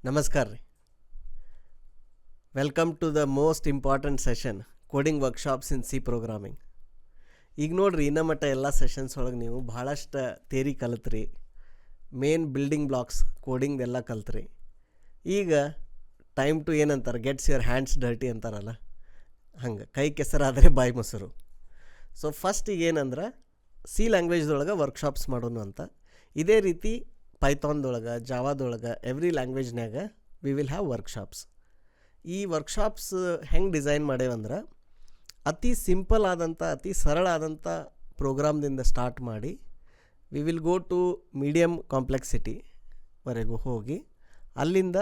ನಮಸ್ಕಾರ ರೀ. Welcome to the most important session, coding workshops in C programming. ಈಗ ನೋಡಿರಿ, ಇನ್ನ ಮಟ್ಟ ಎಲ್ಲ ಸೆಷನ್ಸ್ ಒಳಗೆ ನೀವು ಭಾಳಷ್ಟು ಥಿಯರಿ ಕಲಿತ್ರಿ, ಮೇನ್ ಬಿಲ್ಡಿಂಗ್ ಬ್ಲಾಕ್ಸ್ ಕೋಡಿಂಗ್ದೆಲ್ಲ ಕಲ್ತ್ರಿ. ಈಗ ಟೈಮ್ ಟು ಏನಂತಾರೆ, ಗೆಟ್ಸ್ ಯುವರ್ ಹ್ಯಾಂಡ್ಸ್ ಡರ್ಟಿ ಅಂತಾರಲ್ಲ, ಹಂಗೆ ಕೈ ಕೆಸರಾದರೆ ಬಾಯಿ ಮೊಸರು. ಸೊ ಫಸ್ಟ್ ಈಗ ಏನಂದ್ರೆ ಸಿ ಲ್ಯಾಂಗ್ವೇಜ್ದೊಳಗೆ ವರ್ಕ್ಶಾಪ್ಸ್ ಮಾಡೋಣ ಅಂತ. ಇದೇ ರೀತಿ ಪೈಥಾನ್ದೊಳಗೆ, ಜಾವಾದೊಳಗೆ, ಎವ್ರಿ ಲ್ಯಾಂಗ್ವೇಜ್ನಾಗ ವಿ ವಿಲ್ ಹ್ಯಾವ್ ವರ್ಕ್ಶಾಪ್ಸ್. ಈ ವರ್ಕ್ಶಾಪ್ಸ್ ಹೆಂಗೆ ಡಿಸೈನ್ ಮಾಡೇವಂದ್ರೆ, ಅತಿ ಸಿಂಪಲ್ ಆದಂಥ, ಅತಿ ಸರಳ ಆದಂಥ ಪ್ರೋಗ್ರಾಮ್ದಿಂದ ಸ್ಟಾರ್ಟ್ ಮಾಡಿ we will go to medium ಕಾಂಪ್ಲೆಕ್ಸಿಟಿವರೆಗೂ ಹೋಗಿ ಅಲ್ಲಿಂದ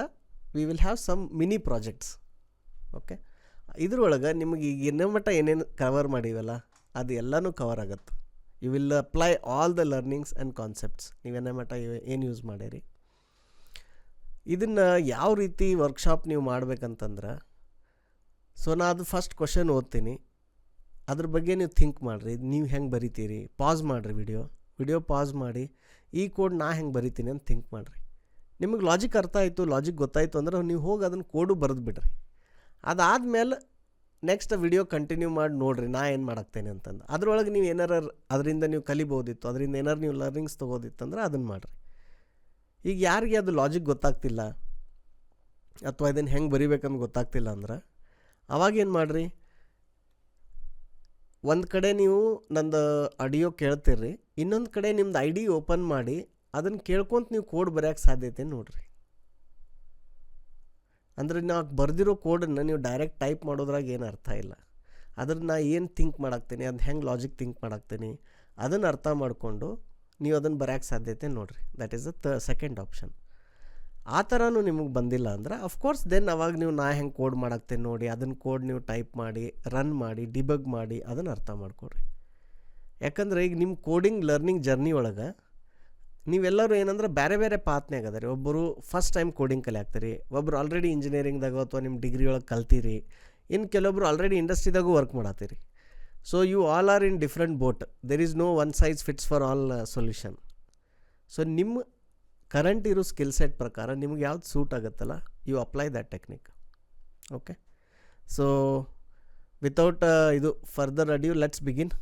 we will have some mini projects. Okay, ಇದ್ರೊಳಗೆ ನಿಮಗೆ ಈಗ ಇನ್ನೂ ಮಟ್ಟ ಏನೇನು ಕವರ್ ಮಾಡೀವಲ್ಲ ಅದು ಎಲ್ಲನೂ ಕವರ್ ಆಗುತ್ತೆ. You will apply all the learnings and concepts. ನೀವೇನೇ ಮಟ್ಟ ಏನು ಯೂಸ್ ಮಾಡೀರಿ ಇದನ್ನು ಯಾವ ರೀತಿ ವರ್ಕ್ಶಾಪ್ ನೀವು ಮಾಡ್ಬೇಕಂತಂದ್ರೆ, ಸೊ ನಾ ಅದು ಫಸ್ಟ್ ಕ್ವಶನ್ ಓದ್ತೀನಿ, ಅದ್ರ ಬಗ್ಗೆ ನೀವು ಥಿಂಕ್ ಮಾಡಿರಿ. ನೀವು ಹೆಂಗೆ ಬರಿತೀರಿ, ಪಾಸ್ ಮಾಡಿರಿ, ವಿಡಿಯೋ ಪಾಸ್ ಮಾಡಿ ಈ ಕೋಡ್ ನಾ ಹೆಂಗೆ ಬರಿತೀನಿ ಅಂತ ಥಿಂಕ್ ಮಾಡಿರಿ. ನಿಮಗೆ ಲಾಜಿಕ್ ಅರ್ಥ ಆಯಿತು, ಲಾಜಿಕ್ ಗೊತ್ತಾಯಿತು ಅಂದ್ರೆ ನೀವು ಹೋಗಿ ಅದನ್ನು ಕೋಡು ಬರೆದು ಬಿಡ್ರಿ. ಅದಾದಮೇಲೆ ನೆಕ್ಸ್ಟ್ ವಿಡಿಯೋ ಕಂಟಿನ್ಯೂ ಮಾಡಿ ನೋಡಿರಿ ನಾ ಏನು ಮಾಡಾಕ್ತೇನೆ ಅಂತಂದು. ಅದರೊಳಗೆ ನೀವು ಏನಾರು ಅದರಿಂದ ನೀವು ಕಲಿಬೋದಿತ್ತು, ಅದರಿಂದ ಏನಾರು ನೀವು ಲರ್ನಿಂಗ್ಸ್ ತೊಗೋದಿತ್ತಂದ್ರೆ ಅದನ್ನು ಮಾಡಿರಿ. ಈಗ ಯಾರಿಗೆ ಅದು ಲಾಜಿಕ್ ಗೊತ್ತಾಗ್ತಿಲ್ಲ ಅಥವಾ ಇದನ್ನು ಹೆಂಗೆ ಬರಿಬೇಕಂತ ಗೊತ್ತಾಗ್ತಿಲ್ಲ ಅಂದ್ರೆ ಅವಾಗೇನು ಮಾಡಿರಿ, ಒಂದು ಕಡೆ ನೀವು ನಂದು ಆಡಿಯೋ ಕೇಳ್ತೀರಿ, ಇನ್ನೊಂದು ಕಡೆ ನಿಮ್ದು ಐ ಡಿ ಓಪನ್ ಮಾಡಿ ಅದನ್ನು ಕೇಳ್ಕೊಂತ ನೀವು ಕೋಡ್ ಬರೆಯೋಕ್ಕೆ ಸಾಧ್ಯತೆ ನೋಡಿರಿ. ಅಂದರೆ ನಾವು ಬರೆದಿರೋ ಕೋಡನ್ನು ನೀವು ಡೈರೆಕ್ಟ್ ಟೈಪ್ ಮಾಡೋದ್ರಾಗ ಏನು ಅರ್ಥ ಇಲ್ಲ. ಅದ್ರನ್ನ ಏನು ಥಿಂಕ್ ಮಾಡಾಕ್ತೀನಿ, ಅದು ಹೆಂಗೆ ಲಾಜಿಕ್ ಥಿಂಕ್ ಮಾಡಾಕ್ತೀನಿ ಅದನ್ನು ಅರ್ಥ ಮಾಡಿಕೊಂಡು ನೀವು ಅದನ್ನು ಬರೆಯೋಕ್ಕೆ ಸಾಧ್ಯತೆ ನೋಡಿರಿ. That is the second option. ಆ ಥರನೂ ನಿಮಗೆ ಬಂದಿಲ್ಲ ಅಂದ್ರೆ ಅಫ್ಕೋರ್ಸ್ ದೆನ್ ಅವಾಗ ನೀವು ನಾ ಹೆಂಗೆ ಕೋಡ್ ಮಾಡಾಕ್ತೇನೆ ನೋಡಿ, ಅದನ್ನು ಕೋಡ್ ನೀವು ಟೈಪ್ ಮಾಡಿ, ರನ್ ಮಾಡಿ, ಡಿಬಗ್ ಮಾಡಿ ಅದನ್ನು ಅರ್ಥ ಮಾಡ್ಕೊಡ್ರಿ. ಯಾಕಂದರೆ ಈಗ ನಿಮ್ಮ ಕೋಡಿಂಗ್ ಲರ್ನಿಂಗ್ ಜರ್ನಿ ಒಳಗೆ ನೀವೆಲ್ಲರೂ ಏನಂದ್ರೆ ಬೇರೆ ಬೇರೆ ಪಾತ್ನ್ಯಾಗ ಅದ ರೀ. ಒಬ್ಬರು ಫಸ್ಟ್ ಟೈಮ್ ಕೋಡಿಂಗ್ ಕಲಿಯಾಕ್ತೀರಿ, ಒಬ್ಬರು ಆಲ್ರೆಡಿ ಇಂಜಿನಿಯರಿಂಗ್ದಾಗ ಅಥವಾ ನಿಮ್ಮ ಡಿಗ್ರಿ ಒಳಗೆ ಕಲ್ತೀರಿ, ಇನ್ನು ಕೆಲವೊಬ್ರು ಆಲ್ರೆಡಿ ಇಂಡಸ್ಟ್ರಿದಾಗೂ ವರ್ಕ್ ಮಾಡತ್ತೀರಿ. So you all are in different boat. There is no one size fits for all solution. So ನಿಮ್ಮ ಕರೆಂಟ್ ಇರೋ ಸ್ಕಿಲ್ ಸೆಟ್ ಪ್ರಕಾರ ನಿಮ್ಗೆ ಯಾವ್ದು ಸೂಟ್ ಆಗುತ್ತಲ್ಲ, you apply that technique. Okay, so without ಇದು ಫರ್ದರ್ ಅಡ್ಯೂ ಲೆಟ್ಸ್ ಬಿಗಿನ್.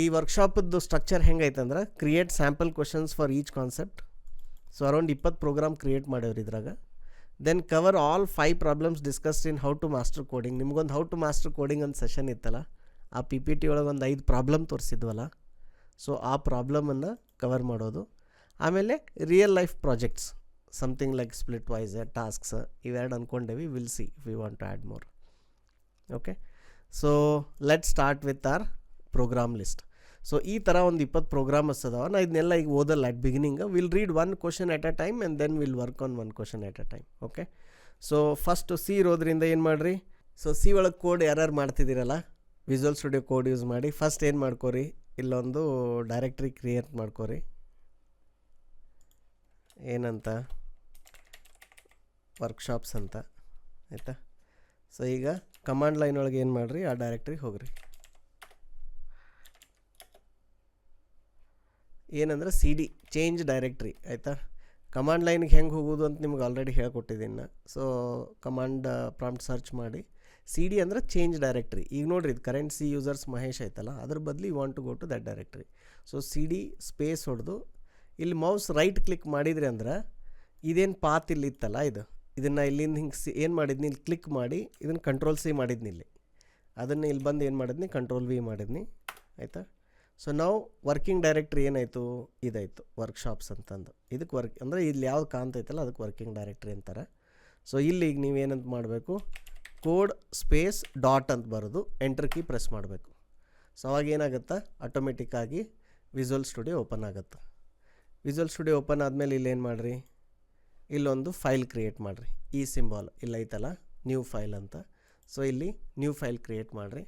ಈ ವರ್ಕ್ಶಾಪದ್ದು structure ಹೆಂಗೈತೆ ಅಂದ್ರೆ, create sample questions for each concept. So around 20 program create ಮಾಡ್ಯವ್ರಿ ಇದ್ರಾಗ. Then cover all 5 problems discussed in how to master coding. ನಿಮ್ಗೊಂದು how to master coding ಅಂತ session ಇತ್ತಲ್ಲ, ಆ ಪಿ ಪಿ ಟಿ ಒಳಗೆ ಒಂದು 5 ಪ್ರಾಬ್ಲಮ್ ತೋರಿಸಿದ್ವಲ್ಲ, ಸೊ ಆ ಪ್ರಾಬ್ಲಮನ್ನು ಕವರ್ ಮಾಡೋದು. ಆಮೇಲೆ real life projects, something like Splitwise tasks, ಇವೆರಡು ಅಂದ್ಕೊಂಡೇವಿ. Will see if you want to add more. Okay, so let start with our program list. So ಈ ಥರ ಒಂದು 20 ಪ್ರೋಗ್ರಾಮಸ್ ಅದಾವ. ನಾ ಇದನ್ನೆಲ್ಲ ಈಗ ಓದಲ್ಲ at beginning. Will read 1 question at a time and then will work on 1 question at a time. Okay, so first C ಇರೋದ್ರಿಂದ ಏನು ಮಾಡಿರಿ, ಸೊ ಸಿ ಒಳಗೆ ಕೋಡ್ ಯಾರ್ಯಾರು ಮಾಡ್ತಿದ್ದೀರಲ್ಲ, ವಿಜುವಲ್ ಸ್ಟುಡಿಯೋ ಕೋಡ್ ಯೂಸ್ ಮಾಡಿ ಫಸ್ಟ್ ಏನು ಮಾಡ್ಕೋರಿ, ಇಲ್ಲೊಂದು ಡೈರೆಕ್ಟ್ರಿ ಕ್ರಿಯೇಟ್ ಮಾಡ್ಕೋರಿ. ಏನಂತ, ವರ್ಕ್ಶಾಪ್ಸ್ ಅಂತ, ಆಯಿತಾ. ಸೊ ಈಗ ಕಮಾಂಡ್ ಲೈನ್ ಒಳಗೆ ಏನು ಮಾಡಿರಿ, ಆ ಡೈರೆಕ್ಟ್ರಿಗೆ ಹೋಗ್ರಿ. ಏನಂದ್ರೆ ಸಿ ಡಿ ಚೇಂಜ್ ಡೈರೆಕ್ಟ್ರಿ, ಆಯಿತಾ. ಕಮಾಂಡ್ ಲೈನ್ಗೆ ಹೆಂಗೆ ಹೋಗೋದು ಅಂತ ನಿಮ್ಗೆ ಆಲ್ರೆಡಿ ಹೇಳ್ಕೊಟ್ಟಿದ್ದೀನಿ. ಸೊ ಕಮಾಂಡ್ ಪ್ರಾಂಪ್ಟ್ ಸರ್ಚ್ ಮಾಡಿ ಸಿ ಡಿ ಅಂದರೆ ಚೇಂಜ್ ಡೈರೆಕ್ಟ್ರಿ. ಈಗ ನೋಡಿರಿ, ಇದು ಕರೆಂಟ್ ಸಿ ಯೂಸರ್ಸ್ ಮಹೇಶ್ ಐತಲ್ಲ, ಅದ್ರ ಬದಲು you want to go to that directory. So C D space ಹೊಡೆದು ಇಲ್ಲಿ ಮೌಸ್ ರೈಟ್ ಕ್ಲಿಕ್ ಮಾಡಿದ್ರಿ ಅಂದ್ರೆ ಇದೇನು ಪಾತ್ ಇಲ್ಲಿ ಇತ್ತಲ್ಲ, ಇದನ್ನು ಇಲ್ಲಿಂದ ಹಿಂಗೆ ಏನು ಮಾಡಿದ್ನಿ, ಇಲ್ಲಿ ಕ್ಲಿಕ್ ಮಾಡಿ ಇದನ್ನು ಕಂಟ್ರೋಲ್ ಸಿ ಮಾಡಿದ್ನಿ. ಇಲ್ಲಿ ಅದನ್ನು ಇಲ್ಲಿ ಬಂದು ಏನು ಮಾಡಿದ್ನಿ, ಕಂಟ್ರೋಲ್ ವಿ ಮಾಡಿದ್ನಿ, ಆಯಿತಾ. ಸೊ ನಾವು ವರ್ಕಿಂಗ್ ಡೈರೆಕ್ಟ್ರಿ ಏನಾಯಿತು, ಇದಾಯಿತು ವರ್ಕ್ಶಾಪ್ಸ್ ಅಂತಂದು. ಇದಕ್ಕೆ ವರ್ಕ್ ಅಂದರೆ ಇಲ್ಲಿ ಯಾವ್ದು ಕಾಣ್ತೈತಲ್ಲ ಅದಕ್ಕೆ ವರ್ಕಿಂಗ್ ಡೈರೆಕ್ಟ್ರಿ ಅಂತಾರೆ. ಸೊ ಇಲ್ಲಿ ಈಗ ನೀವೇನಂತ ಮಾಡಬೇಕು, ಕೋಡ್ ಸ್ಪೇಸ್ ಡಾಟ್ ಅಂತ ಬರೋದು ಎಂಟರ್ ಕೀ ಪ್ರೆಸ್ ಮಾಡಬೇಕು. ಸೊ ಅವಾಗ ಏನಾಗುತ್ತೆ, ಆಟೋಮೆಟಿಕ್ಕಾಗಿ ವಿಜುವಲ್ ಸ್ಟುಡಿಯೋ ಓಪನ್ ಆಗುತ್ತೆ. ವಿಜುವಲ್ ಸ್ಟುಡಿಯೋ ಓಪನ್ ಆದಮೇಲೆ ಇಲ್ಲೇನು ಮಾಡಿರಿ, ಇಲ್ಲೊಂದು ಫೈಲ್ ಕ್ರಿಯೇಟ್ ಮಾಡಿರಿ. ಈ ಸಿಂಬಾಲ್ ಇಲ್ಲೈತಲ್ಲ, ನ್ಯೂ ಫೈಲ್ ಅಂತ. ಸೊ ಇಲ್ಲಿ ನ್ಯೂ ಫೈಲ್ ಕ್ರಿಯೇಟ್ ಮಾಡಿರಿ.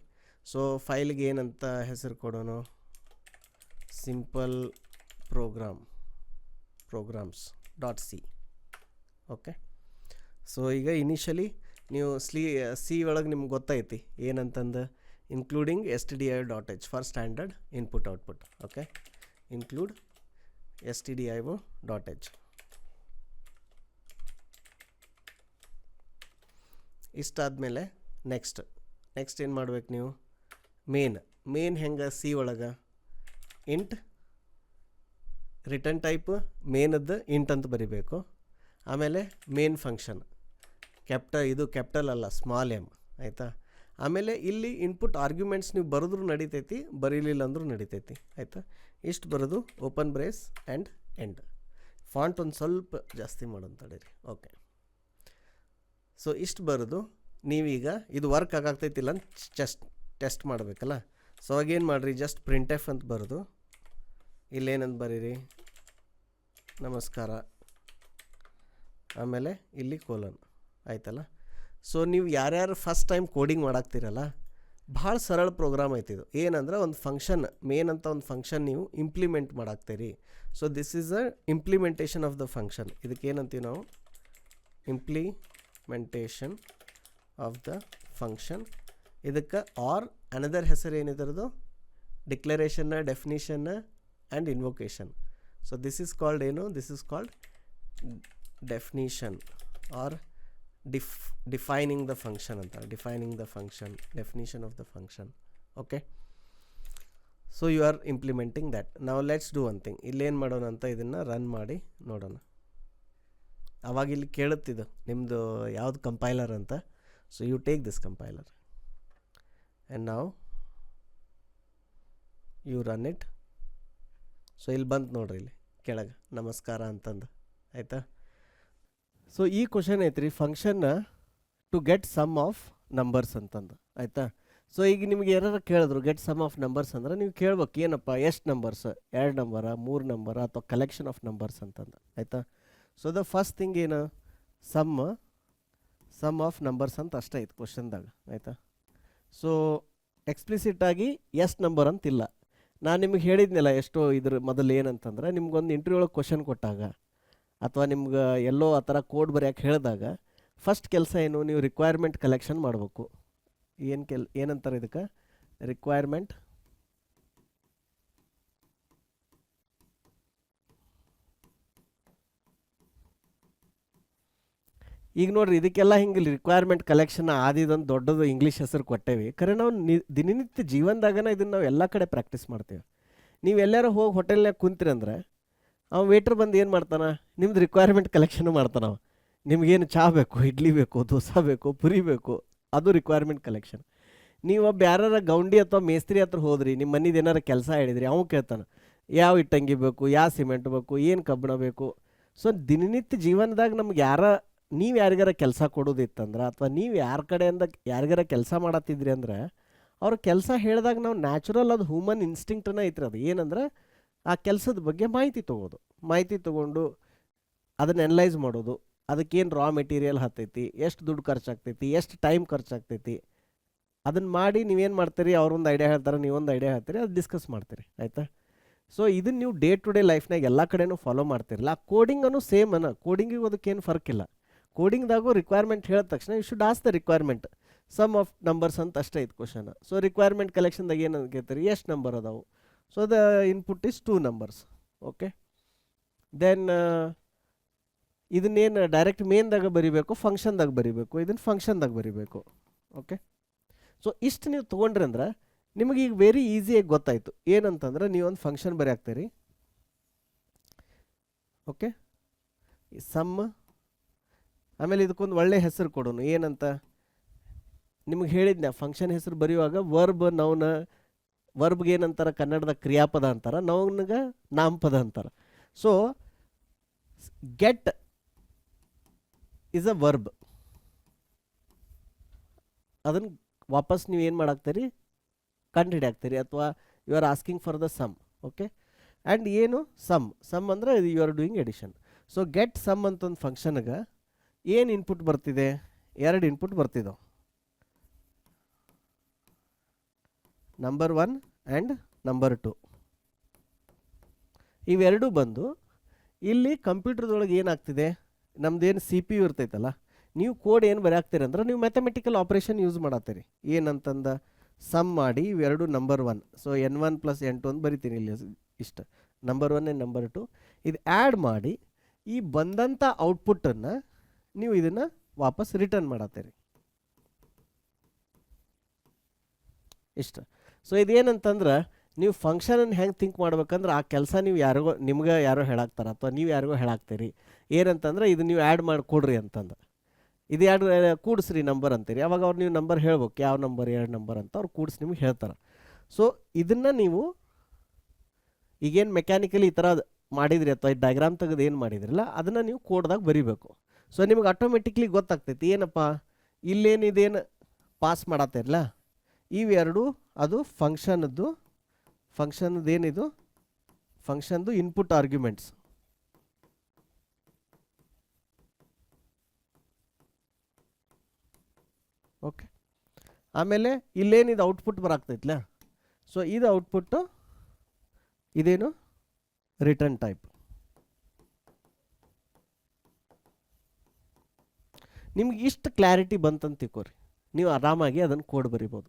ಸೊ ಫೈಲ್ಗೆ ಏನಂತ ಹೆಸರು ಕೊಡೋಣ, simple programs dot C. Okay, so ಈಗ ಇನಿಷಿಯಲಿ ನೀವು ಸಿ ಒಳಗೆ ನಿಮ್ಗೆ ಗೊತ್ತೈತಿ ಏನಂತಂದು, including stdio.h for standard input output. Okay, include stdio.h. ಇಷ್ಟಾದಮೇಲೆ ನೆಕ್ಸ್ಟ್ ಏನು ಮಾಡ್ಬೇಕು ನೀವು, ಮೇನ್ ಹೆಂಗೆ ಸಿ ಒಳಗೆ ಇಂಟ್ ರಿಟರ್ನ್ ಟೈಪ್ ಮೇನದ್ದು ಇಂಟ್ ಅಂತ ಬರಿಬೇಕು. ಆಮೇಲೆ ಮೇನ್ ಫಂಕ್ಷನ್ ಕ್ಯಾಪಿಟಲ್ ಅಲ್ಲ, ಸ್ಮಾಲ್ ಎಮ್, ಆಯಿತಾ. ಆಮೇಲೆ ಇಲ್ಲಿ ಇನ್ಪುಟ್ ಆರ್ಗ್ಯುಮೆಂಟ್ಸ್ ನೀವು ಬರೆದ್ರೂ ನಡಿತೈತಿ, ಬರೀಲಿಲ್ಲ ಅಂದರೂ ನಡಿತೈತಿ, ಆಯಿತಾ. ಇಷ್ಟು ಬರೋದು open brace and end. Font ಒಂದು ಸ್ವಲ್ಪ ಜಾಸ್ತಿ ಮಾಡೋದು ತಡೀರಿ. ಓಕೆ, ಸೊ ಇಷ್ಟು ಬರೋದು. ನೀವೀಗ ಇದು ವರ್ಕ್ ಆಗಾಗ್ತೈತಿಲ್ಲ ಅಂತ ಟೆಸ್ಟ್ ಮಾಡಬೇಕಲ್ಲ. ಸೊ ಅವಾಗೇನು ಮಾಡಿರಿ, ಜಸ್ಟ್ ಪ್ರಿಂಟ್ ಎಫ್ ಅಂತ ಬರೋದು, ಇಲ್ಲೇನಂತ ಬರೀರಿ, ನಮಸ್ಕಾರ, ಆಮೇಲೆ ಇಲ್ಲಿ ಕೋಲನ್, ಆಯ್ತಲ್ಲ. ಸೊ ನೀವು ಯಾರ್ಯಾರು ಫಸ್ಟ್ ಟೈಮ್ ಕೋಡಿಂಗ್ ಮಾಡಾಕ್ತಿರಲ್ಲ, ಭಾಳ ಸರಳ ಪ್ರೋಗ್ರಾಮ್ ಐತಿದು. ಏನಂದ್ರೆ ಒಂದು ಫಂಕ್ಷನ್, ಮೇನ್ ಅಂತ ಒಂದು ಫಂಕ್ಷನ್ ನೀವು ಇಂಪ್ಲಿಮೆಂಟ್ ಮಾಡಾಕ್ತೀರಿ. So this is a implementation of the function. ಇದಕ್ಕೇನಂತೀವಿ ನಾವು, ಇಂಪ್ಲಿಮೆಂಟೇಷನ್ ಆಫ್ ದ ಫಂಕ್ಷನ್. ಇದಕ್ಕೆ ಆರ್ ಅನದರ್ ಹೆಸರು ಏನಿದ್ರದು, ಡಿಕ್ಲರೇಷನ್ನ, ಡೆಫಿನಿಷನ್ನ and invocation. So this is called ಏನು, this is called definition or defining the function ಅಂತ, defining the function, definition of the function. Okay, so you are implementing that. ನಾವು let's do one thing. ಇಲ್ಲೇನು ಮಾಡೋಣ ಅಂತ ಇದನ್ನು run ಮಾಡಿ ನೋಡೋಣ. ಅವಾಗ ಇಲ್ಲಿ ಕೇಳುತ್ತಿದ್ದು ನಿಮ್ಮದು ಯಾವುದು ಕಂಪೈಲರ್ ಅಂತ. So you take this compiler and ನಾವು ಯು ರನ್ ಇಟ್. ಸೊ ಇಲ್ಲಿ ಬಂತು ನೋಡ್ರಿ, ಇಲ್ಲಿ ಕೆಳಗೆ ನಮಸ್ಕಾರ ಅಂತಂದು, ಆಯಿತಾ. ಸೊ ಈ ಕ್ವಶನ್ ಐತ್ರಿ, ಫಂಕ್ಷನ್ನ to get sum of numbers ಅಂತಂದು, ಆಯಿತಾ. ಸೊ ಈಗ ನಿಮ್ಗೆ ಏನಾರು ಕೇಳಿದ್ರು ಗೆಟ್ ಸಮ್ ಆಫ್ ನಂಬರ್ಸ್ ಅಂದ್ರೆ ನೀವು ಕೇಳ್ಬೇಕು, ಏನಪ್ಪ ಎಷ್ಟು ನಂಬರ್ಸ್, 2 ನಂಬರ, 3 ನಂಬರ, ಅಥವಾ ಕಲೆಕ್ಷನ್ ಆಫ್ ನಂಬರ್ಸ್ ಅಂತಂದು, ಆಯಿತಾ. ಸೊ ದ ಫಸ್ಟ್ ಥಿಂಗ್ ಏನು, ಸಮ್ ಆಫ್ ನಂಬರ್ಸ್ ಅಂತ ಅಷ್ಟೇ ಐತೆ ಕ್ವಶನ್ದಾಗ, ಆಯಿತಾ. ಸೊ ಎಕ್ಸ್ಪ್ಲಿಸಿಟಾಗಿ ಎಷ್ಟು ನಂಬರ್ ಅಂತಿಲ್ಲ. ನಾನು ನಿಮ್ಗೆ ಹೇಳಿದ್ನಲ್ಲ ಎಷ್ಟೋ ಇದ್ರ ಮೊದಲು ಏನಂತಂದ್ರೆ, ನಿಮ್ಗೊಂದು ಇಂಟರ್ವ್ಯೂ ಒಳಗೆ ಕ್ವಶನ್ ಕೊಟ್ಟಾಗ ಅಥವಾ ನಿಮ್ಗೆ ಎಲ್ಲೋ ಆ ಥರ ಕೋಡ್ ಬರೆಯೋಕ್ಕೆ ಹೇಳಿದಾಗ ಫಸ್ಟ್ ಕೆಲಸ ಏನು, ನೀವು ರಿಕ್ವೈರ್ಮೆಂಟ್ ಕಲೆಕ್ಷನ್ ಮಾಡಬೇಕು. ಏನಂತಾರೆ ಇದಕ್ಕೆ, ರಿಕ್ವೈರ್ಮೆಂಟ್ ಈಗ ನೋಡ್ರಿ, ಇದಕ್ಕೆಲ್ಲ ಹಿಂಗೆ ರಿಕ್ವೈರ್ಮೆಂಟ್ ಕಲೆಕ್ಷನ್ ಆದಿದಂತ ದೊಡ್ಡದು ಇಂಗ್ಲೀಷ್ ಹೆಸರು ಕೊಟ್ಟೇವಿ. ಖರೆ ನಾವು ದಿನನಿತ್ಯ ಜೀವನದಾಗನ ಇದನ್ನು ನಾವು ಎಲ್ಲ ಕಡೆ ಪ್ರಾಕ್ಟೀಸ್ ಮಾಡ್ತೇವೆ. ನೀವು ಎಲ್ಲರೂ ಹೋಗಿ ಹೋಟೆಲ್ನಾಗ ಕುಂತೀರಿ ಅಂದ್ರೆ ಅವ ವೇಟ್ರ್ ಬಂದು ಏನು ಮಾಡ್ತಾನೆ, ನಿಮ್ದು ರಿಕ್ವೈರ್ಮೆಂಟ್ ಕಲೆಕ್ಷನ್ ಮಾಡ್ತಾನೆ. ನಿಮಗೇನು ಚಹಾ ಬೇಕು, ಇಡ್ಲಿ ಬೇಕು, ದೋಸೆ ಬೇಕು, ಪುರಿ ಬೇಕು, ಅದು ರಿಕ್ವೈರ್ಮೆಂಟ್ ಕಲೆಕ್ಷನ್. ನೀವು ಒಬ್ಬ ಯಾರ ಗೌಂಡಿ ಅಥವಾ ಮೇಸ್ತ್ರಿ ಹತ್ರ ಹೋದ್ರಿ, ನಿಮ್ಮ ಮನೇದು ಏನಾರು ಕೆಲಸ ಹೇಳಿದ್ರಿ, ಅವ್ನು ಕೇಳ್ತಾನೆ ಯಾವ ಇಟ್ಟಂಗಿ ಬೇಕು, ಯಾವ ಸಿಮೆಂಟ್ ಬೇಕು, ಏನು ಕಬ್ಬಣ ಬೇಕು. ಸೊ ದಿನನಿತ್ಯ ಜೀವನದಾಗ ನಮ್ಗೆ ನೀವು ಯಾರಿಗಾರ ಕೆಲಸ ಕೊಡೋದಿತ್ತಂದ್ರೆ, ಅಥವಾ ನೀವು ಕಡೆಯಿಂದ ಯಾರಿಗಾರ ಕೆಲಸ ಮಾಡತ್ತಿದ್ರಿ ಅಂದ್ರೆ, ಅವ್ರ ಕೆಲಸ ಹೇಳಿದಾಗ ನಾವು ನ್ಯಾಚುರಲ್ ಅದು ಹ್ಯೂಮನ್ ಇನ್ಸ್ಟಿಂಕ್ಟನ್ನ ಐತ್ರಿ. ಅದು ಏನಂದ್ರೆ ಆ ಕೆಲಸದ ಬಗ್ಗೆ ಮಾಹಿತಿ ತೊಗೊಂಡು ಅದನ್ನು ಅನಲೈಸ್ ಮಾಡೋದು, ಅದಕ್ಕೇನು ರಾ ಮೆಟೀರಿಯಲ್ ಹತ್ತೈತಿ, ಎಷ್ಟು ದುಡ್ಡು ಖರ್ಚಾಗ್ತೈತಿ, ಎಷ್ಟು ಟೈಮ್ ಖರ್ಚಾಗ್ತೈತಿ, ಅದನ್ನು ಮಾಡಿ ನೀವೇನು ಮಾಡ್ತೀರಿ, ಅವ್ರೊಂದು ಐಡಿಯಾ ಹೇಳ್ತಾರೆ, ನೀವೊಂದು ಐಡಿಯಾ ಹೇಳ್ತೀರಿ, ಅದು ಡಿಸ್ಕಸ್ ಮಾಡ್ತೀರಿ, ಆಯಿತಾ. ಸೊ ಇದನ್ನು ನೀವು ಡೇ ಟು ಡೇ ಲೈಫ್ನಾಗ ಎಲ್ಲ ಕಡೆನೂ ಫಾಲೋ ಮಾಡ್ತಿರಲ್ಲ. ಕೋಡಿಂಗನ್ನು ಸೇಮ್ ಕೋಡಿಂಗಿಗೆ ಅದಕ್ಕೇನು ಫರ್ಕಿಲ್ಲ. ಕೋಡಿಂಗ್ದಾಗೂ ರಿಕ್ವೈರ್ಮೆಂಟ್ ಹೇಳಿದ ತಕ್ಷಣ you should as the requirement sum of numbers ಅಂತ ಅಷ್ಟೇ ಐತೆ ಕ್ವಶನ್. ಸೊ ರಿಕ್ವೈರ್ಮೆಂಟ್ ಕಲೆಕ್ಷನ್ದಾಗ ಏನು ಕೇಳ್ತೀರಿ, ಎಷ್ಟು ನಂಬರ್ ಅದಾವು. So the input is 2 numbers. Okay, then ಇದನ್ನೇನು ಡೈರೆಕ್ಟ್ ಮೇನ್ದಾಗ ಬರಿಬೇಕು, ಫಂಕ್ಷನ್ದಾಗ ಬರಿಬೇಕು, ಇದನ್ನು ಫಂಕ್ಷನ್ದಾಗ ಬರಿಬೇಕು. ಓಕೆ, ಸೊ ಇಷ್ಟು ನೀವು ತೊಗೊಂಡ್ರಿ ಅಂದ್ರೆ ನಿಮಗೆ ಈಗ ವೆರಿ ಈಸಿಯಾಗಿ ಗೊತ್ತಾಯಿತು. ಏನಂತಂದ್ರೆ ನೀವೊಂದು ಫಂಕ್ಷನ್ ಬರೆಯಾಕ್ತೀರಿ. ಓಕೆ, ಸಮ್, ಆಮೇಲೆ ಇದಕ್ಕೊಂದು ಒಳ್ಳೆ ಹೆಸರು ಕೊಡೋನು. ಏನಂತ ನಿಮಗೆ ಹೇಳಿದ್ನ, ಫಂಕ್ಷನ್ ಹೆಸರು ಬರೆಯುವಾಗ ವರ್ಬ್ಗೆ ಏನಂತಾರೆ ಕನ್ನಡದಾಗ ಕ್ರಿಯಾಪದ ಅಂತಾರೆ, ನೌನ್ಗೆ ನಾಮಪದ ಅಂತಾರೆ. So get is a verb. ಅದನ್ನು ವಾಪಸ್ ನೀವು ಏನು ಮಾಡಾಕ್ತೀರಿ, ಕಂಡು ಹಿಡಿಯಾಕ್ತೀರಿ, ಅಥವಾ you are asking for the sum. Okay, and ಏನು ಸಮ್ ಅಂದರೆ you are doing addition. So get sum ಅಂತ ಒಂದು ಫಂಕ್ಷನ್ಗೆ ಏನು ಇನ್ಪುಟ್ ಬರ್ತಿದೆ, 2 ಇನ್ಪುಟ್ ಬರ್ತಿದ್ದಾವೆ, ನಂಬರ್ 1 ಆ್ಯಂಡ್ ನಂಬರ್ 2. ಇವೆರಡೂ ಬಂದು ಇಲ್ಲಿ ಕಂಪ್ಯೂಟರ್ದೊಳಗೆ ಏನಾಗ್ತಿದೆ, ನಮ್ದೇನು CPU ಇರ್ತೈತಲ್ಲ, ನೀವು ಕೋಡ್ ಏನು ಬರೆಯಾಕ್ತೀರಿ ಅಂದ್ರೆ ನೀವು ಮ್ಯಾಥಮೆಟಿಕಲ್ ಆಪ್ರೇಷನ್ ಯೂಸ್ ಮಾಡತ್ತೀರಿ. ಏನಂತಂದ ಸಮ್ ಮಾಡಿ ಇವೆರಡು ನಂಬರ್ 1, ಸೊ N1 + N2 ಅಂತ ಬರಿತೀನಿ ಇಲ್ಲಿ. ಇಷ್ಟ ನಂಬರ್ 1 ಆ್ಯಂಡ್ ನಂಬರ್ 2 ಇದು ಆ್ಯಡ್ ಮಾಡಿ ಈ ಬಂದಂಥ ಔಟ್ಪುಟ್ಟನ್ನು ನೀವು ಇದನ್ನು ವಾಪಸ್ ರಿಟರ್ನ್ ಮಾಡತ್ತೀರಿ. ಇಷ್ಟು. ಸೊ ಇದೇನಂತಂದ್ರೆ ನೀವು ಫಂಕ್ಷನನ್ನು ಹೆಂಗೆ ಥಿಂಕ್ ಮಾಡ್ಬೇಕಂದ್ರೆ ಆ ಕೆಲಸ ನೀವು ನಿಮ್ಗೆ ಯಾರೋ ಹೇಳಾಕ್ತಾರ ಅಥವಾ ನೀವು ಯಾರಿಗೋ ಹೇಳಾಕ್ತೀರಿ. ಏನಂತಂದ್ರೆ ಇದು ನೀವು ಆ್ಯಡ್ ಮಾಡಿ ಕೊಡ್ರಿ ಅಂತಂದು, ಇದು ಎರಡು ಕೂಡಿಸ್ರಿ ನಂಬರ್ ಅಂತೀರಿ. ಅವಾಗ ಅವ್ರು ನೀವು ನಂಬರ್ ಹೇಳ್ಬೇಕು, ಯಾವ ನಂಬರ್ 2 ನಂಬರ್ ಅಂತ ಅವ್ರು ಕೂಡಿಸಿ ನಿಮ್ಗೆ ಹೇಳ್ತಾರೆ. ಸೊ ಇದನ್ನು ನೀವು ಈಗೇನು ಮೆಕ್ಯಾನಿಕಲಿ ಈ ಥರ ಮಾಡಿದ್ರಿ ಅಥವಾ ಈ ಡಯಾಗ್ರಾಮ್ ತೆಗೆದು ಏನು ಮಾಡಿದ್ರಲ್ಲ ಅದನ್ನು ನೀವು ಕೋಡ್ದಾಗ ಬರೀಬೇಕು. ಸೊ ನಿಮ್ಗೆ ಆಟೋಮೆಟಿಕ್ಲಿ ಗೊತ್ತಾಗ್ತೈತಿ ಏನಪ್ಪ ಇಲ್ಲೇನಿದೇನು ಪಾಸ್ ಮಾಡತ್ತಿರಲ್ಲ ಇವೆರಡು ಅದು ಫಂಕ್ಷನ್ದು ಏನಿದು ಫಂಕ್ಷನ್ದು ಇನ್ಪುಟ್ ಆರ್ಗ್ಯುಮೆಂಟ್ಸ್. ಓಕೆ, ಆಮೇಲೆ ಇಲ್ಲೇನಿದು ಔಟ್ಪುಟ್ ಬರಾಕ್ತೈತ್ಲ, ಸೊ ಇದು ಔಟ್ಪುಟ್ಟು ಇದೇನು ರಿಟರ್ನ್ ಟೈಪ್. ನಿಮ್ಗೆ ಇಷ್ಟು ಕ್ಲಾರಿಟಿ ಬಂತಂತ ತಿಳ್ಕೊರಿ, ನೀವು ಆರಾಮಾಗಿ ಅದನ್ನು ಕೋಡ್ ಬರಿಬೋದು.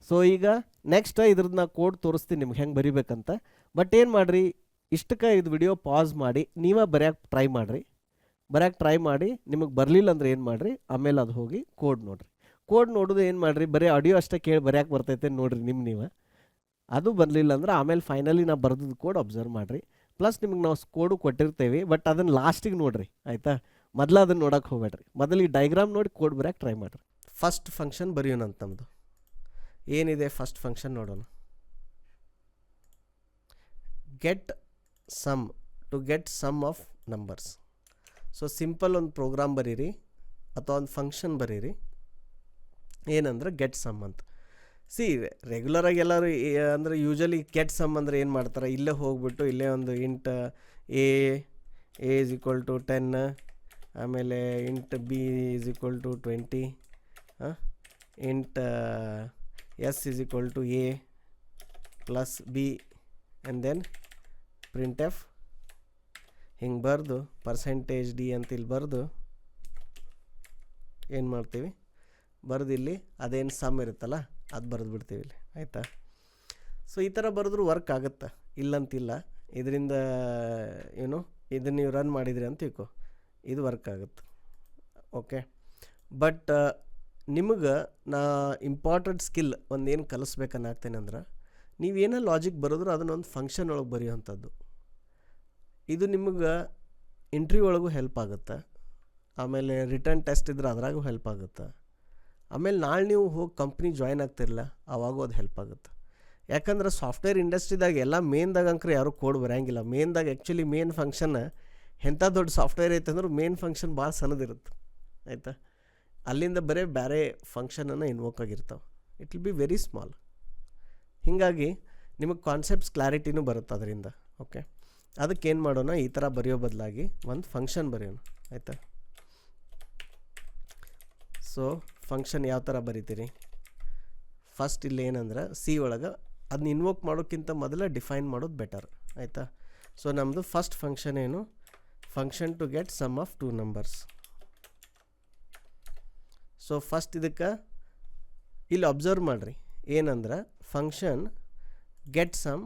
ಸೊ ಈಗ ನೆಕ್ಸ್ಟ್ ಇದ್ರದ್ದು ನಾ ಕೋಡ್ ತೋರಿಸ್ತೀನಿ ನಿಮ್ಗೆ ಹೆಂಗೆ ಬರಿಬೇಕಂತ. ಬಟ್ ಏನು ಮಾಡಿರಿ, ಇಷ್ಟಕ್ಕೆ ಇದು ವಿಡಿಯೋ ಪಾಸ್ ಮಾಡಿ ನೀವೇ ಬರೆಯೋಕ್ಕೆ ಟ್ರೈ ಮಾಡಿ ನಿಮಗೆ ಬರಲಿಲ್ಲ ಅಂದ್ರೆ ಏನು ಮಾಡಿರಿ, ಆಮೇಲೆ ಅದು ಹೋಗಿ ಕೋಡ್ ನೋಡಿರಿ. ಕೋಡ್ ನೋಡೋದು ಏನು ಮಾಡಿರಿ, ಬರೀ ಆಡಿಯೋ ಅಷ್ಟೇ ಕೇಳಿ ಬರೆಯೋಕ್ಕೆ ಬರ್ತೈತೆ ನೋಡಿರಿ ನೀವು ಅದು ಬರಲಿಲ್ಲ ಅಂದ್ರೆ ಆಮೇಲೆ ಫೈನಲಿ ನಾವು ಬರೆದಿದ್ದು ಕೋಡ್ ಅಬ್ಸರ್ವ್ ಮಾಡಿರಿ. ಪ್ಲಸ್ ನಿಮಗೆ ನಾವು ಕೋಡು ಕೊಟ್ಟಿರ್ತೇವೆ, ಬಟ್ ಅದನ್ನು ಲಾಸ್ಟಿಗೆ ನೋಡಿರಿ ಆಯಿತಾ, ಮೊದಲು ಅದನ್ನು ನೋಡೋಕೆ ಹೋಗ್ಬೇಡ್ರಿ. ಮೊದಲು ಈ ಡಯಾಗ್ರಾಮ್ ನೋಡಿ ಕೋಡ್ ಬರೆಯೋಕ್ಕೆ ಟ್ರೈ ಮಾಡಿರಿ. ಫಸ್ಟ್ ಫಂಕ್ಷನ್ ಬರೆಯೋಣಂತ ನಮ್ಮದು ಏನಿದೆ. ಫಸ್ಟ್ ಫಂಕ್ಷನ್ ನೋಡೋಣ. Get sum to get sum of numbers. So simple ಒಂದು ಪ್ರೋಗ್ರಾಮ್ ಬರೀರಿ ಅಥವಾ ಒಂದು ಫಂಕ್ಷನ್ ಬರೀರಿ, ಏನಂದ್ರೆ ಗೆಟ್ ಸಮ್ ಅಂತ. ರೆಗ್ಯುಲರಾಗಿ ಎಲ್ಲರೂ ಅಂದರೆ ಯೂಶಲಿ ಗೆಟ್ ಸಮ್ ಅಂದರೆ ಏನು ಮಾಡ್ತಾರೆ, ಇಲ್ಲೇ ಹೋಗ್ಬಿಟ್ಟು ಇಲ್ಲೇ ಒಂದು int A is equal to 10, ಆಮೇಲೆ int B is equal to 20, int S is equal to A plus B and then print F ಹಿಂಗೆ ಬರೆದು % d ಅಂತ ಇಲ್ಲಿ ಬರೆದು ಏನು ಮಾಡ್ತೀವಿ, ಬರೆದು ಇಲ್ಲಿ ಅದೇನು ಸಮ್ ಇರುತ್ತಲ್ಲ ಅದು ಬರೆದು ಬಿಡ್ತೀವಿ ಇಲ್ಲಿ ಆಯಿತಾ. ಸೊ ಈ ಥರ ಬರೆದ್ರೂ ವರ್ಕ್ ಆಗುತ್ತೆ, ಇಲ್ಲಂತಿಲ್ಲ. ಇದರಿಂದ ಏನು ಇದನ್ನು ನೀವು ರನ್ ಮಾಡಿದ್ರಿ ಅಂತ ತಿಳ್ಕೊ, ಇದು ವರ್ಕ್ ಆಗುತ್ತೆ. ಓಕೆ, ಬಟ್ ನಿಮಗೆ ನಾ ಇಂಪಾರ್ಟೆಂಟ್ ಸ್ಕಿಲ್ ಒಂದೇನು ಕಲಿಸ್ಬೇಕನ್ನಾಗ್ತೇನೆ ಅಂದ್ರೆ, ನೀವೇನೋ ಲಾಜಿಕ್ ಬರೆದ್ರು ಅದನ್ನೊಂದು ಫಂಕ್ಷನ್ ಒಳಗೆ ಬರೆಯುವಂಥದ್ದು. ಇದು ನಿಮಗೆ ಇಂಟರ್ವ್ಯೂ ಒಳಗೂ ಹೆಲ್ಪ್ ಆಗುತ್ತೆ, ಆಮೇಲೆ ರಿಟರ್ನ್ ಟೆಸ್ಟ್ ಇದ್ರೆ ಅದ್ರಾಗೂ ಹೆಲ್ಪ್ ಆಗುತ್ತೆ, ಆಮೇಲೆ ನಾಳೆ ನೀವು ಹೋಗಿ ಕಂಪ್ನಿ ಜಾಯ್ನ್ ಆಗ್ತಿರಲ್ಲ ಆವಾಗೂ ಅದು ಹೆಲ್ಪ್ ಆಗುತ್ತೆ. ಯಾಕಂದ್ರೆ ಸಾಫ್ಟ್ವೇರ್ ಇಂಡಸ್ಟ್ರಿದಾಗ ಎಲ್ಲ ಮೇನ್ದಾಗ ಅಂಕರೆ ಯಾರೂ ಕೋಡ್ ಬರೋಂಗಿಲ್ಲ. ಮೇನ್ದಾಗ ಆ್ಯಕ್ಚುಲಿ ಮೇನ್ ಫಂಕ್ಷನ್ ಎಂಥ ದೊಡ್ಡ ಸಾಫ್ಟ್ವೇರ್ ಐತೆ ಅಂದ್ರೆ ಮೇನ್ ಫಂಕ್ಷನ್ ಭಾಳ ಸಣ್ಣದಿರುತ್ತೆ ಆಯಿತಾ. ಅಲ್ಲಿಂದ ಬರೀ ಬೇರೆ ಫಂಕ್ಷನನ್ನು ಇನ್ವೋಕ್ ಆಗಿರ್ತಾವೆ, it will be very small. ಹೀಗಾಗಿ ನಿಮಗೆ ಕಾನ್ಸೆಪ್ಟ್ಸ್ ಕ್ಲಾರಿಟಿನೂ ಬರುತ್ತೆ ಅದರಿಂದ. ಓಕೆ, ಅದಕ್ಕೇನು ಮಾಡೋಣ, ಈ ಥರ ಬರೆಯೋ ಬದಲಾಗಿ ಒಂದು ಫಂಕ್ಷನ್ ಬರೆಯೋಣ ಆಯಿತಾ. ಸೊ ಫಂಕ್ಷನ್ ಯಾವ ಥರ ಬರಿತೀರಿ, ಫಸ್ಟ್ ಇಲ್ಲಿ ಏನಂದ್ರೆ ಸಿ ಒಳಗೆ ಅದನ್ನ ಇನ್ವೋಕ್ ಮಾಡೋಕ್ಕಿಂತ ಮೊದಲೇ ಡಿಫೈನ್ ಮಾಡೋದು ಬೆಟರ್ ಆಯಿತಾ. ಸೊ ನಮ್ಮದು ಫಸ್ಟ್ ಫಂಕ್ಷನ್ ಏನು, function to get sum of 2 numbers. So first ಇದಕ್ಕೆ ಇಲ್ಲಿ ಅಬ್ಸರ್ವ್ ಮಾಡಿರಿ, ಏನಂದ್ರೆ ಫಂಕ್ಷನ್ ಗೆಟ್ ಸಮ್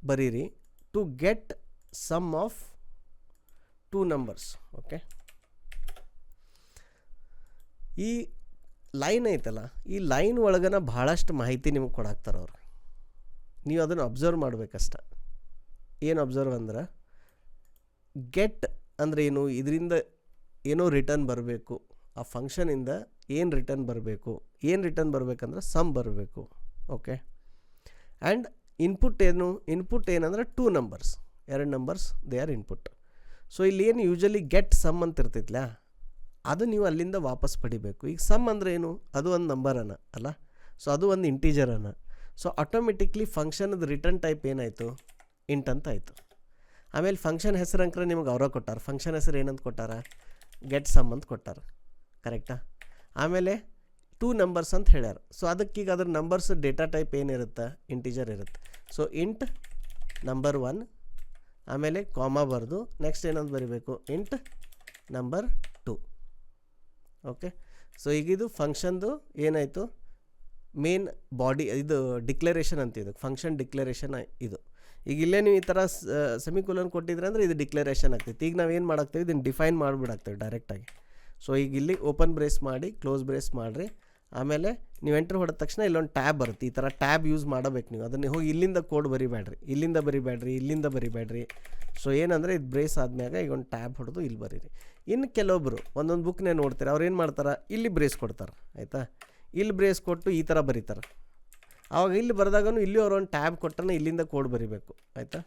ಬರೀರಿ to get sum of 2 numbers. Okay, ಈ ಲೈನ್ ಐತಲ್ಲ, ಈ ಲೈನ್ ಒಳಗನ ಭಾಳಷ್ಟು ಮಾಹಿತಿ ನಿಮಗೆ ಕೊಡಾಕ್ತಾರೆ ಅವರು, ನೀವು ಅದನ್ನು ಅಬ್ಸರ್ವ್ ಮಾಡಬೇಕಷ್ಟ. ಏನು ಅಬ್ಸರ್ವ್ ಅಂದ್ರೆ, ಗೆಟ್ ಅಂದರೆ ಏನು, ಇದರಿಂದ ಏನೋ ರಿಟರ್ನ್ ಬರಬೇಕು, ಆ ಫಂಕ್ಷನಿಂದ ಏನು ರಿಟರ್ನ್ ಬರಬೇಕಂದ್ರೆ ಸಮ್ ಬರಬೇಕು. ಓಕೆ, ಆ್ಯಂಡ್ ಇನ್ಪುಟ್ ಏನಂದ್ರೆ 2 numbers, 2 numbers they are input. So ಇಲ್ಲಿ ಏನು ಯೂಶಲಿ ಗೆಟ್ ಸಮ್ ಅಂತ ಇರ್ತೈತ್ಲ, ಅದು ನೀವು ಅಲ್ಲಿಂದ ವಾಪಸ್ ಪಡಿಬೇಕು. ಈಗ ಸಮ್ ಅಂದರೆ ಏನು, ಅದು ಒಂದು ನಂಬರನ್ನ ಅಲ್ಲ, ಸೊ ಅದು ಒಂದು ಇಂಟೀಜರನ್ನ. ಸೊ ಆಟೋಮೆಟಿಕ್ಲಿ ಫಂಕ್ಷನದ ರಿಟರ್ನ್ ಟೈಪ್ ಏನಾಯಿತು, ಇಂಟ್ ಅಂತ ಆಯಿತು. ಆಮೇಲೆ ಫಂಕ್ಷನ್ ಹೆಸರು ಅಂಕರೆ ನಿಮಗೆ ಅವರ ಕೊಟ್ಟಾರ, ಫಂಕ್ಷನ್ ಹೆಸರು ಏನಂತ ಕೊಟ್ಟಾರ, ಗೆಟ್ ಸಮ್ ಅಂತ ಕೊಟ್ಟಾರ, ಕರೆಕ್ಟಾ. ಆಮೇಲೆ 2 ನಂಬರ್ಸ್ ಅಂತ ಹೇಳ್ಯಾರ. ಸೊ ಅದಕ್ಕೀಗ ಅದ್ರ ನಂಬರ್ಸ್ ಡೇಟಾ ಟೈಪ್ ಏನಿರುತ್ತೆ, ಇಂಟೀಜರ್ ಇರುತ್ತೆ. ಸೊ ಇಂಟ್ ನಂಬರ್ 1 ಆಮೇಲೆ ಕಾಮಾ ಬರೆದು ನೆಕ್ಸ್ಟ್ ಏನಂತ ಬರೀಬೇಕು, ಇಂಟ್ ನಂಬರ್ 2. ಓಕೆ, ಸೊ ಈಗಿದು ಫಂಕ್ಷನ್ದು ಏನಾಯಿತು, ಮೇನ್ ಬಾಡಿ, ಇದು ಡಿಕ್ಲರೇಷನ್ ಅಂತ, ಇದು ಫಂಕ್ಷನ್ ಡಿಕ್ಲರೇಷನ್. ಇದು ಈಗ ಇಲ್ಲೇ ನೀವು ಈ ಥರ ಸೆಮಿಕೋಲನ್ ಕೊಟ್ಟಿದ್ರೆ ಅಂದರೆ ಇದು ಡಿಕ್ಲರೇಷನ್ ಆಗ್ತೈತಿ. ಈಗ ನಾವೇನು ಮಾಡಾಕ್ತೀವಿ, ಇದನ್ನು ಡಿಫೈನ್ ಮಾಡಿಬಿಡಾಕ್ತೇವೆ ಡೈರೆಕ್ಟಾಗಿ. ಸೊ ಈಗ ಇಲ್ಲಿ ಓಪನ್ ಬ್ರೇಸ್ ಮಾಡಿ ಕ್ಲೋಸ್ ಬ್ರೇಸ್ ಮಾಡಿರಿ, ಆಮೇಲೆ ನೀವು ಎಂಟ್ರ್ ಹೊಡೆದ ತಕ್ಷಣ ಇಲ್ಲೊಂದು ಟ್ಯಾಬ್ ಬರುತ್ತೆ. ಈ ಥರ ಟ್ಯಾಬ್ ಯೂಸ್ ಮಾಡಬೇಕು ನೀವು. ಅದನ್ನು ಹೋಗಿ ಇಲ್ಲಿಂದ ಕೋಡ್ ಬರಿಬೇಡ್ರಿ, ಇಲ್ಲಿಂದ ಬರಿಬೇಡ್ರಿ. ಸೊ ಏನಂದರೆ ಇದು ಬ್ರೇಸ್ ಆದ್ಮ್ಯಾಗ ಈಗ ಒಂದು ಟ್ಯಾಬ್ ಹೊಡೆದು ಇಲ್ಲಿ ಬರೀರಿ. ಇನ್ನು ಕೆಲವೊಬ್ಬರು ಒಂದೊಂದು ಬುಕ್ನೇ ನೋಡ್ತಾರೆ, ಅವ್ರು ಏನು ಮಾಡ್ತಾರೆ, ಇಲ್ಲಿ ಬ್ರೇಸ್ ಕೊಡ್ತಾರೆ. ಆಯಿತಾ, ಇಲ್ಲಿ ಬ್ರೇಸ್ ಕೊಟ್ಟು ಈ ಥರ ಬರೀತಾರೆ. ಆವಾಗ ಇಲ್ಲಿ ಬರೆದಾಗೂ ಇಲ್ಲಿ ಅವ್ರು ಒಂದು ಟ್ಯಾಬ್ ಕೊಟ್ಟರೆ ಇಲ್ಲಿಂದ ಕೋಡ್ ಬರಿಬೇಕು. ಆಯಿತಾ,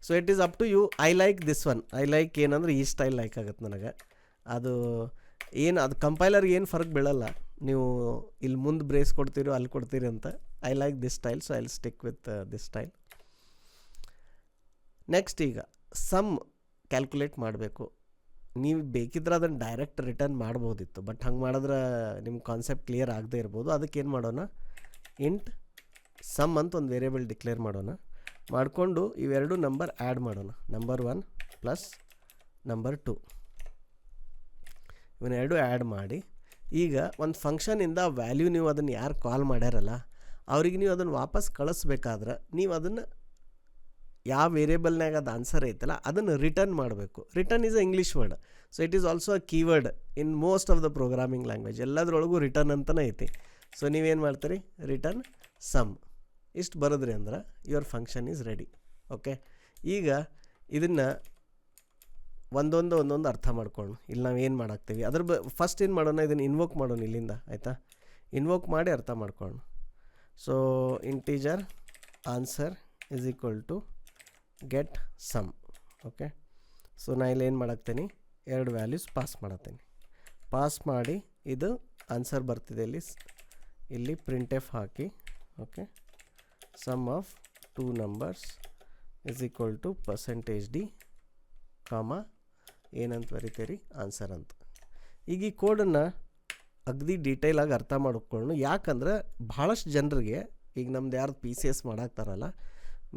so it is up to you. I like this one. I like ಏನಂದ್ರೆ ಈ ಸ್ಟೈಲ್ ಲೈಕ್ ಆಗುತ್ತೆ ನನಗೆ. ಅದು ಕಂಪೈಲರ್ಗೆ ಏನು ಫರ್ಕ್ ಬೀಳಲ್ಲ, ನೀವು ಇಲ್ಲಿ ಮುಂದೆ ಬ್ರೇಸ್ ಕೊಡ್ತೀರೋ ಅಲ್ಲಿ ಕೊಡ್ತೀರಿ ಅಂತ. I like this style, so I will stick with this style. Next ಈಗ ಸಮ್ ಕ್ಯಾಲ್ಕುಲೇಟ್ ಮಾಡಬೇಕು. ನೀವು ಬೇಕಿದ್ರೆ ಅದನ್ನು ಡೈರೆಕ್ಟ್ ರಿಟರ್ನ್ ಮಾಡ್ಬೋದಿತ್ತು, ಬಟ್ ಹಂಗೆ ಮಾಡಿದ್ರೆ ನಿಮ್ಮ ಕಾನ್ಸೆಪ್ಟ್ ಕ್ಲಿಯರ್ ಆಗದೆ ಇರ್ಬೋದು. ಅದಕ್ಕೆ ಏನು ಮಾಡೋಣ, ಇಂಟ್ ಸಮ್ ಅಂತ ಒಂದು ವೇರಿಯೇಬಲ್ ಡಿಕ್ಲೇರ್ ಮಾಡೋಣ. ಮಾಡಿಕೊಂಡು ಇವೆರಡು ನಂಬರ್ ಆ್ಯಡ್ ಮಾಡೋಣ. ನಂಬರ್ 1 ಪ್ಲಸ್ ನಂಬರ್ 2 ಇವನ್ನೆರಡು ಆ್ಯಡ್ ಮಾಡಿ ಈಗ ಒಂದು ಫಂಕ್ಷನಿಂದ ವ್ಯಾಲ್ಯೂ ನೀವು ಅದನ್ನು ಯಾರು ಕಾಲ್ ಮಾಡ್ಯಾರಲ್ಲ ಅವ್ರಿಗೆ ನೀವು ಅದನ್ನು ವಾಪಸ್ ಕಳಿಸ್ಬೇಕಾದ್ರೆ ನೀವು ಅದನ್ನು ಯಾವ ವೇರಿಯೇಬಲ್ನಾಗ ಅದು ಆನ್ಸರ್ ಐತಲ್ಲ ಅದನ್ನು ರಿಟರ್ನ್ ಮಾಡಬೇಕು. Return is a English word, so it is also a keyword in most of the programming language. ಎಲ್ಲದರೊಳಗೂ ರಿಟರ್ನ್ ಅಂತಲೇ ಐತಿ. ಸೊ ನೀವೇನು ಮಾಡ್ತೀರಿ, ರಿಟರ್ನ್ ಸಮ್ ಇಷ್ಟು ಬರೋದ್ರಿ ಅಂದ್ರೆ your function is ready. Okay, ಈಗ ಇದನ್ನು ಒಂದೊಂದು ಅರ್ಥ ಮಾಡ್ಕೊಂಡು ಇಲ್ಲಿ ನಾವು ಏನು ಮಾಡಾಕ್ತೀವಿ ಅದ್ರ ಫಸ್ಟ್ ಏನು ಮಾಡೋಣ, ಇದನ್ನು ಇನ್ವೋಕ್ ಮಾಡೋಣ ಇಲ್ಲಿಂದ. ಆಯಿತಾ, ಇನ್ವೋಕ್ ಮಾಡಿ ಅರ್ಥ ಮಾಡ್ಕೊಂಡು. So integer answer is equal to get sum. Okay, so ನಾ ಇಲ್ಲಿ ಏನು ಮಾಡಾಕ್ತೀನಿ, ಎರಡು ವ್ಯಾಲ್ಯೂಸ್ ಪಾಸ್ ಮಾಡತ್ತೀನಿ. ಪಾಸ್ ಮಾಡಿ ಇದು ಆನ್ಸರ್ ಬರ್ತಿದೆ ಇಲ್ಲಿ ಪ್ರಿಂಟ್ ಎಫ್ ಹಾಕಿ. Okay, sum of 2 numbers is equal to %d comma ಏನಂತ ಬರೀತೀರಿ, ಆನ್ಸರ್ ಅಂತ. ಈಗ ಈ ಕೋಡನ್ನು ಅಗದಿ ಡೀಟೇಲಾಗಿ ಅರ್ಥ ಮಾಡ್ಕೊಳ್ಳೋಣ. ಯಾಕಂದ್ರೆ ಭಾಳಷ್ಟು ಜನರಿಗೆ ಈಗ ನಮ್ದು ಯಾರು PCS ಮಾಡಾಕ್ತಾರಲ್ಲ,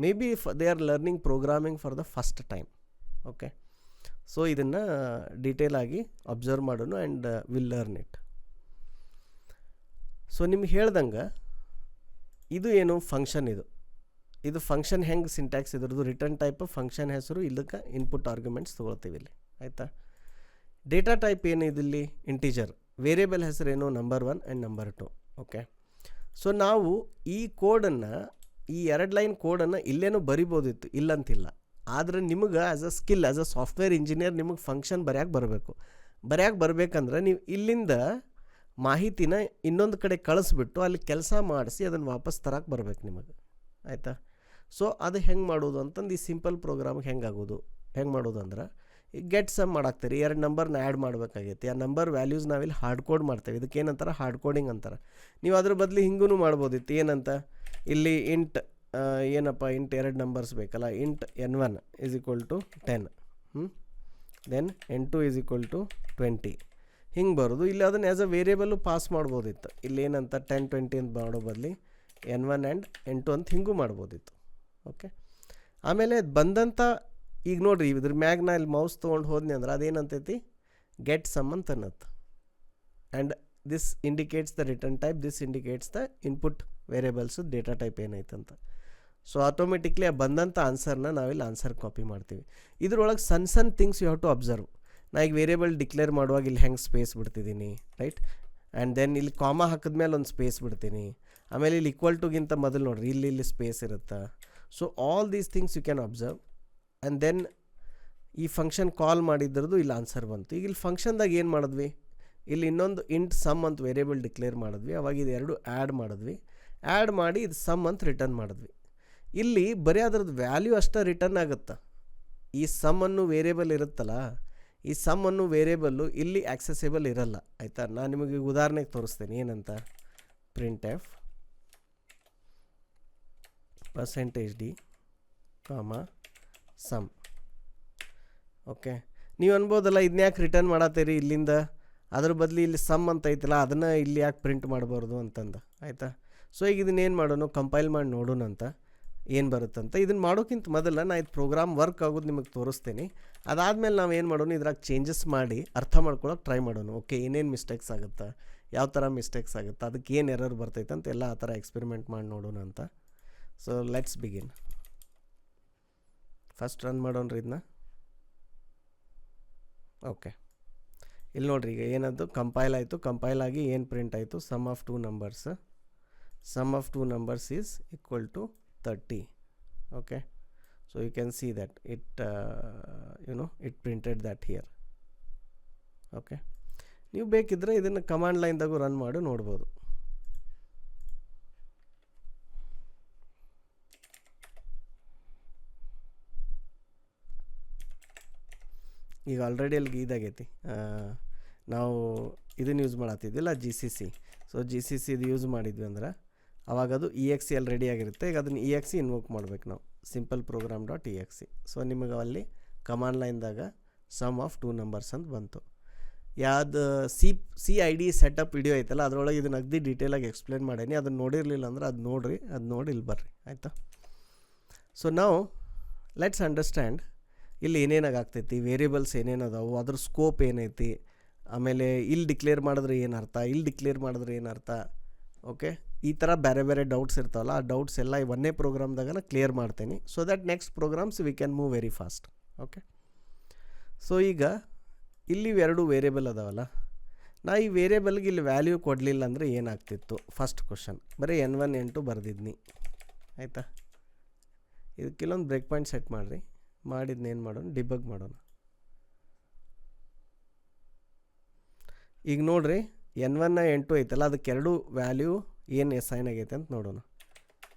may be they are learning programming for the first time. Okay, so ಇದನ್ನು ಡೀಟೇಲಾಗಿ ಅಬ್ಸರ್ವ್ ಮಾಡೋಣ and will learn it. So ನಿಮ್ಗೆ ಹೇಳ್ದಂಗೆ ಇದು ಏನು ಫಂಕ್ಷನ್, ಇದು ಫಂಕ್ಷನ್ ಹೆಂಗೆ ಸಿಂಟ್ಯಾಕ್ಸ್ ಇದ್ರದ್ದು ರಿಟರ್ನ್ ಟೈಪ್ ಫಂಕ್ಷನ್ ಹೆಸರು, ಇದಕ್ಕೆ ಇನ್ಪುಟ್ ಆರ್ಗ್ಯುಮೆಂಟ್ಸ್ ತೊಗೊಳ್ತೀವಿ ಇಲ್ಲಿ. ಆಯಿತಾ, ಡೇಟಾ ಟೈಪ್ ಏನು ಇದಿಲ್ಲಿ ಇಂಟೀಜರ್, ವೇರಿಯೇಬಲ್ ಹೆಸರೇನು number 1 and number 2. Okay, so ನಾವು ಈ ಕೋಡನ್ನು ಈ 2 ಲೈನ್ ಕೋಡನ್ನು ಇಲ್ಲೇನೂ ಬರಿಬೋದಿತ್ತು, ಇಲ್ಲಂತಿಲ್ಲ. ಆದರೆ ನಿಮಗೆ as a skill, as a software engineer ನಿಮಗೆ ಫಂಕ್ಷನ್ ಬರೆಯಕ್ಕೆ ಬರಬೇಕಂದ್ರೆ ನೀವು ಇಲ್ಲಿಂದ ಮಾಹಿತಿನ ಇನ್ನೊಂದು ಕಡೆ ಕಳಿಸ್ಬಿಟ್ಟು ಅಲ್ಲಿ ಕೆಲಸ ಮಾಡಿಸಿ ಅದನ್ನು ವಾಪಸ್ ತರಕ್ಕೆ ಬರಬೇಕು ನಿಮಗೆ. ಆಯಿತಾ, ಸೊ ಅದು ಹೆಂಗೆ ಮಾಡೋದು ಅಂತಂದು ಈ ಸಿಂಪಲ್ ಪ್ರೋಗ್ರಾಮ್ಗೆ ಹೆಂಗೆ ಮಾಡೋದು ಅಂದ್ರೆ ಈಗ ಗೆಟ್ ಸಮ್ ಮಾಡಾಕ್ತೀರಿ, 2 ನಂಬರ್ನ ಆ್ಯಡ್ ಮಾಡಬೇಕಾಗೈತಿ. ಆ ನಂಬರ್ ವ್ಯಾಲ್ಯೂಸ್ ನಾವಿಲ್ಲಿ ಹಾರ್ಡ್ ಕೋಡ್ ಮಾಡ್ತೇವೆ. ಇದಕ್ಕೆ ಏನಂತಾರೆ, ಹಾರ್ಡ್ ಕೋಡಿಂಗ್ ಅಂತಾರೆ. ನೀವು ಅದ್ರ ಬದಲು ಹಿಂಗೂ ಮಾಡ್ಬೋದಿತ್ತು. ಏನಂತ ಇಲ್ಲಿ ಇಂಟ್ ಏನಪ್ಪ, ಇಂಟ್ 2 ನಂಬರ್ಸ್ ಬೇಕಲ್ಲ, int n1 is equal to 10 then n2 is equal to 20 ಹಿಂಗೆ ಬರೋದು. ಇಲ್ಲಿ ಅದನ್ನು ಆ್ಯಸ್ ಅ ವೇರಿಯೇಬಲ್ಲು ಪಾಸ್ ಮಾಡ್ಬೋದಿತ್ತು. ಇಲ್ಲಿ ಏನಂತ 10 20 ಅಂತ ಮಾಡೋ ಬದಲಿ n1 ಆ್ಯಂಡ್ n2 ಅಂತ ಹಿಂಗೂ ಮಾಡ್ಬೋದಿತ್ತು. ಓಕೆ, ಆಮೇಲೆ ಬಂದಂಥ ಈಗ ನೋಡಿರಿ ಇದ್ರ ಮ್ಯಾಗ ನಾ ಇಲ್ಲಿ ಮೌಸ್ ತೊಗೊಂಡು ಹೋದ್ನಿ ಅಂದ್ರೆ ಅದೇನಂತೈತಿ, ಗೆಟ್ ಸಮ್ ಅಂತ ಅನ್ನತ್ತೆ. And this indicates the return type, this indicates the input variables data type ಏನೈತಂತ. ಸೊ ಆಟೋಮೆಟಿಕ್ಲಿ ಆ ಬಂದಂಥ ಆನ್ಸರ್ನ ನಾವಿಲ್ಲಿ ಆನ್ಸರ್ ಕಾಪಿ ಮಾಡ್ತೀವಿ. ಇದ್ರೊಳಗೆ ಸಣ್ಣ things you have to observe. ನಾ ಈಗ ವೇರಿಯೇಬಲ್ ಡಿಕ್ಲೇರ್ ಮಾಡುವಾಗ ಇಲ್ಲಿ ಹೆಂಗೆ ಸ್ಪೇಸ್ ಬಿಡ್ತಿದ್ದೀನಿ, ರೈಟ್, ಆ್ಯಂಡ್ ದೆನ್ ಇಲ್ಲಿ ಕಾಮ ಹಾಕಿದ್ಮೇಲೆ ಒಂದು ಸ್ಪೇಸ್ ಬಿಡ್ತೀನಿ. ಆಮೇಲೆ ಇಲ್ಲಿ ಈಕ್ವಲ್ ಟುಗಿಂತ ಮೊದಲು ನೋಡಿರಿ ಇಲ್ಲಿ ಸ್ಪೇಸ್ ಇರುತ್ತೆ. So all these things you can observe. And then ಈ ಫಂಕ್ಷನ್ ಕಾಲ್ ಮಾಡಿದ್ರದ್ದು ಇಲ್ಲಿ ಆನ್ಸರ್ ಬಂತು. ಈಗ ಇಲ್ಲಿ ಫಂಕ್ಷನ್ದಾಗ ಏನು ಮಾಡಿದ್ವಿ, ಇಲ್ಲಿ ಇನ್ನೊಂದು ಇಂಟ್ ಸಮ್ ಅಂತ ವೇರಿಯೇಬಲ್ ಡಿಕ್ಲೇರ್ ಮಾಡಿದ್ವಿ. ಅವಾಗ ಇದು ಎರಡು ಆ್ಯಡ್ ಮಾಡಿದ್ವಿ. ಆ್ಯಡ್ ಮಾಡಿ ಇದು ಸಮ್ ಅಂತ ರಿಟರ್ನ್ ಮಾಡಿದ್ವಿ. ಇಲ್ಲಿ ಬರೀ ಅದ್ರದ್ದು ವ್ಯಾಲ್ಯೂ ಅಷ್ಟೇ ರಿಟರ್ನ್ ಆಗುತ್ತೆ. ಈ ಸಮ್ ಅನ್ನೋ ವೇರಿಯೇಬಲ್ ಇರುತ್ತಲ್ಲ, ಈ ಸಮ್ ಅನ್ನೋ ವೇರಿಯೇಬಲ್ಲು ಇಲ್ಲಿ ಆಕ್ಸೆಸಿಬಲ್ ಇರಲ್ಲ. ಆಯಿತಾ, ನಾನು ನಿಮಗೆ ಉದಾಹರಣೆಗೆ ತೋರಿಸ್ತೇನೆ. ಏನಂತ, ಪ್ರಿಂಟ್ ಎಫ್ %d ಕಾಮ ಸಮ್. ಓಕೆ, ನೀವು ಅನ್ಬೋದಲ್ಲ ಇದನ್ನ ಯಾಕೆ ರಿಟರ್ನ್ ಮಾಡತ್ತೀರಿ ಇಲ್ಲಿಂದ, ಅದ್ರ ಬದಲು ಇಲ್ಲಿ ಸಮ್ ಅಂತ ಐತಲ್ಲ ಅದನ್ನು ಇಲ್ಲಿ ಯಾಕೆ ಪ್ರಿಂಟ್ ಮಾಡಬಾರ್ದು ಅಂತಂದು. ಆಯಿತಾ, ಸೊ ಈಗ ಇದನ್ನೇನು ಮಾಡೋಣ, ಕಂಪೈಲ್ ಮಾಡಿ ನೋಡೋಣ ಅಂತ ಏನು ಬರುತ್ತಂತ. ಇದನ್ನು ಮಾಡೋಕ್ಕಿಂತ ಮೊದಲು ನಾನು ಇದು ಪ್ರೋಗ್ರಾಮ್ ವರ್ಕ್ ಆಗೋದು ನಿಮಗೆ ತೋರಿಸ್ತೀನಿ. ಅದಾದಮೇಲೆ ನಾವು ಏನು ಮಾಡೋಣ, ಇದ್ರಾಗ ಚೇಂಜಸ್ ಮಾಡಿ ಅರ್ಥ ಮಾಡ್ಕೊಳಕ್ಕೆ ಟ್ರೈ ಮಾಡೋಣ. ಓಕೆ, ಏನೇನು ಮಿಸ್ಟೇಕ್ಸ್ ಆಗುತ್ತೆ, ಯಾವ ಥರ ಮಿಸ್ಟೇಕ್ಸ್ ಆಗುತ್ತೆ, ಅದಕ್ಕೆ ಏನು ಎರರ್ ಬರ್ತೈತೆ ಅಂತ ಎಲ್ಲ ಆ ಥರ ಎಕ್ಸ್ಪೆರಿಮೆಂಟ್ ಮಾಡಿ ನೋಡೋಣ ಅಂತ. So let's begin. First run ಮಾಡೋಣ್ರಿ ಇದನ್ನ. ಓಕೆ, ಇಲ್ಲಿ ನೋಡ್ರಿ, ಈಗ ಏನದು ಕಂಪೈಲ್ ಆಯಿತು. ಕಂಪೈಲ್ ಆಗಿ ಏನು ಪ್ರಿಂಟ್ ಆಯಿತು, sum of two numbers is equal to 30. Okay, so you can see that it printed that here. Okay, ನೀವು ಬೇಕಿದ್ದರೆ ಇದನ್ನು ಕಮಾಂಡ್ ಲೈನ್ದಾಗೂ ರನ್ ಮಾಡಿ ನೋಡ್ಬೋದು. ಈಗ ಆಲ್ರೆಡಿ ಅಲ್ಲಿಗೆ ಇದಾಗೈತಿ, ನಾವು ಇದನ್ನು ಯೂಸ್ ಮಾಡತ್ತಿದ್ದಿಲ್ಲ GCC. ಸೊ GCC ಇದು ಯೂಸ್ ಮಾಡಿದ್ವಿ ಅಂದ್ರೆ ಅವಾಗ ಅದು EXE ಅಲ್ಲಿ ರೆಡಿ ಆಗಿರುತ್ತೆ. ಈಗ ಅದನ್ನು EXE ಇನ್ವೋಕ್ ಮಾಡ್ಬೇಕು ನಾವು, ಸಿಂಪಲ್ ಪ್ರೋಗ್ರಾಮ್ .exe. ಸೊ ನಿಮಗೆ ಅಲ್ಲಿ ಕಮಾಂಡ್ ಲೈನ್ದಾಗ ಸಮ್ ಆಫ್ ಟೂ ನಂಬರ್ಸ್ ಅಂತ ಬಂತು. ಯಾವ್ದು CID ಸೆಟಪ್ ವಿಡಿಯೋ ಐತಲ್ಲ ಅದರೊಳಗೆ ಇದನ್ನು ಅಗದಿ ಡೀಟೇಲಾಗಿ ಎಕ್ಸ್ಪ್ಲೇನ್ ಮಾಡೀನಿ. ಅದನ್ನು ನೋಡಿರಲಿಲ್ಲ ಅಂದ್ರೆ ಅದು ನೋಡಿರಿ, ಅದು ನೋಡಿ ಇಲ್ಲಿ ಬರ್ರಿ, ಆಯಿತಾ. ಸೊ ನಾವು ಲೆಟ್ಸ್ ಅಂಡರ್ಸ್ಟ್ಯಾಂಡ್ ಇಲ್ಲಿ ಏನೇನಾಗ್ತೈತಿ, ವೇರಿಯಬಲ್ಸ್ ಏನೇನದಾವು, ಅದ್ರ ಸ್ಕೋಪ್ ಏನೈತಿ, ಆಮೇಲೆ ಇಲ್ಲಿ ಡಿಕ್ಲೇರ್ ಮಾಡಿದ್ರೆ ಏನು ಅರ್ಥ, ಇಲ್ಲಿ ಡಿಕ್ಲೇರ್ ಮಾಡಿದ್ರೆ ಏನು ಅರ್ಥ. ಓಕೆ, ಈ ಥರ ಬೇರೆ ಬೇರೆ ಡೌಟ್ಸ್ ಇರ್ತಾವಲ್ಲ, ಆ ಡೌಟ್ಸ್ ಎಲ್ಲ ಒಂದೇ ಪ್ರೋಗ್ರಾಮ್ದಾಗ ಕ್ಲಿಯರ್ ಮಾಡ್ತೀನಿ. So that next programs we can move very fast. Okay, so ಈಗ ಇಲ್ಲಿ 2 ವೇರಿಯಬಲ್ ಅದಾವಲ್ಲ, ನಾ ಈ ವೇರಿಯಬಲ್ಗೆ ಇಲ್ಲಿ ವ್ಯಾಲ್ಯೂ ಕೊಡಲಿಲ್ಲ ಅಂದರೆ ಏನಾಗ್ತಿತ್ತು. ಫಸ್ಟ್ ಕ್ವಶನ್ ಬರೀ N1 N2 ಬರೆದಿದ್ನಿ, ಆಯಿತಾ. ಇದಕ್ಕಿಲ್ಲೊಂದು ಬ್ರೇಕ್ ಪಾಯಿಂಟ್ ಸೆಟ್ ಮಾಡಿರಿ. ಮಾಡಿದ್ನೇನು ಮಾಡೋಣ, ಡಿಬಗ್ ಮಾಡೋಣ. ಈಗ ನೋಡ್ರಿ, N1 N2 ಐತಲ್ಲ, ಅದಕ್ಕೆ 2 ವ್ಯಾಲ್ಯೂ ಏನು ಅಸೈನ್ ಆಗೈತೆ ಅಂತ ನೋಡೋಣ.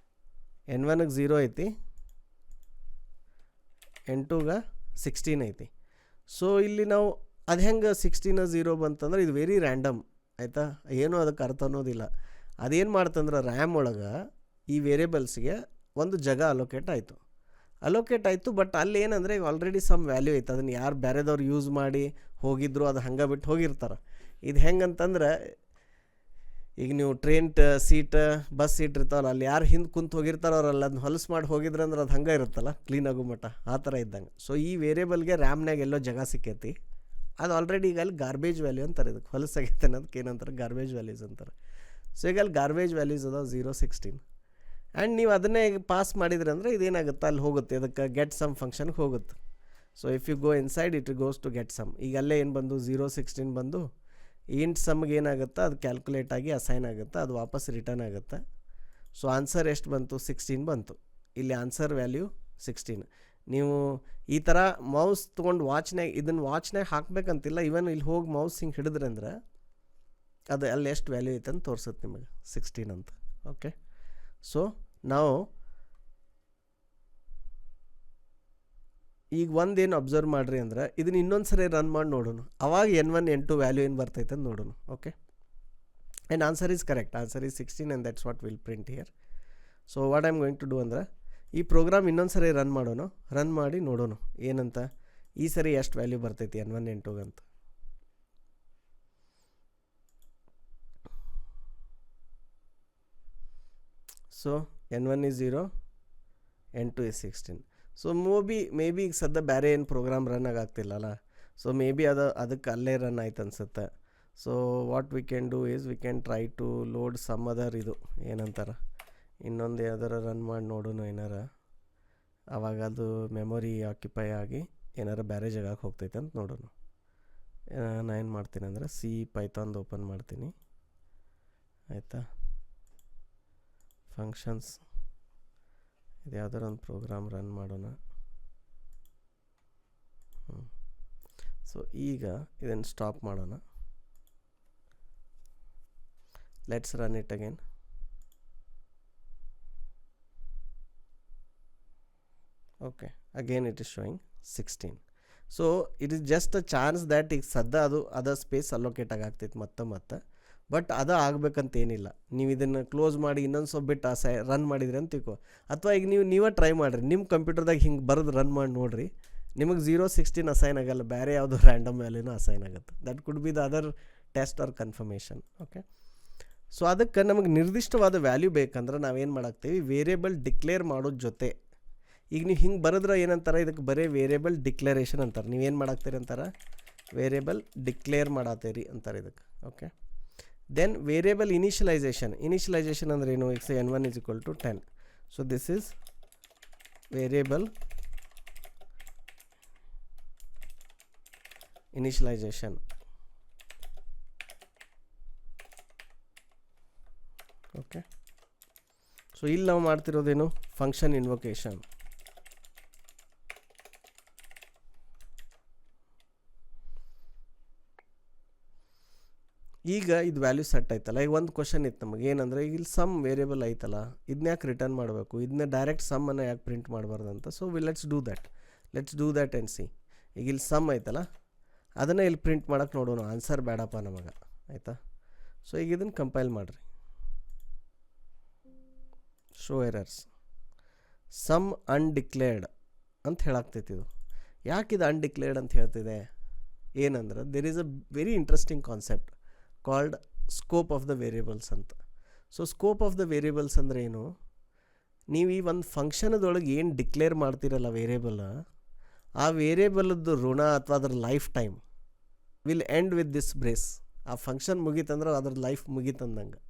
N1ಗೆ 0 ಐತಿ, N2ಗೆ 16 ಐತಿ. ಸೊ ಇಲ್ಲಿ ನಾವು ಅದು ಹೆಂಗೆ 16 0 ಬಂತಂದ್ರೆ ಇದು ವೆರಿ ರ್ಯಾಂಡಮ್, ಆಯಿತಾ. ಏನೂ ಅದಕ್ಕೆ ಅರ್ಥ ಅನ್ನೋದಿಲ್ಲ. ಅದೇನು ಮಾಡ್ತಂದ್ರೆ ರ್ಯಾಮ್ ಒಳಗೆ ಈ ವೇರಿಯಬಲ್ಸ್ಗೆ ಒಂದು ಜಾಗ ಅಲೋಕೇಟ್ ಆಯಿತು. ಬಟ್ ಅಲ್ಲಿ ಏನಂದರೆ ಈಗ ಆಲ್ರೆಡಿ ಸಮ್ ವ್ಯಾಲ್ಯೂ ಐತೆ, ಅದನ್ನು ಯಾರು ಬೇರೆದವ್ರು ಯೂಸ್ ಮಾಡಿ ಹೋಗಿದ್ರು, ಅದು ಹಂಗೆ ಬಿಟ್ಟು ಹೋಗಿರ್ತಾರೆ. ಇದು ಹೆಂಗಂತಂದ್ರೆ ಈಗ ನೀವು ಟ್ರೈನ್ ಸೀಟ್, ಬಸ್ ಸೀಟ್ ಇರ್ತಾವಲ್ಲ, ಅಲ್ಲಿ ಯಾರು ಹಿಂದೆ ಕುಂತು ಹೋಗಿರ್ತಾರೋ ಅವರಲ್ಲ ಅದನ್ನ ಹೊಲಸು ಮಾಡಿ ಹೋಗಿದ್ರೆ ಅಂದ್ರೆ ಅದು ಹಂಗೆ ಇರುತ್ತಲ್ಲ, ಕ್ಲೀನ್ ಆಗೋ ಮಟ್ಟ ಆ ಥರ ಇದ್ದಂಗೆ. ಸೊ ಈ ವೇರಿಯಬಲ್ಗೆ ರ್ಯಾಮ್ನಾಗ ಎಲ್ಲೋ ಜಾಗ ಸಿಕ್ಕೈತಿ, ಅದು ಆಲ್ರೆಡಿ ಈಗ ಅಲ್ಲಿ ಗಾರ್ಬೇಜ್ ವ್ಯಾಲ್ಯೂ ಅಂತಾರೆ. ಇದಕ್ಕೆ ಹೊಲಸಾಗೈತೆ ಅನ್ನೋದಕ್ಕೆ ಏನಂತಾರೆ, ಗಾರ್ಬೇಜ್ ವ್ಯಾಲ್ಯೂಸ್ ಅಂತಾರೆ. ಸೊ ಈಗ ಅಲ್ಲಿ ಗಾರ್ಬೇಜ್ ವ್ಯಾಲ್ಯೂಸ್ ಅದಾವೆ 0 16. ಆ್ಯಂಡ್ ನೀವು ಅದನ್ನೇ ಪಾಸ್ ಮಾಡಿದ್ರೆ ಅಂದರೆ ಇದೇನಾಗುತ್ತೆ, ಅಲ್ಲಿ ಹೋಗುತ್ತೆ, ಅದಕ್ಕೆ ಗೆಟ್ ಸಮ್ ಫಂಕ್ಷನ್ಗೆ ಹೋಗುತ್ತೆ. So if you go inside it goes to get sum. ಈಗ ಅಲ್ಲೇ ಏನು ಬಂದು 0 16 ಬಂದು ಇಂಟ್ ಸಮ್ಗೆ ಏನಾಗುತ್ತೆ, ಅದು ಕ್ಯಾಲ್ಕುಲೇಟ್ ಆಗಿ ಅಸೈನ್ ಆಗುತ್ತೆ, ಅದು ವಾಪಸ್ ರಿಟರ್ನ್ ಆಗುತ್ತೆ. ಸೊ ಆನ್ಸರ್ ಎಷ್ಟು ಬಂತು, 16 ಬಂತು. ಇಲ್ಲಿ ಆನ್ಸರ್ ವ್ಯಾಲ್ಯೂ 16. ನೀವು ಈ ಥರ ಮೌಸ್ ತೊಗೊಂಡು ಇದನ್ನು ವಾಚ್ನಾಗ ಹಾಕಬೇಕಂತಿಲ್ಲ, ಇವನ್ ಇಲ್ಲಿ ಹೋಗಿ ಮೌಸ್ ಹಿಂಗೆ ಹಿಡಿದ್ರೆ ಅಂದ್ರೆ ಅದು ಅಲ್ಲಿ ಎಷ್ಟು ವ್ಯಾಲ್ಯೂ ಐತೆ ಅಂತ ತೋರಿಸುತ್ತೆ ನಿಮಗೆ, 16 ಅಂತ. ಓಕೆ, ಸೊ ನಾವು ಈಗ ಒಂದೇನು ಅಬ್ಸರ್ವ್ ಮಾಡಿರಿ ಅಂದ್ರೆ ಇದನ್ನು ಇನ್ನೊಂದು ಸರಿ ರನ್ ಮಾಡಿ ನೋಡೋಣ, ಅವಾಗ N1 N2 ವ್ಯಾಲ್ಯೂ ಏನು ಬರ್ತೈತೆ ಅಂತ ನೋಡೋಣ. Okay, and answer is correct, answer is 16 and that's what will print here. So what I am going to do ಅಂದ್ರೆ ಈ ಪ್ರೋಗ್ರಾಮ್ ಇನ್ನೊಂದು ಸರಿ ರನ್ ಮಾಡೋಣ, ರನ್ ಮಾಡಿ ನೋಡೋಣ ಏನಂತ, ಈ ಸರಿ ಎಷ್ಟು ವ್ಯಾಲ್ಯೂ ಬರ್ತೈತಿ N1 N2 ಅಂತ. So N1 is 0, N2 is 16. So maybe ಈಗ ಸದ್ಯ ಬೇರೆ ಏನು ಪ್ರೋಗ್ರಾಮ್ ರನ್ ಆಗ್ತಿಲ್ಲಲ್ಲ, ಸೊ ಮೇ ಬಿ ಅದಕ್ಕೆ ಅಲ್ಲೇ ರನ್ ಆಯ್ತು ಅನ್ಸುತ್ತೆ. So what we can do is we can try to load some other, ಇದು ಏನಂತಾರೆ, ಇನ್ನೊಂದು ಯಾವ್ದಾರ ರನ್ ಮಾಡಿ ನೋಡೋಣ ಏನಾರ, ಆವಾಗ ಅದು ಮೆಮೊರಿ ಆಕ್ಯುಪೈ ಆಗಿ ಏನಾರ ಬೇರೆ ಜಾಗಕ್ಕೆ ಹೋಗ್ತೈತೆ ಅಂತ ನೋಡೋಣ. ನಾನು ಏನು ಮಾಡ್ತೀನಿ ಅಂದರೆ Python ಓಪನ್ ಮಾಡ್ತೀನಿ, ಆಯಿತಾ. ಫಂಕ್ಷನ್ಸ್ ಇದು ಯಾವ್ದಾರ ಒಂದು ಪ್ರೋಗ್ರಾಮ್ ರನ್ ಮಾಡೋಣ. ಸೊ ಈಗ ಇದನ್ನು ಸ್ಟಾಪ್ ಮಾಡೋಣ. Let's run it again. Okay, again it is showing 16. So it is just a chance that ಈಗ ಸದ್ಯ ಅದು ಸ್ಪೇಸ್ ಅಲೋಕೇಟ್ ಆಗ್ತೈತೆ ಮತ್ತೆ. ಬಟ್ ಅದು ಆಗ್ಬೇಕಂತ ಏನಿಲ್ಲ. ನೀವು ಇದನ್ನು ಕ್ಲೋಸ್ ಮಾಡಿ ಇನ್ನೊಂದು ಸ್ವಲ್ಪ ಬಿಟ್ಟು ರನ್ ಮಾಡಿದ್ರಿ ಅಂತ ತಿಳ್ಕೊ, ಅಥವಾ ಈಗ ನೀವೇ ಟ್ರೈ ಮಾಡಿರಿ ನಿಮ್ಮ ಕಂಪ್ಯೂಟರ್ದಾಗ ಹಿಂಗೆ ಬರೆದು ರನ್ ಮಾಡಿ ನೋಡಿರಿ, ನಿಮಗೆ 0 16 ಅಸೈನ್ ಆಗಲ್ಲ, ಬೇರೆ ಯಾವುದೋ ರ್ಯಾಂಡಮ್ ವ್ಯಾಲ್ಯೂನೂ ಅಸೈನ್ ಆಗುತ್ತೆ. That could be the other test or confirmation. Okay, so ಅದಕ್ಕೆ ನಮಗೆ ನಿರ್ದಿಷ್ಟವಾದ ವ್ಯಾಲ್ಯೂ ಬೇಕಂದ್ರೆ ನಾವೇನು ಮಾಡಾಕ್ತೀವಿ, ವೇರಿಯೇಬಲ್ ಡಿಕ್ಲೇರ್ ಮಾಡೋದ್ರ ಜೊತೆ ಈಗ ನೀವು ಹಿಂಗೆ ಬರೆದ್ರೆ ಏನಂತಾರೆ, ಇದಕ್ಕೆ ಬರೀ ವೇರಿಯೇಬಲ್ ಡಿಕ್ಲರೇಷನ್ ಅಂತಾರೆ. ನೀವೇನು ಮಾಡಾಕ್ತೀರಿ ಅಂತಾರೆ, ವೇರಿಯೇಬಲ್ ಡಿಕ್ಲೇರ್ ಮಾಡಾತೀರಿ ಅಂತಾರೆ ಇದಕ್ಕೆ. ಓಕೆ, ದೆನ್ ವೇರಿಯೇಬಲ್ ಇನಿಷಿಯಲೈಸೇಷನ್ ಅಂದ್ರೆ ಏನು, ಈಗ N1 is equal to 10. So this is variable initialisation. So ಇಲ್ಲಿ ನಾವು ಮಾಡ್ತಿರೋದೇನು ಫಂಕ್ಷನ್ ಇನ್ವೊಕೇಶನ್. ಈಗ ಇದು ವ್ಯಾಲ್ಯೂ ಸೆಟ್ ಆಯ್ತಲ್ಲ. ಈಗ ಒಂದು ಕ್ವಶನ್ ಇತ್ತು ನಮಗೆ ಏನಂದರೆ, ಈಗ ಇಲ್ಲಿ ಸಮ್ ವೇರಿಯಬಲ್ ಐತಲ್ಲ, ಇದನ್ನ ಯಾಕೆ ರಿಟರ್ನ್ ಮಾಡಬೇಕು, ಇದನ್ನ ಡೈರೆಕ್ಟ್ ಸಮ್ಮನ್ನು ಯಾಕೆ ಪ್ರಿಂಟ್ ಮಾಡಬಾರ್ದು ಅಂತ. So let's do that and C. ಈಗ ಇಲ್ಲಿ ಸಮ್ ಐತಲ್ಲ, ಅದನ್ನು ಇಲ್ಲಿ ಪ್ರಿಂಟ್ ಮಾಡೋಕ್ಕೆ ನೋಡೋಣ. ಆನ್ಸರ್ ಬೇಡಪ್ಪ ನಮಗೆ, ಆಯಿತಾ. ಸೊ ಈಗ ಇದನ್ನು ಕಂಪೈಲ್ ಮಾಡಿರಿ. ಶೋ ಎರರ್ಸ್, ಸಮ್ ಅನ್ಡಿಕ್ಲೇರ್ಡ್ ಅಂತ ಹೇಳಾಗ್ತೈತಿ. ಇದು ಯಾಕೆ ಇದು ಅನ್ಡಿಕ್ಲೇರ್ಡ್ ಅಂತ ಹೇಳ್ತಿದೆ ಏನಂದ್ರೆ, there is a very interesting concept called scope of the variables ಅಂತ. So scope of the variables ಅಂದರೆ ಏನು, ನೀವು ಈ ಒಂದು ಫಂಕ್ಷನದೊಳಗೆ ಏನು ಡಿಕ್ಲೇರ್ ಮಾಡ್ತೀರಲ್ಲ ವೇರಿಯಬಲ್, ಆ ವೇರಿಯಬಲ್ದು ಋಣ ಅಥವಾ ಅದರ life time will end with this brace. ಆ ಫಂಕ್ಷನ್ ಮುಗೀತಂದ್ರೆ ಅದ್ರ ಲೈಫ್ ಮುಗೀತಂದಂಗೆ.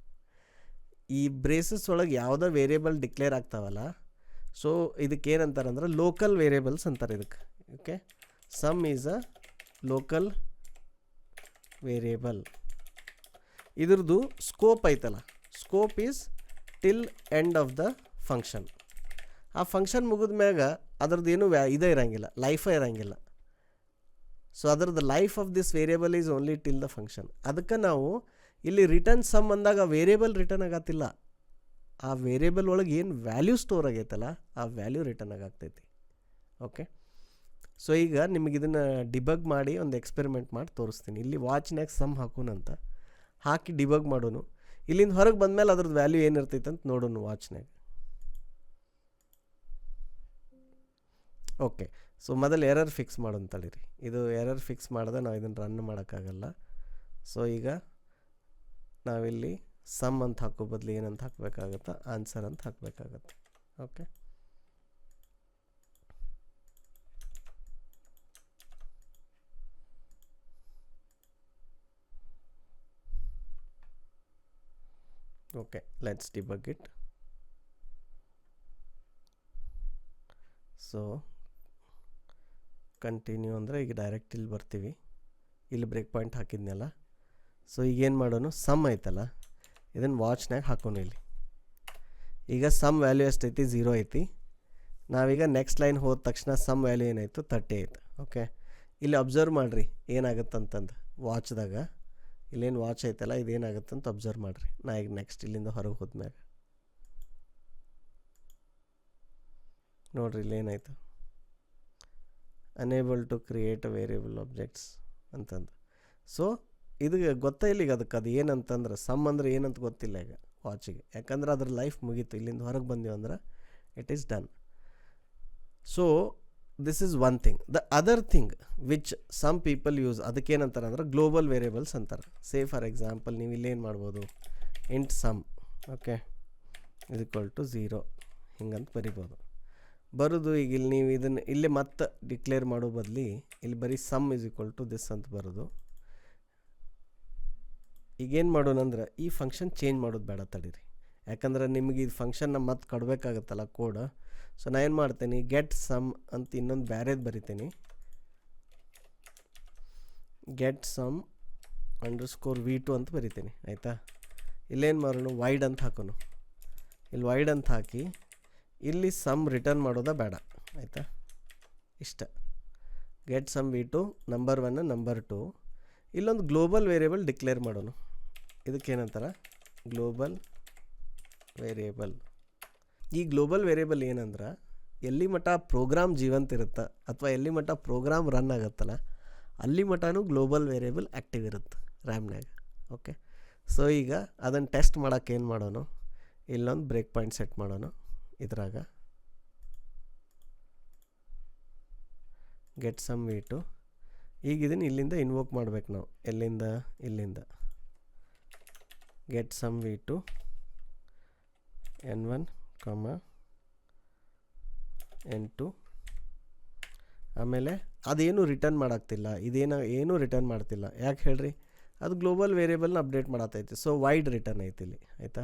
ಈ ಬ್ರೇಸಸ್ ಒಳಗೆ ಯಾವುದೋ ವೇರಿಯಬಲ್ ಡಿಕ್ಲೇರ್ ಆಗ್ತಾವಲ್ಲ, ಸೊ ಇದಕ್ಕೆ ಏನಂತಾರೆ ಅಂದ್ರೆ ಲೋಕಲ್ ವೇರಿಯಬಲ್ಸ್ ಅಂತಾರೆ ಇದಕ್ಕೆ. Okay, some is a local variable. ಇದ್ರದ್ದು ಸ್ಕೋಪ್ ಐತಲ್ಲ, scope is till end of the function. ಆ ಫಂಕ್ಷನ್ ಮುಗಿದ ಮ್ಯಾಗ ಅದ್ರದ್ದು ಏನು ಇದೇ ಇರೋಂಗಿಲ್ಲ, ಲೈಫೇ ಇರೋಂಗಿಲ್ಲ. ಸೊ ಅದ್ರದ್ದು life of this variable is only till the function. ಅದಕ್ಕೆ ನಾವು ಇಲ್ಲಿ ರಿಟರ್ನ್ ಸಮ್ ಅಂದಾಗ ವೇರಿಯಬಲ್ ರಿಟರ್ನ್ ಆಗತ್ತಿಲ್ಲ, ಆ ವೇರಿಯಬಲ್ ಒಳಗೆ ಏನು ವ್ಯಾಲ್ಯೂ ಸ್ಟೋರ್ ಆಗೈತಲ್ಲ ಆ ವ್ಯಾಲ್ಯೂ ರಿಟರ್ನ್ ಆಗತೈತಿ. ಓಕೆ, ಸೊ ಈಗ ನಿಮಗೆ ಇದನ್ನು ಡಿಬಗ್ ಮಾಡಿ ಒಂದು ಎಕ್ಸ್ಪೆರಿಮೆಂಟ್ ಮಾಡಿ ತೋರಿಸ್ತೀನಿ. ಇಲ್ಲಿ ವಾಚ್ನ್ಯಾಗ ಸಮ್ ಹಾಕೋಣಂತ ಹಾಕಿ ಡಿಬಗ್ ಮಾಡೋನು. ಇಲ್ಲಿಂದ ಹೊರಗೆ ಬಂದಮೇಲೆ ಅದ್ರದ್ದು ವ್ಯಾಲ್ಯೂ ಏನಿರ್ತೈತೆ ಅಂತ ನೋಡೋಣ ವಾಚ್ನ್ಯಾಗ. ಓಕೆ, ಸೊ ಮೊದಲು ಎರರ್ ಫಿಕ್ಸ್ ಮಾಡೋಣ ತಡೀರಿ. ಇದು ಎರರ್ ಫಿಕ್ಸ್ ಮಾಡಿದ್ರೆ ನಾವು ಇದನ್ನು ರನ್ ಮಾಡೋಕ್ಕಾಗಲ್ಲ. ಸೊ ಈಗ ನಾವಿಲ್ಲಿ ಸಮ್ ಅಂತ ಹಾಕೋ ಬದಲು ಏನಂತ ಹಾಕಬೇಕಾಗತ್ತೆ, ಆನ್ಸರ್ ಅಂತ ಹಾಕಬೇಕಾಗತ್ತೆ. Okay, okay, let's debug it. So continue ಅಂದರೆ ಈಗ ಡೈರೆಕ್ಟ್ ಇಲ್ಲಿ ಬರ್ತೀವಿ, ಇಲ್ಲಿ ಬ್ರೇಕ್ ಪಾಯಿಂಟ್ ಹಾಕಿದ್ನಲ್ಲ. ಸೊ ಈಗೇನು ಮಾಡೋಣ, ಸಮ್ ಐತಲ್ಲ ಇದನ್ನು ವಾಚ್ನಾಗ ಹಾಕೋಣ. ಇಲ್ಲಿ ಈಗ ಸಮ್ ವ್ಯಾಲ್ಯೂ ಎಷ್ಟೈತಿ, 0 ಐತಿ. ನಾವೀಗ ನೆಕ್ಸ್ಟ್ ಲೈನ್ ಹೋದ ತಕ್ಷಣ ಸಮ್ ವ್ಯಾಲ್ಯೂ ಏನಾಯಿತು, 30 ಆಯಿತು. ಓಕೆ, ಇಲ್ಲಿ ಅಬ್ಸರ್ವ್ ಮಾಡಿರಿ ಏನಾಗುತ್ತಂತಂದು ವಾಚ್ದಾಗ. ಇಲ್ಲೇನು ವಾಚ್ ಐತಲ್ಲ ಇದೇನಾಗುತ್ತಂತ ಅಬ್ಸರ್ವ್ ಮಾಡಿರಿ. ನಾ ಈಗ ನೆಕ್ಸ್ಟ್ ಇಲ್ಲಿಂದ ಹೊರಗೆ ಹೋದ್ಮ್ಯಾಗ ನೋಡಿರಿ ಇಲ್ಲೇನಾಯ್ತು, unable to create a variable objects ಅಂತಂದು. ಸೊ ಇದು ಗೊತ್ತಾಯಿಲ್ಲ ಈಗ ಅದಕ್ಕೆ, ಅದು ಏನಂತಂದ್ರೆ ಸಮ್ ಅಂದರೆ ಏನಂತ ಗೊತ್ತಿಲ್ಲ ಈಗ ವಾಚಿಗೆ, ಯಾಕಂದ್ರೆ ಅದ್ರ ಲೈಫ್ ಮುಗೀತು. ಇಲ್ಲಿಂದ ಹೊರಗೆ ಬಂದೀವಿ ಅಂದ್ರೆ it is done. So this is one thing. The other thing which some people use, ಅದಕ್ಕೇನಂತಾರೆ ಅಂದ್ರೆ ಗ್ಲೋಬಲ್ ವೇರಿಯಬಲ್ಸ್ ಅಂತಾರೆ. ಸೇ ಫಾರ್ ಎಕ್ಸಾಂಪಲ್ ನೀವು ಇಲ್ಲೇನು ಮಾಡ್ಬೋದು, int sum okay is equal to 0 ಹಿಂಗಂತ ಬರಿಬೋದು. ಬರೋದು ಈಗ ಇಲ್ಲಿ ನೀವು ಇದನ್ನು ಇಲ್ಲಿ ಮತ್ತೆ ಡಿಕ್ಲೇರ್ ಮಾಡೋ ಬದಲಿ ಇಲ್ಲಿ ಬರೀ sum is equal to this ಅಂತ ಬರೋದು. ಈಗೇನು ಮಾಡೋಣ ಅಂದ್ರೆ ಈ ಫಂಕ್ಷನ್ ಚೇಂಜ್ ಮಾಡೋದು ಬೇಡ ತಡೀರಿ, ಯಾಕಂದ್ರೆ ನಿಮಗೆ ಈ ಫಂಕ್ಷನ್ನ ಮತ್ತೆ ಕೊಡಬೇಕಾಗತ್ತಲ್ಲ ಕೋಡ್. ಸೊ ನಾನು ಏನು ಮಾಡ್ತೀನಿ, ಗೆಟ್ ಸಮ್ ಅಂತ ಇನ್ನೊಂದು ಬೇರೆದು ಬರಿತೀನಿ. ಗೆಟ್ ಸಮ್ ಅಂಡರ್ಸ್ಕೋರ್ v2 ಅಂತ ಬರಿತೀನಿ, ಆಯಿತಾ. ಇಲ್ಲೇನು ಮಾಡೋಣ, ವೈಡ್ ಅಂತ ಹಾಕೋಣ. ಇಲ್ಲಿ ವೈಡ್ ಅಂತ ಹಾಕಿ ಇಲ್ಲಿ ಸಮ್ ರಿಟರ್ನ್ ಮಾಡೋದ ಬೇಡ, ಆಯಿತಾ. ಇಷ್ಟ get sum v2 number 1 number 2. ಇಲ್ಲೊಂದು ಗ್ಲೋಬಲ್ ವೇರಿಯಬಲ್ ಡಿಕ್ಲೇರ್ ಮಾಡೋಣ. ಇದಕ್ಕೇನಂತಾರೆ, ಗ್ಲೋಬಲ್ ವೇರಿಯಬಲ್. ಈ ಗ್ಲೋಬಲ್ ವೇರಿಯಬಲ್ ಏನಂದ್ರೆ ಎಲ್ಲಿ ಮಟ್ಟ ಪ್ರೋಗ್ರಾಮ್ ಜೀವಂತ ಇರುತ್ತೆ ಅಥವಾ ಎಲ್ಲಿ ಮಟ್ಟ ಪ್ರೋಗ್ರಾಮ್ ರನ್ ಆಗುತ್ತಲ್ಲ ಅಲ್ಲಿ ಮಟನೂ ಗ್ಲೋಬಲ್ ವೇರಿಯಬಲ್ ಆ್ಯಕ್ಟಿವ್ ಇರುತ್ತೆ ರ್ಯಾಮ್ನಾಗ. ಓಕೆ, ಸೊ ಈಗ ಅದನ್ನು ಟೆಸ್ಟ್ ಮಾಡೋಕ್ಕೆ ಏನು ಮಾಡೋಣ, ಇಲ್ಲೊಂದು ಬ್ರೇಕ್ ಪಾಯಿಂಟ್ ಸೆಟ್ ಮಾಡೋಣ. ಇದ್ರಾಗ ಗೆಟ್ ಸಮ್ v2. ಈಗ ಇದನ್ನು ಇಲ್ಲಿಂದ ಇನ್ವೋಕ್ ಮಾಡ್ಬೇಕು ನಾವು, ಎಲ್ಲಿಂದ, ಇಲ್ಲಿಂದ get sum v2 n1, n2. ಆಮೇಲೆ ಅದೇನು ರಿಟರ್ನ್ ಮಾಡೋಕ್ತಿಲ್ಲ, ಏನೂ ರಿಟರ್ನ್ ಮಾಡ್ತಿಲ್ಲ. ಯಾಕೆ ಹೇಳ್ರಿ, ಅದು ಗ್ಲೋಬಲ್ ವೇರಿಯಬಲ್ನ ಅಪ್ಡೇಟ್ ಮಾಡತ್ತೈತಿ. ಸೊ ವೈಡ್ ರಿಟರ್ನ್ ಐತಿ ಇಲ್ಲಿ, ಆಯಿತಾ.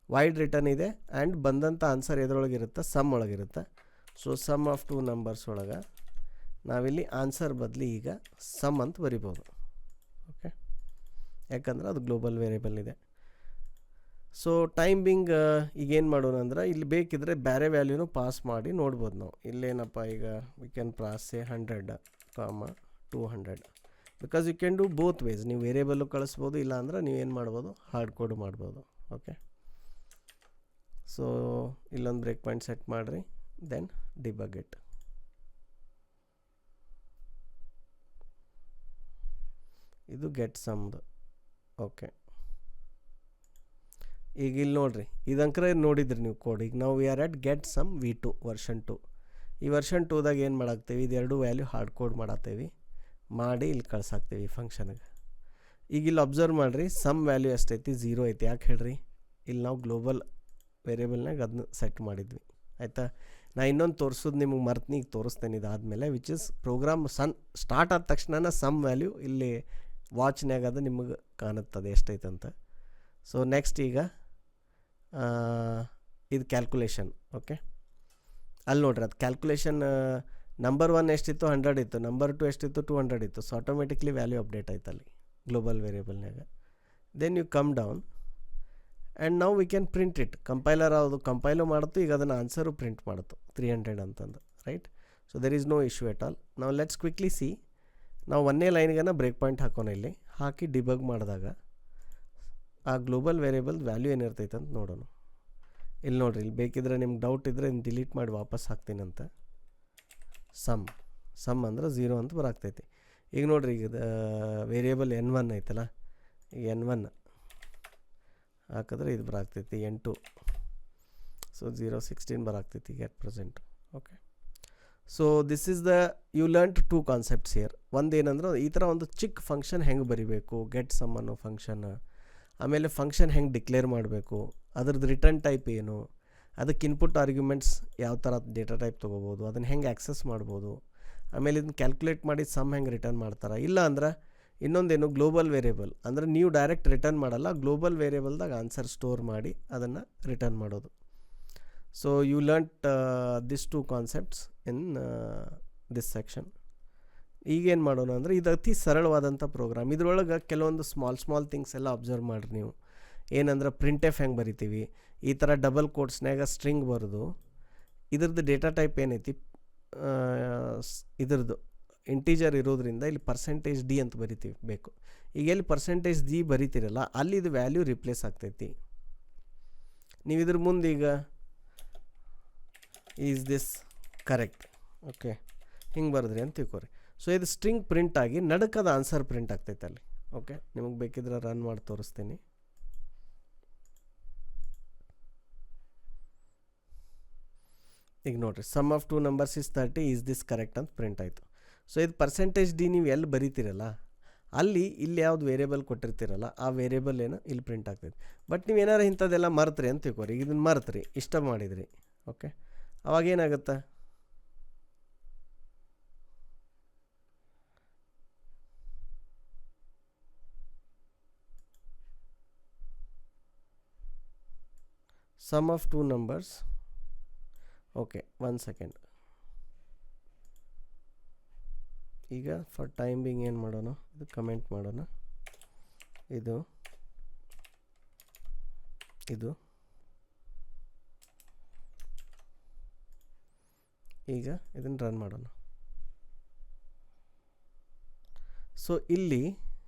ವೈಡ್ ರಿಟರ್ನ್ ಇದೆ ಆ್ಯಂಡ್ ಬಂದಂಥ ಆನ್ಸರ್ ಎದ್ರೊಳಗಿರುತ್ತೆ, ಸಮ್ ಒಳಗಿರುತ್ತೆ. ಸೊ ಸಮ್ ಆಫ್ 2 ನಂಬರ್ಸ್ ಒಳಗೆ ನಾವಿಲ್ಲಿ ಆನ್ಸರ್ ಬದಲಿ ಈಗ ಸಮ್ ಅಂತ ಬರಿಬೋದು. ಓಕೆ, ಯಾಕಂದ್ರೆ ಅದು ಗ್ಲೋಬಲ್ ವೇರಿಯಬಲ್ ಇದೆ. ಸೊ ಟೈಮ್ ಬಿಂಗ್ ಈಗ ಏನು ಮಾಡೋಣ ಅಂದ್ರೆ ಇಲ್ಲಿ ಬೇಕಿದ್ರೆ ಬೇರೆ ವ್ಯಾಲ್ಯೂನು ಪಾಸ್ ಮಾಡಿ ನೋಡ್ಬೋದು ನಾವು. ಇಲ್ಲೇನಪ್ಪ ಈಗ we can pass 100 200 because you can do both ways. ನೀವು ವೇರಿಯೇಬಲ್ಲು ಕಳಿಸ್ಬೋದು, ಇಲ್ಲ ಅಂದ್ರೆ ನೀವೇನು ಮಾಡ್ಬೋದು ಹಾರ್ಡ್ ಕೋಡ್ ಮಾಡ್ಬೋದು. ಓಕೆ, ಸೊ ಇಲ್ಲೊಂದು ಬ್ರೇಕ್ ಪಾಯಿಂಟ್ ಸೆಟ್ ಮಾಡಿರಿ, ದೆನ್ ಡಿಬಗ್ ಇಟ್. ಇದು ಗೆಟ್ ಸಮ್ದು. ಓಕೆ, ಈಗ ಇಲ್ಲಿ ನೋಡಿರಿ, ಇದಂಕ್ರೆ ನೋಡಿದ್ರಿ ನೀವು ಕೋಡ್. ಈಗ ನಾವು we are at get sum V2 version 2. ಈ ವರ್ಷನ್ 2ದಾಗ ಏನು ಮಾಡಾಕ್ತೀವಿ, ಇದೆರಡು ವ್ಯಾಲ್ಯೂ ಹಾರ್ಡ್ ಕೋಡ್ ಮಾಡಾಕ್ತೀವಿ, ಮಾಡಿ ಇಲ್ಲಿ ಕಳ್ಸಾಕ್ತೀವಿ ಫಂಕ್ಷನ್ಗೆ. ಈಗ ಇಲ್ಲಿ ಅಬ್ಸರ್ವ್ ಮಾಡಿರಿ, ಸಮ್ ವ್ಯಾಲ್ಯೂ ಎಷ್ಟೈತಿ, 0 ಐತಿ. ಯಾಕೆ ಹೇಳ್ರಿ, ಇಲ್ಲಿ ನಾವು ಗ್ಲೋಬಲ್ ವೇರಿಯೇಬಲ್ನಾಗ ಅದನ್ನ ಸೆಟ್ ಮಾಡಿದ್ವಿ. ಆಯಿತಾ, ನಾ ಇನ್ನೊಂದು ತೋರಿಸೋದು ನಿಮಗೆ ಮರ್ತೀನಿ, ಈಗ ತೋರಿಸ್ತೇನೆ ಇದಾದಮೇಲೆ. ವಿಚ್ ಇಸ್ ಪ್ರೋಗ್ರಾಮ್ ಸ್ಟಾರ್ಟ್ ಆದ ತಕ್ಷಣ ಸಮ್ ವ್ಯಾಲ್ಯೂ ಇಲ್ಲಿ ವಾಚ್ನ್ಯಾಗ ಅದು ನಿಮಗೆ ಕಾಣುತ್ತದೆ ಎಷ್ಟೈತಂತ. ಸೊ ನೆಕ್ಸ್ಟ್ ಈಗ ಇದು ಕ್ಯಾಲ್ಕುಲೇಷನ್. ಓಕೆ, ಅಲ್ಲಿ ನೋಡ್ರಿ, ಅದು ಕ್ಯಾಲ್ಕುಲೇಷನ್ ನಂಬರ್ 1 ಎಷ್ಟಿತ್ತು, 100 ಇತ್ತು. ನಂಬರ್ 2 ಎಷ್ಟಿತ್ತು, 200 ಇತ್ತು. ಸೊ ಆಟೋಮೆಟಿಕ್ಲಿ ವ್ಯಾಲ್ಯೂ ಅಪ್ಡೇಟ್ ಆಯ್ತು ಅಲ್ಲಿ ಗ್ಲೋಬಲ್ ವೇರಿಯೇಬಲ್ನಾಗ. Then you come down and ನಾವು we can print it. Compiler ಅದು ಕಂಪೈಲು ಮಾಡುತ್ತು, ಈಗ ಅದನ್ನು ಆನ್ಸರು ಪ್ರಿಂಟ್ ಮಾಡುತ್ತು 300 ಅಂತಂದು, right. So there is no issue at all. ನಾವು ಲೆಟ್ಸ್ ಕ್ವಿಕ್ಲಿ ಸಿ. ನಾವು ಒಂದೇ ಲೈನ್ಗೆ ಬ್ರೇಕ್ ಪಾಯಿಂಟ್ ಹಾಕೋಣ. ಇಲ್ಲಿ ಹಾಕಿ ಡಿಬಗ್ ಮಾಡಿದಾಗ ಆ ಗ್ಲೋಬಲ್ ವೇರಿಯೇಬಲ್ ವ್ಯಾಲ್ಯೂ ಏನಿರ್ತೈತೆ ಅಂತ ನೋಡೋಣ. ಇಲ್ಲಿ ನೋಡಿರಿ, ಇಲ್ಲಿ ಬೇಕಿದ್ರೆ ನಿಮ್ಗೆ ಡೌಟ್ ಇದ್ದರೆ ಡಿಲೀಟ್ ಮಾಡಿ ವಾಪಸ್ ಹಾಕ್ತೀನಂತ. ಸಮ್ ಅಂದ್ರೆ 0 ಅಂತ ಬರಾಕ್ತೈತಿ. ಈಗ ನೋಡಿರಿ, ಈಗ ವೇರಿಯೇಬಲ್ N1 ಐತಲ್ಲ, ಈಗ N1 ಹಾಕಿದ್ರೆ ಇದು ಬರಾಕ್ತೈತಿ N2. ಸೊ 016 ಬರಾಕ್ತೈತಿ at present. Okay, so this is the you learn 2 concepts here. ಒಂದು ಏನಂದ್ರೆ ಈ ಥರ ಒಂದು ಚಿಕ್ಕ ಫಂಕ್ಷನ್ ಹೆಂಗೆ ಬರೀಬೇಕು, ಗೆಟ್ ಸಮ್ ಅನ್ನೋ ಫಂಕ್ಷನ್. ಆಮೇಲೆ ಫಂಕ್ಷನ್ ಹೆಂಗೆ ಡಿಕ್ಲೇರ್ ಮಾಡಬೇಕು, ಅದ್ರದ್ದು ರಿಟರ್ನ್ ಟೈಪ್ ಏನು, ಅದಕ್ಕೆ ಇನ್ಪುಟ್ ಆರ್ಗ್ಯುಮೆಂಟ್ಸ್ ಯಾವ ಥರ ಡೇಟಾ ಟೈಪ್ ತೊಗೋಬೋದು, ಅದನ್ನು ಹೆಂಗೆ ಆ್ಯಕ್ಸಸ್ ಮಾಡ್ಬೋದು. ಆಮೇಲೆ ಇದನ್ನ ಕ್ಯಾಲ್ಕುಲೇಟ್ ಮಾಡಿ ಸಮ್ ಹೆಂಗೆ ರಿಟರ್ನ್ ಮಾಡ್ತಾರೆ. ಇಲ್ಲ ಅಂದ್ರೆ ಇನ್ನೊಂದೇನು, ಗ್ಲೋಬಲ್ ವೇರಿಯೇಬಲ್ ಅಂದರೆ ನೀವು ಡೈರೆಕ್ಟ್ ರಿಟರ್ನ್ ಮಾಡಲ್ಲ, ಗ್ಲೋಬಲ್ ವೇರಿಯೇಬಲ್ದಾಗ ಆನ್ಸರ್ ಸ್ಟೋರ್ ಮಾಡಿ ಅದನ್ನು ರಿಟರ್ನ್ ಮಾಡೋದು. So you learnt this 2 concepts in this section. ಈಗೇನು ಮಾಡೋಣ ಅಂದರೆ, ಇದು ಅತಿ ಸರಳವಾದಂಥ ಪ್ರೋಗ್ರಾಮ್. ಇದ್ರೊಳಗೆ ಕೆಲವೊಂದು ಸ್ಮಾಲ್ ಥಿಂಗ್ಸ್ ಎಲ್ಲ ಅಬ್ಸರ್ವ್ ಮಾಡಿರಿ ನೀವು. ಏನಂದ್ರೆ ಪ್ರಿಂಟ್ ಎಫ್ ಹೆಂಗೆ ಬರಿತೀವಿ, ಈ ಥರ ಡಬಲ್ ಕೋಟ್ಸ್ನಾಗ ಸ್ಟ್ರಿಂಗ್ ಬರೋದು. ಇದ್ರದ್ದು ಡೇಟಾ ಟೈಪ್ ಏನೈತಿ, ಇದ್ರದ್ದು ಇಂಟೀಜರ್ ಇರೋದ್ರಿಂದ ಇಲ್ಲಿ %d ಅಂತ ಬರಿತೀವಿ ಬೇಕು. ಈಗ ಎಲ್ಲಿ %d ಬರಿತೀರಲ್ಲ, ಅಲ್ಲಿ ಇದು ವ್ಯಾಲ್ಯೂ ರಿಪ್ಲೇಸ್ ಆಗ್ತೈತಿ. ನೀವು ಇದ್ರ ಮುಂದೆ ಈಗ ಈಸ್ ದಿಸ್ ಕರೆಕ್ಟ್, ಓಕೆ, ಹಿಂಗೆ ಬರೆದ್ರಿ ಅಂತ ತಿಳ್ಕೊರಿ. ಸೊ ಇದು ಸ್ಟ್ರಿಂಗ್ ಪ್ರಿಂಟ್ ಆಗಿ ನಡಕದ ಆನ್ಸರ್ ಪ್ರಿಂಟ್ ಆಗ್ತೈತೆ ಅಲ್ಲಿ. ಓಕೆ, ನಿಮಗೆ ಬೇಕಿದ್ರೆ ರನ್ ಮಾಡಿ ತೋರಿಸ್ತೀನಿ. ಈಗ ನೋಡಿರಿ, sum of 2 numbers is 30, is this correct ಅಂತ ಪ್ರಿಂಟ್ ಆಯಿತು. ಸೊ ಇದು %d ನೀವು ಎಲ್ಲಿ ಬರೀತೀರಲ್ಲ, ಅಲ್ಲಿ ಇಲ್ಲಿ ಯಾವ್ದು ವೇರಿಯೇಬಲ್ ಕೊಟ್ಟಿರ್ತೀರಲ್ಲ, ಆ ವೇರಿಯೇಬಲ್ ಏನು ಇಲ್ಲಿ ಪ್ರಿಂಟ್ ಆಗ್ತೈತೆ. ಬಟ್ ನೀವು ಏನಾರು ಇಂಥದ್ದೆಲ್ಲ ಮರ್ತ್ರಿ ಅಂತ ತಿಳ್ಕೊರಿ. ಈಗ ಇದನ್ನು ಮರ್ತ್ರಿ, ಇಷ್ಟ ಮಾಡಿದ್ರಿ. ಓಕೆ, ಅವಾಗೇನಾಗುತ್ತೆ, sum of 2 numbers. ಓಕೆ, 1 second. ಈಗ ಫಾರ್ ಟೈಮಿಂಗ್ ಏನು ಮಾಡೋಣ, ಇದು ಕಮೆಂಟ್ ಮಾಡೋಣ. ಇದು ಈಗ ಇದನ್ನು ರನ್ ಮಾಡೋಣ. ಸೊ ಇಲ್ಲಿ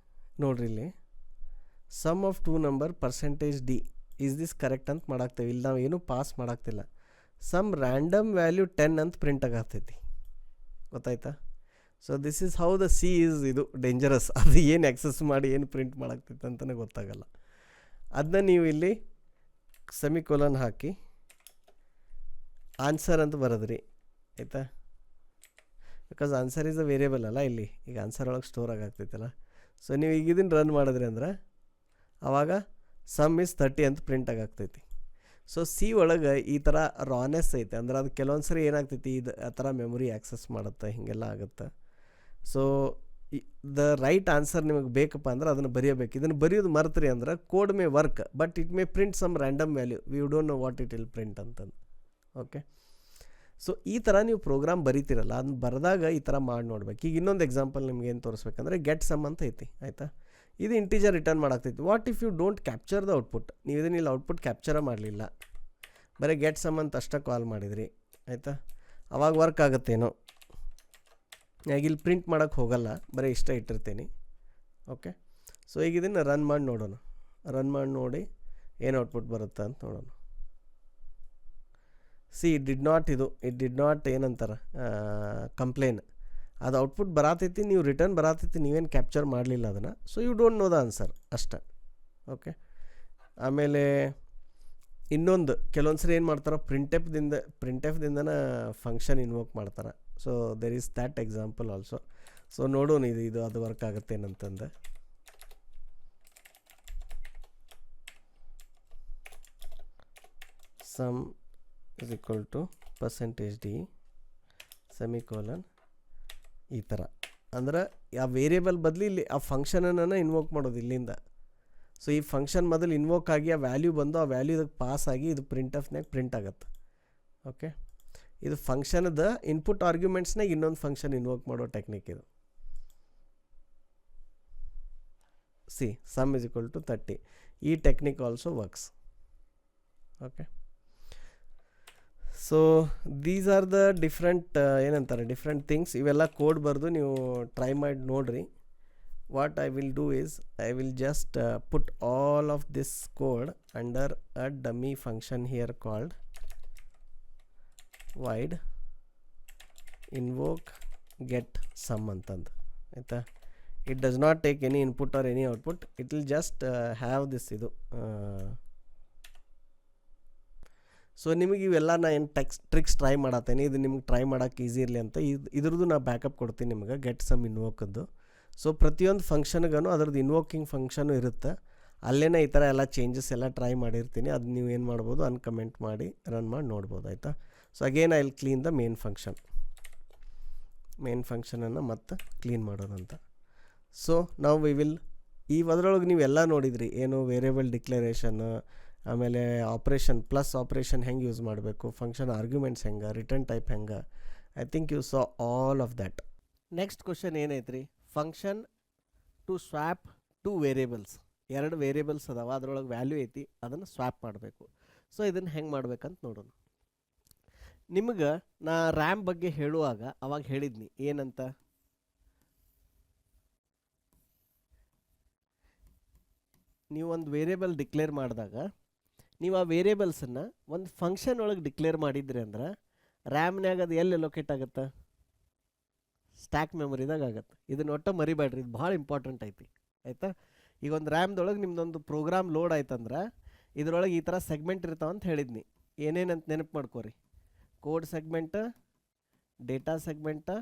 ನೋಡ್ರಿ, ಇಲ್ಲಿ sum of 2 number %d is this correct ಅಂತ ಮಾಡಾಕ್ತೇವೆ. ಇಲ್ಲಿ ನಾವು ಏನೂ ಪಾಸ್ ಮಾಡಾಕ್ತಿಲ್ಲ. ಸಮ್ ರ್ಯಾಂಡಮ್ ವ್ಯಾಲ್ಯೂ 10 ಅಂತ ಪ್ರಿಂಟ್ ಆಗತ್ತೈತಿ. ಗೊತ್ತಾಯ್ತಾ? So this is how the C is ಇದು ಡೇಂಜರಸ್. ಅದು ಏನು ಆಕ್ಸೆಸ್ ಮಾಡಿ ಏನು ಪ್ರಿಂಟ್ ಮಾಡಾಕ್ತೈತೆ ಅಂತಲೇ ಗೊತ್ತಾಗಲ್ಲ. ಅದನ್ನ ನೀವು ಇಲ್ಲಿ ಸೆಮಿಕೋಲನ್ ಹಾಕಿ ಆನ್ಸರ್ ಅಂತ ಬರೋದ್ರಿ, ಆಯಿತಾ? Because answer is a variable ಅಲ್ಲ ಇಲ್ಲಿ. ಈಗ ಆನ್ಸರ್ ಒಳಗೆ ಸ್ಟೋರ್ ಆಗಾಗ್ತೈತಲ್ಲ. ಸೊ ನೀವು ಈಗ ಇದನ್ನು ರನ್ ಮಾಡಿದ್ರಿ ಅಂದ್ರೆ ಆವಾಗ ಸಮ್ ಈಸ್ 30 ಅಂತ ಪ್ರಿಂಟ್ ಆಗಾಗ್ತೈತಿ. ಸೊ ಸಿ ಒಳಗೆ ಈ ಥರ ರಾನೆಸ್ ಐತೆ. ಅಂದ್ರೆ ಅದು ಕೆಲವೊಂದು ಸರಿ ಏನಾಗ್ತೈತಿ, ಇದು ಆ ಥರ ಮೆಮೊರಿ ಆ್ಯಕ್ಸಸ್ ಮಾಡುತ್ತೆ, ಹೀಗೆಲ್ಲ ಆಗುತ್ತೆ. ಸೊ ದ ರೈಟ್ ಆನ್ಸರ್ ನಿಮಗೆ ಬೇಕಪ್ಪ ಅಂದ್ರೆ ಅದನ್ನು ಬರೆಯಬೇಕು. ಇದನ್ನು ಬರೆಯೋದು ಮರ್ತ್ರಿ ಅಂದ್ರೆ code may work but it may print some random value, we don't know what it will print ಅಂತಂದು. ಓಕೆ, ಸೊ ಈ ಥರ ನೀವು ಪ್ರೋಗ್ರಾಮ್ ಬರೀತಿರಲ್ಲ, ಅದನ್ನ ಬರೆದಾಗ ಈ ಥರ ಮಾಡಿ ನೋಡ್ಬೇಕು. ಈಗ ಇನ್ನೊಂದು ಎಕ್ಸಾಂಪಲ್ ನಿಮ್ಗೆ ಏನು ತೋರಿಸ್ಬೇಕಂದ್ರೆ ಗೆಟ್ ಸಮ್ ಅಂತ ಐತಿ, ಆಯಿತಾ? ಇದು ಇಂಟೀಜರ್ ರಿಟರ್ನ್ ಮಾಡಾಕ್ತೈತಿ. What if you don't capture the output, ನೀವು ಇದನ್ನ ಇಲ್ಲಿ ಔಟ್ಪುಟ್ ಕ್ಯಾಪ್ಚರ ಮಾಡಲಿಲ್ಲ, ಬರೀ ಗೆಟ್ ಸಮ್ ಅಂತ ಅಷ್ಟೇ ಕಾಲ್ ಮಾಡಿದ್ರಿ, ಆಯಿತಾ, ಅವಾಗ ವರ್ಕ್ ಆಗುತ್ತೇನೋ. ಈಗ ಇಲ್ಲಿ ಪ್ರಿಂಟ್ ಮಾಡೋಕ್ಕೆ ಹೋಗಲ್ಲ, ಬರೀ ಇಷ್ಟ ಇಟ್ಟಿರ್ತೀನಿ. ಓಕೆ, ಸೊ ಈಗ ಇದನ್ನು ರನ್ ಮಾಡಿ ನೋಡೋಣ. ರನ್ ಮಾಡಿ ನೋಡಿ ಏನು ಔಟ್ಪುಟ್ ಬರುತ್ತೆ ಅಂತ ನೋಡೋಣ. ಸಿ ಇಟ್ ಡಿಡ್ ನಾಟ್ ಏನಂತಾರೆ ಕಂಪ್ಲೇನ್. ಅದು ಔಟ್ಪುಟ್ ಬರತೈತಿ, ನೀವು ರಿಟರ್ನ್ ಬರತೈತಿ, ನೀವೇನು ಕ್ಯಾಪ್ಚರ್ ಮಾಡಲಿಲ್ಲ ಅದನ್ನು. So you don't know the answer ಅಷ್ಟೆ. ಓಕೆ, ಆಮೇಲೆ ಇನ್ನೊಂದು ಕೆಲವೊಂದು ಸರಿ ಏನು ಮಾಡ್ತಾರೆ, ಪ್ರಿಂಟೆಫ್ದಿಂದನ ಫಂಕ್ಷನ್ ಇನ್ವೋಕ್ ಮಾಡ್ತಾರೆ. So there is that example also. So ನೋಡೋಣ ಇದು ಅದು ವರ್ಕ್ ಆಗುತ್ತೆ ಏನಂತಂದು. Sum is equal to %d semicolon, ಈ ಥರ. ಅಂದ್ರೆ ಆ ವೇರಿಯೇಬಲ್ ಬದಲು ಇಲ್ಲಿ ಆ ಫಂಕ್ಷನನ್ನು ಇನ್ವೋಕ್ ಮಾಡೋದು ಇಲ್ಲಿಂದ. ಸೊ ಈ ಫಂಕ್ಷನ್ ಮೊದಲು ಇನ್ವೋಕ್ ಆಗಿ ಆ ವ್ಯಾಲ್ಯೂ ಬಂದು ಆ ವ್ಯಾಲ್ಯೂ ಇದಕ್ಕೆ ಪಾಸ್ ಆಗಿ ಇದು ಪ್ರಿಂಟಫ್ನಾಗ ಪ್ರಿಂಟ್ ಆಗುತ್ತೆ. ಓಕೆ, ಇದು ಫಂಕ್ಷನ್ದ ಇನ್ಪುಟ್ ಆರ್ಗ್ಯುಮೆಂಟ್ಸ್ನಾಗ ಇನ್ನೊಂದು ಫಂಕ್ಷನ್ ಇನ್ವೋಕ್ ಮಾಡೋ ಟೆಕ್ನಿಕ್ ಇದು. See sum is equal to 30. ಈ technique also works. Okay, so these are the different ಏನಂತಾರೆ ಡಿಫ್ರೆಂಟ್ ಥಿಂಗ್ಸ್. ಇವೆಲ್ಲ ಕೋಡ್ ಬರೆದು ನೀವು ಟ್ರೈ ಮಾಡಿ ನೋಡಿರಿ. What I will do is I will just put all of this code under a dummy function here called void invoke get sum ಅಂತಂದು, ಆಯಿತಾ. It does not take any input or any output, it will just have this ಇದು. So ನಿಮಗೆ ಇವೆಲ್ಲ ನಾ ಏನು tricks try ಮಾಡತ್ತೇನೆ, ಇದು ನಿಮ್ಗೆ try ಮಾಡೋಕ್ಕೆ ಈಸಿ ಇರಲಿ ಅಂತ ಇದ್ರದ್ದು ನಾ ಬ್ಯಾಕಪ್ ಕೊಡ್ತೀನಿ ನಿಮ್ಗೆ, ಗೆಟ್ ಸಮ್ ಇನ್ವೋಕದ್ದು. ಸೊ ಪ್ರತಿಯೊಂದು ಫಂಕ್ಷನ್ಗೂ ಅದ್ರದ್ದು ಇನ್ವೋಕಿಂಗ್ ಫಂಕ್ಷನು ಇರುತ್ತೆ. ಅಲ್ಲೇ ಈ ಥರ ಎಲ್ಲ ಚೇಂಜಸ್ ಎಲ್ಲ ಟ್ರೈ ಮಾಡಿರ್ತೀನಿ. ಅದು ನೀವು ಏನು ಮಾಡ್ಬೋದು, ಅನ್ಕಮೆಂಟ್ ಮಾಡಿ ರನ್ ಮಾಡಿ ನೋಡ್ಬೋದು, ಆಯಿತಾ. So again I will clean the main ಫಂಕ್ಷನನ್ನು ಮತ್ತೆ ಕ್ಲೀನ್ ಮಾಡೋದಂತ. ಸೊ ನಾವು ಈ ಅದರೊಳಗೆ ನೀವೆಲ್ಲ ನೋಡಿದ್ರಿ, ಏನು ವೇರಿಯೇಬಲ್ ಡಿಕ್ಲರೇಷನ್, ಆಮೇಲೆ ಆಪ್ರೇಷನ್ ಪ್ಲಸ್ ಆಪ್ರೇಷನ್ ಹೆಂಗೆ ಯೂಸ್ ಮಾಡಬೇಕು, ಫಂಕ್ಷನ್ ಆರ್ಗ್ಯುಮೆಂಟ್ಸ್ ಹೆಂಗೆ, ರಿಟರ್ನ್ ಟೈಪ್ ಹೆಂಗೆ. I think you saw all of that. Next question ಏನೈತ್ರಿ, function to swap 2 variables. 2 variables ಅದಾವ, ಅದರೊಳಗೆ ವ್ಯಾಲ್ಯೂ ಐತಿ, ಅದನ್ನು ಸ್ವ್ಯಾಪ್ ಮಾಡಬೇಕು. ಸೊ ಇದನ್ನು ಹೆಂಗೆ ಮಾಡ್ಬೇಕಂತ ನೋಡೋಣ. ನಿಮ್ಗೆ ನಾ ರ್ಯಾಮ್ ಬಗ್ಗೆ ಹೇಳುವಾಗ ಅವಾಗ ಹೇಳಿದ್ನಿ ಏನಂತ, ನೀವು ಒಂದು ವೇರಿಯೇಬಲ್ ಡಿಕ್ಲೇರ್ ಮಾಡಿದಾಗ ನೀವು ಆ ವೇರಿಯೇಬಲ್ಸನ್ನು ಒಂದು ಫಂಕ್ಷನ್ ಒಳಗೆ ಡಿಕ್ಲೇರ್ ಮಾಡಿದ್ರಿ ಅಂದ್ರೆ ರ್ಯಾಮ್ನ್ಯಾಗ ಅದು ಎಲ್ಲಿ ಲೊಕೇಟ್ ಆಗುತ್ತೆ, ಸ್ಟ್ಯಾಕ್ ಮೆಮೊರಿದಾಗ ಆಗುತ್ತೆ. ಇದನ್ನ ಒಟ್ಟು ಮರಿಬೇಡ್ರಿ, ಇದು ಭಾಳ ಇಂಪಾರ್ಟೆಂಟ್ ಐತಿ, ಆಯಿತಾ. ಈಗ ಒಂದು ರ್ಯಾಮ್ದೊಳಗೆ ನಿಮ್ದೊಂದು ಪ್ರೋಗ್ರಾಮ್ ಲೋಡ್ ಆಯ್ತಂದ್ರೆ ಇದರೊಳಗೆ ಈ ಥರ ಸೆಗ್ಮೆಂಟ್ ಇರ್ತಾವಂತ ಹೇಳಿದ್ನಿ. ಏನೇನಂತ ನೆನಪು ಮಾಡ್ಕೋರಿ, code segment, data segment,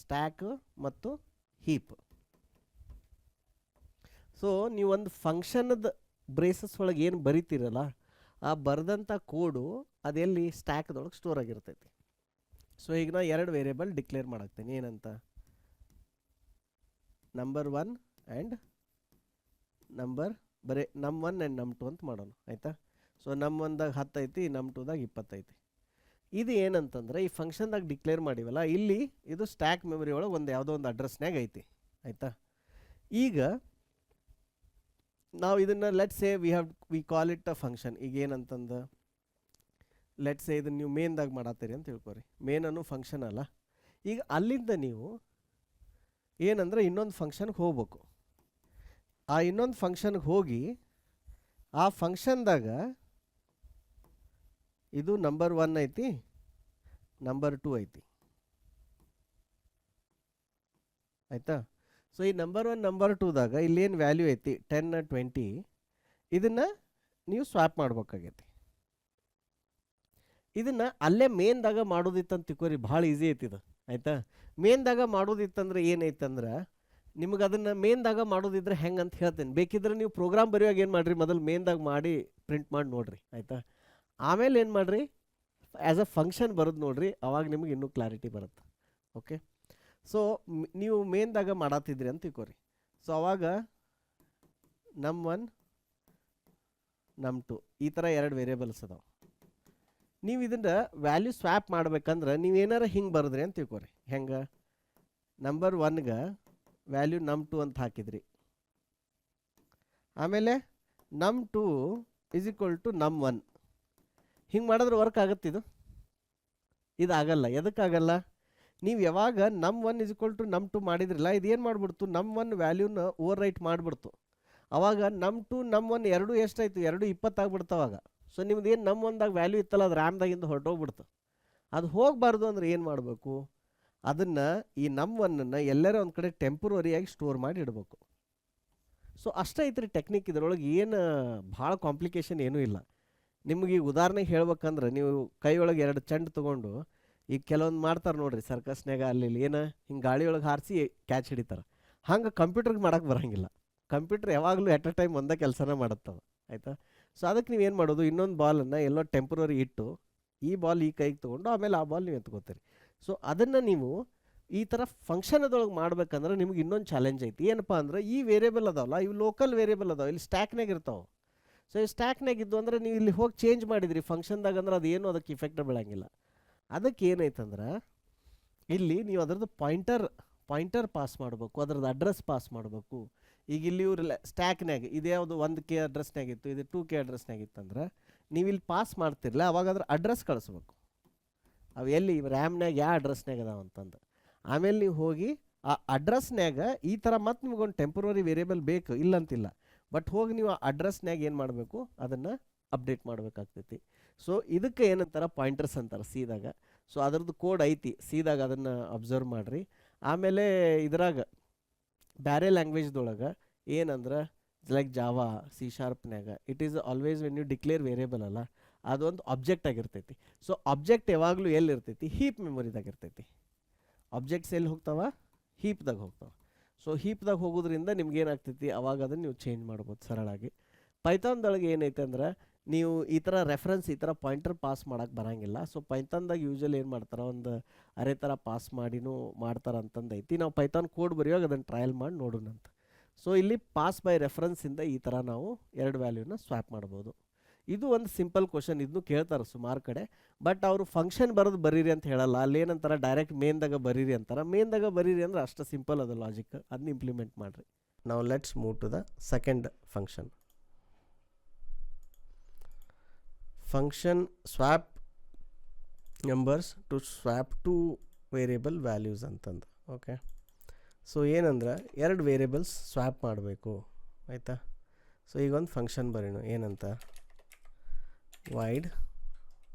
stack ಮತ್ತು ಹೀಪ್. ಸೊ ನೀವೊಂದು ಫಂಕ್ಷನ್ದ ಬ್ರೇಸಸ್ ಒಳಗೆ ಏನು ಬರಿತೀರಲ್ಲ, ಆ ಬರೆದಂಥ ಕೋಡು ಅದೆಲ್ಲಿ ಸ್ಟ್ಯಾಕ್ದೊಳಗೆ ಸ್ಟೋರ್ ಆಗಿರ್ತೈತಿ. ಸೊ ಈಗ ನಾ 2 ವೇರಿಯೇಬಲ್ ಡಿಕ್ಲೇರ್ ಮಾಡಾಕ್ತೀನಿ. ಏನಂತ, ನಂಬರ್ 1 ಆ್ಯಂಡ್ ಬರೀ num1 ಆ್ಯಂಡ್ num2 ಅಂತ ಮಾಡೋಣ, ಆಯಿತಾ. ಸೊ num1ದಾಗ 10 ಐತಿ, num2ದಾಗ 20 ಐತಿ. ಇದು ಏನಂತಂದ್ರೆ ಈ ಫಂಕ್ಷನ್ದಾಗ ಡಿಕ್ಲೇರ್ ಮಾಡಿವಲ್ಲ, ಇಲ್ಲಿ ಇದು ಸ್ಟ್ಯಾಕ್ ಮೆಮೊರಿ ಒಳಗೆ ಒಂದು ಯಾವುದೋ ಒಂದು ಅಡ್ರೆಸ್ನಾಗ ಐತಿ, ಆಯಿತಾ. ಈಗ ನಾವು ಇದನ್ನು let's say we call it a function. ಈಗ ಏನಂತಂದು ಲೆಟ್ಸ್ ಸೇ ಇದನ್ನು ನೀವು ಮೇನ್ದಾಗ ಮಾಡತ್ತೀರಿ ಅಂತ ತಿಳ್ಕೊರಿ. ಮೇನ್ ಅನ್ನೋ ಫಂಕ್ಷನ್ ಅಲ್ಲ. ಈಗ ಅಲ್ಲಿಂದ ನೀವು ಏನಂದ್ರೆ ಇನ್ನೊಂದು ಫಂಕ್ಷನ್ಗೆ ಹೋಗ್ಬೇಕು. ಆ ಇನ್ನೊಂದು ಫಂಕ್ಷನ್ಗೆ ಹೋಗಿ ಆ ಫಂಕ್ಷನ್ದಾಗ ಇದು ನಂಬರ್ 1 ಐತಿ, ನಂಬರ್ 2 ಐತಿ, ಆಯಿತಾ. ಸೊ ಈ ನಂಬರ್ 1 ನಂಬರ್ 2ದಾಗ ಇಲ್ಲೇನು ವ್ಯಾಲ್ಯೂ ಐತಿ 10 20, ಇದನ್ನು ನೀವು ಸ್ವ್ಯಾಪ್ ಮಾಡ್ಬೇಕಾಗೈತಿ. ಇದನ್ನು ಅಲ್ಲೇ ಮೇನ್ದಾಗ ಮಾಡೋದಿತ್ತಂತ ತಿಳ್ಕೊರಿ, ಭಾಳ ಈಸಿ ಐತಿದು, ಆಯಿತಾ. ಮೇನ್ದಾಗ ಮಾಡೋದಿತ್ತಂದ್ರೆ ಏನೈತಂದ್ರೆ ನಿಮಗೆ ಅದನ್ನು ಮೇನ್ದಾಗ ಮಾಡೋದಿದ್ರೆ ಹೆಂಗೆ ಅಂತ ಹೇಳ್ತೇನೆ. ಬೇಕಿದ್ರೆ ನೀವು ಪ್ರೋಗ್ರಾಮ್ ಬರೆಯುವಾಗ ಏನು ಮಾಡಿರಿ, ಮೊದಲು ಮೇನ್ದಾಗ ಮಾಡಿ ಪ್ರಿಂಟ್ ಮಾಡಿ ನೋಡಿರಿ, ಆಯಿತಾ. ಆಮೇಲೆ ಏನು ಮಾಡಿರಿ, ಆ್ಯಸ್ ಅ ಫಂಕ್ಷನ್ ಬರೋದು ನೋಡಿರಿ, ಅವಾಗ ನಿಮಗೆ ಇನ್ನೂ ಕ್ಲಾರಿಟಿ ಬರುತ್ತೆ. ಓಕೆ, ಸೊ ನೀವು ಮೇನ್ದಾಗ ಮಾಡತ್ತಿದ್ರಿ ಅಂತ ತಿಳ್ಕೊರಿ. ಸೊ ಅವಾಗ num1 num2 ಈ ಥರ 2 ವೇರಿಯೇಬಲ್ಸ್ ಅದಾವೆ. ನೀವು ಇದನ್ನು ವ್ಯಾಲ್ಯೂ ಸ್ವ್ಯಾಪ್ ಮಾಡ್ಬೇಕಂದ್ರೆ ನೀವೇನಾರ ಹಿಂಗೆ ಬರೆದ್ರಿ ಅಂತ ತಿಳ್ಕೊರಿ. ಹೆಂಗೆ, ನಂಬರ್ 1ಗೆ ವ್ಯಾಲ್ಯೂ num2 ಅಂತ ಹಾಕಿದ್ರಿ. ಆಮೇಲೆ num2 is equal to num1. ಹಿಂಗೆ ಮಾಡಿದ್ರೆ ವರ್ಕ್ ಆಗುತ್ತೆ ಇದು ಆಗಲ್ಲ. ಎದಕ್ಕಾಗಲ್ಲ? ನೀವು ಯಾವಾಗ num1 is equal to num2 ಮಾಡಿದ್ರಲ್ಲ, ಇದೇನು ಮಾಡಿಬಿಡ್ತು, num1 ವ್ಯಾಲ್ಯೂನ ಓವರ್ ರೈಟ್ ಮಾಡಿಬಿಡ್ತು. ಅವಾಗ num2 num1 ಎರಡೂ ಎಷ್ಟಾಯಿತು, 2 20 ಆಗ್ಬಿಡ್ತು ಅವಾಗ. ಸೊ ನಿಮ್ದು ಏನು num1ದಾಗ ವ್ಯಾಲ್ಯೂ ಇತ್ತಲ್ಲ, ಅದು ರ್ಯಾಮ್ದಾಗಿಂದ ಹೊರಟೋಗ್ಬಿಡ್ತು. ಅದು ಹೋಗಬಾರ್ದು ಅಂದ್ರೆ ಏನು ಮಾಡಬೇಕು, ಅದನ್ನು ಈ num1 ಎಲ್ಲರೂ ಒಂದು ಕಡೆ ಟೆಂಪ್ರವರಿಯಾಗಿ ಸ್ಟೋರ್ ಮಾಡಿ ಇಡಬೇಕು. ಸೊ ಅಷ್ಟೇ ಐತ್ರಿ ಟೆಕ್ನಿಕ್. ಇದರೊಳಗೆ ಏನು ಭಾಳ ಕಾಂಪ್ಲಿಕೇಶನ್ ಏನೂ ಇಲ್ಲ. ನಿಮಗೆ ಈ ಉದಾಹರಣೆಗೆ ಹೇಳ್ಬೇಕಂದ್ರೆ, ನೀವು ಕೈಯೊಳಗೆ 2 ಚೆಂಡು ತೊಗೊಂಡು ಈಗ ಕೆಲವೊಂದು ಮಾಡ್ತಾರೆ ನೋಡ್ರಿ ಸರ್ಕಸ್ನಾಗ, ಅಲ್ಲಿ ಏನು ಹಿಂಗೆ ಗಾಳಿಯೊಳಗೆ ಹಾರಿಸಿ ಕ್ಯಾಚ್ ಹಿಡಿತಾರೆ. ಹಂಗೆ ಕಂಪ್ಯೂಟರ್ಗೆ ಮಾಡೋಕ್ಕೆ ಬರೋಂಗಿಲ್ಲ. ಕಂಪ್ಯೂಟರ್ ಯಾವಾಗಲೂ ಎಟ್ ಅ ಟೈಮ್ ಒಂದೇ ಕೆಲಸನ ಮಾಡುತ್ತವೆ, ಆಯಿತಾ. ಸೊ ಅದಕ್ಕೆ ನೀವೇನು ಮಾಡೋದು, ಇನ್ನೊಂದು ಬಾಲನ್ನು ಎಲ್ಲೋ ಟೆಂಪ್ರವರಿ ಇಟ್ಟು ಈ ಬಾಲ್ ಈ ಕೈಗೆ ತೊಗೊಂಡು ಆಮೇಲೆ ಆ ಬಾಲ್ ನೀವು ಎತ್ಕೋತೀರಿ. ಸೊ ಅದನ್ನು ನೀವು ಈ ಥರ ಫಂಕ್ಷನದೊಳಗೆ ಮಾಡ್ಬೇಕಂದ್ರೆ ನಿಮ್ಗೆ ಇನ್ನೊಂದು ಚಾಲೆಂಜ್ ಐತಿ. ಏನಪ್ಪ ಅಂದ್ರೆ, ಈ ವೇರಿಯೇಬಲ್ ಅದಾವಲ್ಲ, ಇವು ಲೋಕಲ್ ವೇರಿಯೇಬಲ್ ಅದಾವೆ, ಇಲ್ಲಿ ಸ್ಟ್ಯಾಕ್ನಾಗ ಇರ್ತಾವೆ. ಸೊ ಈ ಸ್ಟ್ಯಾಕ್ನಾಗ ಇದ್ದು ಅಂದರೆ ನೀವು ಇಲ್ಲಿ ಹೋಗಿ ಚೇಂಜ್ ಮಾಡಿದ್ರಿ ಫಂಕ್ಷನ್ದಾಗ ಅಂದ್ರೆ ಅದೇನು ಅದಕ್ಕೆ ಇಫೆಕ್ಟ್ ಬೀಳಂಗಿಲ್ಲ. ಅದಕ್ಕೆ ಏನೈತಂದ್ರೆ, ಇಲ್ಲಿ ನೀವು ಅದರದ್ದು ಪಾಯಿಂಟರ್ ಪಾಸ್ ಮಾಡಬೇಕು, ಅದರದ್ದು ಅಡ್ರೆಸ್ ಪಾಸ್ ಮಾಡಬೇಕು. ಈಗ ಇಲ್ಲಿ ಇವ್ರ ಸ್ಟ್ಯಾಕ್ನಾಗ ಇದು ಯಾವುದು 1K ಅಡ್ರೆಸ್ನಾಗಿತ್ತು, ಇದು 2K ಅಡ್ರೆಸ್ನಾಗಿತ್ತು ಅಂದ್ರೆ ನೀವು ಇಲ್ಲಿ ಪಾಸ್ ಮಾಡ್ತಿರಲ್ಲ, ಅವಾಗ ಅದ್ರ ಅಡ್ರೆಸ್ ಕಳಿಸ್ಬೇಕು. ಅವು ಎಲ್ಲಿ ರ್ಯಾಮ್ನಾಗ ಯಾವ ಅಡ್ರೆಸ್ನಾಗ ಅದಾವ ಅಂತಂದು. ಆಮೇಲೆ ನೀವು ಹೋಗಿ ಆ ಅಡ್ರೆಸ್ನಾಗ ಈ ಥರ ಮತ್ತೆ ನಿಮ್ಗೊಂದು ಟೆಂಪ್ರವರಿ ವೇರಿಯೇಬಲ್ ಬೇಕು, ಇಲ್ಲಂತಿಲ್ಲ. ಬಟ್ ಹೋಗಿ ನೀವು ಆ ಅಡ್ರೆಸ್ನಾಗ ಏನು ಮಾಡಬೇಕು, ಅದನ್ನು ಅಪ್ಡೇಟ್ ಮಾಡಬೇಕಾಗ್ತೈತಿ. ಸೊ ಇದಕ್ಕೆ ಏನಂತಾರೆ, ಪಾಯಿಂಟರ್ಸ್ ಅಂತಾರೆ ಸಿದಾಗ. ಸೊ ಅದರದ್ದು ಕೋಡ್ ಐತಿ ಸಿದಾಗ, ಅದನ್ನು ಅಬ್ಸರ್ವ್ ಮಾಡಿರಿ. ಆಮೇಲೆ ಇದ್ರಾಗ ಬೇರೆ ಲ್ಯಾಂಗ್ವೇಜ್ದೊಳಗೆ ಏನಂದ್ರೆ, ಲೈಕ್ ಜಾವಾ, C#ನ್ಯಾಗ it is always when you declare variable ಅಲ್ಲ, ಅದೊಂದು ಆಬ್ಜೆಕ್ಟ್ ಆಗಿರ್ತೈತಿ. ಸೊ ಆಬ್ಜೆಕ್ಟ್ ಯಾವಾಗಲೂ ಎಲ್ಲಿರ್ತೈತಿ, ಹೀಪ್ ಮೆಮೊರಿದಾಗ ಇರ್ತೈತಿ. ಆಬ್ಜೆಕ್ಟ್ಸ್ ಎಲ್ಲಿ ಹೋಗ್ತಾವ, ಹೀಪ್ದಾಗ ಹೋಗ್ತಾವೆ. ಸೊ ಹೀಪ್ದಾಗ ಹೋಗೋದ್ರಿಂದ ನಿಮ್ಗೆ ಏನಾಗ್ತೈತಿ, ಅವಾಗ ಅದನ್ನು ನೀವು ಚೇಂಜ್ ಮಾಡ್ಬೋದು ಸರಳಾಗಿ. ಪೈಥಾನ್ದೊಳಗೆ ಏನೈತೆ ಅಂದ್ರೆ, ನೀವು ಈ ಥರ ರೆಫರೆನ್ಸ್, ಈ ಥರ ಪಾಯಿಂಟರ್ ಪಾಸ್ ಮಾಡೋಕ್ಕೆ ಬರೋಂಗಿಲ್ಲ. ಸೊ ಪೈಥಾನ್ದಾಗ ಯೂಶಲಿ ಏನು ಮಾಡ್ತಾರೆ, ಒಂದು ಅರೆ ಥರ ಪಾಸ್ ಮಾಡಿನೂ ಮಾಡ್ತಾರೆ ಅಂತಂದು ಐತಿ. ನಾವು ಪೈಥಾನ್ ಕೋಡ್ ಬರೆಯುವಾಗ ಅದನ್ನು ಟ್ರಯಲ್ ಮಾಡಿ ನೋಡೋಣಂತ. ಸೊ ಇಲ್ಲಿ ಪಾಸ್ ಬೈ ರೆಫರೆನ್ಸಿಂದ ಈ ಥರ ನಾವು 2 ವ್ಯಾಲ್ಯೂನ ಸ್ವ್ಯಾಪ್ ಮಾಡ್ಬೋದು. ಇದು ಒಂದು ಸಿಂಪಲ್ ಕ್ವಶನ್, ಇದನ್ನು ಕೇಳ್ತಾರೆ ಸುಮಾರು ಕಡೆ. ಬಟ್ ಅವರು ಫಂಕ್ಷನ್ ಬರೋದು ಬರೀರಿ ಅಂತ ಹೇಳಲ್ಲ, ಅಲ್ಲೇನಂತಾರೆ ಡೈರೆಕ್ಟ್ ಮೇನ್ದಾಗ ಬರೀರಿ ಅಂತಾರೆ. ಮೇನ್ದಾಗ ಬರೀರಿ ಅಂದ್ರೆ ಅಷ್ಟು ಸಿಂಪಲ್ ಅದು ಲಾಜಿಕ್, ಅದನ್ನ ಇಂಪ್ಲಿಮೆಂಟ್ ಮಾಡಿರಿ. ನಾವು let's move to the second function. Function swap numbers to swap 2 variable values ಅಂತಂದು. ಓಕೆ, ಸೊ ಏನಂದ್ರೆ 2 ವೇರಿಯೇಬಲ್ಸ್ ಸ್ವ್ಯಾಪ್ ಮಾಡಬೇಕು, ಆಯಿತಾ. ಸೊ ಈಗ ಒಂದು ಫಂಕ್ಷನ್ ಬರೀನು, ಏನಂತ, void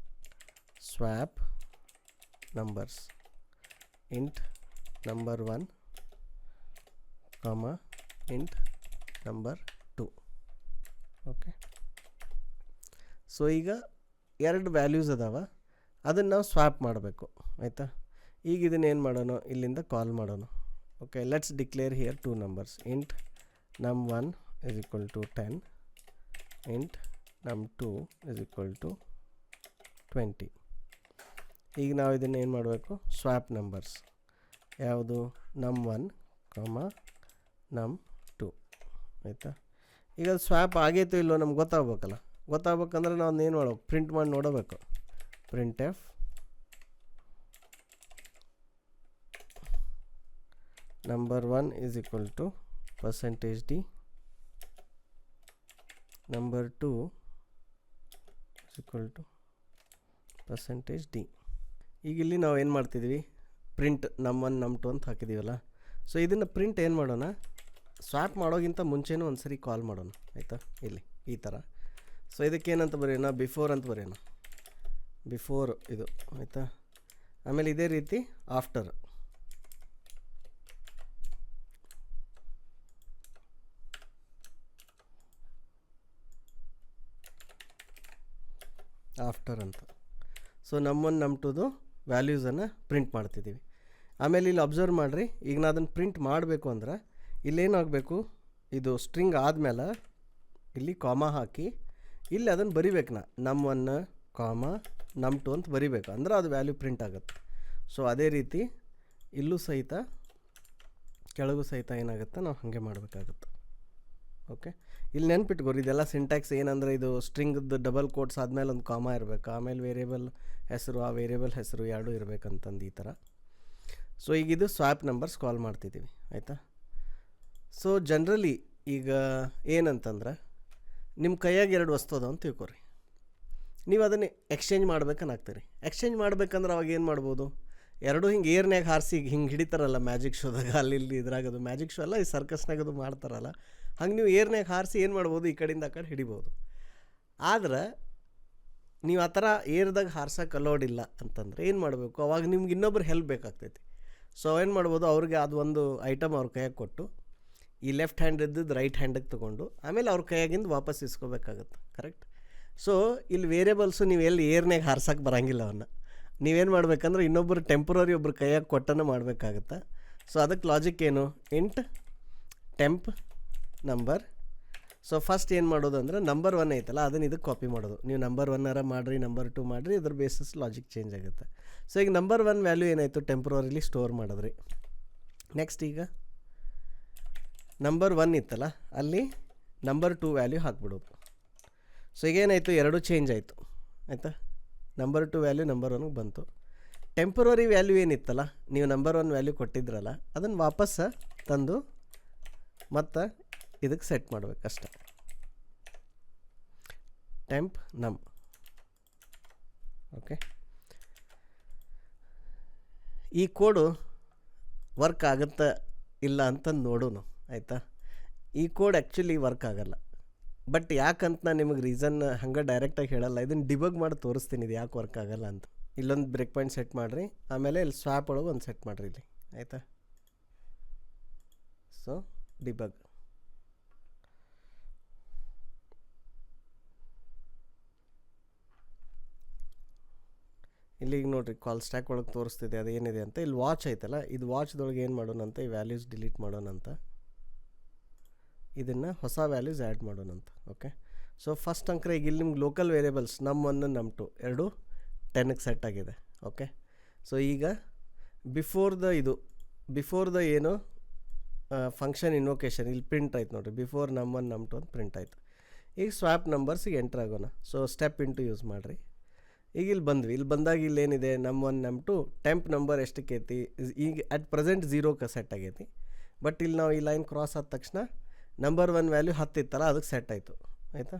swap numbers int number1 comma int number2. Okay, so ಈಗ 2 ವ್ಯಾಲ್ಯೂಸ್ ಅದಾವ, ಅದನ್ನು ನಾವು ಸ್ವ್ಯಾಪ್ ಮಾಡಬೇಕು, ಆಯಿತಾ. ಈಗ ಇದನ್ನು ಏನು ಮಾಡೋಣ, ಇಲ್ಲಿಂದ ಕಾಲ್ ಮಾಡೋಣ. Okay, let's declare here 2 numbers, int num1 is equal to 10, int num2 is equal to 20. ಈಗ ನಾವು ಇದನ್ನು ಏನು ಮಾಡಬೇಕು, ಸ್ವ್ಯಾಪ್ ನಂಬರ್ಸ್ ಯಾವುದು, num1 num2, ಆಯಿತಾ. ಈಗ ಅದು ಸ್ವ್ಯಾಪ್ ಆಗೈತೋ ಇಲ್ಲೋ ನಮ್ಗೆ ಗೊತ್ತಾಗ್ಬೇಕಲ್ಲ. ಗೊತ್ತಾಗ್ಬೇಕಂದ್ರೆ ನಾವು ಏನು ಮಾಡಬೇಕು, ಪ್ರಿಂಟ್ ಮಾಡಿ ನೋಡಬೇಕು. Print F number1 is equal to %d, number2 is equal to %d. ಈಗ ಇಲ್ಲಿ ನಾವು ಏನು ಮಾಡ್ತಿದ್ವಿ, ಪ್ರಿಂಟ್ num1 num2 ಅಂತ ಹಾಕಿದ್ದೀವಲ್ಲ. ಸೊ ಇದನ್ನು ಪ್ರಿಂಟ್ ಏನು ಮಾಡೋಣ, ಸ್ವ್ಯಾಪ್ ಮಾಡೋಕ್ಕಿಂತ ಮುಂಚೆನೂ ಒಂದು ಸರಿ ಕಾಲ್ ಮಾಡೋಣ, ಆಯಿತಾ. ಇಲ್ಲಿ ಈ ಥರ. ಸೊ ಇದಕ್ಕೇನಂತ ಬರೆಯೋಣ, ಬಿಫೋರ್ ಅಂತ ಬರೆಯೋಣ, ಬಿಫೋರ್ ಇದು, ಆಯಿತಾ. ಆಮೇಲೆ ಇದೇ ರೀತಿ ಆಫ್ಟರ್, ಅಂತ. ಸೊ num1 num2 ವ್ಯಾಲ್ಯೂಸನ್ನು ಪ್ರಿಂಟ್ ಮಾಡ್ತಿದ್ದೀವಿ. ಆಮೇಲೆ ಇಲ್ಲಿ ಅಬ್ಸರ್ವ್ ಮಾಡಿರಿ, ಈಗ ನಾನು ಅದನ್ನು ಪ್ರಿಂಟ್ ಮಾಡಬೇಕು ಅಂದ್ರೆ ಇಲ್ಲೇನಾಗಬೇಕು, ಇದು ಸ್ಟ್ರಿಂಗ್ ಆದಮೇಲೆ ಇಲ್ಲಿ ಕಾಮ ಹಾಕಿ ಇಲ್ಲಿ ಅದನ್ನು ಬರಿಬೇಕು. num1 num2 ಅಂತ ಬರಿಬೇಕು, ಅಂದ್ರೆ ಅದು ವ್ಯಾಲ್ಯೂ ಪ್ರಿಂಟ್ ಆಗುತ್ತೆ. ಸೊ ಅದೇ ರೀತಿ ಇಲ್ಲೂ ಸಹಿತ ಕೆಳಗೂ ಸಹಿತ ಏನಾಗುತ್ತೆ, ನಾವು ಹಾಗೆ ಮಾಡಬೇಕಾಗುತ್ತೆ. ಓಕೆ, ಇಲ್ಲಿ ನೆನ್ಪಿಟ್ಕೋರಿ, ಇದೆಲ್ಲ ಸಿಂಟ್ಯಾಕ್ಸ್ ಏನಂದರೆ, ಇದು ಸ್ಟ್ರಿಂಗ್ದು ಡಬಲ್ ಕೋಟ್ಸ್ ಆದಮೇಲೆ ಒಂದು ಕಾಮ ಇರಬೇಕು, ಆಮೇಲೆ ವೇರಿಯೇಬಲ್ ಹೆಸರು, ಆ ವೇರಿಯೇಬಲ್ ಹೆಸರು ಎರಡೂ ಇರಬೇಕಂತಂದು ಈ ಥರ. ಸೊ ಈಗ ಇದು ಸ್ವ್ಯಾಪ್ ನಂಬರ್ಸ್ ಕಾಲ್ ಮಾಡ್ತಿದ್ದೀವಿ, ಆಯಿತಾ. ಸೊ ಜನ್ರಲಿ ಈಗ ಏನಂತಂದ್ರೆ ನಿಮ್ಮ ಕೈಯಾಗ 2 ವಸ್ತು ಅದಾವ ಅಂತ ತಿಳ್ಕೊರಿ. ನೀವು ಅದನ್ನು ಎಕ್ಸ್ಚೇಂಜ್ ಮಾಡ್ಬೇಕನ್ನಾಗ್ತೀರಿ. ಎಕ್ಸ್ಚೇಂಜ್ ಮಾಡ್ಬೇಕಂದ್ರೆ ಅವಾಗ ಏನು ಮಾಡ್ಬೋದು, ಎರಡೂ ಹಿಂಗೆ ಏರ್ನ್ಯಾಗ ಹಾರಿಸಿ ಹಿಂಗೆ ಹಿಡಿತಾರಲ್ಲ ಮ್ಯಾಜಿಕ್ ಶೋದಾಗ, ಅಲ್ಲಿ ಇಲ್ಲಿ ಇದ್ರಾಗದು ಮ್ಯಾಜಿಕ್ ಶೋ ಅಲ್ಲ, ಈ ಸರ್ಕಸ್ನಾಗದು ಮಾಡ್ತಾರಲ್ಲ, ಹಂಗೆ ನೀವು ಏರ್ನ್ಯಾಗ ಹಾರಿಸಿ ಏನು ಮಾಡ್ಬೋದು, ಈ ಕಡೆಯಿಂದ ಆ ಕಡೆ ಹಿಡಿಬೋದು. ಆದ್ರೆ ನೀವು ಆ ಥರ ಏರ್ದಾಗ ಹಾರ್ಸೋಕೆ ಅಲೋಡಿಲ್ಲ ಅಂತಂದರೆ ಏನು ಮಾಡಬೇಕು, ಅವಾಗ ನಿಮ್ಗೆ ಇನ್ನೊಬ್ರು ಹೆಲ್ಪ್ ಬೇಕಾಗ್ತೈತಿ. ಸೊ ಏನು ಮಾಡ್ಬೋದು, ಅವ್ರಿಗೆ ಅದು ಒಂದು ಐಟಮ್ ಅವ್ರ ಕೈಯಾಗ ಕೊಟ್ಟು ಈ ಲೆಫ್ಟ್ ಹ್ಯಾಂಡ್ ಇದ್ದದ್ದು ರೈಟ್ ಹ್ಯಾಂಡಿಗೆ ತೊಗೊಂಡು ಆಮೇಲೆ ಅವ್ರ ಕೈಯಾಗಿಂದ ವಾಪಸ್ ಇಸ್ಕೋಬೇಕಾಗತ್ತೆ. ಕರೆಕ್ಟ್. ಸೊ ಇಲ್ಲಿ ವೇರಿಯಬಲ್ಸು ನೀವು ಎಲ್ಲಿ ಏರ್ನ್ಯಾಗ ಹಾರ್ಸೋಕೆ ಬರೋಂಗಿಲ್ಲ. ಅವನ್ನ ನೀವೇನು ಮಾಡ್ಬೇಕಂದ್ರೆ ಇನ್ನೊಬ್ಬರು ಟೆಂಪ್ರರಿ ಒಬ್ರು ಕೈಯಾಗ ಕೊಟ್ಟನ್ನು ಮಾಡಬೇಕಾಗತ್ತೆ. ಸೊ ಅದಕ್ಕೆ ಲಾಜಿಕ್ ಏನು, ಇಂಟ್ ಟೆಂಪ್ ನಂಬರ್. ಸೊ ಫಸ್ಟ್ ಏನು ಮಾಡೋದು ಅಂದರೆ ನಂಬರ್ 1 ಐತಲ್ಲ ಅದನ್ನು ಇದಕ್ಕೆ ಕಾಪಿ ಮಾಡೋದು. ನೀವು ನಂಬರ್ 1 ಮಾಡಿರಿ, ನಂಬರ್ 2 ಮಾಡಿರಿ, ಅದ್ರ ಬೇಸಿಸ್ ಲಾಜಿಕ್ ಚೇಂಜ್ ಆಗುತ್ತೆ. ಸೊ ಈಗ ನಂಬರ್ 1 ವ್ಯಾಲ್ಯೂ ಏನಾಯಿತು, ಟೆಂಪ್ರರಿಲಿ ಸ್ಟೋರ್ ಮಾಡಿದ್ರಿ. ನೆಕ್ಸ್ಟ್ ಈಗ ನಂಬರ್ 1 ಇತ್ತಲ್ಲ ಅಲ್ಲಿ ನಂಬರ್ 2 ವ್ಯಾಲ್ಯೂ ಹಾಕ್ಬಿಡೋದು. ಸೊ ಈಗೇನಾಯಿತು, ಎರಡೂ ಚೇಂಜ್ ಆಯಿತು. ಆಯಿತಾ, ನಂಬರ್ 2 ವ್ಯಾಲ್ಯೂ ನಂಬರ್ 1ಗೆ ಬಂತು. ಟೆಂಪ್ರರಿ ವ್ಯಾಲ್ಯೂ ಏನಿತ್ತಲ್ಲ, ನೀವು ನಂಬರ್ 1 ವ್ಯಾಲ್ಯೂ ಕೊಟ್ಟಿದ್ರಲ್ಲ ಅದನ್ನು ವಾಪಸ್ ತಂದು ಮತ್ತು ಇದಕ್ಕೆ ಸೆಟ್ ಮಾಡಬೇಕಷ್ಟೆ. ಟೆಂಪ್ ನಮ್. ಓಕೆ, ಈ ಕೋಡು ವರ್ಕ್ ಆಗುತ್ತಾ ಇಲ್ಲ ಅಂತಂದು ನೋಡೋಣ. ಆಯಿತಾ, ಈ ಕೋಡ್ ಆ್ಯಕ್ಚುಲಿ ವರ್ಕ್ ಆಗಲ್ಲ. ಬಟ್ ಯಾಕಂತ ನಾನು ನಿಮಗೆ ರೀಸನ್ ಹಂಗೆ ಡೈರೆಕ್ಟಾಗಿ ಹೇಳಲ್ಲ, ಇದನ್ನು ಡಿಬಗ್ ಮಾಡಿ ತೋರಿಸ್ತೀನಿ ಇದು ಯಾಕೆ ವರ್ಕ್ ಆಗಲ್ಲ ಅಂತ. ಇಲ್ಲೊಂದು ಬ್ರೇಕ್ ಪಾಯಿಂಟ್ ಸೆಟ್ ಮಾಡಿರಿ, ಆಮೇಲೆ ಇಲ್ಲಿ ಸ್ವಾಪ್ ಒಳಗೆ ಒಂದು ಸೆಟ್ ಮಾಡಿರಿ ಇಲ್ಲಿ. ಆಯಿತಾ, ಸೊ ಡಿಬಗ್. ಇಲ್ಲಿಗೆ ನೋಡಿರಿ, ಕಾಲ್ ಸ್ಟ್ಯಾಕ್ ಒಳಗೆ ತೋರಿಸ್ತಿದೆ ಅದು ಏನಿದೆ ಅಂತ. ಇಲ್ಲಿ ವಾಚ್ ಐತಲ್ಲ, ಇದು ವಾಚ್ದೊಳಗೆ ಏನು ಮಾಡೋಣಂತ, ಈ ವ್ಯಾಲ್ಯೂಸ್ ಡಿಲೀಟ್ ಮಾಡೋಣಂತ, ಇದನ್ನು ಹೊಸ ವ್ಯಾಲ್ಯೂಸ್ ಆ್ಯಡ್ ಮಾಡೋಣಂತ. ಓಕೆ, ಸೊ ಫಸ್ಟ್ ಅಂಕರೆ ಈಗ ಇಲ್ಲಿ ನಿಮ್ಗೆ ಲೋಕಲ್ ವೇರಿಯಬಲ್ಸ್ ನಮ್ 1 ನಮ್ 2 ಎರಡೂ 10ಗೆ ಸೆಟ್ ಆಗಿದೆ. ಓಕೆ, ಸೊ ಈಗ ಬಿಫೋರ್ ದ ಏನು ಫಂಕ್ಷನ್ ಇನ್ವೊಕೇಶನ್ ಇಲ್ಲಿ ಪ್ರಿಂಟ್ ಆಯ್ತು ನೋಡಿರಿ, ಬಿಫೋರ್ ನಮ್ 1 ನಮ್ 2 ಅಂತ ಪ್ರಿಂಟ್ ಆಯಿತು. ಈಗ ಸ್ವಾಪ್ ನಂಬರ್ಸಿಗೆ ಎಂಟ್ರ್ ಆಗೋಣ. ಸೊ ಸ್ಟೆಪ್ ಇಂಟು ಯೂಸ್ ಮಾಡಿರಿ. ಈಗ ಇಲ್ಲಿ ಬಂದ್ವಿ, ಇಲ್ಲಿ ಬಂದಾಗ ಇಲ್ಲಿ ಏನಿದೆ, ನಮ್ 1 ನಮ್ 2 ಟೆಂಪ್ ನಂಬರ್ ಎಷ್ಟಕ್ಕೆ ಐತಿ, ಈಗ ಅಟ್ ಪ್ರೆಸೆಂಟ್ 0ಕ್ಕೆ ಸೆಟ್ ಆಗೈತಿ. ಬಟ್ ಇಲ್ಲಿ ನಾವು ಈ ಲೈನ್ ಕ್ರಾಸ್ ಆದ ತಕ್ಷಣ ನಂಬರ್ 1 ವ್ಯಾಲ್ಯೂ 10 ಇತ್ತಲ್ಲ ಅದಕ್ಕೆ ಸೆಟ್ ಆಯಿತು. ಆಯಿತಾ,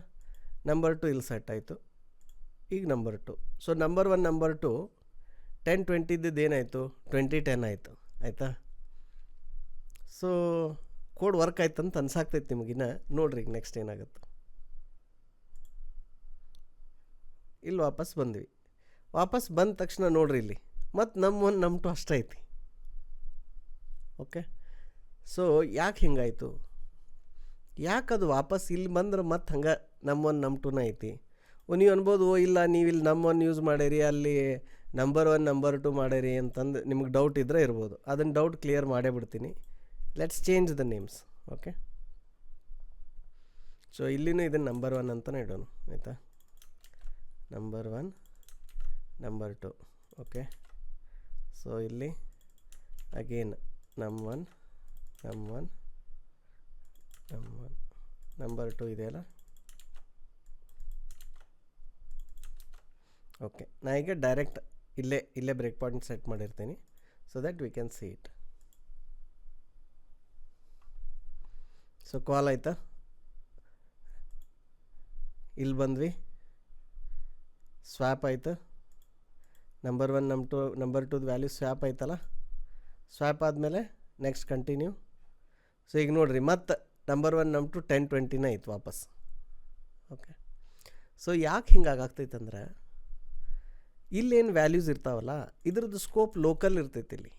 ನಂಬರ್ 2 ಇಲ್ಲಿ ಸೆಟ್ ಆಯಿತು. ಈಗ ನಂಬರ್ 2. ಸೊ ನಂಬರ್ 1 ನಂಬರ್ 2 10 20 ಇದ್ದದ್ದು ಏನಾಯಿತು, 20 10 ಆಯಿತು. ಆಯಿತಾ, ಸೊ ಕೋಡ್ ವರ್ಕ್ ಆಯ್ತು ಅಂತ ಅನ್ಸಾಕ್ತೈತಿ ನಿಮಗಿನ್ನ. ನೋಡ್ರಿ ಈಗ ನೆಕ್ಸ್ಟ್ ಏನಾಗುತ್ತೆ. ಇಲ್ಲಿ ವಾಪಸ್ ಬಂದ್ವಿ. ವಾಪಸ್ ಬಂದ ತಕ್ಷಣ ನೋಡ್ರಿ ಇಲ್ಲಿ ಮತ್ತು ನಮ್ 1 ನಮ್ 2 ಅಷ್ಟೇ ಐತಿ. ಓಕೆ, ಸೊ ಯಾಕೆ ಹಿಂಗಾಯಿತು, ಯಾಕೆ ಅದು ವಾಪಸ್ ಇಲ್ಲಿ ಬಂದ್ರೆ ಮತ್ತೆ ಹಂಗೆ ನಮ್ 1 ನಮ್ 2ನ ಐತಿ. ನೀವು ಅನ್ಬೋದು, ಇಲ್ಲ ನೀವು ಇಲ್ಲಿ ನಮ್ 1 ಯೂಸ್ ಮಾಡಿರಿ, ಅಲ್ಲಿ ನಂಬರ್ 1 ನಂಬರ್ 2 ಮಾಡಿರಿ ಅಂತಂದು ನಿಮಗೆ ಡೌಟ್ ಇದ್ದರೆ ಇರ್ಬೋದು. ಅದನ್ನು ಡೌಟ್ ಕ್ಲಿಯರ್ ಮಾಡೇ ಬಿಡ್ತೀನಿ. Let's change the names. Okay, so ಇಲ್ಲಿನೂ ಇದನ್ನು ನಂಬರ್ 1 ಅಂತಲೇ ಇಡೋಣ. ಆಯಿತಾ, ನಂಬರ್ 1 ನಂಬರ್ 2. ಓಕೆ, ಸೊ ಇಲ್ಲಿ ಅಗೇನ್ ನಮ್ 1 ನಮ್ 1 ನಮ್ 1 ನಂಬರ್ 2 ಇದೆಯಲ್ಲ. ಓಕೆ, ನಾ ಈಗ ಡೈರೆಕ್ಟ್ ಇಲ್ಲೇ ಬ್ರೇಕ್ ಪಾಯಿಂಟ್ ಸೆಟ್ ಮಾಡಿರ್ತೀನಿ, so that we can see it. So ಕಾಲ್ ಆಯಿತಾ, ಇಲ್ಲಿ ಬಂದ್ವಿ, ಸ್ವ್ಯಾಪ್ ಆಯಿತು, ನಂಬರ್ 1 ನಮ್ 2 ನಂಬರ್ 2 ವ್ಯಾಲ್ಯೂ ಸ್ವ್ಯಾಪ್ ಆಯ್ತಲ್ಲ. ಸ್ವ್ಯಾಪ್ ಆದಮೇಲೆ ನೆಕ್ಸ್ಟ್ ಕಂಟಿನ್ಯೂ. ಸೊ ಈಗ ನೋಡಿರಿ ಮತ್ತು ನಂಬರ್ 1 ನಮ್ 2 10 20ನೇ ಐತೆ ವಾಪಸ್. ಓಕೆ, ಸೊ ಯಾಕೆ ಹಿಂಗಾಗ್ತೈತೆ ಅಂದ್ರೆ ಇಲ್ಲೇನು ವ್ಯಾಲ್ಯೂಸ್ ಇರ್ತಾವಲ್ಲ ಇದ್ರದ್ದು ಸ್ಕೋಪ್ ಲೋಕಲ್ ಇರ್ತೈತಿ. ಇಲ್ಲಿ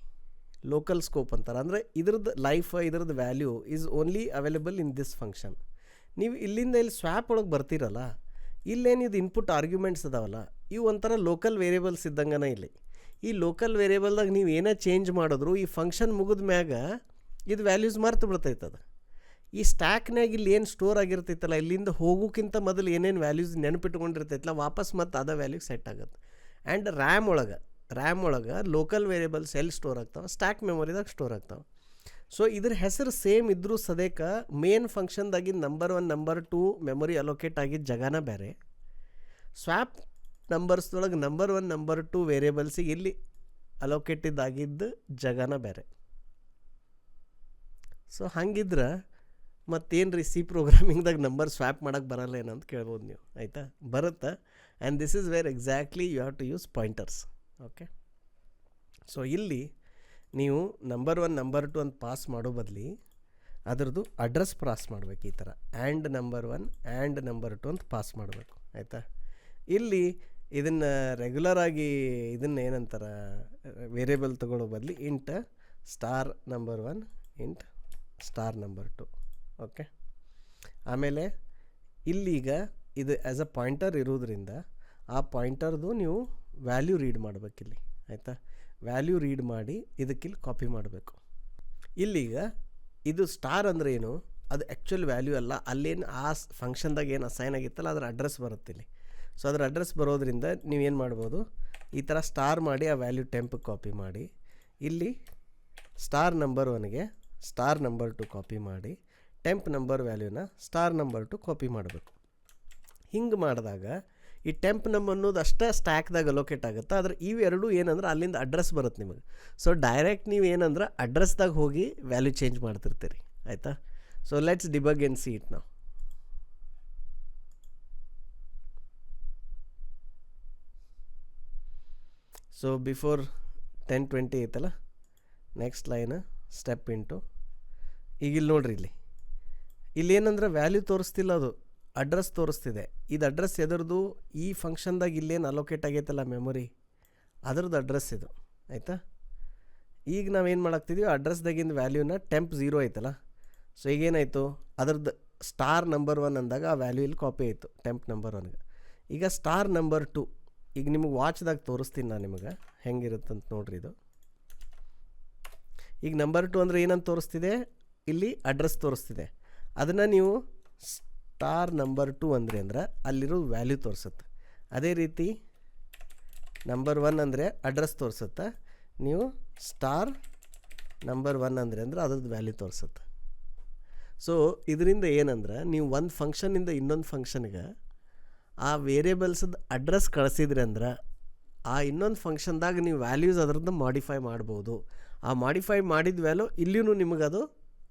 ಲೋಕಲ್ ಸ್ಕೋಪ್ ಅಂತಾರೆ, ಅಂದರೆ ಇದ್ರದ್ದು ಲೈಫ್, ಇದ್ರದ್ದು value is only available in this function. ನೀವು ಇಲ್ಲಿಂದ ಇಲ್ಲಿ ಸ್ವ್ಯಾಪ್ ಒಳಗೆ ಬರ್ತೀರಲ್ಲ, ಇಲ್ಲೇನಿದು ಇನ್ಪುಟ್ ಆರ್ಗ್ಯುಮೆಂಟ್ಸ್ ಅದಾವಲ್ಲ ಇವು ಒಂಥರ ಲೋಕಲ್ ವೇರಿಯೇಬಲ್ಸ್ ಇದ್ದಂಗನ. ಇಲ್ಲಿ ಈ ಲೋಕಲ್ ವೇರಿಯೇಬಲ್ದಾಗ ನೀವು ಏನೇ ಚೇಂಜ್ ಮಾಡಿದ್ರು ಈ ಫಂಕ್ಷನ್ ಮುಗಿದ ಮ್ಯಾಗ ಇದು ವ್ಯಾಲ್ಯೂಸ್ ಮರ್ತು ಬಿಡ್ತೈತದ. ಈ ಸ್ಟ್ಯಾಕ್ನಾಗ ಇಲ್ಲಿ ಏನು ಸ್ಟೋರ್ ಆಗಿರ್ತೈತಲ್ಲ, ಇಲ್ಲಿಂದ ಹೋಗೋಕ್ಕಿಂತ ಮೊದಲು ಏನೇನು ವ್ಯಾಲ್ಯೂಸ್ ನೆನಪಿಟ್ಕೊಂಡಿರ್ತೈತಲ್ಲ ವಾಪಸ್ ಮತ್ತು ಅದ ವ್ಯಾಲ್ಯೂಗೆ ಸೆಟ್ ಆಗುತ್ತೆ. ಆ್ಯಂಡ್ ರ್ಯಾಮ್ ಒಳಗೆ ಲೋಕಲ್ ವೇರಿಯೇಬಲ್ಸ್ ಎಲ್ಲಿ ಸ್ಟೋರ್ ಆಗ್ತಾವೆ, ಸ್ಟ್ಯಾಕ್ ಮೆಮೊರಿದಾಗ ಸ್ಟೋರ್ ಆಗ್ತಾವೆ. ಸೊ ಇದ್ರ ಹೆಸರು ಸೇಮ್ ಇದ್ರೂ ಸದೇಕ ಮೇನ್ ಫಂಕ್ಷನ್ದಾಗಿದ್ದು ನಂಬರ್ 1 ನಂಬರ್ 2 ಮೆಮೊರಿ ಅಲೋಕೇಟ್ ಆಗಿದ್ದ ಜಗನ ಬೇರೆ, ಸ್ವ್ಯಾಪ್ ನಂಬರ್ಸ್ದೊಳಗೆ ನಂಬರ್ 1 ನಂಬರ್ 2 ವೇರಿಯೇಬಲ್ಸಿಗೆ ಇಲ್ಲಿ ಅಲೋಕೇಟೆಡ್ ಆಗಿದ್ದು ಜಗನ ಬೇರೆ. ಸೊ ಹಂಗಿದ್ರೆ ಮತ್ತೇನು ರೀ ಸಿ ಪ್ರೋಗ್ರಾಮಿಂಗ್ದಾಗ ನಂಬರ್ ಸ್ವ್ಯಾಪ್ ಮಾಡೋಕ್ಕೆ ಬರಲ್ಲ ಏನಂತ ಕೇಳ್ಬೋದು ನೀವು, ಆಯಿತಾ? ಬರುತ್ತೆ. And this is where exactly you have to use pointers. Okay, so ಇಲ್ಲಿ ನೀವು ನಂಬರ್ 1 ನಂಬರ್ 2 ಅಂತ ಪಾಸ್ ಮಾಡೋ ಬದಲಿ ಅದರದ್ದು ಅಡ್ರೆಸ್ ಪಾಸ್ ಮಾಡಬೇಕು. ಈ ಥರ ಆ್ಯಂಡ್ ನಂಬರ್ 1 ಆ್ಯಂಡ್ ನಂಬರ್ 2 ಅಂತ ಪಾಸ್ ಮಾಡಬೇಕು, ಆಯಿತಾ? ಇಲ್ಲಿ ಇದನ್ನು ರೆಗ್ಯುಲರಾಗಿ ಇದನ್ನು ಏನಂತಾರೆ ವೇರಿಯೇಬಲ್ ತೊಗೊಳ್ಳೋ ಬದಲು int star number 1 int star number 2. Okay, ಆಮೇಲೆ ಇಲ್ಲೀಗ ಇದು ಆ್ಯಸ್ ಅ ಪಾಯಿಂಟರ್ ಇರೋದ್ರಿಂದ ಆ ಪಾಯಿಂಟರ್ದು ನೀವು ವ್ಯಾಲ್ಯೂ ರೀಡ್ ಮಾಡಬೇಕಿಲ್ಲಿ, ಆಯಿತಾ? ವ್ಯಾಲ್ಯೂ ರೀಡ್ ಮಾಡಿ ಇದಕ್ಕಿಲ್ಲಿ ಕಾಪಿ ಮಾಡಬೇಕು. ಇಲ್ಲೀಗ ಇದು ಸ್ಟಾರ್ ಅಂದರೆ ಏನು, ಅದು ಆ್ಯಕ್ಚುಲ್ ವ್ಯಾಲ್ಯೂ ಅಲ್ಲ, ಅಲ್ಲೇನು ಆ ಫಂಕ್ಷನ್ದಾಗ ಏನು ಅಸೈನ್ ಆಗಿತ್ತಲ್ಲ ಅದರ ಅಡ್ರೆಸ್ ಬರುತ್ತೆ ಇಲ್ಲಿ. ಸೊ ಅದರ ಅಡ್ರೆಸ್ ಬರೋದ್ರಿಂದ ನೀವೇನು ಮಾಡ್ಬೋದು, ಈ ಥರ ಸ್ಟಾರ್ ಮಾಡಿ ಆ ವ್ಯಾಲ್ಯೂ ಟೆಂಪಿಗೆ ಕಾಪಿ ಮಾಡಿ, ಇಲ್ಲಿ ಸ್ಟಾರ್ ನಂಬರ್ 1ಗೆ ಸ್ಟಾರ್ ನಂಬರ್ 2 ಕಾಪಿ ಮಾಡಿ, ಟೆಂಪ್ ನಂಬರ್ ವ್ಯಾಲ್ಯೂನ ಸ್ಟಾರ್ ನಂಬರ್ 2 ಕಾಪಿ ಮಾಡಬೇಕು. ಹಿಂಗೆ ಮಾಡಿದಾಗ ಈ ಟೆಂಪ್ ನಂಬರ್ ಅನ್ನೋದು ಅಷ್ಟೇ ಸ್ಟ್ಯಾಕ್ದಾಗ ಅಲೋಕೇಟ್ ಆಗುತ್ತೆ. ಆದರೆ ಇವೆರಡು ಏನಂದ್ರೆ ಅಲ್ಲಿಂದ ಅಡ್ರೆಸ್ ಬರುತ್ತೆ ನಿಮಗೆ. ಸೊ ಡೈರೆಕ್ಟ್ ನೀವು ಏನಂದ್ರೆ ಅಡ್ರೆಸ್ದಾಗ ಹೋಗಿ ವ್ಯಾಲ್ಯೂ ಚೇಂಜ್ ಮಾಡ್ತಿರ್ತೀರಿ, ಆಯಿತಾ? So let's debug and C it ನಾವು. ಸೊ ಬಿಫೋರ್ 1020 ಐತಲ್ಲ, ನೆಕ್ಸ್ಟ್ ಲೈನ್ ಸ್ಟೆಪ್ ಇಂಟು. ಈಗ ಇಲ್ಲಿ ನೋಡ್ರಿ, ಇಲ್ಲಿ ಏನಂದ್ರೆ ವ್ಯಾಲ್ಯೂ ತೋರಿಸ್ತಿಲ್ಲ, ಅದು ಅಡ್ರೆಸ್ ತೋರಿಸ್ತಿದೆ. ಇದು ಅಡ್ರೆಸ್ ಎದರದು, ಈ ಫಂಕ್ಷನ್ದಾಗ ಇಲ್ಲೇನು ಅಲೋಕೇಟ್ ಆಗೈತಲ್ಲ ಮೆಮೊರಿ, ಅದ್ರದ್ದು ಅಡ್ರೆಸ್ ಇದು, ಆಯಿತಾ? ಈಗ ನಾವೇನು ಮಾಡಾಕ್ತಿದ್ದೀವಿ, ಅಡ್ರೆಸ್ದಾಗಿಂದ ವ್ಯಾಲ್ಯೂನ ಟೆಂಪ್ 0 ಐತಲ್ಲ. ಸೊ ಈಗೇನಾಯಿತು, ಅದ್ರದ್ದು ಸ್ಟಾರ್ ನಂಬರ್ 1 ಅಂದಾಗ ಆ ವ್ಯಾಲ್ಯೂ ಇಲ್ಲಿ ಕಾಪಿ ಆಯಿತು ಟೆಂಪ್ ನಂಬರ್ 1ಗೆ. ಈಗ ಸ್ಟಾರ್ ನಂಬರ್ 2 ಈಗ ನಿಮಗೆ ವಾಚ್ದಾಗ ತೋರಿಸ್ತೀನಿ ನಾನು ನಿಮಗೆ ಹೆಂಗಿರುತ್ತಂತ ನೋಡ್ರಿ. ಇದು ಈಗ ನಂಬರ್ 2 ಅಂದರೆ ಏನಂತ ತೋರಿಸ್ತಿದೆ, ಇಲ್ಲಿ ಅಡ್ರೆಸ್ ತೋರಿಸ್ತಿದೆ. ಅದನ್ನು ನೀವು ಸ್ಟಾರ್ ನಂಬರ್ 2 ಅಂದ್ರೆ ಅಲ್ಲಿರೋ ವ್ಯಾಲ್ಯೂ ತೋರಿಸುತ್ತೆ. ಅದೇ ರೀತಿ ನಂಬರ್ 1 ಅಂದರೆ ಅಡ್ರೆಸ್ ತೋರಿಸುತ್ತೆ, ನೀವು ಸ್ಟಾರ್ ನಂಬರ್ 1 ಅಂದರೆ ಅದ್ರದ್ದು ವ್ಯಾಲ್ಯೂ ತೋರಿಸುತ್ತೆ. ಸೊ ಇದರಿಂದ ಏನಂದ್ರೆ ನೀವು ಒಂದು ಫಂಕ್ಷನಿಂದ ಇನ್ನೊಂದು ಫಂಕ್ಷನ್ಗೆ ಆ ವೇರಿಯೇಬಲ್ಸದ ಅಡ್ರೆಸ್ ಕಳಿಸಿದ್ರಿ ಅಂದ್ರೆ ಆ ಇನ್ನೊಂದು ಫಂಕ್ಷನ್ದಾಗ ನೀವು ವ್ಯಾಲ್ಯೂಸ್ ಅದರದ್ದು ಮಾಡಿಫೈ ಮಾಡ್ಬೋದು. ಆ ಮಾಡಿಫೈ ಮಾಡಿದ ವ್ಯಾಲ್ಯೂ ಇಲ್ಲಿಯೂ ನಿಮಗದು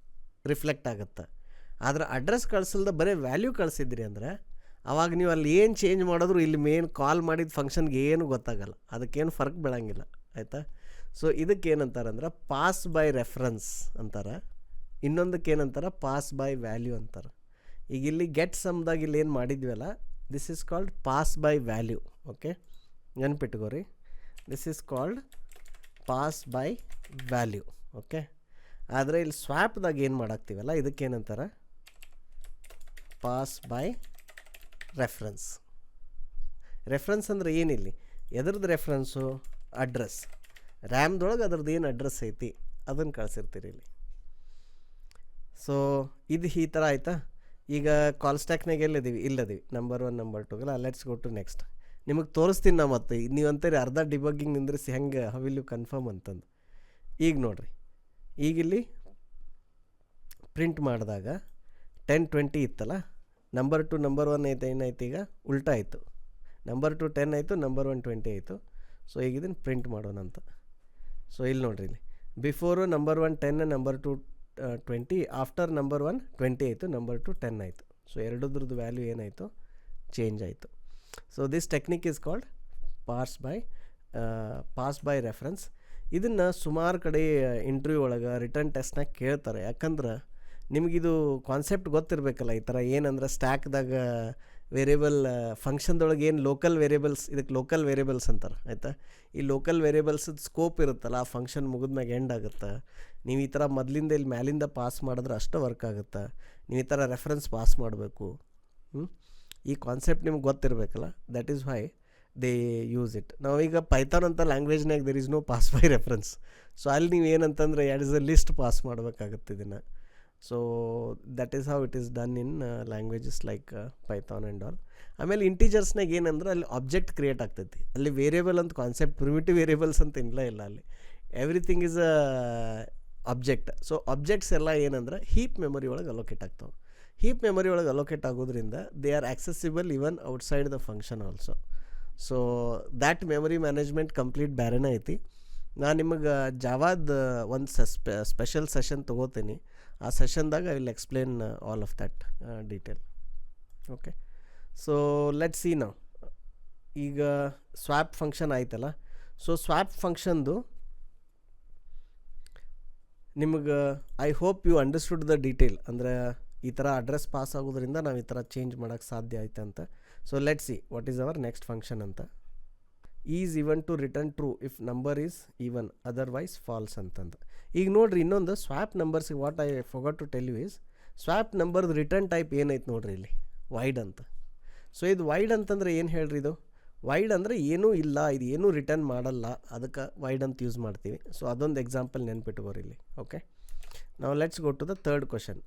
ರಿಫ್ಲೆಕ್ಟ್ ಆಗುತ್ತೆ. ಆದರೆ ಅಡ್ರೆಸ್ ಕಳಿಸಲ್ದ ಬರೀ ವ್ಯಾಲ್ಯೂ ಕಳಿಸಿದ್ರಿ ಅಂದರೆ ಅವಾಗ ನೀವು ಅಲ್ಲಿ ಏನು ಚೇಂಜ್ ಮಾಡಿದ್ರು ಇಲ್ಲಿ ಮೇನ್ ಕಾಲ್ ಮಾಡಿದ ಫಂಕ್ಷನ್ಗೆ ಏನು ಗೊತ್ತಾಗಲ್ಲ, ಅದಕ್ಕೇನು ಫರ್ಕ್ ಬೀಳಂಗಿಲ್ಲ, ಆಯಿತಾ? ಸೊ ಇದಕ್ಕೆ ಏನಂತಾರೆ ಅಂದ್ರೆ ಪಾಸ್ ಬೈ ರೆಫರೆನ್ಸ್ ಅಂತಾರೆ, ಇನ್ನೊಂದಕ್ಕೆ ಏನಂತಾರೆ ಪಾಸ್ ಬೈ ವ್ಯಾಲ್ಯೂ ಅಂತಾರೆ. ಈಗ ಇಲ್ಲಿ ಗೆಟ್ ಸಮ್ದಾಗ ಇಲ್ಲಿ ಏನು ಮಾಡಿದ್ವಲ್ಲ, this is called pass by value. Okay, ನೆನ್ಪಿಟ್ಕೋರಿ, this is called pass by value. Okay, ಆದರೆ ಇಲ್ಲಿ ಸ್ವ್ಯಾಪ್ದಾಗ ಏನು ಮಾಡಾಕ್ತೀವಲ್ಲ ಇದಕ್ಕೇನಂತಾರೆ ಪಾಸ್ ಬೈ ರೆಫರೆನ್ಸ್. ರೆಫರೆನ್ಸ್ ಅಂದರೆ ಏನಿಲ್ಲಿ, ಎದ್ರದ್ದು ರೆಫರೆನ್ಸು, ಅಡ್ರೆಸ್, ರ್ಯಾಮ್ದೊಳಗೆ ಅದ್ರದ್ದು ಏನು ಅಡ್ರೆಸ್ ಐತಿ ಅದನ್ನು ಕಳಿಸಿರ್ತೀರಿ ಇಲ್ಲಿ. ಸೊ ಇದು ಈ ಥರ ಆಯಿತಾ? ಈಗ ಕಾಲ್ ಸ್ಟ್ಯಾಕ್ನಾಗ ಇಲ್ಲದೀವಿ number 1 number 2 let's go to next. ನಿಮಗೆ ತೋರಿಸ್ತೀನಿ ನಾ ಮತ್ತೆ, ನೀವು ಅಂತೀರಿ ಅರ್ಧ ಡಿಬಗ್ಗಿಂಗ್ ನಿಂದ್ರಿಸಿ ಹೆಂಗೆ ಹವಿಲ್ ಯು ಕನ್ಫರ್ಮ್ ಅಂತಂದು. ಈಗ ನೋಡಿರಿ, ಈಗಿಲ್ಲಿ ಪ್ರಿಂಟ್ ಮಾಡಿದಾಗ 1020 ಇತ್ತಲ್ಲ, ನಂಬರ್ 2 ನಂಬರ್ 1 ಐತೆ, ಏನಾಯ್ತು ಈಗ ಉಲ್ಟಾ ಆಯಿತು, ನಂಬರ್ 2 10 ಆಯಿತು, ನಂಬರ್ 1 20 ಆಯಿತು. ಸೊ ಈಗ ಇದನ್ನು ಪ್ರಿಂಟ್ ಮಾಡೋಣ ಅಂತ. ಸೊ ಇಲ್ಲಿ ನೋಡಿರಿ, ಇಲ್ಲಿ before number 1 10, number 2 20, after number 1 20 ಆಯಿತು, ನಂಬರ್ 2 10 ಆಯಿತು. ಸೊ ಎರಡದ್ರದ್ದು ವ್ಯಾಲ್ಯೂ ಏನಾಯಿತು, ಚೇಂಜ್ ಆಯಿತು. So this technique is called pass by reference. ಇದನ್ನು ಸುಮಾರು ಕಡೆ ಇಂಟರ್ವ್ಯೂ ಒಳಗೆ ರಿಟರ್ನ್ ಟೆಸ್ಟ್ನಾಗ ಕೇಳ್ತಾರೆ. ಯಾಕಂದ್ರೆ ನಿಮಗಿದು ಕಾನ್ಸೆಪ್ಟ್ ಗೊತ್ತಿರಬೇಕಲ್ಲ. ಈ ಥರ ಏನಂದ್ರೆ ಸ್ಟ್ಯಾಕ್ದಾಗ ವೇರಿಯೇಬಲ್ ಫಂಕ್ಷನ್ದೊಳಗೆ ಏನು ಲೋಕಲ್ ವೇರಿಯೇಬಲ್ಸ್, ಇದಕ್ಕೆ ಲೋಕಲ್ ವೇರಿಯೇಬಲ್ಸ್ ಅಂತಾರೆ, ಆಯಿತಾ? ಈ ಲೋಕಲ್ ವೇರಿಯೇಬಲ್ಸದ ಸ್ಕೋಪ್ ಇರುತ್ತಲ್ಲ, ಆ ಫಂಕ್ಷನ್ ಮುಗಿದ್ಮ್ಯಾಗ ಎಂಡ್ ಆಗುತ್ತೆ. ನೀವು ಈ ಥರ ಮೊದಲಿಂದ ಇಲ್ಲಿ ಮ್ಯಾಲಿಂದ ಪಾಸ್ ಮಾಡಿದ್ರೆ ಅಷ್ಟೇ ವರ್ಕ್ ಆಗುತ್ತೆ. ನೀವು ಈ ಥರ ರೆಫರೆನ್ಸ್ ಪಾಸ್ ಮಾಡಬೇಕು. ಈ ಕಾನ್ಸೆಪ್ಟ್ ನಿಮ್ಗೆ ಗೊತ್ತಿರಬೇಕಲ್ಲ, that is why they use it. ನಾವೀಗ ಪೈಥಾನ್ ಅಂತ ಲ್ಯಾಂಗ್ವೇಜ್ನಾಗ there is no pass by reference. So ಅಲ್ಲಿ ನೀವು ಏನಂತಂದರೆ add is a list pass ಮಾಡಬೇಕಾಗುತ್ತೆ ಇದನ್ನು. So that is how it is done in languages like Python and all. ಆಮೇಲೆ ಇಂಟೀಜರ್ಸ್ನಾಗ ಏನಂದ್ರೆ ಅಲ್ಲಿ ಆಬ್ಜೆಕ್ಟ್ ಕ್ರಿಯೇಟ್ ಆಗ್ತೈತಿ. ಅಲ್ಲಿ ವೇರಿಯೇಬಲ್ ಅಂತ ಕಾನ್ಸೆಪ್ಟ್, ಪ್ರಿಮಿಟಿವ್ ವೇರಿಯೇಬಲ್ಸ್ ಅಂತ ಇಲ್ಲ ಅಲ್ಲಿ, everything is a object. So objects ಎಲ್ಲ ಏನಂದ್ರೆ ಹೀಪ್ ಮೆಮೊರಿ ಒಳಗೆ ಅಲೋಕೇಟ್ ಆಗ್ತಾವೆ. ಹೀಪ್ ಮೆಮೊರಿ ಒಳಗೆ ಅಲೋಕೇಟ್ ಆಗೋದ್ರಿಂದ they are accessible even outside the function also. So that memory management complete ಬೇರೆನೇ ಐತಿ. ನಾನು ನಿಮಗೆ ಜಾವಾದ ಒಂದು ಸ್ಪೆಷಲ್ ಸೆಷನ್ ತೊಗೋತೀನಿ. ಆ ಸೆಷನ್ದಾಗ I will explain all of that detail. Okay, so let see ನಾವು. ಈಗ ಸ್ವ್ಯಾಪ್ ಫಂಕ್ಷನ್ ಆಯ್ತಲ್ಲ. ಸೊ ಸ್ವ್ಯಾಪ್ ಫಂಕ್ಷನ್ದು ನಿಮಗೆ I hope you understood the detail. ಅಂದರೆ ಈ ಥರ ಅಡ್ರೆಸ್ ಪಾಸ್ ಆಗೋದ್ರಿಂದ ನಾವು ಈ ಥರ ಚೇಂಜ್ ಮಾಡೋಕ್ಕೆ ಸಾಧ್ಯ ಆಯ್ತು ಅಂತ. So let see what is our next function ಅಂತ. Is even to return true if number is even otherwise false ಅಂತಂದು. ಈಗ ನೋಡಿರಿ, ಇನ್ನೊಂದು ಸ್ವ್ಯಾಪ್ ನಂಬರ್ಸಿಗೆ what I forgot to tell you is, swap ನಂಬರ್ದು ರಿಟರ್ನ್ ಟೈಪ್ ಏನೈತೆ ನೋಡಿರಿ ಇಲ್ಲಿ, ವೈಡ್ ಅಂತ. ಸೊ ಇದು ವೈಡ್ ಅಂತಂದ್ರೆ ಏನು ಹೇಳ್ರಿ, ಇದು ವೈಡ್ ಅಂದರೆ ಏನೂ ಇಲ್ಲ, ಇದು ಏನೂ ರಿಟರ್ನ್ ಮಾಡಲ್ಲ, ಅದಕ್ಕೆ ವೈಡ್ ಅಂತ ಯೂಸ್ ಮಾಡ್ತೀವಿ. ಸೊ ಅದೊಂದು ಎಕ್ಸಾಂಪಲ್ ನೆನ್ಪಿಟ್ಕೋರಿ ಇಲ್ಲಿ. ಓಕೆ, ನಾವು let's go to the third question.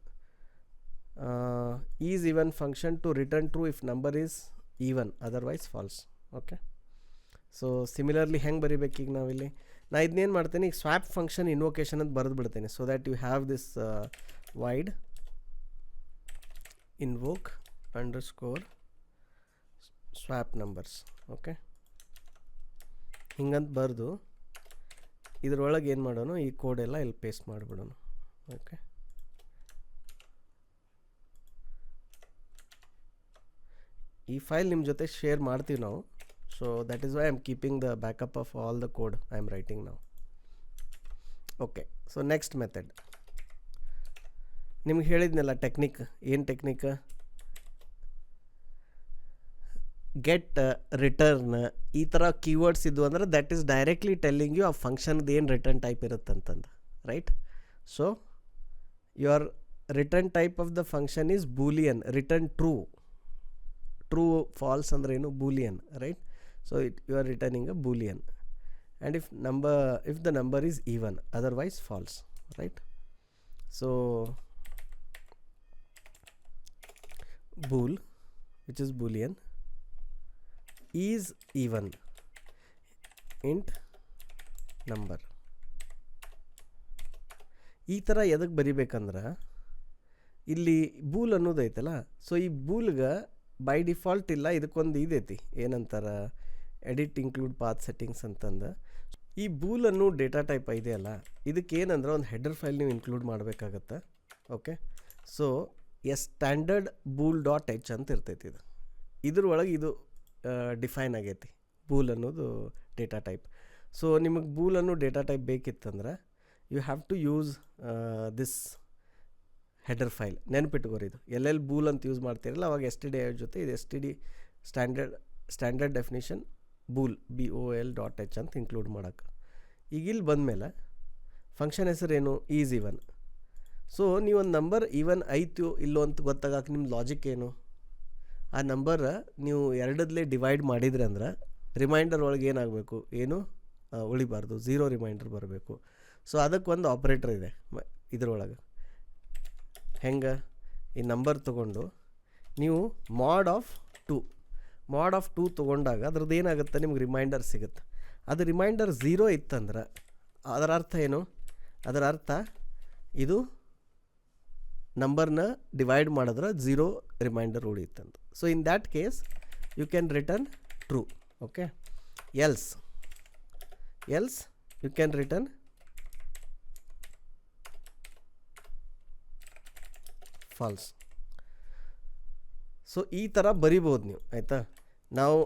Is even function to return true if number is even otherwise false. Okay, so similarly ಹೆಂಗೆ ಬರಿಬೇಕು ಈಗ ನಾವಿಲ್ಲಿ, ನಾ ಇದನ್ನೇನು ಮಾಡ್ತೇನೆ, ಈಗ ಸ್ವ್ಯಾಪ್ ಫಂಕ್ಷನ್ ಇನ್ವೊಕೇಶನ್ ಅಂತ ಬರೆದು ಬಿಡ್ತೇನೆ. So that you have this void invoke underscore swap numbers. Okay, ಹಿಂಗಂತ ಬರೆದು ಇದ್ರೊಳಗೆ ಏನು ಮಾಡೋಣ, ಈ ಕೋಡೆಲ್ಲ ಇಲ್ಲಿ ಪೇಸ್ಟ್ ಮಾಡಿಬಿಡೋಣ. ಓಕೆ, ಈ ಫೈಲ್ ನಿಮ್ಮ ಜೊತೆ ಶೇರ್ ಮಾಡ್ತೀವಿ ನಾವು. So that is why I am keeping the backup of all the code I am writing now. Okay, so next method ನಿಮ್ಗೆ ಹೇಳಿದ್ನಲ್ಲ ಟೆಕ್ನಿಕ್. ಏನು ಟೆಕ್ನಿಕ್? ಗೆಟ್, ರಿಟರ್ನ್, ಈ ಥರ ಕೀವರ್ಡ್ಸ್ ಇದ್ವು ಅಂದ್ರೆ that is directly telling you ಆ ಫಂಕ್ಷನ್ದು ಏನು ರಿಟರ್ನ್ ಟೈಪ್ ಇರುತ್ತಂತಂದು, right? So your return type of the function is boolean, return true. True false ಅಂದ್ರೆ ಏನು? Boolean, right? So you are returning a boolean, and if the number is even otherwise false, right? So bool, which is boolean, is even int number. ಈ ಥರ ಎದಕ್ಕೆ ಬರಿಬೇಕಂದ್ರೆ ಇಲ್ಲಿ Boole ಅನ್ನೋದೈತಲ್ಲ, so ಈ ಬೂಲ್ಗೆ by default ಇಲ್ಲ, ಇದಕ್ಕೊಂದು ಇದೈತಿ, ಏನಂತಾರೆ ಎಡಿಟ್ ಇನ್ಕ್ಲೂಡ್ ಪಾತ್ ಸೆಟ್ಟಿಂಗ್ಸ್ ಅಂತಂದು. ಈ ಬೂಲ್ ಅನ್ನೋ ಡೇಟಾ ಟೈಪ್ ಇದೆಯಲ್ಲ, ಇದಕ್ಕೆ ಏನಂದ್ರೆ ಒಂದು ಹೆಡರ್ ಫೈಲ್ ನೀವು ಇನ್ಕ್ಲೂಡ್ ಮಾಡಬೇಕಾಗತ್ತೆ. Okay, so standard bool dot H ಅಂತ ಇರ್ತೈತಿ. ಇದ್ರೊಳಗೆ ಇದು ಡಿಫೈನ್ ಆಗೈತಿ, ಬೂಲ್ ಅನ್ನೋದು ಡೇಟಾ ಟೈಪ್. ಸೊ ನಿಮಗೆ ಬೂಲ್ ಅನ್ನೋ ಡೇಟಾ ಟೈಪ್ ಬೇಕಿತ್ತಂದ್ರೆ you have to use this header file. ನೆನ್ಪಿಟ್ಕೋರಿ, ಇದು ಎಲ್ಲೆಲ್ಲಿ ಬೂಲ್ ಅಂತ ಯೂಸ್ ಮಾಡ್ತೀರಲ್ಲ ಅವಾಗ STD ಜೊತೆ ಇದು STD standard definition Boole BOL.h ಅಂತ ಇನ್ಕ್ಲೂಡ್ ಮಾಡೋಕ್ಕೆ. ಈಗ ಇಲ್ಲಿ ಬಂದಮೇಲೆ ಫಂಕ್ಷನ್ ಹೆಸರೇನು? Is even. ಸೊ ನೀವೊಂದು ನಂಬರ್ ಈವನ್ ಐತು ಇಲ್ಲೋ ಅಂತ ಗೊತ್ತಾಗಕ್ಕೆ ನಿಮ್ಮ ಲಾಜಿಕ್ ಏನು? ಆ ನಂಬರ್ ನೀವು ಎರಡದ್ಲೇ ಡಿವೈಡ್ ಮಾಡಿದ್ರಿ ಅಂದ್ರೆ ರಿಮೈಂಡರ್ ಒಳಗೆ ಏನಾಗಬೇಕು? ಏನು ಉಳಿಬಾರ್ದು, 0 ರಿಮೈಂಡರ್ ಬರಬೇಕು. ಸೊ ಅದಕ್ಕೆ ಒಂದು ಆಪ್ರೇಟರ್ ಇದೆ ಇದ್ರೊಳಗೆ. ಹೆಂಗೆ? ಈ ನಂಬರ್ ತೊಗೊಂಡು ನೀವು mod of 2 ತೊಗೊಂಡಾಗ ಅದ್ರದ್ದು ಏನಾಗುತ್ತೆ, ನಿಮ್ಗೆ ರಿಮೈಂಡರ್ ಸಿಗುತ್ತೆ. ಅದು ರಿಮೈಂಡರ್ 0 ಇತ್ತಂದ್ರೆ ಅದರ ಅರ್ಥ ಏನು? ಅದರ ಅರ್ಥ ಇದು ನಂಬರ್ನ ಡಿವೈಡ್ ಮಾಡಿದ್ರೆ 0 ರಿಮೈಂಡರ್ ಉಳಿಯುತ್ತಂತ. So in that case you can return true. Okay, else you can return false. So ಈ ಥರ ಬರಿಬೋದು ನೀವು, ಆಯಿತಾ? ನಾವು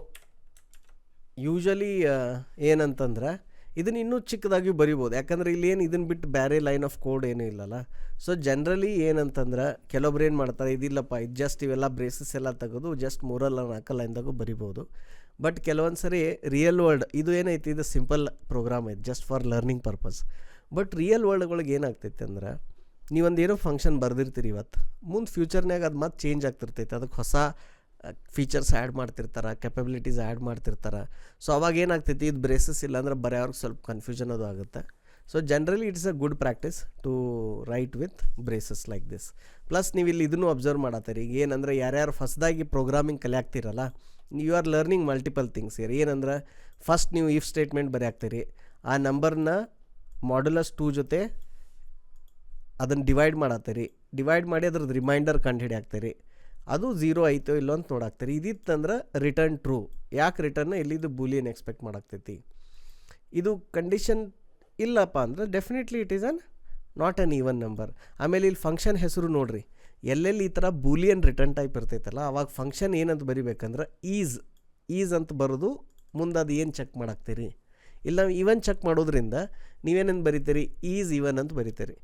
ಯೂಶಲಿ ಏನಂತಂದ್ರೆ ಇದನ್ನು ಇನ್ನೂ ಚಿಕ್ಕದಾಗಿ ಬರಿಬೋದು, ಯಾಕಂದರೆ ಇಲ್ಲೇನು ಇದನ್ನು ಬಿಟ್ಟು ಬೇರೆ ಲೈನ್ ಆಫ್ ಕೋಡ್ ಏನೂ ಇಲ್ಲಲ್ಲ. ಸೊ ಜನ್ರಲಿ ಏನಂತಂದ್ರೆ ಕೆಲವೊಬ್ರು ಏನು ಮಾಡ್ತಾರೆ, ಇದಿಲ್ಲಪ್ಪ ಇದು ಜಸ್ಟ್ ಇವೆಲ್ಲ ಬ್ರೇಸಸ್ ಎಲ್ಲ ತೆಗೆದು ಜಸ್ಟ್ 3-4 ಲೈನ್ದಾಗೂ ಬರಿಬೋದು. ಬಟ್ ಕೆಲವೊಂದು ಸರಿ ರಿಯಲ್ ವರ್ಲ್ಡ್ ಇದು ಏನೈತಿ, ಇದು ಸಿಂಪಲ್ ಪ್ರೋಗ್ರಾಮ್ ಐತೆ just for learning purpose. But real ವರ್ಲ್ಡ್ಗಳಿಗೆ ಏನಾಗ್ತೈತೆ ಅಂದ್ರೆ ನೀವೊಂದು ಏನೋ ಫಂಕ್ಷನ್ ಬರೆದಿರ್ತೀರಿ ಇವತ್ತು, ಮುಂದೆ ಫ್ಯೂಚರ್ನಾಗ ಅದು ಮತ್ತೆ ಚೇಂಜ್ ಆಗ್ತಿರ್ತೈತೆ, ಅದಕ್ಕೆ ಹೊಸ ಫೀಚರ್ಸ್ ಆ್ಯಡ್ ಮಾಡ್ತಿರ್ತಾರೆ, ಕೆಪಬಿಲಿಟೀಸ್ ಆ್ಯಡ್ ಮಾಡ್ತಿರ್ತಾರೆ. ಸೊ ಅವಾಗ ಏನಾಗ್ತೈತಿ, ಇದು ಬ್ರೇಸಸ್ ಇಲ್ಲ ಅಂದ್ರೆ ಬರೆಯೋರ್ಗೆ ಸ್ವಲ್ಪ ಕನ್ಫ್ಯೂಷನ್ ಅದು ಆಗುತ್ತೆ. So generally it's a good practice to write with braces like this. Plus ನೀವು ಇಲ್ಲಿ ಇದನ್ನು ಅಬ್ಸರ್ವ್ ಮಾಡತ್ತೀರಿ, ಈಗ ಏನಂದ್ರೆ ಯಾರ್ಯಾರು ಹೊಸದಾಗಿ ಪ್ರೋಗ್ರಾಮಿಂಗ್ ಕಲಿಯಾಗ್ತಿರಲ್ಲ, you are learning multiple things here. ಏನಂದ್ರೆ ಫಸ್ಟ್ ನೀವು ಇಫ್ ಸ್ಟೇಟ್ಮೆಂಟ್ ಬರೆಯಾಗ್ತೀರಿ, ಆ ನಂಬರ್ನ ಮಾಡ್ಯುಲಸ್ 2 ಜೊತೆ ಅದನ್ನು ಡಿವೈಡ್ ಡಿವೈಡ್ ಮಾಡಿ ಅದ್ರದ್ದು ರಿಮೈಂಡರ್ ಕಂಡು ಹಿಡಿಯಾಕ್ತೀರಿ, ಅದು 0 ಐತೋ ಇಲ್ಲೋ ಅಂತ ನೋಡಾಕ್ತೀರಿ. ಇದಿತ್ತಂದ್ರೆ ರಿಟರ್ನ್ ಟ್ರೂ. ಯಾಕೆ ರಿಟರ್ನ್? ಇಲ್ಲಿದು ಬೂಲಿಯನ್ ಎಕ್ಸ್ಪೆಕ್ಟ್ ಮಾಡಾಕ್ತೈತಿ. ಇದು ಕಂಡೀಷನ್ ಇಲ್ಲಪ್ಪ ಅಂದರೆ definitely it is not on even number. ಆಮೇಲೆ ಇಲ್ಲಿ ಫಂಕ್ಷನ್ ಹೆಸರು ನೋಡಿರಿ, ಎಲ್ಲೆಲ್ಲಿ ಈ ಥರ ಬೂಲಿಯನ್ ರಿಟರ್ನ್ ಟೈಪ್ ಇರ್ತೈತಲ್ಲ ಅವಾಗ ಫಂಕ್ಷನ್ ಏನಂತ ಬರಿಬೇಕಂದ್ರೆ ಈಸ್ ಅಂತ ಬರೋದು, ಮುಂದೆ ಅದು ಏನು ಚೆಕ್ ಮಾಡಾಕ್ತೀರಿ. ಇಲ್ಲ ಈವನ್ ಚೆಕ್ ಮಾಡೋದ್ರಿಂದ ನೀವೇನೇನು ಬರಿತೀರಿ, ಈಸ್ ಈವನ್ ಅಂತ ಬರಿತೀರಿ.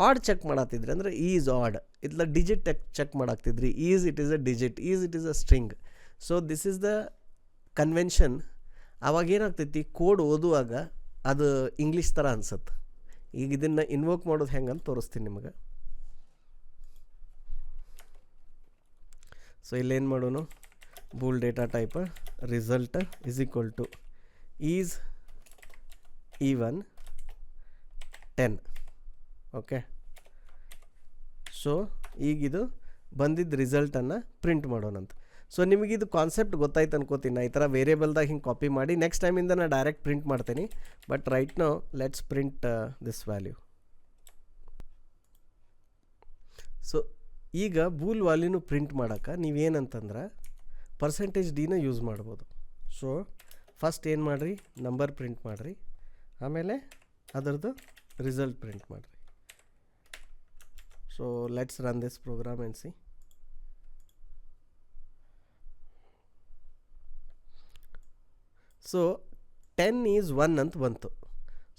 ಆಡ್ ಚೆಕ್ ಮಾಡತ್ತಿದ್ರಿ ಅಂದರೆ ಈಸ್ ಆಡ್, ಇಲ್ಲ ಡಿಜಿಟ್ ಚೆಕ್ ಮಾಡಾಕ್ತಿದ್ರಿ, it is a digit, it is a string. So this is the convention. ಅವಾಗ ಏನಾಗ್ತೈತಿ, ಕೋಡ್ ಓದುವಾಗ ಅದು ಇಂಗ್ಲೀಷ್ ಥರ ಅನ್ಸುತ್ತೆ. ಈಗ ಇದನ್ನು ಇನ್ವೋಕ್ ಮಾಡೋದು ಹೆಂಗೆ ಅಂತ ತೋರಿಸ್ತೀನಿ ನಿಮಗೆ. ಸೊ ಇಲ್ಲೇನು ಮಾಡೋಣ, bool data type result is equal to is even 10. Okay, so ಈಗಿದು ಬಂದಿದ್ದ ರಿಸಲ್ಟನ್ನು ಪ್ರಿಂಟ್ ಮಾಡೋಣಂತ. ಸೊ ನಿಮಗಿದು ಕಾನ್ಸೆಪ್ಟ್ ಗೊತ್ತಾಯ್ತು ಅನ್ಕೋತೀನಿ. ಈ ಥರ ವೇರಿಯೇಬಲ್ದಾಗ ಹಿಂಗೆ ಕಾಪಿ ಮಾಡಿ ನೆಕ್ಸ್ಟ್ ಟೈಮಿಂದ ನಾನು ಡೈರೆಕ್ಟ್ ಪ್ರಿಂಟ್ ಮಾಡ್ತೀನಿ. But right now let's print this value. So ಈಗ ಬೂಲ್ ವ್ಯಾಲ್ಯೂನು ಪ್ರಿಂಟ್ ಮಾಡೋಕೆ ನೀವೇನಂತಂದ್ರೆ %d ಯೂಸ್ ಮಾಡ್ಬೋದು. ಸೊ ಫಸ್ಟ್ ಏನು ಮಾಡಿರಿ, ನಂಬರ್ ಪ್ರಿಂಟ್ ಮಾಡಿರಿ, ಆಮೇಲೆ ಅದರದ್ದು ರಿಸಲ್ಟ್ ಪ್ರಿಂಟ್ ಮಾಡಿರಿ. So let's run this program and see. So 10 is 1 ಅಂತ ಬಂತು.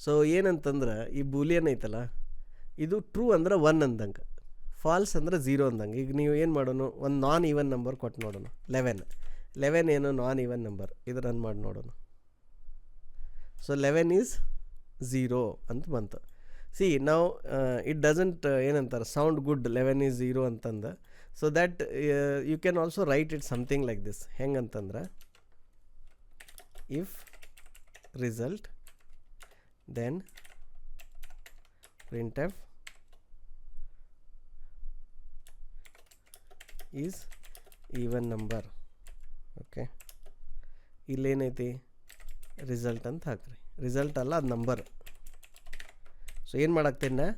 ಸೊ ಏನಂತಂದ್ರೆ ಈ ಬೂಲಿಯನ್ ಐತಲ್ಲ, ಇದು ಟ್ರೂ ಅಂದ್ರೆ 1 ಅಂದಂಗೆ, ಫಾಲ್ಸ್ ಅಂದ್ರೆ 0 ಅಂದಂಗೆ. ಈಗ ನೀವು ಏನು ಮಾಡೋಣ, ಒಂದು ನಾನ್ ಈವನ್ ನಂಬರ್ ಕೊಟ್ಟು ನೋಡೋಣ. 11 ಏನು ನಾನ್ ಈವನ್ ನಂಬರ್, ಇದು ರನ್ ಮಾಡಿ ನೋಡೋಣ. ಸೊ 11 ಈಸ್ 0 ಅಂತ ಬಂತು. ಸಿ ನಾವು ಇಟ್ ಡಸಂಟ್ ಏನಂತಾರೆ ಸೌಂಡ್ ಗುಡ್ 11 ಈಸ್ 0 ಅಂತಂದು. So that you can also write it something like this. ಹೆಂಗಂತಂದ್ರೆ if result then printf is even number. Okay, ಇಲ್ಲೇನೈತಿ ರಿಸಲ್ಟ್ ಅಂತ ಹಾಕ್ರಿ. ರಿಸಲ್ಟ್ ಅಲ್ಲ, ಅದು ನಂಬರ್. ಸೊ ಏನು ಮಾಡಾಕ್ತೇನೆ,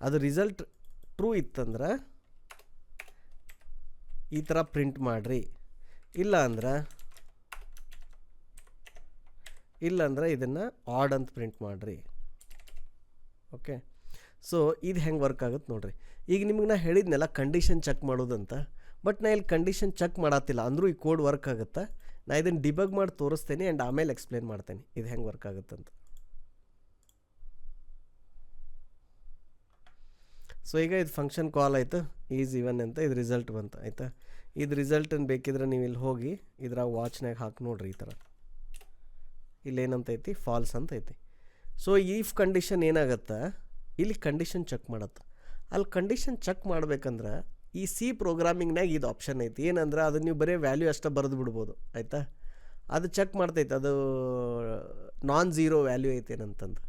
ಅದು ರಿಸಲ್ಟ್ ಟ್ರೂ ಇತ್ತಂದ್ರೆ ಈ ಥರ ಪ್ರಿಂಟ್ ಮಾಡಿರಿ, ಇಲ್ಲಾಂದ್ರೆ ಇದನ್ನು ಆಡ್ ಅಂತ ಪ್ರಿಂಟ್ ಮಾಡಿರಿ. ಓಕೆ, ಸೊ ಇದು ಹೆಂಗೆ ವರ್ಕ್ ಆಗುತ್ತೆ ನೋಡಿರಿ. ಈಗ ನಿಮಗೆ ನಾ ಹೇಳಿದ್ನೆಲ್ಲ ಕಂಡೀಷನ್ ಚೆಕ್ ಮಾಡೋದಂತ, ಬಟ್ ನಾ ಇಲ್ಲಿ ಕಂಡೀಷನ್ ಚೆಕ್ ಮಾಡತ್ತಿಲ್ಲ ಅಂದರೂ ಈ ಕೋಡ್ ವರ್ಕ್ ಆಗುತ್ತೆ. ನಾ ಇದನ್ನು ಡಿಬಗ್ ಮಾಡಿ ತೋರಿಸ್ತೇನೆ ಆ್ಯಂಡ್ ಆಮೇಲೆ ಎಕ್ಸ್ಪ್ಲೇನ್ ಮಾಡ್ತೇನೆ ಇದು ಹೆಂಗೆ ವರ್ಕ್ ಆಗುತ್ತಂತ. ಸೊ ಈಗ ಇದು ಫಂಕ್ಷನ್ ಕಾಲ್ ಆಯಿತು, ಈಸ್ ಈವನ್ ಅಂತ, ಇದು ರಿಸಲ್ಟ್ ಬಂತು. ಆಯಿತಾ, ಇದು ರಿಸಲ್ಟನ್ನು ಬೇಕಿದ್ರೆ ನೀವು ಇಲ್ಲಿ ಹೋಗಿ ಇದ್ರಾಗ ವಾಚ್ನಾಗ ಹಾಕಿ ನೋಡ್ರಿ. ಈ ಥರ ಇಲ್ಲೇನಂತ ಐತಿ, ಫಾಲ್ಸ್ ಅಂತ ಐತಿ. ಸೊ ಈಫ್ ಕಂಡೀಷನ್ ಏನಾಗತ್ತೆ, ಇಲ್ಲಿ ಕಂಡೀಷನ್ ಚೆಕ್ ಮಾಡತ್ತೆ. ಅಲ್ಲಿ ಕಂಡೀಷನ್ ಚೆಕ್ ಮಾಡ್ಬೇಕಂದ್ರೆ ಈ ಸಿ ಪ್ರೋಗ್ರಾಮಿಂಗ್ನಾಗ ಇದು ಆಪ್ಷನ್ ಐತಿ. ಏನಂದ್ರೆ ಅದು ನೀವು ಬರೀ ವ್ಯಾಲ್ಯೂ ಅಷ್ಟೇ ಬರೆದು ಬಿಡ್ಬೋದು. ಆಯಿತಾ, ಅದು ಚೆಕ್ ಮಾಡ್ತೈತೆ, ಅದು ನಾನ್ ಝೀರೋ ವ್ಯಾಲ್ಯೂ ಐತೇನಂತಂದು.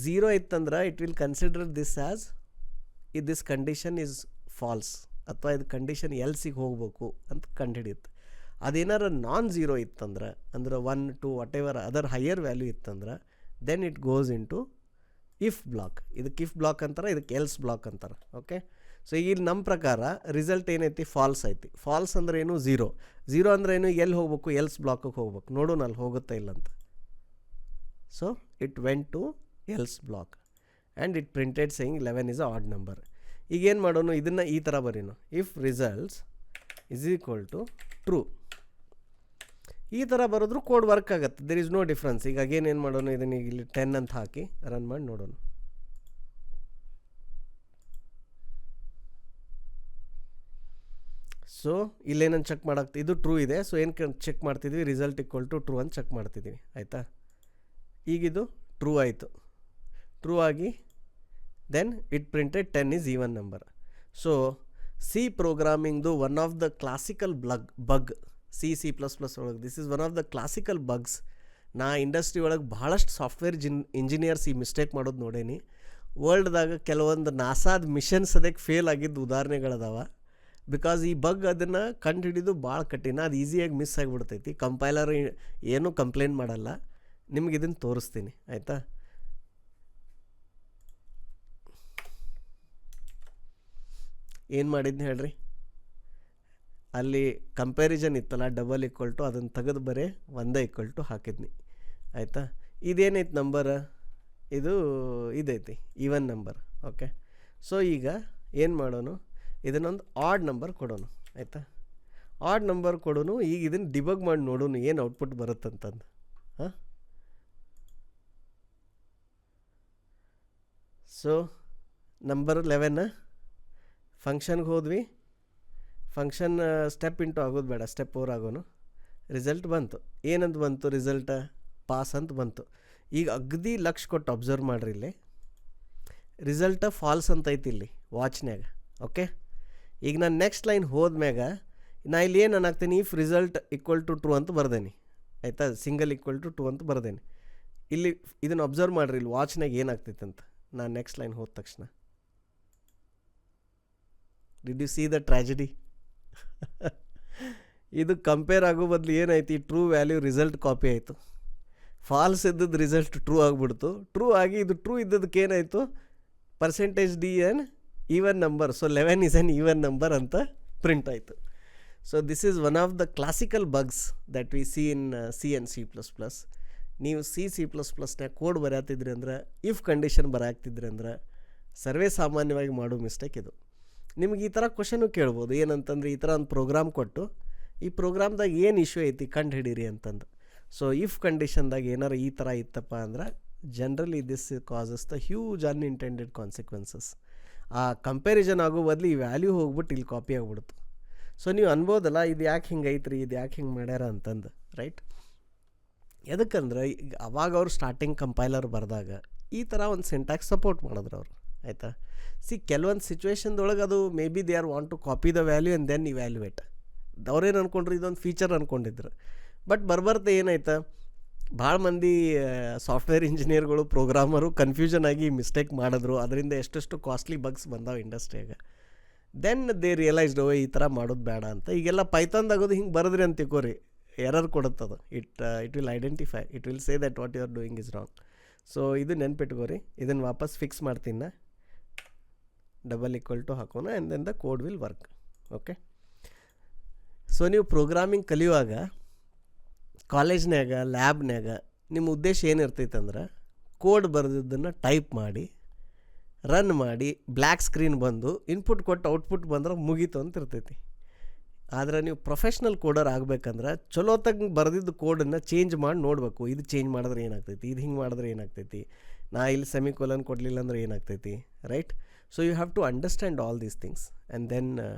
0 ಇತ್ತಂದ್ರೆ it will consider this as this condition is false, ಅಥವಾ ಇದು ಕಂಡೀಷನ್ ಎಲ್ಸಿಗೆ ಹೋಗ್ಬೇಕು ಅಂತ ಕಂಡುಹಿಡಿಯುತ್ತೆ. ಅದೇನಾರ ನಾನ್ ಝೀರೋ ಇತ್ತಂದ್ರೆ, ಅಂದ್ರೆ 1 2 whatever other higher value ಇತ್ತಂದ್ರೆ then it goes into if block. ಇದಕ್ಕೆ ಇಫ್ ಬ್ಲಾಕ್ ಅಂತಾರೆ, ಇದಕ್ಕೆ ಎಲ್ಸ್ ಬ್ಲಾಕ್ ಅಂತಾರೆ. ಓಕೆ, ಸೊ ಇಲ್ಲಿ ನಮ್ಮ ಪ್ರಕಾರ ರಿಸಲ್ಟ್ ಏನೈತಿ, ಫಾಲ್ಸ್ ಐತಿ. ಫಾಲ್ಸ್ ಅಂದ್ರೆ ಏನು, 0 ಅಂದ್ರೆ ಏನು, ಎಲ್ಲಿ ಹೋಗ್ಬೇಕು, ಎಲ್ಸ್ ಬ್ಲಾಕಿಗೆ ಹೋಗ್ಬೇಕು. ನೋಡೋಣ ಅಲ್ಲಿ ಹೋಗುತ್ತಾ ಇಲ್ಲಂತ. So it went to else block and it printed saying 11 is a odd number. ಈಗೇನು ಮಾಡೋಣ, ಇದನ್ನು ಈ ಥರ ಬರೀನು, if results is equal to true. ಈ ಥರ ಬರೋದ್ರು ಕೋಡ್ ವರ್ಕ್ ಆಗುತ್ತೆ, ದೇರ್ ಇಸ್ ನೋ ಡಿಫ್ರೆನ್ಸ್. ಈಗ ಏನು ಮಾಡೋಣ, ಇದನ್ನ ಈಗ ಇಲ್ಲಿ 10 ಅಂತ ಹಾಕಿ ರನ್ ಮಾಡಿ ನೋಡೋಣ. ಸೊ ಇಲ್ಲೇನಂತ ಚೆಕ್ ಮಾಡಾಕ್ತಿ, ಇದು ಟ್ರೂ ಇದೆ. ಸೊ ಏನು ಚೆಕ್ ಮಾಡ್ತಿದ್ವಿ, ರಿಸಲ್ಟ್ ಈಕ್ವಲ್ ಟು ಟ್ರೂ ಅಂತ ಚೆಕ್ ಮಾಡ್ತಿದ್ವಿ. ಆಯಿತಾ, ಈಗಿದು ಟ್ರೂ ಆಯಿತು. ಟ್ರೂ ಆಗಿ then it printed 10 is even number. So C ಪ್ರೋಗ್ರಾಮಿಂಗ್ದು one of the classical bug, C plus ಒಳಗೆ this is one of the classical bugs. ನಾ ಇಂಡಸ್ಟ್ರಿ ಒಳಗೆ ಭಾಳಷ್ಟು ಸಾಫ್ಟ್ವೇರ್ ಇಂಜಿನಿಯರ್ಸ್ ಈ ಮಿಸ್ಟೇಕ್ ಮಾಡೋದು ನೋಡೇನಿ. ವರ್ಲ್ಡ್ದಾಗ ಕೆಲವೊಂದು ನಾಸಾದ ಮಿಷನ್ಸ್ ಅದಕ್ಕೆ ಫೇಲ್ ಆಗಿದ್ದು ಉದಾಹರಣೆಗಳದಾವ. ಬಿಕಾಸ್ ಈ ಬಗ್ ಅದನ್ನು ಕಂಡು ಹಿಡಿದು ಭಾಳ ಕಠಿಣ, ಅದು ಈಸಿಯಾಗಿ ಮಿಸ್ ಆಗಿಬಿಡ್ತೈತಿ. ಕಂಪೈಲರ್ ಏನೂ ಕಂಪ್ಲೇಂಟ್ ಮಾಡಲ್ಲ. ನಿಮ್ಗೆ ಇದನ್ನು ತೋರಿಸ್ತೀನಿ. ಆಯಿತಾ, ಏನು ಮಾಡಿದ್ನಿ ಹೇಳ್ರಿ, ಅಲ್ಲಿ ಕಂಪ್ಯಾರಿಸನ್ ಇತ್ತಲ್ಲ, ಡಬಲ್ ಈಕ್ವಲ್ ಟು ಅದನ್ನು ತೆಗೆದು ಬರೀ 1 ಈಕ್ವಲ್ ಟು ಹಾಕಿದ್ನಿ. ಆಯಿತಾ, ಇದೇನೈತೆ ನಂಬರ್, ಇದು ಇದೈತಿ ಈವನ್ ನಂಬರ್. ಓಕೆ, ಸೊ ಈಗ ಏನು ಮಾಡೋಣ, ಇದನ್ನೊಂದು ಆಡ್ ನಂಬರ್ ಕೊಡೋಣ. ಆಯಿತಾ, ಆಡ್ ನಂಬರ್ ಕೊಡೋಣ. ಈಗ ಇದನ್ನು ಡಿಬಗ್ ಮಾಡಿ ನೋಡೋಣ ಏನು ಔಟ್ಪುಟ್ ಬರುತ್ತಂತಂದು. ಹಾಂ, ಸೊ ನಂಬರ್ 11 ಫಂಕ್ಷನ್ಗೆ ಹೋದ್ವಿ. ಫಂಕ್ಷನ್ ಸ್ಟೆಪ್ ಇಂಟು ಆಗೋದು ಬೇಡ, ಸ್ಟೆಪ್ 4 ಆಗೋನು. ರಿಸಲ್ಟ್ ಬಂತು. ಏನಂತ ಬಂತು ರಿಸಲ್ಟ? ಪಾಸ್ ಅಂತ ಬಂತು. ಈಗ ಅಗದಿ ಲಕ್ಷ ಕೊಟ್ಟು ಅಬ್ಸರ್ವ್ ಮಾಡಿರಿ, ಇಲ್ಲಿ ರಿಸಲ್ಟ ಫಾಲ್ಸ್ ಅಂತ ಐತಿ ಇಲ್ಲಿ ವಾಚ್ನ್ಯಾಗ. ಓಕೆ, ಈಗ ನಾನು ನೆಕ್ಸ್ಟ್ ಲೈನ್ ಹೋದ್ಮ್ಯಾಗ ನಾ ಇಲ್ಲಿ ಏನು ಅನ್ನಾಗ್ತೀನಿ, if result equal to true ಅಂತ ಬರ್ದೇನಿ. ಆಯಿತಾ, ಸಿಂಗಲ್ ಈಕ್ವಲ್ ಟು 2 ಅಂತ ಬರ್ದೇನಿ. ಇಲ್ಲಿ ಇದನ್ನು ಅಬ್ಸರ್ವ್ ಮಾಡಿರಿ, ಇಲ್ಲಿ ವಾಚ್ನಾಗ ಏನಾಗ್ತೈತೆ ಅಂತ. ನಾನು ನೆಕ್ಸ್ಟ್ ಲೈನ್ ಹೋದ ತಕ್ಷಣ did U C the tragedy? ಇದು ಕಂಪೇರ್ ಆಗೋ ಬದಲು ಏನೈತಿ, ಟ್ರೂ ವ್ಯಾಲ್ಯೂ ರಿಸಲ್ಟ್ ಕಾಪಿ ಆಯಿತು. ಫಾಲ್ಸ್ ಇದ್ದದ್ದು ರಿಸಲ್ಟ್ ಟ್ರೂ ಆಗಿಬಿಡ್ತು. ಟ್ರೂ ಆಗಿ ಇದು ಟ್ರೂ ಇದ್ದದಕ್ಕೆ ಏನಾಯಿತು, percentage D N even number. So 11 is N even number ಅಂತ ಪ್ರಿಂಟ್ ಆಯಿತು. So this is one of the classical bugs that we C in C and C++. ನೀವು C++ನ್ಯಾಗ code ಬರೆಯತ್ತಿದ್ರಿ ಅಂದ್ರೆ, if condition ಬರೆಯಾಕ್ತಿದ್ರಿ ಅಂದ್ರೆ ಸರ್ವೇ ಸಾಮಾನ್ಯವಾಗಿ ಮಾಡೋ ಮಿಸ್ಟೇಕ್ ಇದು. ನಿಮ್ಗೆ ಈ ಥರ ಕ್ವಶನು ಕೇಳ್ಬೋದು, ಏನಂತಂದ್ರೆ ಈ ಥರ ಒಂದು ಪ್ರೋಗ್ರಾಮ್ ಕೊಟ್ಟು ಈ ಪ್ರೋಗ್ರಾಮ್ದಾಗ ಏನು ಇಶ್ಯೂ ಐತಿ ಕಂಡು ಹಿಡೀರಿ ಅಂತಂದು. ಸೊ ಇಫ್ ಕಂಡೀಷನ್ದಾಗ ಏನಾರು ಈ ಥರ ಇತ್ತಪ್ಪ ಅಂದ್ರೆ generally this causes the huge unintended consequences. ಆ ಕಂಪ್ಯಾರಿಸನ್ ಆಗೋ ಬದಲು ಈ ವ್ಯಾಲ್ಯೂ ಹೋಗ್ಬಿಟ್ಟು ಇಲ್ಲಿ ಕಾಪಿ ಆಗಿಬಿಡ್ತು. ಸೊ ನೀವು ಅನ್ಬೋದಲ್ಲ, ಇದು ಯಾಕೆ ಹಿಂಗೆ ಐತ್ರಿ, ಇದು ಯಾಕೆ ಹಿಂಗೆ ಮಾಡ್ಯಾರ ಅಂತಂದು, ರೈಟ್? ಎದಕ್ಕಂದ್ರೆ ಈಗ ಅವಾಗ ಅವ್ರು ಸ್ಟಾರ್ಟಿಂಗ್ ಕಂಪೈಲರ್ ಬರೆದಾಗ ಈ ಥರ ಒಂದು ಸಿಂಟ್ಯಾಕ್ಸ್ ಸಪೋರ್ಟ್ ಮಾಡಿದ್ರು ಅವರು. ಆಯಿತಾ, ಕೆಲವೊಂದು ಸಿಚುವೇಶನ್ದೊಳಗೆ ಅದು may B they are want to copy the value and then evaluate. ಅವ್ರೇನು ಅಂದ್ಕೊಂಡ್ರು, ಇದೊಂದು ಫೀಚರ್ ಅಂದ್ಕೊಂಡಿದ್ರು. ಬಟ್ ಬರ್ಬರ್ತೆ ಏನಾಯ್ತು, ಭಾಳ ಮಂದಿ ಸಾಫ್ಟ್ವೇರ್ ಇಂಜಿನಿಯರ್ಗಳು, ಪ್ರೋಗ್ರಾಮರು ಕನ್ಫ್ಯೂಷನ್ ಆಗಿ ಮಿಸ್ಟೇಕ್ ಮಾಡಿದ್ರು. ಅದರಿಂದ ಎಷ್ಟೆಷ್ಟು ಕಾಸ್ಟ್ಲಿ ಬಗ್ಸ್ ಬಂದಾವೆ ಇಂಡಸ್ಟ್ರಿಯಾಗ. ದೆನ್ ದೇ ರಿಯಲೈಸ್ಡ್, ಓ ಈ ಥರ ಮಾಡೋದು ಬೇಡ ಅಂತ. ಈಗೆಲ್ಲ ಪೈಥಾನ್ದಾಗೋದು ಹಿಂಗೆ ಬರೆದ್ರಿ ಅಂತ ತಿಳ್ಕೊರಿ, ಎರರ್ ಕೊಡುತ್ತದು. It will identify, it will say that what you are doing is wrong. So ಇದು ನೆನ್ಪಿಟ್ಕೋರಿ. ಇದನ್ನು ವಾಪಸ್ ಫಿಕ್ಸ್ ಮಾಡ್ತೀನಿ, ಡಬಲ್ ಈಕ್ವಲ್ ಟು ಹಾಕೋಣ, and then the code will work. Okay, so ನೀವು ಪ್ರೋಗ್ರಾಮಿಂಗ್ ಕಲಿಯುವಾಗ ಕಾಲೇಜ್ನ್ಯಾಗ, ಲ್ಯಾಬ್ನ್ಯಾಗ ನಿಮ್ಮ ಉದ್ದೇಶ ಏನಿರ್ತೈತೆ ಅಂದ್ರೆ, ಕೋಡ್ ಬರೆದಿದ್ದನ್ನು ಟೈಪ್ ಮಾಡಿ ರನ್ ಮಾಡಿ ಬ್ಲ್ಯಾಕ್ ಸ್ಕ್ರೀನ್ ಬಂದು ಇನ್ಪುಟ್ ಕೊಟ್ಟು ಔಟ್ಪುಟ್ ಬಂದ್ರೆ ಮುಗೀತು ಅಂತ ಇರ್ತೈತಿ. ಆದರೆ ನೀವು ಪ್ರೊಫೆಷ್ನಲ್ ಕೋಡರ್ ಆಗಬೇಕಂದ್ರೆ ಚಲೋತ್ತಾಗ ಬರೆದಿದ್ದು ಕೋಡನ್ನು ಚೇಂಜ್ ಮಾಡಿ ನೋಡಬೇಕು. ಇದು ಚೇಂಜ್ ಮಾಡಿದ್ರೆ ಏನಾಗ್ತೈತಿ, ಇದು ಹಿಂಗೆ ಮಾಡಿದ್ರೆ ಏನಾಗ್ತೈತಿ, ನಾ ಇಲ್ಲಿ ಸೆಮಿಕೋಲನ್ ಕೊಡಲಿಲ್ಲ ಅಂದ್ರೆ ಏನಾಗ್ತೈತಿ, right? So you have to understand all these things and then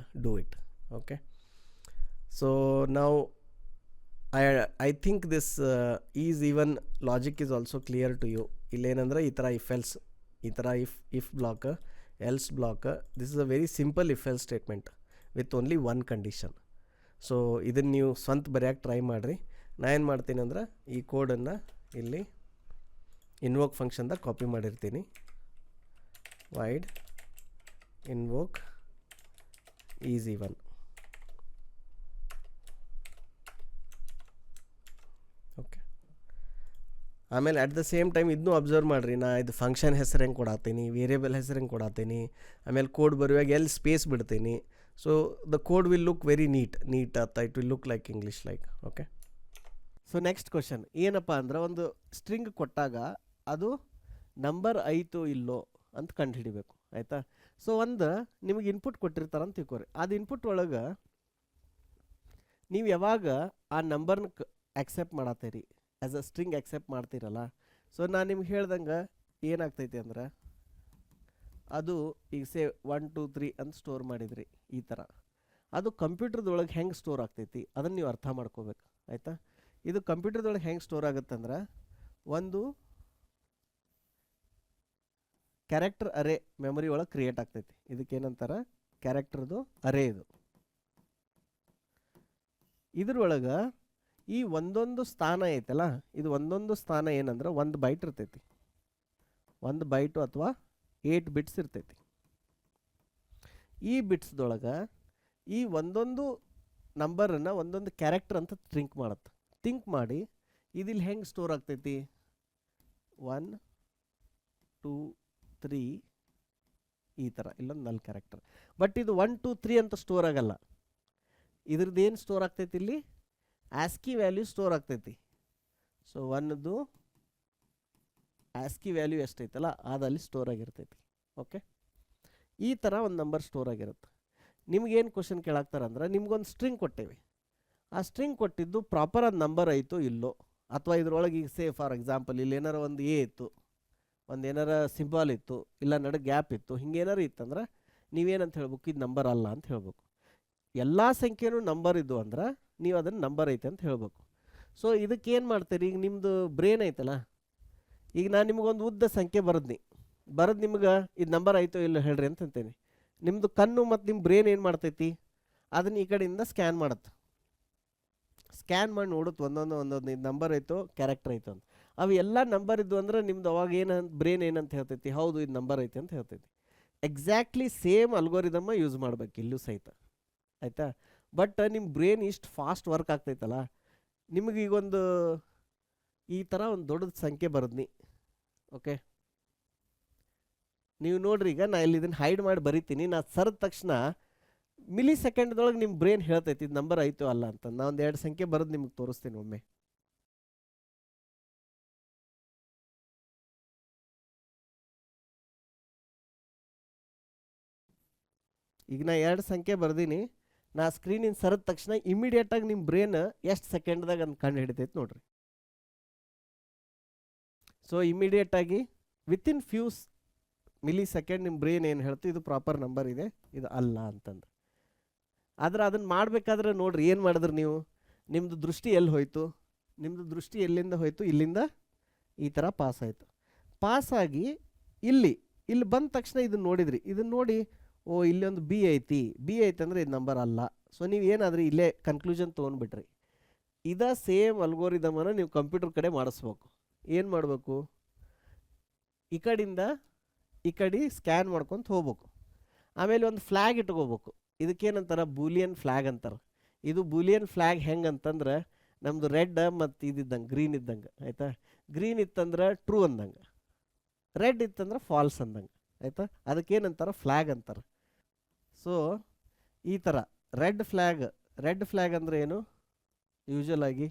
do it. Okay, so ನಾವು I think this is even logic is also clear to you. ಇಲ್ಲೇನಂದ್ರೆ ಈ ಥರ ಇಫ್ ಎಲ್ಸ್, ಈ ಥರ if block, else block, this is a very simple if else statement with only one condition. So ಇದನ್ನು ನೀವು ಸ್ವಂತ ಬರೆಯೋಕ್ಕೆ try ಮಾಡಿರಿ. ನಾ ಏನು ಮಾಡ್ತೀನಿ ಅಂದ್ರೆ, ಈ ಕೋಡನ್ನು ಇಲ್ಲಿ ಇನ್ವೋಕ್ ಫಂಕ್ಷನ್ದಾಗ ಕಾಪಿ ಮಾಡಿರ್ತೀನಿ. Wide invoke is even. Okay, ಆಮೇಲೆ ಅಟ್ ದ ಸೇಮ್ ಟೈಮ್ ಇದನ್ನೂ ಅಬ್ಸರ್ವ್ ಮಾಡಿರಿ. ನಾ ಇದು ಫಂಕ್ಷನ್ ಹೆಸರು ಹೆಂಗೆ ಕೊಡಾತೀನಿ, ವೇರಿಯೇಬಲ್ ಹೆಸರು ಹೆಂಗೆ ಕೊಡಾತೀನಿ, ಆಮೇಲೆ ಕೋಡ್ ಬರುವಾಗ ಎಲ್ಲಿ ಸ್ಪೇಸ್ ಬಿಡ್ತೀನಿ. So the code will look very neat ಅಂತ, it will look like English like. Okay, so next question ಏನಪ್ಪ ಅಂದ್ರೆ, ಒಂದು ಸ್ಟ್ರಿಂಗ್ ಕೊಟ್ಟಾಗ ಅದು ನಂಬರ್ ಐತೋ ಇಲ್ಲೋ ಅಂತ ಕಂಡು ಹಿಡಿಬೇಕು. ಆಯಿತಾ, ಸೊ ಒಂದು ನಿಮಗೆ ಇನ್ಪುಟ್ ಕೊಟ್ಟಿರ್ತಾರಂತ ತಿಳ್ಕೊರಿ. ಅದು ಇನ್ಪುಟ್ ಒಳಗೆ ನೀವು ಯಾವಾಗ ಆ ನಂಬರ್ನ ಆಕ್ಸೆಪ್ಟ್ ಮಾಡತ್ತೀರಿ, ಆ್ಯಸ್ ಅ ಸ್ಟ್ರಿಂಗ್ ಆಕ್ಸೆಪ್ಟ್ ಮಾಡ್ತೀರಲ್ಲ, ಸೊ ನಾನು ನಿಮ್ಗೆ ಹೇಳ್ದಂಗೆ ಏನಾಗ್ತೈತಿ ಅಂದ್ರೆ, ಅದು ಈಗ ಸೇ 1 2 3 ಅಂತ ಸ್ಟೋರ್ ಮಾಡಿದ್ರಿ ಈ ಥರ. ಅದು ಕಂಪ್ಯೂಟರ್ದೊಳಗೆ ಹೆಂಗೆ ಸ್ಟೋರ್ ಆಗ್ತೈತಿ ಅದನ್ನು ನೀವು ಅರ್ಥ ಮಾಡ್ಕೋಬೇಕು. ಆಯಿತಾ, ಇದು ಕಂಪ್ಯೂಟರ್ದೊಳಗೆ ಹೆಂಗೆ ಸ್ಟೋರ್ ಆಗುತ್ತಂದ್ರೆ, ಒಂದು ಕ್ಯಾರೆಕ್ಟರ್ ಅರೇ ಮೆಮೊರಿ ಒಳಗೆ ಕ್ರಿಯೇಟ್ ಆಗ್ತೈತಿ. ಇದಕ್ಕೇನಂತಾರೆ, ಕ್ಯಾರೆಕ್ಟರ್ದು ಅರೇ. ಇದ್ರೊಳಗೆ ಈ ಒಂದೊಂದು ಸ್ಥಾನ ಐತಲ್ಲ, ಇದು ಒಂದೊಂದು ಸ್ಥಾನ ಏನಂದ್ರೆ 1 ಬೈಟ್ ಇರ್ತೈತಿ. 1 ಬೈಟು ಅಥವಾ 8 ಬಿಟ್ಸ್ ಇರ್ತೈತಿ. ಈ ಬಿಟ್ಸ್ದೊಳಗೆ ಈ ಒಂದೊಂದು ನಂಬರನ್ನು ಒಂದೊಂದು ಕ್ಯಾರೆಕ್ಟರ್ ಅಂತ ಥಿಂಕ್ ಮಾಡಿ ಇದಿಲ್ಲಿ ಹೆಂಗೆ ಸ್ಟೋರ್ ಆಗ್ತೈತಿ, 1 2 3 ಈ ಥರ, ಇಲ್ಲೊಂದು ನಲ್ ಕ್ಯಾರೆಕ್ಟರ್. ಬಟ್ ಇದು 1 2 3 ಅಂತ ಸ್ಟೋರ್ ಆಗಲ್ಲ. ಇದ್ರದ್ದು ಏನು ಸ್ಟೋರ್ ಆಗ್ತೈತಿ, ಇಲ್ಲಿ ಆಸ್ಕಿ ವ್ಯಾಲ್ಯೂ ಸ್ಟೋರ್ ಆಗ್ತೈತಿ. ಸೊ 1ದು ಆಸ್ಕಿ ವ್ಯಾಲ್ಯೂ ಎಷ್ಟೈತಲ್ಲ ಅದಲ್ಲಿ ಸ್ಟೋರ್ ಆಗಿರ್ತೈತಿ. ಓಕೆ, ಈ ಥರ ಒಂದು ನಂಬರ್ ಸ್ಟೋರ್ ಆಗಿರುತ್ತೆ. ನಿಮ್ಗೇನು ಕ್ವಶನ್ ಕೇಳಾಕ್ತಾರಂದ್ರೆ, ನಿಮ್ಗೊಂದು ಸ್ಟ್ರಿಂಗ್ ಕೊಟ್ಟೇವೆ, ಆ ಸ್ಟ್ರಿಂಗ್ ಕೊಟ್ಟಿದ್ದು ಪ್ರಾಪರ್ ಅದು ನಂಬರ್ ಐತೋ ಇಲ್ಲೋ, ಅಥವಾ ಇದ್ರೊಳಗೆ ಈಗ ಸೇ ಫಾರ್ ಎಕ್ಸಾಂಪಲ್ ಇಲ್ಲಿ ಏನಾರ ಒಂದು ಎ ಇತ್ತು, ಒಂದು ಏನಾರ ಸಿಂಬಾಲ್ ಇತ್ತು, ಇಲ್ಲ ನಡು ಗ್ಯಾಪ್ ಇತ್ತು, ಹಿಂಗೇನಾರು ಇತ್ತಂದ್ರೆ ನೀವೇನಂತ ಹೇಳ್ಬೇಕು, ಇದು ನಂಬರ್ ಅಲ್ಲ ಅಂತ ಹೇಳ್ಬೇಕು. ಎಲ್ಲ ಸಂಖ್ಯೆನೂ ನಂಬರ್ ಇದ್ದು ಅಂದ್ರೆ ನೀವು ಅದನ್ನು ನಂಬರ್ ಐತೆ ಅಂತ ಹೇಳ್ಬೇಕು. ಸೊ ಇದಕ್ಕೇನು ಮಾಡ್ತೀರಿ, ಈಗ ನಿಮ್ಮದು ಬ್ರೇನ್ ಐತಲ್ಲ, ಈಗ ನಾನು ನಿಮಗೊಂದು ಉದ್ದ ಸಂಖ್ಯೆ ಬರೆದ್ನಿ, ನಿಮ್ಗೆ ಇದು ನಂಬರ್ ಆಯಿತೋ ಇಲ್ಲ ಹೇಳ್ರಿ ಅಂತಂತೇನೆ. ನಿಮ್ಮದು ಕಣ್ಣು ಮತ್ತು ನಿಮ್ಮ ಬ್ರೇನ್ ಏನು ಮಾಡ್ತೈತಿ, ಅದನ್ನು ಈ ಕಡೆಯಿಂದ ಸ್ಕ್ಯಾನ್ ಮಾಡುತ್ತೆ. ಸ್ಕ್ಯಾನ್ ಮಾಡಿ ನೋಡುತ್ತೆ ಒಂದೊಂದು ಇದು ನಂಬರ್ ಐತೋ ಕ್ಯಾರೆಕ್ಟರ್ ಐತೋ ಅಂತ. ಅವು ಎಲ್ಲ ನಂಬರ್ ಇದ್ದು ಅಂದ್ರೆ ನಿಮ್ದು ಅವಾಗ ಬ್ರೇನ್ ಏನಂತ ಹೇಳ್ತೈತಿ, ಹೌದು ಇದು ನಂಬರ್ ಐತೆ ಅಂತ ಹೇಳ್ತೈತಿ. ಎಕ್ಸಾಕ್ಟ್ಲಿ ಸೇಮ್ ಅಲ್ಗೋರಿದಮ್ಮ ಯೂಸ್ ಮಾಡ್ಬೇಕು ಇಲ್ಲೂ ಸಹಿತ, ಆಯಿತಾ. ಬಟ್ ನಿಮ್ಮ ಬ್ರೇನ್ ಇಷ್ಟು ಫಾಸ್ಟ್ ವರ್ಕ್ ಆಗ್ತೈತಲ್ಲ, ನಿಮಗೆ ಈಗೊಂದು ಈ ಥರ ಒಂದು ದೊಡ್ಡದ ಸಂಖ್ಯೆ ಬರೆದ್ನಿ. ಓಕೆ, ನೀವು ನೋಡ್ರಿ, ಈಗ ನಾ ಇಲ್ಲಿ ಇದನ್ನು ಹೈಡ್ ಮಾಡಿ ಬರಿತೀನಿ, ನಾ ಸರದ ತಕ್ಷಣ ಮಿಲಿ ಸೆಕೆಂಡ್ದೊಳಗೆ ನಿಮ್ಮ ಬ್ರೇನ್ ಹೇಳ್ತೈತಿ ಇದು ನಂಬರ್ ಐತೋ ಅಲ್ಲ ಅಂತ. ನಾ ಒಂದು 2 ಸಂಖ್ಯೆ ಬರೆದು ನಿಮಗೆ ತೋರಿಸ್ತೀನಿ ಒಮ್ಮೆ. ಈಗ ನಾ 2 ಸಂಖ್ಯೆ ಬರ್ದೀನಿ, ನಾ ಸ್ಕ್ರೀನಿನ ಸರದ ತಕ್ಷಣ ಇಮಿಡಿಯೇಟಾಗಿ ನಿಮ್ಮ ಬ್ರೇನ್ ಎಷ್ಟು ಸೆಕೆಂಡ್ದಾಗ ಅಂತ ಕಂಡು ಹಿಡಿತೈತೆ ನೋಡ್ರಿ. ಸೊ ಇಮಿಡಿಯೇಟಾಗಿ ವಿತಿನ್ ಫ್ಯೂಸ್ ಮಿಲಿ ಸೆಕೆಂಡ್ ನಿಮ್ಮ ಬ್ರೇನ್ ಏನು ಹೇಳ್ತು, ಇದು ಪ್ರಾಪರ್ ನಂಬರ್ ಇದೆ, ಇದು ಅಲ್ಲ ಅಂತಂದು. ಆದ್ರೆ ಅದನ್ನು ಮಾಡಬೇಕಾದ್ರೆ ನೋಡ್ರಿ ಏನು ಮಾಡಿದ್ರಿ ನೀವು, ನಿಮ್ಮದು ದೃಷ್ಟಿ ಎಲ್ಲಿ ಹೋಯ್ತು, ನಿಮ್ಮದು ದೃಷ್ಟಿ ಎಲ್ಲಿಂದ ಹೋಯ್ತು, ಇಲ್ಲಿಂದ ಈ ಥರ ಪಾಸ್ ಆಯಿತು. ಪಾಸಾಗಿ ಇಲ್ಲಿ ಬಂದ ತಕ್ಷಣ ಇದನ್ನು ನೋಡಿದ್ರಿ, ಇದನ್ನು ನೋಡಿ ಓ ಇಲ್ಲೊಂದು ಬಿ ಐತಿ ಅಂದರೆ ಇದು ನಂಬರ್ ಅಲ್ಲ. ಸೊ ನೀವು ಏನಾದ್ರಿ ಇಲ್ಲೇ ಕನ್ಕ್ಲೂಷನ್ ತೊಗೊಂಡ್ಬಿಟ್ರಿ. ಇದ ಸೇಮ್ ಅಲ್ಗೋರಿದಮನ್ನು ನೀವು ಕಂಪ್ಯೂಟರ್ ಕಡೆ ಮಾಡಿಸ್ಬೇಕು. ಏನು ಮಾಡಬೇಕು, ಈ ಕಡೆಯಿಂದ ಈ ಕಡೆ ಸ್ಕ್ಯಾನ್ ಮಾಡ್ಕೊತ ಹೋಗ್ಬೇಕು. ಆಮೇಲೆ ಒಂದು ಫ್ಲ್ಯಾಗ್ ಇಟ್ಕೋಬೇಕು. ಇದಕ್ಕೇನಂತಾರೆ, ಬೂಲಿಯನ್ ಫ್ಲ್ಯಾಗ್ ಅಂತಾರೆ. ಇದು ಬೂಲಿಯನ್ ಫ್ಲ್ಯಾಗ್ ಹೆಂಗೆ ಅಂತಂದ್ರೆ, ನಮ್ಮದು ರೆಡ್ ಮತ್ತು ಇದ್ದಂಗೆ ಗ್ರೀನ್ ಇದ್ದಂಗೆ, ಆಯಿತಾ. ಗ್ರೀನ್ ಇತ್ತಂದ್ರೆ ಟ್ರೂ ಅಂದಂಗೆ, ರೆಡ್ ಇತ್ತಂದ್ರೆ ಫಾಲ್ಸ್ ಅಂದಂಗೆ, ಆಯಿತಾ. ಅದಕ್ಕೇನಂತಾರೆ, ಫ್ಲ್ಯಾಗ್ ಅಂತಾರೆ. ಸೊ ಈ ಥರ ರೆಡ್ ಫ್ಲ್ಯಾಗ್ ಅಂದರೆ ಏನು, ಯೂಶ್ವಲ್ ಆಗಿ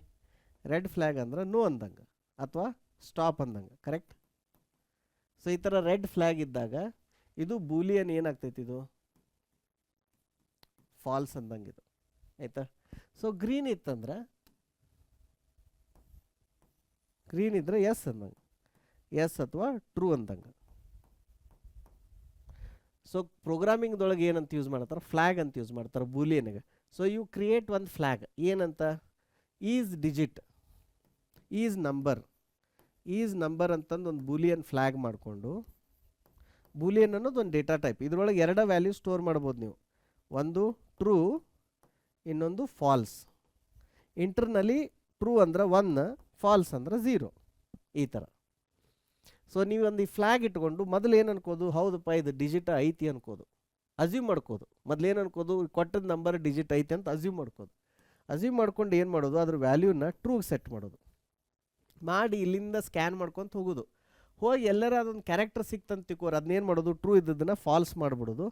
ರೆಡ್ ಫ್ಲ್ಯಾಗ್ ಅಂದ್ರೆ ನೋ ಅಂದಂಗೆ ಅಥವಾ ಸ್ಟಾಪ್ ಅಂದಂಗೆ, ಕರೆಕ್ಟ್. ಸೊ ಈ ಥರ ರೆಡ್ ಫ್ಲ್ಯಾಗ್ ಇದ್ದಾಗ ಇದು ಬೂಲಿಯನ್ ಏನಾಗ್ತೈತಿ, ಇದು ಫಾಲ್ಸ್ ಅಂದಂಗೆ ಇದು, ಆಯಿತಾ. ಸೊ ಗ್ರೀನ್ ಇತ್ತಂದ್ರೆ, ಗ್ರೀನ್ ಇದ್ರೆ ಎಸ್ ಅಂದಂಗೆ, ಎಸ್ ಅಥವಾ ಟ್ರೂ ಅಂದಂಗೆ. ಸೊ ಪ್ರೋಗ್ರಾಮಿಂಗ್ದೊಳಗೆ ಏನಂತ ಯೂಸ್ ಮಾಡ್ತಾರೆ, ಫ್ಲ್ಯಾಗ್ ಅಂತ ಯೂಸ್ ಮಾಡ್ತಾರೆ ಬೂಲಿಯನ್ಗೆ. ಸೊ ಯು ಕ್ರಿಯೇಟ್ ಒಂದು ಫ್ಲ್ಯಾಗ್ ಏನಂತ, ಈಸ್ ಡಿಜಿಟ್, ಈಸ್ ನಂಬರ್ ಅಂತಂದು ಒಂದು ಬೂಲಿಯನ್ ಫ್ಲ್ಯಾಗ್ ಮಾಡಿಕೊಂಡು, ಬೂಲಿಯನ್ ಅನ್ನೋದು ಒಂದು ಡೇಟಾ ಟೈಪ್, ಇದರೊಳಗೆ 2 ವ್ಯಾಲ್ಯೂ ಸ್ಟೋರ್ ಮಾಡ್ಬೋದು ನೀವು, ಒಂದು ಟ್ರೂ, ಇನ್ನೊಂದು ಫಾಲ್ಸ್. ಇಂಟರ್ನಲ್ಲಿ ಟ್ರೂ ಅಂದ್ರೆ 1, ಫಾಲ್ಸ್ ಅಂದ್ರೆ 0, ಈ ಥರ. ಸೊ ನೀವು ಒಂದು ಈ ಫ್ಲ್ಯಾಗ್ ಇಟ್ಕೊಂಡು ಮೊದಲು ಏನು ಅನ್ಕೋದು, ಹೌದಪ್ಪ ಇದು ಡಿಜಿಟ್ ಐತಿ ಅನ್ಕೋದು, ಅಸ್ಯೂಮ್ ಮಾಡ್ಕೋದು. ಮೊದಲೇನು ಅನ್ಕೋದು, ಕೊಟ್ಟದ ನಂಬರ್ ಡಿಜಿಟ್ ಐತಿ ಅಂತ ಅಸ್ಯೂಮ್ ಮಾಡ್ಕೊಂಡು ಏನು ಮಾಡೋದು, ಅದ್ರ ವ್ಯಾಲ್ಯೂನ ಟ್ರೂಗೆ ಸೆಟ್ ಮಾಡೋದು. ಮಾಡಿ ಇಲ್ಲಿಂದ ಸ್ಕ್ಯಾನ್ ಮಾಡ್ಕೊತ ಹೋಗೋದು. ಹೋಗಿ ಎಲ್ಲರ ಅದೊಂದು ಕ್ಯಾರೆಕ್ಟರ್ ಸಿಕ್ತಂತ ತಿಕ್ಕೋರು, ಅದನ್ನೇನು ಮಾಡೋದು, ಟ್ರೂ ಇದ್ದದನ್ನು ಫಾಲ್ಸ್ ಮಾಡಿಬಿಡೋದು.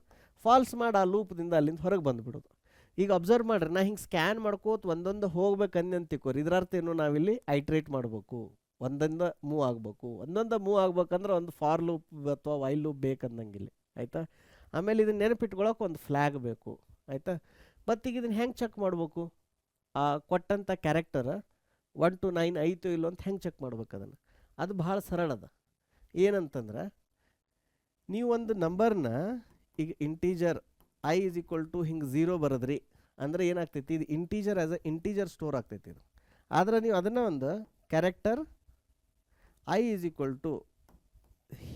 ಫಾಲ್ಸ್ ಮಾಡಿ ಆ ಲೂಪ್ದಿಂದ ಅಲ್ಲಿಂದ ಹೊರಗೆ ಬಂದುಬಿಡೋದು. ಈಗ ಅಬ್ಸರ್ವ್ ಮಾಡ್ರಿ, ನಾ ಹಿಂಗೆ ಸ್ಕ್ಯಾನ್ ಮಾಡ್ಕೋತ ಒಂದೊಂದು ಹೋಗ್ಬೇಕಂದು ತಿಕ್ಕೋರು. ಇದರರ್ಥ ಏನು, ನಾವಿಲ್ಲಿ ಐಟ್ರೇಟ್ ಮಾಡಬೇಕು, ಒಂದೊಂದ ಮೂವ್ ಆಗಬೇಕು. ಮೂವ್ ಆಗ್ಬೇಕಂದ್ರೆ ಒಂದು ಫಾರ್ ಲೂಪ್ ಅಥವಾ ವೈಲ್ ಲೂಪ್ ಬೇಕಂದಂಗಿಲ್ಲ, ಆಯಿತಾ. ಆಮೇಲೆ ಇದನ್ನ ನೆನಪಿಟ್ಕೊಳಕ್ಕೆ ಒಂದು ಫ್ಲ್ಯಾಗ್ ಬೇಕು, ಆಯಿತಾ. ಮತ್ತು ಈಗ ಇದನ್ನು ಹೆಂಗೆ ಚೆಕ್ ಮಾಡಬೇಕು, ಆ ಕೊಟ್ಟಂಥ ಕ್ಯಾರೆಕ್ಟರ್ 1 to 9 ಐತೋ ಇಲ್ಲೋ ಅಂತ ಹೆಂಗೆ ಚೆಕ್ ಮಾಡ್ಬೇಕು ಅದನ್ನು, ಅದು ಭಾಳ ಸರಳ ಅದ. ಏನಂತಂದ್ರೆ, ನೀವು ಒಂದು ನಂಬರ್ನ ಈಗ ಇಂಟೀಜರ್ i = ಹಿಂಗೆ 0 ಬರೋದ್ರಿ ಅಂದರೆ ಏನಾಗ್ತೈತಿ, ಇದು integer as a integer store ಆಗ್ತೈತಿ ಇದು. ಆದರೆ ನೀವು ಅದನ್ನು ಒಂದು ಕ್ಯಾರೆಕ್ಟರ್ i =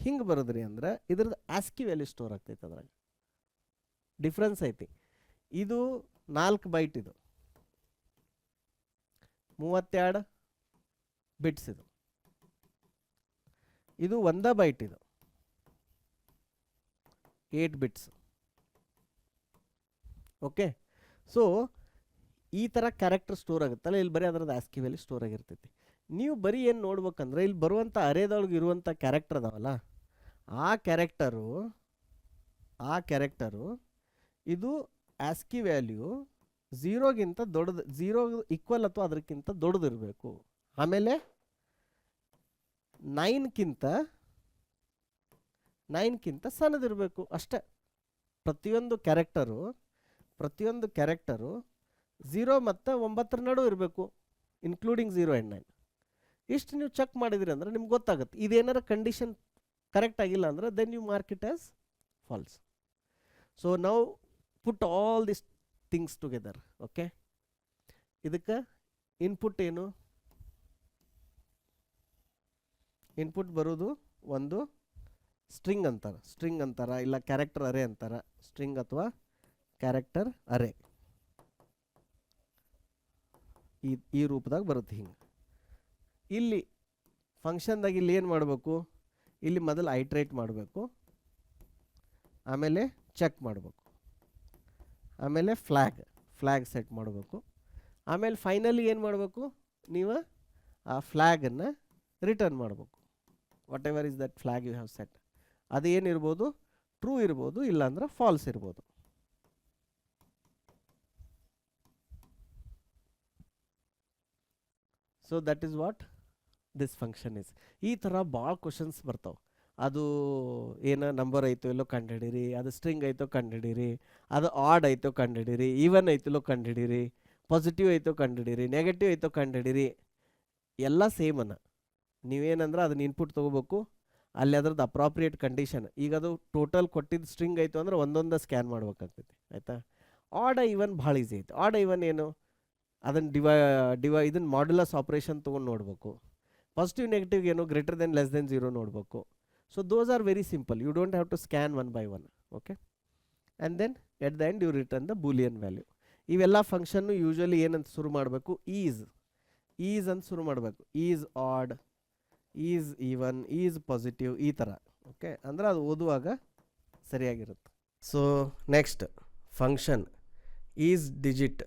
ಹಿಂಗೆ ಬರೋದ್ರಿ ಅಂದ್ರೆ ಇದ್ರದ್ದು ಆಸ್ಕಿ ವ್ಯಾಲ್ಯೂ ಸ್ಟೋರ್ ಆಗ್ತೈತೆ. ಅದ್ರಾಗ ಡಿಫ್ರೆನ್ಸ್ ಐತಿ. ಇದು 4 ಬೈಟ್, ಇದು 32 ಬಿಟ್ಸ್, ಇದು 1 ಬೈಟ್, ಇದು 8 ಬಿಟ್ಸ್. ಓಕೆ, ಸೊ ಈ ಥರ ಕ್ಯಾರೆಕ್ಟರ್ ಸ್ಟೋರ್ ಆಗುತ್ತಲ್ಲ, ಇಲ್ಲಿ ಬರೀ ಅದರದ್ದು ಆಸ್ಕಿ ವ್ಯಾಲ್ಯೂ ಸ್ಟೋರ್ ಆಗಿರ್ತೈತಿ. ನೀವು ಬರೀ ಏನು ನೋಡ್ಬೇಕಂದ್ರೆ, ಇಲ್ಲಿ ಬರುವಂಥ ಅರೇದೊಳಗೆ ಇರುವಂಥ ಕ್ಯಾರೆಕ್ಟರ್ ಅದಾವಲ್ಲ, ಆ ಕ್ಯಾರೆಕ್ಟರು ಇದು ಆಸ್ಕಿ ವ್ಯಾಲ್ಯೂ 0ಗಿಂತ ದೊಡ್ಡದು, 0 ಈಕ್ವಲ್ ಅಥವಾ ಅದಕ್ಕಿಂತ ದೊಡ್ಡದಿರಬೇಕು. ಆಮೇಲೆ 9ಕ್ಕಿಂತ ಸಣ್ಣದಿರಬೇಕು ಅಷ್ಟೇ. ಪ್ರತಿಯೊಂದು ಕ್ಯಾರೆಕ್ಟರು 0 ಮತ್ತು 9 ನಡುವೆ ಇರಬೇಕು, ಇನ್ಕ್ಲೂಡಿಂಗ್ 0 ಆ್ಯಂಡ್ 9. ಇಷ್ಟು ನೀವು ಚೆಕ್ ಮಾಡಿದ್ರಿ ಅಂದ್ರೆ ನಿಮ್ಗೆ ಗೊತ್ತಾಗುತ್ತೆ. ಇದೇನಾರ ಕಂಡೀಷನ್ ಕರೆಕ್ಟ್ ಆಗಿಲ್ಲ ಅಂದರೆ then you mark it as false. So ನಾವು put all this things together. Okay, ಇದಕ್ಕೆ ಇನ್ಪುಟ್ ಏನು? ಇನ್ಪುಟ್ ಬರೋದು ಒಂದು ಸ್ಟ್ರಿಂಗ್ ಅಂತಾರ ಇಲ್ಲ ಕ್ಯಾರೆಕ್ಟರ್ ಅರೇ ಅಂತಾರ. ಸ್ಟ್ರಿಂಗ್ ಅಥವಾ ಕ್ಯಾರೆಕ್ಟರ್ ಅರೇ ಈ ರೂಪದಾಗ ಬರುತ್ತೆ. ಹಿಂಗೆ ಇಲ್ಲಿ ಫಂಕ್ಷನ್ದಾಗ ಇಲ್ಲಿ ಏನು ಮಾಡಬೇಕು? ಇಲ್ಲಿ ಮೊದಲು ಐಟ್ರೇಟ್ ಮಾಡಬೇಕು, ಆಮೇಲೆ ಚೆಕ್ ಮಾಡಬೇಕು, ಆಮೇಲೆ ಫ್ಲ್ಯಾಗ್ ಸೆಟ್ ಮಾಡಬೇಕು, ಆಮೇಲೆ ಫೈನಲಿ ಏನು ಮಾಡಬೇಕು? ನೀವು ಆ ಫ್ಲ್ಯಾಗನ್ನು ರಿಟರ್ನ್ ಮಾಡಬೇಕು. Whatever is that flag you have set, ಅದು ಏನಿರ್ಬೋದು? ಟ್ರೂ ಇರ್ಬೋದು, ಇಲ್ಲಾಂದ್ರೆ ಫಾಲ್ಸ್ ಇರ್ಬೋದು. So that is what this function is. ಈ ಥರ ಭಾಳ ಕ್ವಶನ್ಸ್ ಬರ್ತಾವೆ. ಅದು ಏನೋ ನಂಬರ್ ಐತೋ ಇಲ್ಲೋ ಕಂಡುಹಿಡೀರಿ, ಅದು ಸ್ಟ್ರಿಂಗ್ ಐತೋ ಕಂಡುಹಿಡೀರಿ, ಅದು ಆಡ್ ಐತೋ ಕಂಡುಹಿಡೀರಿ, ಈವನ್ ಐತೋ ಕಂಡುಹಿಡೀರಿ, ಪಾಸಿಟಿವ್ ಐತೋ ಕಂಡುಹಿಡೀರಿ, ನೆಗೆಟಿವ್ ಐತೋ ಕಂಡುಹಿಡೀರಿ. ಎಲ್ಲ ಸೇಮನ್ನು ನೀವೇನಂದ್ರೆ ಅದನ್ನ ಇನ್ಪುಟ್ ತೊಗೋಬೇಕು, ಅಲ್ಲಿ ಅದ್ರದ್ದು ಅಪ್ರಾಪ್ರಿಯೇಟ್ ಕಂಡೀಷನ್. ಈಗ ಅದು ಟೋಟಲ್ ಕೊಟ್ಟಿದ್ದು ಸ್ಟ್ರಿಂಗ್ ಆಯಿತು ಅಂದ್ರೆ ಒಂದೊಂದು ಸ್ಕ್ಯಾನ್ ಮಾಡ್ಬೇಕಾಗ್ತೈತಿ. ಆಯಿತಾ? ಆಡ್ ಈವನ್ ಭಾಳ ಈಸಿ ಐತೆ. ಆಡ್ ಈವನ್ ಏನು? ಅದನ್ನು ಇದನ್ನು ಮಾಡ್ಯುಲಸ್ ಆಪ್ರೇಷನ್ ತೊಗೊಂಡು ನೋಡಬೇಕು. ಪಾಸಿಟಿವ್ ನೆಗೆಟಿವ್ ಏನು? ಗ್ರೇಟರ್ ದೆನ್ ಲೆಸ್ ದೆನ್ 0 ನೋಡಬೇಕು. So those are very simple. You don't have to scan one by one. Okay, and then at the end you return the boolean value. ಇವೆಲ್ಲ ಫಂಕ್ಷನ್ನು usually ಏನಂತ ಶುರು ಮಾಡಬೇಕು? Is ಅಂತ ಶುರು ಮಾಡಬೇಕು. Is odd, is even, is positive, ಈ ಥರ. ಓಕೆ, ಅಂದ್ರೆ ಅದು ಓದುವಾಗ ಸರಿಯಾಗಿರುತ್ತೆ. So next function is digit.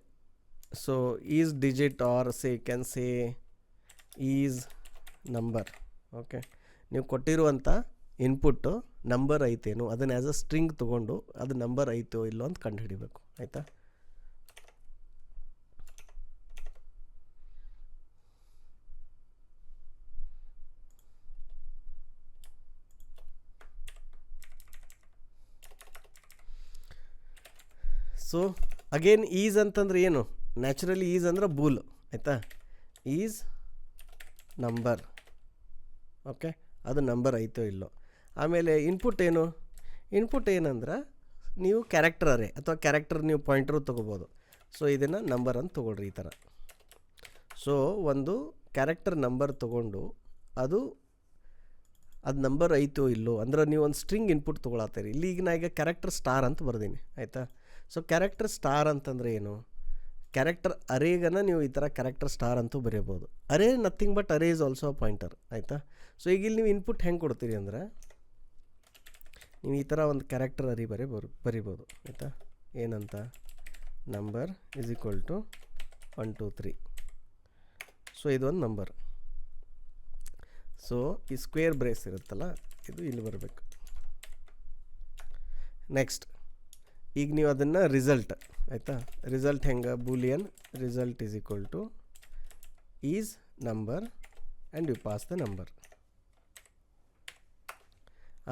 So is digit or can say is number. Okay, ನೀವು ಕೊಟ್ಟಿರುವಂಥ ಇನ್ಪುಟ್ಟು ನಂಬರ್ ಐತೇನು ಅದನ್ನು ಆ್ಯಸ್ ಅ ಸ್ಟ್ರಿಂಗ್ ತೊಗೊಂಡು ಅದು ನಂಬರ್ ಐತೋ ಇಲ್ಲೋ ಅಂತ ಕಂಡುಹಿಡಿಬೇಕು. ಆಯಿತಾ? ಸೊ ಅಗೇನ್ ಈಸ್ ಅಂತಂದ್ರೆ ಏನು? ನ್ಯಾಚುರಲಿ ಈಸ್ ಅಂದ್ರೆ ಬೂಲ್. ಆಯಿತಾ? Is number. ಓಕೆ, ಅದು ನಂಬರ್ ಐತೋ ಇಲ್ಲೋ. ಆಮೇಲೆ ಇನ್ಪುಟ್ ಏನು? ಇನ್ಪುಟ್ ಏನಂದ್ರೆ ನೀವು ಕ್ಯಾರೆಕ್ಟರ್ ಅರೇ ಅಥವಾ ಕ್ಯಾರೆಕ್ಟರ್ ನೀವು ಪಾಯಿಂಟರು ತೊಗೋಬೋದು. ಸೊ ಇದನ್ನು ನಂಬರ್ ಅಂತ ತೊಗೊಳ್ರಿ ಈ ಥರ. ಸೊ ಒಂದು ಕ್ಯಾರೆಕ್ಟರ್ ನಂಬರ್ ತೊಗೊಂಡು ಅದು ನಂಬರ್ ಐತೋ ಇಲ್ಲೋ ಅಂದ್ರೆ ನೀವು ಒಂದು ಸ್ಟ್ರಿಂಗ್ ಇನ್ಪುಟ್ ತೊಗೊಳತ್ತೀರಿ. ಇಲ್ಲಿ ಈಗ ನಾ ಕ್ಯಾರೆಕ್ಟರ್ ಸ್ಟಾರ್ ಅಂತ ಬರ್ದೀನಿ. ಆಯಿತಾ? ಸೊ ಕ್ಯಾರೆಕ್ಟರ್ ಸ್ಟಾರ್ ಅಂತಂದರೆ ಏನು? ಕ್ಯಾರೆಕ್ಟರ್ ಅರೇಗನ ನೀವು ಈ ಥರ ಕ್ಯಾರೆಕ್ಟರ್ ಸ್ಟಾರ್ ಅಂತೂ ಬರೀಬೋದು. Array nothing but array is also a pointer. ಆಯಿತಾ? ಸೊ ಈಗ ಇಲ್ಲಿ ನೀವು ಇನ್ಪುಟ್ ಹೆಂಗೆ ಕೊಡ್ತೀರಿ ಅಂದರೆ ನೀವು ಈ ಥರ ಒಂದು ಕ್ಯಾರೆಕ್ಟರ್ ಅರಿ ಬರಿಬೋದು. ಆಯಿತಾ? ಏನಂತ? Number is equal to 1 2 3. So ಇದೊಂದು ನಂಬರ್. ಸೊ ಈ ಸ್ಕ್ವೇರ್ ಬ್ರೇಸ್ ಇರುತ್ತಲ್ಲ, ಇದು ಇಲ್ಲಿ ಬರಬೇಕು. ನೆಕ್ಸ್ಟ್ ಈಗ ನೀವು ಅದನ್ನು ರಿಸಲ್ಟ್. ಆಯಿತಾ? ರಿಸಲ್ಟ್ ಹೆಂಗೆ? Boolean result is equal to is number and you pass the number.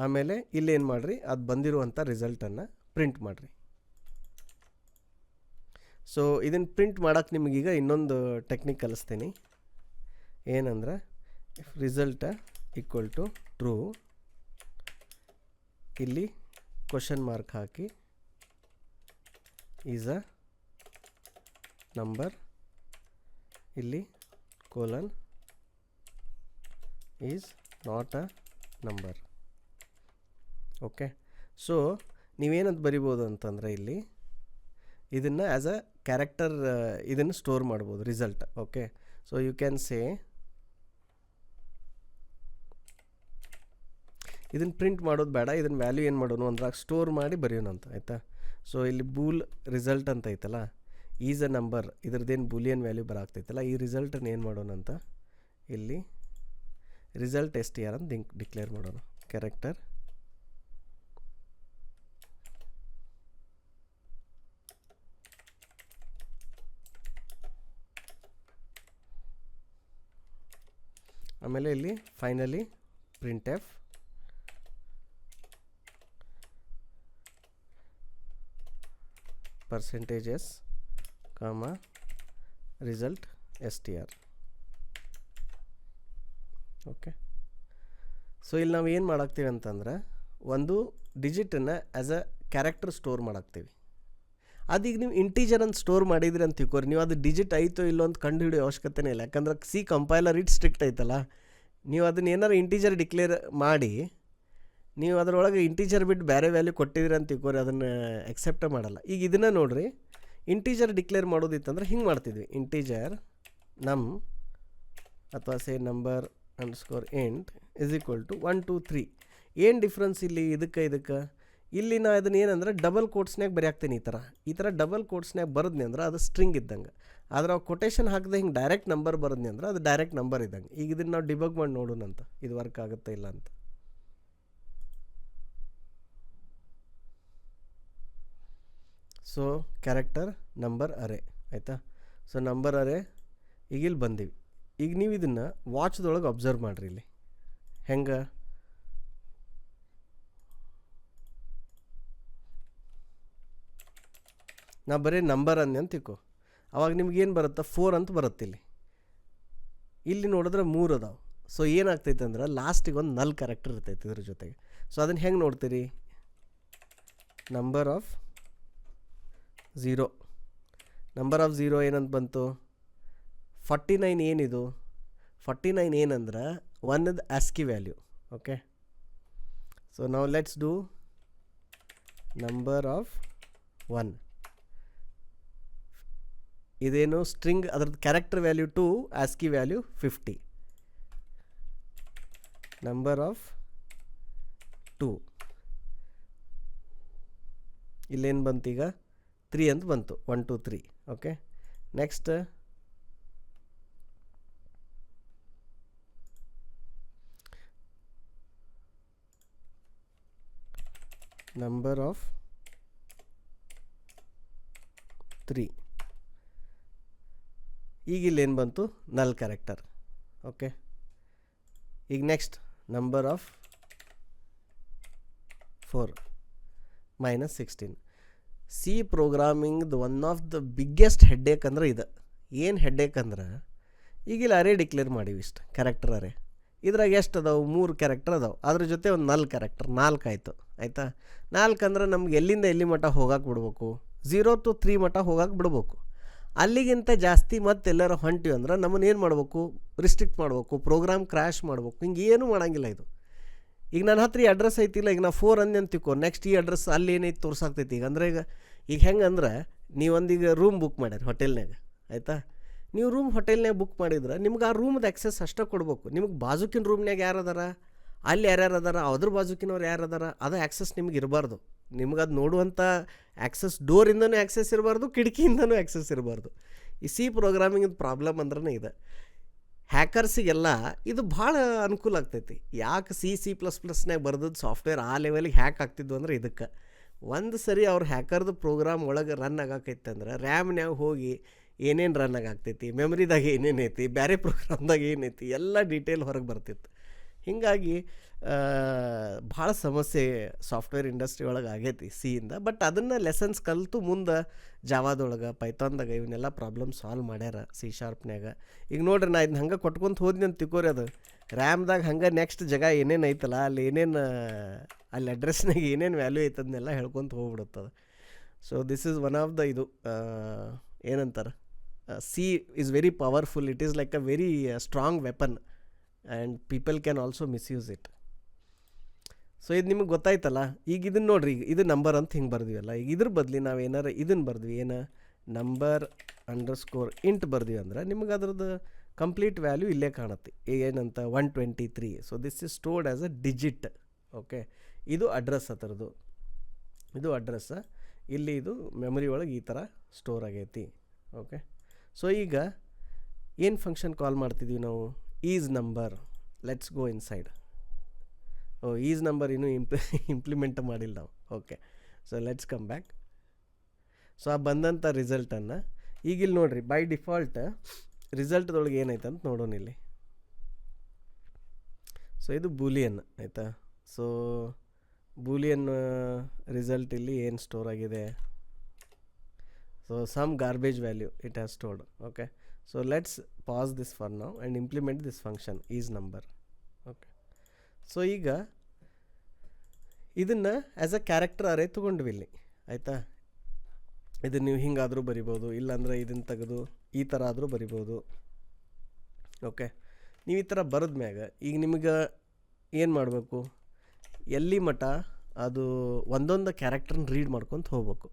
ಆಮೇಲೆ ಇಲ್ಲೇನು ಮಾಡಿರಿ? ಅದು ಬಂದಿರುವಂಥ ರಿಸಲ್ಟನ್ನು ಪ್ರಿಂಟ್ ಮಾಡಿರಿ. ಸೊ ಇದನ್ನು ಪ್ರಿಂಟ್ ಮಾಡೋಕ್ಕೆ ನಿಮಗೀಗ ಇನ್ನೊಂದು ಟೆಕ್ನಿಕ್ ಕಲಿಸ್ತೀನಿ. ಏನಂದ್ರೆ if result equal to true, ಇಲ್ಲಿ ಕ್ವಶನ್ ಮಾರ್ಕ್ ಹಾಕಿ ಈಸ್ ಅ ನಂಬರ್, ಇಲ್ಲಿ colon is not a number. Okay, so ನೀವೇನಂತ ಬರಿಬೋದು ಅಂತಂದರೆ ಇಲ್ಲಿ ಇದನ್ನು ಆ್ಯಸ್ ಅ ಕ್ಯಾರೆಕ್ಟರ್ ಇದನ್ನು ಸ್ಟೋರ್ ಮಾಡ್ಬೋದು result. Okay, so you can say ಇದನ್ನು ಪ್ರಿಂಟ್ ಮಾಡೋದು ಬೇಡ, ಇದನ್ನು ವ್ಯಾಲ್ಯೂ ಏನು ಮಾಡೋಣ ಅಂದ್ರಾಗ ಸ್ಟೋರ್ ಮಾಡಿ ಬರೆಯೋಣಂತ. ಆಯಿತಾ? ಸೊ ಇಲ್ಲಿ ಬೂಲ್ ರಿಸಲ್ಟ್ ಅಂತ ಐತಲ್ಲ, ಈಸ್ ಅ ನಂಬರ್, ಇದ್ರದ್ದೇನು ಬೂಲಿಯನ್ ವ್ಯಾಲ್ಯೂ ಬರಾಗ್ತೈತಲ್ಲ, ಈ ರಿಸಲ್ಟನ್ನು ಏನು ಮಾಡೋಣ ಅಂತ ಇಲ್ಲಿ ರಿಸಲ್ಟ್ str ಅಂತ ಡಿಕ್ಲೇರ್ ಮಾಡೋಣ. ಕ್ಯಾರೆಕ್ಟರ್ ಆಮೇಲೆ ಇಲ್ಲಿ finally print F %s, result str. Okay, so ಇಲ್ಲಿ ನಾವು ಏನು ಮಾಡಾಕ್ತೀವಿ ಅಂತಂದ್ರೆ ಒಂದು ಡಿಜಿಟನ್ನು ಆ್ಯಸ್ ಅ ಕ್ಯಾರೆಕ್ಟರ್ ಸ್ಟೋರ್ ಮಾಡಾಕ್ತೀವಿ. ಅದೀಗ ನೀವು ಇಂಟೀಜರ್ ಅಂತ ಸ್ಟೋರ್ ಮಾಡಿದ್ರಿ ಅಂತ ತಿಳ್ಕೊರಿ, ನೀವು ಅದು ಡಿಜಿಟ್ ಆಯಿತೋ ಇಲ್ಲೋ ಅಂತ ಕಂಡು ಹಿಡಿಯೋ ಅವಶ್ಯಕತೆನೇ ಇಲ್ಲ. ಯಾಕಂದ್ರೆ ಸಿ ಕಂಪೈಲರ್ ಇಟ್ ಸ್ಟ್ರಿಕ್ಟ್ ಐತಲ್ಲ. ನೀವು ಅದನ್ನ ಏನಾರು ಇಂಟೀಜರ್ ಡಿಕ್ಲೇರ್ ಮಾಡಿ ನೀವು ಅದರೊಳಗೆ ಇಂಟೀಜರ್ ಬಿಟ್ಟು ಬೇರೆ ವ್ಯಾಲ್ಯೂ ಕೊಟ್ಟಿದ್ರಿ ಅಂತ ತಿಳ್ಕೊರಿ, ಅದನ್ನು ಎಕ್ಸೆಪ್ಟೇ ಮಾಡಲ್ಲ. ಈಗ ಇದನ್ನು ನೋಡಿರಿ, ಇಂಟೀಜರ್ ಡಿಕ್ಲೇರ್ ಮಾಡೋದಿತ್ತಂದ್ರೆ ಹಿಂಗೆ ಮಾಡ್ತಿದ್ವಿ. ಇಂಟೀಜರ್ ನಮ್ ಅಥವಾ ಸೇ ನಂಬರ್ _int = 1 2 3. ಏನು ಡಿಫ್ರೆನ್ಸ್ ಇಲ್ಲಿ ಇದಕ್ಕೆ ಇಲ್ಲಿ ನಾ ಅದನ್ನ ಏನಂದ್ರೆ ಡಬಲ್ ಕೋಟ್ಸ್ನಾಗ ಬರೆಯಾಕ್ತೀನಿ. ಈ ಥರ ಡಬಲ್ ಕೋಟ್ಸ್ನಾಗ ಬರೆದ್ನಿ ಅಂದ್ರೆ ಅದು ಸ್ಟ್ರಿಂಗ್ ಇದ್ದಂಗೆ. ಆದ್ರೆ ಕೊಟೇಶನ್ ಹಾಕಿದೆ ಹಿಂಗೆ ಡೈರೆಕ್ಟ್ ನಂಬರ್ ಬರೆದ್ನಿ ಅಂದ್ರೆ ಅದು ಡೈರೆಕ್ಟ್ ನಂಬರ್ ಇದ್ದಂಗೆ. ಈಗ ಇದನ್ನು ನಾವು ಡಿಬಗ್ ಮಾಡಿ ನೋಡೋಣಂತ ಇದು ವರ್ಕ್ ಆಗುತ್ತೆ ಇಲ್ಲ ಅಂತ. ಸೊ ಕ್ಯಾರೆಕ್ಟರ್ ನಂಬರ್ ಅರೇ ಆಯಿತಾ. ಸೊ ನಂಬರ್ ಅರೇ ಈಗ ಇಲ್ಲಿ ಬಂದೀವಿ. ಈಗ ನೀವು ಇದನ್ನು ವಾಚ್ದೊಳಗೆ ಅಬ್ಸರ್ವ್ ಮಾಡಿರಿ. ಇಲ್ಲಿ ಹೆಂಗೆ ನಾ ಬರೀ ನಂಬರ್ ಅಂದೆ ಅಂತ ತಿಳ್ಕೊ, ಅವಾಗ ನಿಮ್ಗೇನು ಬರುತ್ತೆ 4 ಅಂತ ಬರುತ್ತೆ. ಇಲ್ಲಿ ನೋಡಿದ್ರೆ 3 ಅದಾವೆ. ಸೊ ಏನಾಗ್ತೈತೆ ಅಂದ್ರೆ ಲಾಸ್ಟಿಗೆ ಒಂದು ನಲ್ ಕ್ಯಾರೆಕ್ಟರ್ ಇರ್ತೈತೆ ಇದ್ರ ಜೊತೆಗೆ. ಸೊ ಅದನ್ನು ಹೆಂಗೆ ನೋಡ್ತೀರಿ, ನಂಬರ್ ಆಫ್ 0 ಏನಂತ ಬಂತು, 49 ಏನಿದು 49 ಏನಂದ್ರೆ 1 ASCII ವ್ಯಾಲ್ಯೂ. ಓಕೆ, ಸೊ ನಾವು ಲೆಟ್ಸ್ ಡೂ ನಂಬರ್ ಆಫ್ 1. ಇದೇನು ಸ್ಟ್ರಿಂಗ್, ಅದ್ರದ್ದು character value 2, ASCII value 50. Number of 2 ಇಲ್ಲೇನು ಬಂತು, ಈಗ 3 ಅಂತ ಬಂತು. 1 2 3. Okay, next number of 3. ಈಗ ಇಲ್ಲೇನು ಬಂತು, ನಲ್ ಕ್ಯಾರೆಕ್ಟರ್. ಓಕೆ, ಈಗ ನೆಕ್ಸ್ಟ್ ನಂಬರ್ ಆಫ್ 4 -16. ಸಿ ಪ್ರೋಗ್ರಾಮಿಂಗ್ದು one of the biggest headache ಅಂದ್ರೆ ಇದು. ಏನು ಹೆಡ್ಡೇಕ್ ಅಂದ್ರೆ ಈಗ ಇಲ್ಲಿ ಅರೇ ಡಿಕ್ಲೇರ್ ಮಾಡೀವಿ, ಇಷ್ಟು ಕ್ಯಾರೆಕ್ಟರ್ ಅರೇ. ಇದ್ರಾಗ ಎಷ್ಟು ಅದಾವೆ, 3 ಕ್ಯಾರೆಕ್ಟರ್ ಅದಾವೆ. ಅದ್ರ ಜೊತೆ ಒಂದು ನಲ್ ಕ್ಯಾರೆಕ್ಟರ್ 4 ಆಯಿತು. ಆಯಿತಾ, 4 ಅಂದ್ರೆ ನಮ್ಗೆ ಎಲ್ಲಿಂದ ಎಲ್ಲಿ ಮಟ್ಟ ಹೋಗಕ್ಕೆ ಬಿಡ್ಬೇಕು, 0 to 3 ಮಟ್ಟ ಹೋಗಕ್ಕೆ ಬಿಡ್ಬೇಕು. ಅಲ್ಲಿಗಿಂತ ಜಾಸ್ತಿ ಮತ್ತೆಲ್ಲರೂ ಹೊಂಟಿವಿ ಅಂದ್ರೆ ನಮ್ಮನ್ನು ಏನು ಮಾಡ್ಬೇಕು, ರಿಸ್ಟ್ರಿಕ್ಟ್ ಮಾಡ್ಬೇಕು, ಪ್ರೋಗ್ರಾಮ್ ಕ್ರ್ಯಾಶ್ ಮಾಡ್ಬೇಕು. ಹಿಂಗೆ ಏನೂ ಮಾಡೋಂಗಿಲ್ಲ ಇದು. ಈಗ ನನ್ನ ಹತ್ರ ಈ ಅಡ್ರೆಸ್ ಐತಿಲ್ಲ, ಈಗ ನಾ 4 ಅಂದೆ ಅಂತ ತಿಳ್ಕೊ, ನೆಕ್ಸ್ಟ್ ಈ ಅಡ್ರೆಸ್ ಅಲ್ಲಿ ಏನೈತಿ ತೋರ್ಸಾಗ್ತೈತಿ. ಈಗ ಅಂದರೆ ಈಗ ಹೆಂಗೆ ಅಂದ್ರೆ ನೀವೊಂದೀಗ ರೂಮ್ ಬುಕ್ ಮಾಡ್ಯಾರ ಹೋಟೆಲ್ನಾಗ. ಆಯಿತಾ, ನೀವು ರೂಮ್ ಹೋಟೆಲ್ನಾಗ ಬುಕ್ ಮಾಡಿದ್ರೆ ನಿಮ್ಗೆ ಆ ರೂಮ್ದು ಆಕ್ಸೆಸ್ ಅಷ್ಟೇ ಕೊಡ್ಬೇಕು. ನಿಮ್ಗೆ ಬಾಜುಕಿನ ರೂಮ್ನಾಗ ಯಾರು ಅದಾರ, ಅಲ್ಲಿ ಯಾರ್ಯಾರು ಅದಾರ, ಅದ್ರ ಬಾಜುಕಿನವ್ರು ಯಾರು ಅದಾರ, ಅದು ಆ್ಯಕ್ಸೆಸ್ ನಿಮ್ಗೆ ಇರಬಾರ್ದು. ನಿಮ್ಗೆ ಅದು ನೋಡುವಂಥ ಆ್ಯಕ್ಸೆಸ್ ಡೋರಿಂದನೂ ಆ್ಯಕ್ಸೆಸ್ ಇರಬಾರ್ದು, ಕಿಟಕಿಯಿಂದನೂ ಆ್ಯಕ್ಸೆಸ್ ಇರಬಾರ್ದು. ಈ ಸಿ ಪ್ರೋಗ್ರಾಮಿಂಗ್ ಪ್ರಾಬ್ಲಮ್ ಅಂದ್ರೆ ಇದೆ. ಹ್ಯಾಕರ್ಸಿಗೆಲ್ಲ ಇದು ಭಾಳ ಅನುಕೂಲ ಆಗ್ತೈತಿ. ಯಾಕೆ C++ನಾಗ ಬರೆದದ್ದು ಸಾಫ್ಟ್ವೇರ್ ಆ ಲೆವೆಲಿಗೆ ಹ್ಯಾಕ್ ಆಗ್ತಿದ್ವು ಅಂದ್ರೆ ಇದಕ್ಕೆ. ಒಂದು ಸರಿ ಅವ್ರು ಹ್ಯಾಕರ್ದು ಪ್ರೋಗ್ರಾಮ್ ಒಳಗೆ ರನ್ ಆಗಾಕೈತೆ ಅಂದ್ರೆ ರ್ಯಾಮ್ನ್ಯಾಗ ಹೋಗಿ ಏನೇನು ರನ್ ಆಗಾಗ್ತೈತಿ, ಮೆಮ್ರಿದಾಗ ಏನೇನೈತಿ, ಬೇರೆ ಪ್ರೋಗ್ರಾಮ್ದಾಗ ಏನೈತಿ ಎಲ್ಲ ಡೀಟೇಲ್ ಹೊರಗೆ ಬರ್ತಿತ್ತು. ಹೀಗಾಗಿ ಭಾಳ ಸಮಸ್ಯೆ ಸಾಫ್ಟ್ವೇರ್ ಇಂಡಸ್ಟ್ರಿ ಒಳಗೆ ಆಗೈತಿ ಸಿಯಿಂದ. ಬಟ್ ಅದನ್ನು ಲೆಸನ್ಸ್ ಕಲಿತು ಮುಂದೆ ಜಾವಾದೊಳಗೆ, ಪೈಥಾನ್ದಾಗ ಇವನ್ನೆಲ್ಲ ಪ್ರಾಬ್ಲಮ್ ಸಾಲ್ವ್ ಮಾಡ್ಯಾರ C#ನ್ಯಾಗ. ಈಗ ನೋಡ್ರಿ, ನಾ ಇದನ್ನ ಹಂಗೆ ಕೊಟ್ಕೊಂತ ಹೋದ್ನಿ ಅಂತ ತಿಳ್ಕೋರಿ, ಅದು ರ್ಯಾಮ್ದಾಗ ಹಂಗೆ ನೆಕ್ಸ್ಟ್ ಜಾಗ ಏನೇನು ಐತಲ್ಲ ಅಲ್ಲಿ ಏನೇನು ಅಲ್ಲಿ ಅಡ್ರೆಸ್ನಾಗ ಏನೇನು ವ್ಯಾಲ್ಯೂ ಐತದನ್ನೆಲ್ಲ ಹೇಳ್ಕೊತ ಹೋಗ್ಬಿಡುತ್ತದ. So this is one of the ಇದು ಏನಂತಾರೆ, C is very powerful. It is like a very strong weapon and people can also misuse it. So ಇದು ನಿಮಗೆ ಗೊತ್ತಾಯ್ತಲ್ಲ. ಈಗ ಇದನ್ನು ನೋಡ್ರಿ, ಈಗ ಇದು ನಂಬರ್ ಅಂತ ಹಿಂಗೆ ಬರ್ದಿವಲ್ಲ. ಈಗ ಇದ್ರ ಬದಲಿ ನಾವು ಏನಾರು ಇದನ್ನು ಬರ್ದ್ವಿ, ಏನು ನಂಬರ್ _int ಬರ್ದಿವಿ ಅಂದ್ರೆ ನಿಮಗೆ ಅದ್ರದ್ದು ಕಂಪ್ಲೀಟ್ ವ್ಯಾಲ್ಯೂ ಇಲ್ಲೇ ಕಾಣುತ್ತೆ. ಏನಂತ 123. So this is stored as a digit. Okay, ಇದು ಅಡ್ರೆಸ್ ಅದರದ್ದು, ಇದು ಅಡ್ರೆಸ್ಸ. ಇಲ್ಲಿ ಇದು ಮೆಮೊರಿ ಒಳಗೆ ಈ ಥರ ಸ್ಟೋರ್ ಆಗೈತಿ. ಓಕೆ, ಸೊ ಈಗ ಏನು ಫಂಕ್ಷನ್ ಕಾಲ್ ಮಾಡ್ತಿದ್ವಿ ನಾವು, is number. Let's go inside. Is number ಇನ್ನೂ ಇಂಪ್ಲಿಮೆಂಟ್ ಮಾಡಿಲ್ಲ ನಾವು. Okay, so let's come back. So ಆ ಬಂದಂಥ ರಿಸಲ್ಟನ್ನು ಈಗಿಲ್ಲಿ ನೋಡಿರಿ, ಬೈ ಡಿಫಾಲ್ಟ್ ರಿಸಲ್ಟ್ದೊಳಗೆ ಏನೈತೆ ಅಂತ ನೋಡೋಣ. ಇಲ್ಲಿ ಸೊ ಇದು ಬೂಲಿಯನ್ ಆಯಿತಾ. ಸೊ ಬೂಲಿಯನ್ ರಿಸಲ್ಟ್ ಇಲ್ಲಿ ಏನು ಸ್ಟೋರ್ ಆಗಿದೆ, so some garbage value it has stored. Okay, so let's pass this for now and implement this function is number. Okay, so ಈಗ ಇದನ್ನು ಆ್ಯಸ್ ಅ ಕ್ಯಾರೆಕ್ಟರ್ ಅರೇ ತೊಗೊಂಡ್ವಿ ಇಲ್ಲಿ ಆಯಿತಾ. ಇದು ನೀವು ಹಿಂಗಾದರೂ ಬರಿಬೋದು, ಇಲ್ಲಾಂದರೆ ಇದನ್ನು ತೆಗೆದು ಈ ಥರ ಆದರೂ ಬರಿಬೋದು. ಓಕೆ, ನೀವು ಈ ಥರ ಬರೆದ್ಮ್ಯಾಗ ಈಗ ನಿಮಗೆ ಏನು ಮಾಡಬೇಕು, ಎಲ್ಲಿ ಮಟ್ಟ ಅದು ಒಂದೊಂದು ಕ್ಯಾರೆಕ್ಟರ್ನ ರೀಡ್ ಮಾಡ್ಕೊತ ಹೋಗ್ಬೇಕು.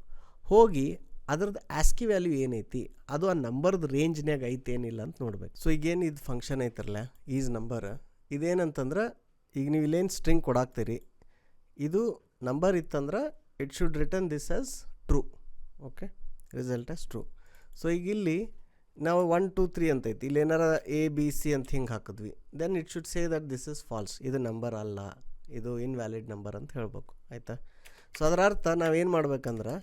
ಹೋಗಿ ಅದ್ರದ್ದು ಆಸ್ಕಿ ವ್ಯಾಲ್ಯೂ ಏನೈತಿ ಅದು ಆ ನಂಬರ್ದು ರೇಂಜ್ನಾಗ ಐತೆ ಏನಿಲ್ಲ ಅಂತ ನೋಡ್ಬೇಕು. ಸೊ ಈಗೇನು ಇದು ಫಂಕ್ಷನ್ ಐತಿರಲ್ಲ ಈಸ್ ನಂಬರ್, ಇದೇನಂತಂದ್ರೆ ಈಗ ನೀವು ಇಲ್ಲೇನು ಸ್ಟ್ರಿಂಗ್ ಕೊಡಾಕ್ತೀರಿ, ಇದು ನಂಬರ್ ಇತ್ತಂದ್ರೆ it should return this as true. Okay, result as true. So ಈಗ ಇಲ್ಲಿ ನಾವು 1 2 3 ಅಂತೈತಿ, ಇಲ್ಲಿ ಏನಾರ ABC ಅಂತ ಹಿಂಗೆ ಹಾಕಿದ್ವಿ, then it should say that this is false, ಇದು ನಂಬರ್ ಅಲ್ಲ, ಇದು ಇನ್ವ್ಯಾಲಿಡ್ ನಂಬರ್ ಅಂತ ಹೇಳ್ಬೇಕು ಆಯಿತಾ. ಸೊ ಅದರ ಅರ್ಥ ನಾವೇನು ಮಾಡ್ಬೇಕಂದ್ರೆ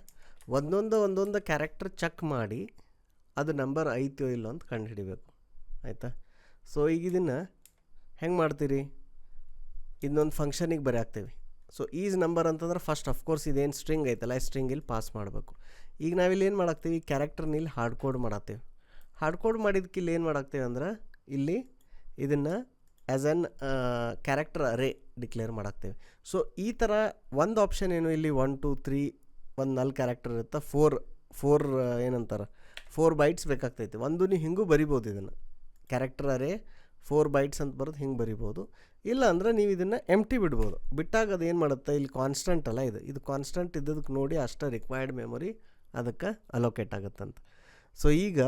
ಒಂದೊಂದು ಕ್ಯಾರೆಕ್ಟರ್ ಚೆಕ್ ಮಾಡಿ ಅದು ನಂಬರ್ ಐತೋ ಇಲ್ಲೋ ಅಂತ ಕಂಡುಹಿಡಿಬೇಕು ಆಯಿತಾ. ಸೊ ಈಗ ಇದನ್ನು ಹೆಂಗೆ ಮಾಡ್ತೀರಿ, ಇನ್ನೊಂದು ಫಂಕ್ಷನಿಗೆ ಬರೆಯಾಕ್ತೀವಿ. ಸೊ ಈಸ್ ನಂಬರ್ ಅಂತಂದ್ರೆ ಫಸ್ಟ್ ಅಫ್ಕೋರ್ಸ್ ಇದೇನು ಸ್ಟ್ರಿಂಗ್ ಐತಲ್ಲ ಈ ಸ್ಟ್ರಿಂಗ್ ಇಲ್ಲಿ ಪಾಸ್ ಮಾಡಬೇಕು. ಈಗ ನಾವಿಲ್ಲಿ ಏನು ಮಾಡಾಕ್ತೀವಿ, ಕ್ಯಾರೆಕ್ಟರ್ನ ಇಲ್ಲಿ ಹಾರ್ಡ್ ಕೋಡ್ ಮಾಡಾಕ್ತೀವಿ. ಹಾರ್ಡ್ ಕೋಡ್ ಮಾಡಿದಕ್ಕೆ ಇಲ್ಲಿ ಏನು ಮಾಡಾಕ್ತೀವಿ ಅಂದ್ರೆ ಇಲ್ಲಿ ಇದನ್ನು as an character array declare ಮಾಡಾಕ್ತೀವಿ. ಸೊ ಈ ಥರ ಒಂದು ಆಪ್ಷನ್ ಏನು, ಇಲ್ಲಿ 1 2 3 ಒಂದು 4 ಕ್ಯಾರೆಕ್ಟರ್ ಇರುತ್ತೆ, 4 ಏನಂತಾರೆ 4 ಬೈಟ್ಸ್ ಬೇಕಾಗ್ತೈತಿ. ಒಂದು ನೀವು ಹಿಂಗೂ ಬರಿಬೋದು, ಇದನ್ನು ಕ್ಯಾರೆಕ್ಟರ್ ಅರೇ 4 ಬೈಟ್ಸ್ ಅಂತ ಬರೋದು ಹಿಂಗೆ ಬರಿಬೋದು. ಇಲ್ಲ ಅಂದ್ರೆ ನೀವು ಇದನ್ನು ಎಂಟಿ ಬಿಡ್ಬೋದು. ಬಿಟ್ಟಾಗ ಅದು ಏನು ಮಾಡುತ್ತೆ, ಇಲ್ಲಿ ಕಾನ್ಸ್ಟೆಂಟ್ ಅಲ್ಲ ಇದು ಕಾನ್ಸ್ಟೆಂಟ್ ಇದ್ದದಕ್ಕೆ ನೋಡಿ ಅಷ್ಟೇ ರಿಕ್ವೈರ್ಡ್ ಮೆಮೊರಿ ಅದಕ್ಕೆ ಅಲೋಕೇಟ್ ಆಗುತ್ತಂತ. ಸೊ ಈಗ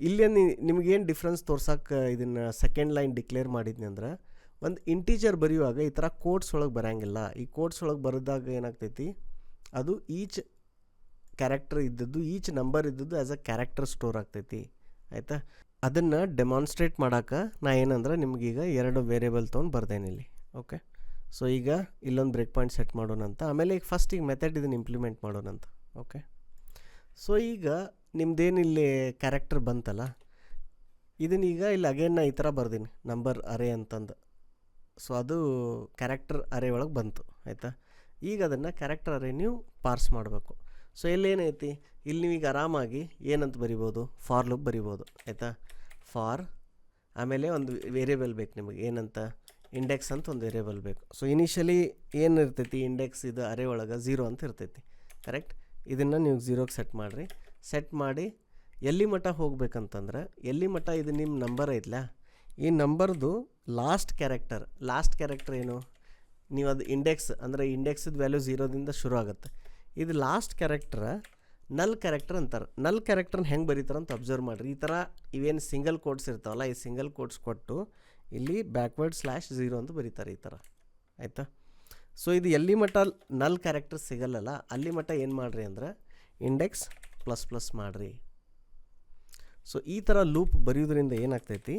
ಇಲ್ಲೇ ನಿಮಗೇನು ಡಿಫ್ರೆನ್ಸ್ ತೋರ್ಸೋಕೆ ಇದನ್ನು ಸೆಕೆಂಡ್ ಲೈನ್ ಡಿಕ್ಲೇರ್ ಮಾಡಿದ್ನಿ ಅಂದ್ರೆ, ಒಂದು ಇಂಟೀಜರ್ ಬರೆಯುವಾಗ ಈ ಥರ ಕೋಡ್ಸ್ ಒಳಗೆ ಬರೋಂಗಿಲ್ಲ. ಈ ಕೋಡ್ಸ್ ಒಳಗೆ ಬರೆದಾಗ ಏನಾಗ್ತೈತಿ, ಅದು ಈಚ್ ಕ್ಯಾರೆಕ್ಟರ್ ಇದ್ದದ್ದು ಈಚ್ ನಂಬರ್ ಇದ್ದದ್ದು ಆ್ಯಸ್ ಅ ಕ್ಯಾರೆಕ್ಟರ್ ಸ್ಟೋರ್ ಆಗ್ತೈತಿ ಆಯಿತಾ. ಅದನ್ನು ಡೆಮಾನ್ಸ್ಟ್ರೇಟ್ ಮಾಡೋಕೆ ನಾ ಏನಂದ್ರೆ ನಿಮಗೀಗ 2 ವೇರಿಯೇಬಲ್ ತೊಗೊಂಡು ಬರ್ದೇನೆ ಇಲ್ಲಿ. ಓಕೆ, ಸೊ ಈಗ ಇಲ್ಲೊಂದು ಬ್ರೇಕ್ ಪಾಯಿಂಟ್ ಸೆಟ್ ಮಾಡೋಣಂತ, ಆಮೇಲೆ ಈಗ ಫಸ್ಟ್ ಈಗ ಮೆಥಡ್ ಇದನ್ನು ಇಂಪ್ಲಿಮೆಂಟ್ ಮಾಡೋಣಂತ. ಓಕೆ, ಸೊ ಈಗ ನಿಮ್ದೇನಿಲ್ಲಿ ಕ್ಯಾರೆಕ್ಟರ್ ಬಂತಲ್ಲ, ಇದನ್ನೀಗ ಇಲ್ಲಿ ಅಗೇನ್ ನಾ ಈ ಥರ ಬರ್ದೀನಿ ನಂಬರ್ ಅರೇ ಅಂತಂದು. ಸೊ ಅದು ಕ್ಯಾರೆಕ್ಟರ್ ಅರೇ ಒಳಗೆ ಬಂತು ಆಯಿತಾ. ಈಗ ಅದನ್ನು ಕ್ಯಾರೆಕ್ಟರ್ ಅರೇ ನೀವು ಪಾರ್ಸ್ ಮಾಡಬೇಕು. ಸೊ ಇಲ್ಲೇನೈತಿ, ಇಲ್ಲಿ ನೀವೀಗ ಆರಾಮಾಗಿ ಏನಂತ ಬರಿಬೋದು, ಫಾರ್ ಲೂಪ್ ಬರಿಬೋದು ಆಯಿತಾ. ಫಾರ್ ಆಮೇಲೆ ಒಂದು ವೇರಿಯೇಬಲ್ ಬೇಕು ನಿಮಗೆ, ಏನಂತ ಇಂಡೆಕ್ಸ್ ಅಂತ ಒಂದು ವೇರಿಯೇಬಲ್ ಬೇಕು. ಸೊ ಇನಿಷಿಯಲಿ ಏನು ಇರ್ತೈತಿ, ಇಂಡೆಕ್ಸ್ ಇದು ಅರೇ ಒಳಗೆ 0 ಅಂತ ಇರ್ತೈತಿ ಕರೆಕ್ಟ್. ಇದನ್ನು ನೀವು 0ಗೆ ಸೆಟ್ ಮಾಡಿರಿ. ಸೆಟ್ ಮಾಡಿ ಎಲ್ಲಿ ಮಟ್ಟ ಹೋಗ್ಬೇಕಂತಂದ್ರೆ, ಎಲ್ಲಿ ಮಟ್ಟ ಇದು ನಿಮ್ಮ ನಂಬರ್ ಐತಲ್ಲ, ಈ ನಂಬರ್ದು ಲಾಸ್ಟ್ ಕ್ಯಾರೆಕ್ಟರ್ ಏನು, ನೀವು ಅದು ಇಂಡೆಕ್ಸ್ ಅಂದರೆ ಇಂಡೆಕ್ಸದ ವ್ಯಾಲ್ಯೂ 0ದಿಂದ ಶುರು ಆಗುತ್ತೆ. ಇದು ಲಾಸ್ಟ್ ಕ್ಯಾರೆಕ್ಟರ್ ನಲ್ ಕ್ಯಾರೆಕ್ಟರ್ ಅಂತಾರೆ. ನಲ್ ಕ್ಯಾರೆಕ್ಟರ್ನ ಹೆಂಗೆ ಬರೀತಾರೆ ಅಂತ ಅಬ್ಸರ್ವ್ ಮಾಡಿರಿ. ಈ ಥರ ಇವೇನು ಸಿಂಗಲ್ ಕೋಡ್ಸ್ ಇರ್ತಾವಲ್ಲ, ಈ ಸಿಂಗಲ್ ಕೋಡ್ಸ್ ಕೊಟ್ಟು ಇಲ್ಲಿ /0 ಅಂತ ಬರೀತಾರೆ ಈ ಥರ ಆಯಿತಾ. ಸೊ ಇದು ಎಲ್ಲಿ ಮಟ್ಟ ನಲ್ ಕ್ಯಾರೆಕ್ಟರ್ ಸಿಗಲ್ಲಲ್ಲ ಅಲ್ಲಿ ಮಟ್ಟ ಏನು ಮಾಡಿರಿ ಅಂದ್ರೆ ಇಂಡೆಕ್ಸ್ ++ ಮಾಡಿರಿ. ಸೊ ಈ ಥರ ಲೂಪ್ ಬರೆಯೋದ್ರಿಂದ ಏನಾಗ್ತೈತಿ,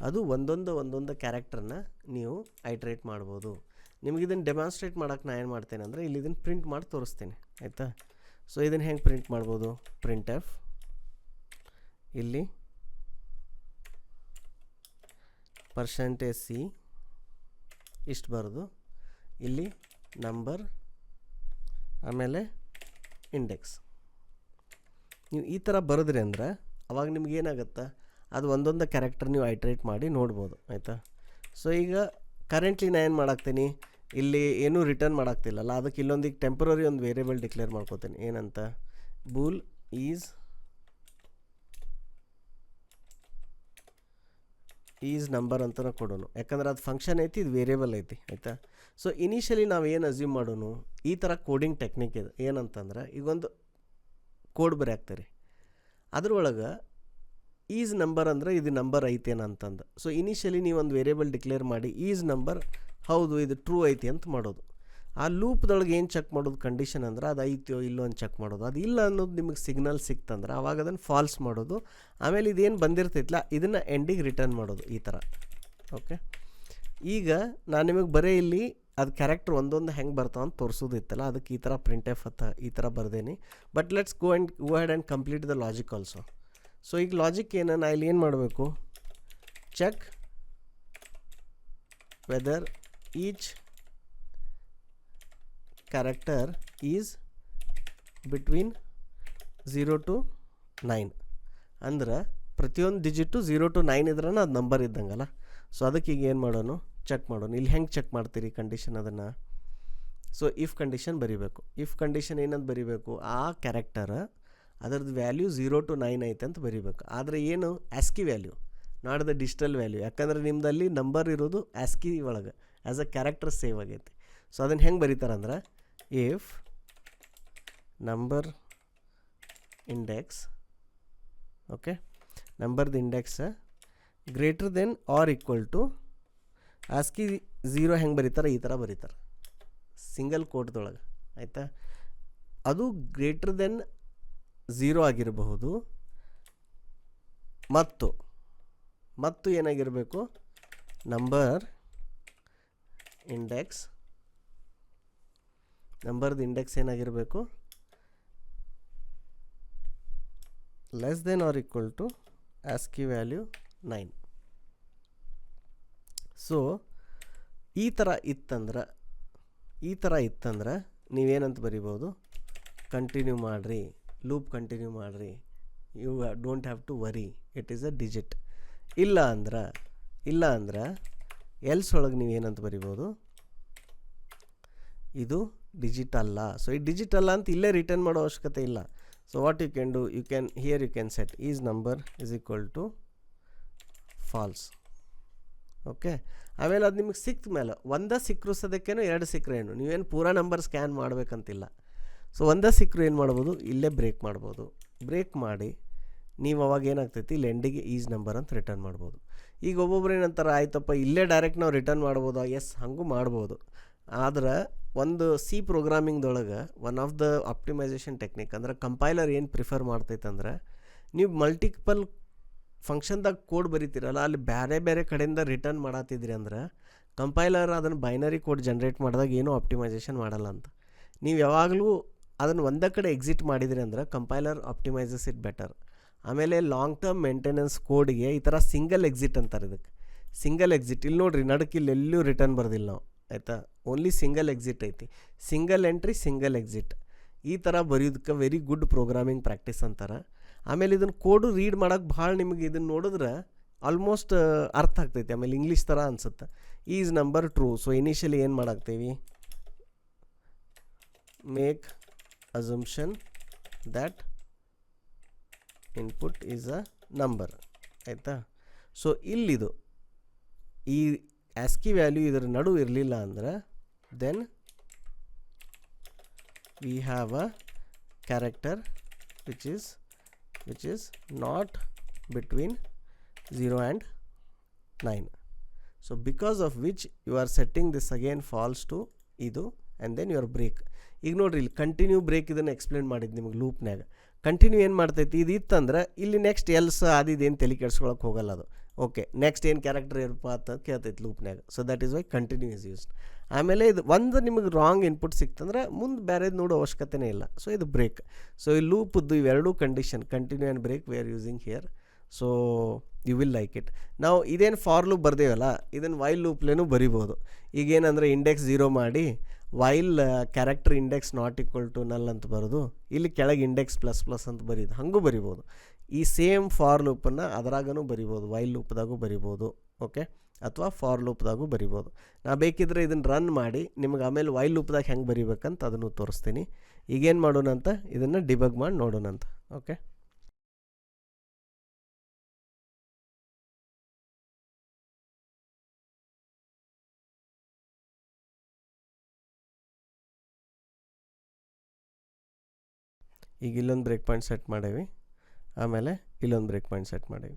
ಅದು ಒಂದೊಂದು ಕ್ಯಾರೆಕ್ಟರ್ನ ನೀವು ಐಟ್ರೇಟ್ ಮಾಡ್ಬೋದು. ನಿಮಗೆ ಇದನ್ನು ಡೆಮಾನ್ಸ್ಟ್ರೇಟ್ ಮಾಡೋಕೆ ನಾನು ಏನು ಮಾಡ್ತೇನೆ ಅಂದರೆ ಇಲ್ಲಿ ಇದನ್ನು ಪ್ರಿಂಟ್ ಮಾಡಿ ತೋರಿಸ್ತೇನೆ ಆಯಿತಾ. ಸೊ ಇದನ್ನು ಹೆಂಗೆ ಪ್ರಿಂಟ್ ಮಾಡ್ಬೋದು, printf ಇಲ್ಲಿ %c ಇಷ್ಟು ಬರೋದು, ಇಲ್ಲಿ ನಂಬರ್ ಆಮೇಲೆ ಇಂಡೆಕ್ಸ್. ನೀವು ಈ ಥರ ಬರೆದ್ರಿ ಅಂದ್ರೆ ಅವಾಗ ನಿಮ್ಗೆ ಏನಾಗುತ್ತೆ, ಅದು ಒಂದೊಂದು ಕ್ಯಾರೆಕ್ಟರ್ ನೀವು ಐಟ್ರೇಟ್ ಮಾಡಿ ನೋಡ್ಬೋದು ಆಯಿತಾ. ಸೊ ಈಗ ಕರೆಂಟ್ಲಿ ನಾನು ಏನು ಮಾಡಾಕ್ತೀನಿ, ಇಲ್ಲಿ ಏನೂ ರಿಟರ್ನ್ ಮಾಡಾಕ್ತಿಲ್ಲಲ್ಲ, ಅದಕ್ಕೆ ಇಲ್ಲೊಂದಿಗೆ ಟೆಂಪ್ರರಿ ಒಂದು ವೇರಿಯೇಬಲ್ ಡಿಕ್ಲೇರ್ ಮಾಡ್ಕೋತೀನಿ. ಏನಂತ, ಬೂಲ್ ಈಸ್ ನಂಬರ್ ಅಂತಲೇ ಕೊಡೋನು, ಯಾಕಂದ್ರೆ ಅದು ಫಂಕ್ಷನ್ ಐತಿ, ಇದು ವೇರಿಯೇಬಲ್ ಐತಿ ಆಯಿತಾ. ಸೊ ಇನಿಷಿಯಲಿ ನಾವು ಏನು ಅಸ್ಯೂಮ್ ಮಾಡೋನು, ಈ ಥರ ಕೋಡಿಂಗ್ ಟೆಕ್ನಿಕ್ ಇದೆ. ಏನಂತಂದ್ರೆ ಈಗೊಂದು ಕೋಡ್ ಬರೆಯಾಕ್ತೀರಿ, ಅದ್ರೊಳಗೆ ಈಸ್ ನಂಬರ್ ಅಂದರೆ ಇದು ನಂಬರ್ ಐತೇನ ಅಂತಂದು. ಸೊ ಇನಿಷಿಯಲಿ ನೀವು ಒಂದು ವೇರಿಯೇಬಲ್ ಡಿಕ್ಲೇರ್ ಮಾಡಿ ಈಸ್ ನಂಬರ್ ಹೌದು ಇದು ಟ್ರೂ ಐತಿ ಅಂತ ಮಾಡೋದು. ಆ ಲೂಪ್ದೊಳಗೆ ಏನು ಚೆಕ್ ಮಾಡೋದು ಕಂಡೀಷನ್ ಅಂದ್ರೆ ಅದು ಐತೋ ಇಲ್ಲೋ ಅಂತ ಚೆಕ್ ಮಾಡೋದು. ಅದು ಇಲ್ಲ ಅನ್ನೋದು ನಿಮಗೆ ಸಿಗ್ನಲ್ ಸಿಕ್ತಂದ್ರೆ ಆವಾಗ ಅದನ್ನು ಫಾಲ್ಸ್ ಮಾಡೋದು. ಆಮೇಲೆ ಇದೇನು ಬಂದಿರ್ತೈತಲ್ಲ ಇದನ್ನು ಎಂಡಿಗೆ ರಿಟರ್ನ್ ಮಾಡೋದು ಈ ಥರ. ಓಕೆ, ಈಗ ನಾನು ನಿಮಗೆ ಬರೀ ಇಲ್ಲಿ ಅದು ಕ್ಯಾರೆಕ್ಟರ್ ಒಂದೊಂದು ಹೆಂಗೆ ಬರ್ತಾವ ಅಂತ ತೋರಿಸೋದಿತ್ತಲ್ಲ, ಅದಕ್ಕೆ ಈ ಥರ printf ಅಂತ ಈ ಥರ ಬರ್ದೇನಿ. But let's go head and complete the logic also. So ಈಗ ಲಾಜಿಕ್ ಏನು, ನಾ ಇಲ್ಲಿ ಏನು ಮಾಡಬೇಕು, check whether each character is between 0 to 9. ಅಂದ್ರೆ ಪ್ರತಿಯೊಂದು ಡಿಜಿಟು 0 to 9 ಇದ್ರೂ ಅದು ನಂಬರ್ ಇದ್ದಂಗಲ್ಲ. ಸೊ ಅದಕ್ಕೆ ಈಗ ಏನು ಮಾಡೋಣ, ಚೆಕ್ ಮಾಡೋಣ. ಇಲ್ಲಿ ಹೆಂಗೆ ಚೆಕ್ ಮಾಡ್ತೀರಿ ಕಂಡೀಷನ್ ಅದನ್ನು? ಸೊ ಇಫ್ ಕಂಡೀಷನ್ ಬರೀಬೇಕು. ಇಫ್ ಕಂಡೀಷನ್ ಏನಂತ ಬರೀಬೇಕು, ಆ ಕ್ಯಾರೆಕ್ಟರ್ ಅದರದ್ದು ವ್ಯಾಲ್ಯೂ 0 to 9 ಐತೆ ಅಂತ ಬರೀಬೇಕು. ಆದರೆ ಏನು ASCII value, not the digital value. ಯಾಕಂದರೆ ನಿಮ್ಮದಲ್ಲಿ ನಂಬರ್ ಇರೋದು ಆಸ್ಕಿ ಒಳಗೆ ಆ್ಯಸ್ ಅ ಕ್ಯಾರೆಕ್ಟರ್ ಸೇವ್ ಆಗೈತಿ. ಸೊ ಅದನ್ನು ಹೆಂಗೆ ಬರೀತಾರಂದ್ರೆ, ಇಫ್ ನಂಬರ್ ಇಂಡೆಕ್ಸ್, ಓಕೆ, ನಂಬರ್ದು index greater then or equal to ASCII 0 ಹೆಂಗೆ ಬರೀತಾರೆ, ಈ ಥರ ಬರೀತಾರೆ ಸಿಂಗಲ್ ಕೋಟ್ದೊಳಗೆ, ಆಯಿತಾ. ಅದು ಗ್ರೇಟರ್ ದೆನ್ 0 ಆಗಿರಬಹುದು, ಮತ್ತು ಏನಾಗಿರಬೇಕು, ನಂಬರ್ದು ಇಂಡೆಕ್ಸ್ ಏನಾಗಿರಬೇಕು, less than or equal to ASCII value 9. So ಈ ಥರ ಇತ್ತಂದ್ರೆ ನೀವೇನಂತ ಬರಿಬೋದು, ಕಂಟಿನ್ಯೂ ಮಾಡಿರಿ, ಲೂಪ್ ಕಂಟಿನ್ಯೂ ಮಾಡಿರಿ, you don't have to worry, it is a digit. ಇಲ್ಲ ಅಂದ್ರೆ ಎಲ್ಸ್ ಒಳಗೆ ನೀವೇನಂತ ಬರಿಬೋದು, ಇದು ಡಿಜಿಟ್ ಅಲ್ಲ. ಸೊ ಈ ಡಿಜಿಟ್ ಅಲ್ಲ ಅಂತ ಇಲ್ಲೇ ರಿಟರ್ನ್ ಮಾಡೋ ಅವಶ್ಯಕತೆ ಇಲ್ಲ. So what you can do, you can set is number is equal to false. Okay, ಆಮೇಲೆ ಅದು ನಿಮಗೆ ಸಿಕ್ತ ಮೇಲೆ ಒಂದೇ ಸಿಕ್ಕರು ಸದ್ಯಕ್ಕೇನು, 2 ಸಿಕ್ಕರೆ ಏನು, ನೀವೇನು ಪೂರಾ ನಂಬರ್ ಸ್ಕ್ಯಾನ್ ಮಾಡಬೇಕಂತಿಲ್ಲ. ಸೊ ಒಂದೇ ಸಿಕ್ಕರು ಏನು ಮಾಡ್ಬೋದು, ಇಲ್ಲೇ ಬ್ರೇಕ್ ಮಾಡ್ಬೋದು. ಬ್ರೇಕ್ ಮಾಡಿ ನೀವು ಅವಾಗ ಏನಾಗ್ತೈತಿ, ಇಲ್ಲಿ ಎಂಡಿಗೆ ಈಸ್ ನಂಬರ್ ಅಂತ ರಿಟರ್ನ್ ಮಾಡ್ಬೋದು. ಈಗ ಒಬ್ಬೊಬ್ರು ಏನಂತಾರೆ, ಆಯ್ತಪ್ಪ ಇಲ್ಲೇ ಡೈರೆಕ್ಟ್ ನಾವು ರಿಟರ್ನ್ ಮಾಡ್ಬೋದಾ? ಎಸ್, ಹಾಗೂ ಮಾಡ್ಬೋದು. ಆದ್ರೆ ಒಂದು ಸಿ ಪ್ರೋಗ್ರಾಮಿಂಗ್ದೊಳಗೆ one of the optimisation technique ಅಂದ್ರೆ ಕಂಪೈಲರ್ ಏನು ಪ್ರಿಫರ್ ಮಾಡ್ತೈತೆ ಅಂದ್ರೆ, ನೀವು ಮಲ್ಟಿಪಲ್ ಫಂಕ್ಷನ್ದಾಗ ಕೋಡ್ ಬರೀತಿರಲ್ಲ, ಅಲ್ಲಿ ಬೇರೆ ಕಡೆಯಿಂದ ರಿಟರ್ನ್ ಮಾಡತ್ತಿದ್ರಿ ಅಂದ್ರೆ ಕಂಪೈಲರ್ ಅದನ್ನು ಬೈನರಿ ಕೋಡ್ ಜನ್ರೇಟ್ ಮಾಡಿದಾಗ ಏನೂ ಆಪ್ಟಿಮೈಸೇಷನ್ ಮಾಡಲ್ಲ ಅಂತ. ನೀವು ಯಾವಾಗಲೂ ಅದನ್ನು ಒಂದೇ ಕಡೆ ಎಕ್ಸಿಟ್ ಮಾಡಿದ್ರಿ ಅಂದ್ರೆ ಕಂಪೈಲರ್ ಆಪ್ಟಿಮೈಸಸ್ ಇಟ್ ಬೆಟರ್. ಆಮೇಲೆ ಲಾಂಗ್ ಟರ್ಮ್ ಮೇಂಟೆನೆನ್ಸ್ ಕೋಡ್ಗೆ ಈ ಥರ ಸಿಂಗಲ್ ಎಕ್ಸಿಟ್ ಅಂತಾರೆ. ಇದಕ್ಕೆ ಸಿಂಗಲ್ ಎಕ್ಸಿಟ್, ಇಲ್ಲಿ ನೋಡಿರಿ ನಡಕ್ಕೆ ಇಲ್ಲಿ ಎಲ್ಲೂ ರಿಟರ್ನ್ ಬರ್ದಿಲ್ಲ ನಾವು, ಆಯಿತಾ. ಓನ್ಲಿ ಸಿಂಗಲ್ ಎಕ್ಸಿಟ್ ಐತಿ, ಸಿಂಗಲ್ ಎಂಟ್ರಿ ಸಿಂಗಲ್ ಎಕ್ಸಿಟ್. ಈ ಥರ ಬರೆಯೋದಕ್ಕೆ ವೆರಿ ಗುಡ್ ಪ್ರೋಗ್ರಾಮಿಂಗ್ ಪ್ರಾಕ್ಟೀಸ್ ಅಂತಾರೆ. ಆಮೇಲೆ ಇದನ್ನು ಕೋಡು ರೀಡ್ ಮಾಡೋಕ್ಕೆ ಭಾಳ ನಿಮಗೆ ಇದನ್ನು ನೋಡಿದ್ರೆ ಆಲ್ಮೋಸ್ಟ್ ಅರ್ಥ ಆಗ್ತೈತಿ. ಆಮೇಲೆ ಇಂಗ್ಲೀಷ್ ಥರ ಅನಿಸುತ್ತೆ. Is number true. So initially ಏನು ಮಾಡಾಕ್ತೀವಿ, make assumption that input is a number, ಆಯಿತಾ. ಸೊ ಇಲ್ಲಿದು ಈ ಆಸ್ಕಿ ವ್ಯಾಲ್ಯೂ ಇದರ ನಡುವೆ ಇರಲಿಲ್ಲ ಅಂದ್ರೆ then we have a character which is not between 0 and 9. So because of which you are setting this again false to ಇದು and then your break. ಈಗ ನೋಡ್ರಿ ಇಲ್ಲಿ ಕಂಟಿನ್ಯೂ ಬ್ರೇಕ್ ಇದನ್ನು ಎಕ್ಸ್ಪ್ಲೇನ್ ಮಾಡಿದ್ದು ನಿಮಗೆ ಲೂಪ್ನಾಗ. ಕಂಟಿನ್ಯೂ ಏನು ಮಾಡ್ತೈತಿ, ಇದು ಇತ್ತಂದ್ರೆ ಇಲ್ಲಿ ನೆಕ್ಸ್ಟ್ ಎಲ್ಸ್ ಅದಿದೇನು ತಲೆ ಕೆಡ್ಸ್ಕೊಳಕ್ಕೆ ಹೋಗಲ್ಲ ಅದು. ಓಕೆ, ನೆಕ್ಸ್ಟ್ ಏನು ಕ್ಯಾರೆಕ್ಟರ್ ಇರಪ್ಪ ಅಂತ ಕೇಳ್ತೈತಿ ಲೂಪ್ನಾಗ. So that is why continue is used. ಆಮೇಲೆ ಇದು ಒಂದು ನಿಮಗೆ ರಾಂಗ್ ಇನ್ಪುಟ್ ಸಿಕ್ತಂದ್ರೆ ಮುಂದೆ ಬೇರೆದು ನೋಡೋ ಅವಶ್ಯಕತೆನೇ ಇಲ್ಲ. ಸೊ ಇದು ಬ್ರೇಕ್. ಸೊ ಈ ಲೂಪದ್ದು ಇವೆರಡೂ condition continue and break we are using here. So you will like it. ನಾವು ಇದೇನು ಫಾರ್ ಲೂಪ್ ಬರ್ದೇವಲ್ಲ, ಇದನ್ನು ವೈಲ್ ಲೂಪ್ಲೇನೂ ಬರಿಬೋದು. ಈಗೇನಂದರೆ ಇಂಡೆಕ್ಸ್ 0 ಮಾಡಿ while character index not equal to null ಅಂತ ಬರೋದು, ಇಲ್ಲಿ ಕೆಳಗೆ ಇಂಡೆಕ್ಸ್ ++ ಅಂತ ಬರೀದು, ಹಾಗೂ ಬರಿಬೋದು. ಈ ಸೇಮ್ ಫಾರ್ ಲೂಪನ್ನು ಅದರಾಗೂ ಬರಿಬೋದು, ವೈಲ್ ಲೂಪ್ದಾಗೂ ಬರಿಬೋದು, ಓಕೆ, ಅಥವಾ ಫಾರ್ ಲೂಪ್ದಾಗೂ ಬರಿಬೋದು. ನಾ ಬೇಕಿದ್ರೆ ಇದನ್ನು ರನ್ ಮಾಡಿ ನಿಮ್ಗೆ ಆಮೇಲೆ ವೈಲ್ ಲೂಪ್ದಾಗ ಹೆಂಗೆ ಬರಿಬೇಕಂತ ಅದನ್ನು ತೋರಿಸ್ತೀನಿ. ಈಗೇನು ಮಾಡೋಣಂತ ಇದನ್ನು ಡಿಬಗ್ ಮಾಡಿ ನೋಡೋಣಂತ. ಓಕೆ, ಈಗ ಇಲ್ಲೊಂದು ಬ್ರೇಕ್ ಪಾಯಿಂಟ್ ಸೆಟ್ ಮಾಡೇವಿ, ಆಮೇಲೆ ಇಲ್ಲೊಂದು ಬ್ರೇಕ್ ಪಾಯಿಂಟ್ ಸೆಟ್ ಮಾಡೇವಿ.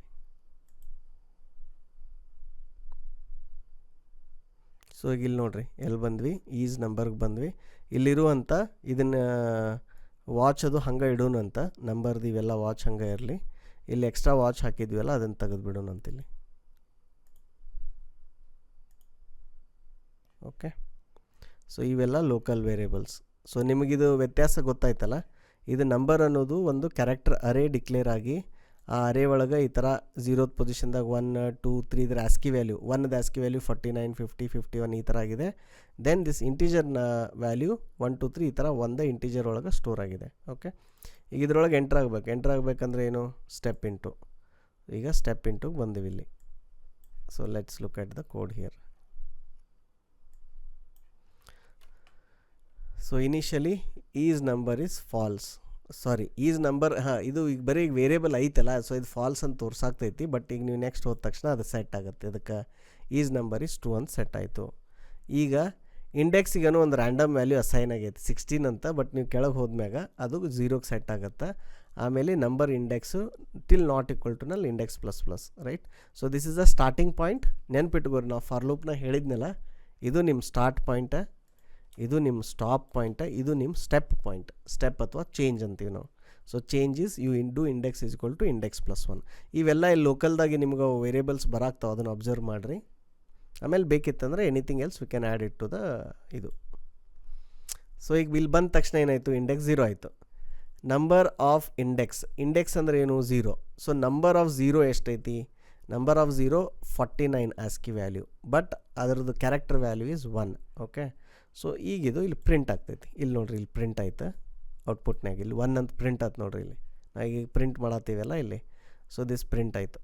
ಸೊ ಈಗ ಇಲ್ಲಿ ನೋಡ್ರಿ ಎಲ್ಲಿ ಬಂದ್ವಿ, ಈಸ್ ನಂಬರ್ಗೆ ಬಂದ್ವಿ. ಇಲ್ಲಿರುವಂಥ ಇದನ್ನು ವಾಚ್ ಅದು ಹಂಗೆ ಇಡೋಣ ಅಂತ, ನಂಬರ್ದು ಇವೆಲ್ಲ ವಾಚ್ ಹಂಗೆ ಇರಲಿ. ಇಲ್ಲಿ ಎಕ್ಸ್ಟ್ರಾ ವಾಚ್ ಹಾಕಿದ್ವಲ್ಲ ಅದನ್ನು ತೆಗೆದುಬಿಡೋಣ ಅಂತಿಲ್ಲಿ. ಓಕೆ, ಸೊ ಇವೆಲ್ಲ ಲೋಕಲ್ ವೇರಿಯೇಬಲ್ಸ್. ಸೊ ನಿಮಗಿದು ವ್ಯತ್ಯಾಸ ಗೊತ್ತಾಯ್ತಲ್ಲ. ಇದು ನಂಬರ್ ಅನ್ನೋದು ಒಂದು ಕ್ಯಾರೆಕ್ಟರ್ ಅರೇ ಡಿಕ್ಲೇರ್ ಆಗಿ ಆ ಅರೇ ಒಳಗೆ ಈ ಥರ 0th ಪೊಸಿಷನ್ದಾಗ 1 2 3 ಇದರ ಆಸ್ಕಿ ವ್ಯಾಲ್ಯೂ 1ದ ಆಸ್ಕಿ ವ್ಯಾಲ್ಯೂ 49 50 51 ಈ ಥರ ಆಗಿದೆ. ದೆನ್ ದಿಸ್ ಇಂಟೀಜರ್ನ ವ್ಯಾಲ್ಯೂ 1 2 3 ಈ ಥರ ಒಂದೇ ಇಂಟೀಜರ್ ಒಳಗೆ ಸ್ಟೋರ್ ಆಗಿದೆ. ಓಕೆ, ಈಗ ಇದ್ರೊಳಗೆ ಎಂಟ್ರ್ ಆಗಬೇಕಂದ್ರೆ ಏನು, ಸ್ಟೆಪ್ ಇಂಟು. ಈಗ ಸ್ಟೆಪ್ ಇಂಟುಗೆ ಬಂದಿವಿ ಇಲ್ಲಿ. So let's look at the code here. So initially is number is false, sorry is number, ಇದು ಈಗ ಬರೀ ಈಗ ವೇರಿಯಬಲ್ ಐತಲ್ಲ, ಸೊ ಇದು ಫಾಲ್ಸ್ ಅಂತ ತೋರ್ಸಾಗ್ತೈತಿ. ಬಟ್ ಈಗ ನೀವು ನೆಕ್ಸ್ಟ್ ಹೋದ ತಕ್ಷಣ ಅದು ಸೆಟ್ ಆಗುತ್ತೆ. ಅದಕ್ಕೆ ಈಸ್ ನಂಬರ್ ಈಸ್ 2 ಅಂತ ಸೆಟ್ ಆಯಿತು. ಈಗ ಇಂಡೆಕ್ಸಿಗೇನೋ ಒಂದು ರ್ಯಾಂಡಮ್ ವ್ಯಾಲ್ಯೂ ಅಸೈನ್ ಆಗೈತೆ 16 ಅಂತ, ಬಟ್ ನೀವು ಕೆಳಗೆ ಹೋದ್ಮ್ಯಾಗ ಅದು 0ಗೆ ಸೆಟ್ ಆಗುತ್ತೆ. ಆಮೇಲೆ number index till not equal to ನಲ್ಲಿ index plus plus, right. So this is the starting point. ನೆನ್ಪಿಟ್ಕೋರಿ, ನಾವು ಫಾರ್ ಲೂಪ್ನ ಹೇಳಿದ್ನಲ್ಲ, ಇದು ನಿಮ್ಮ ಸ್ಟಾರ್ಟ್ ಪಾಯಿಂಟ, ಇದು ನಿಮ್ಮ ಸ್ಟಾಪ್ ಪಾಯಿಂಟ, ಇದು ನಿಮ್ಮ ಸ್ಟೆಪ್ ಪಾಯಿಂಟ್. ಸ್ಟೆಪ್ ಅಥವಾ ಚೇಂಜ್ ಅಂತೀವಿ ನಾವು. ಸೊ ಚೇಂಜ್ ಈಸ್ ಯು ಇಂಡು index is equal to index plus 1. ಇವೆಲ್ಲ ಇಲ್ಲಿ ಲೋಕಲ್ದಾಗಿ ನಿಮ್ಗೆ ವೇರಿಯೇಬಲ್ಸ್ ಬರಾಕ್ತಾವೆ, ಅದನ್ನು ಅಬ್ಸರ್ವ್ ಮಾಡಿರಿ. ಆಮೇಲೆ ಬೇಕಿತ್ತಂದರೆ anything else we can add it to the ಇದು. ಸೊ ಈಗ ಇಲ್ಲಿ ಬಂದ ತಕ್ಷಣ ಏನಾಯಿತು, ಇಂಡೆಕ್ಸ್ 0 ಆಯಿತು. ನಂಬರ್ ಆಫ್ ಇಂಡೆಕ್ಸ್ ಅಂದರೆ ಏನು, 0. ಸೊ ನಂಬರ್ ಆಫ್ 0 ಎಷ್ಟೈತಿ, number of 0 49 ASCII value, but ಅದರದ್ದು character value is 1. Okay, so ಈಗಿದು ಇಲ್ಲಿ ಪ್ರಿಂಟ್ ಆಗ್ತೈತಿ. ಇಲ್ಲಿ ನೋಡಿರಿ, ಇಲ್ಲಿ ಪ್ರಿಂಟ್ ಆಯ್ತು ಔಟ್ಪುಟ್ನಾಗ. ಇಲ್ಲಿ 1 ಅಂತ ಪ್ರಿಂಟ್ ಆಯ್ತು ನೋಡಿರಿ, ಇಲ್ಲಿ ನಾವು ಈಗ ಪ್ರಿಂಟ್ ಮಾಡತ್ತೀವಲ್ಲ ಇಲ್ಲಿ. ಸೊ ದಿಸ್ ಪ್ರಿಂಟ್ ಆಯಿತು.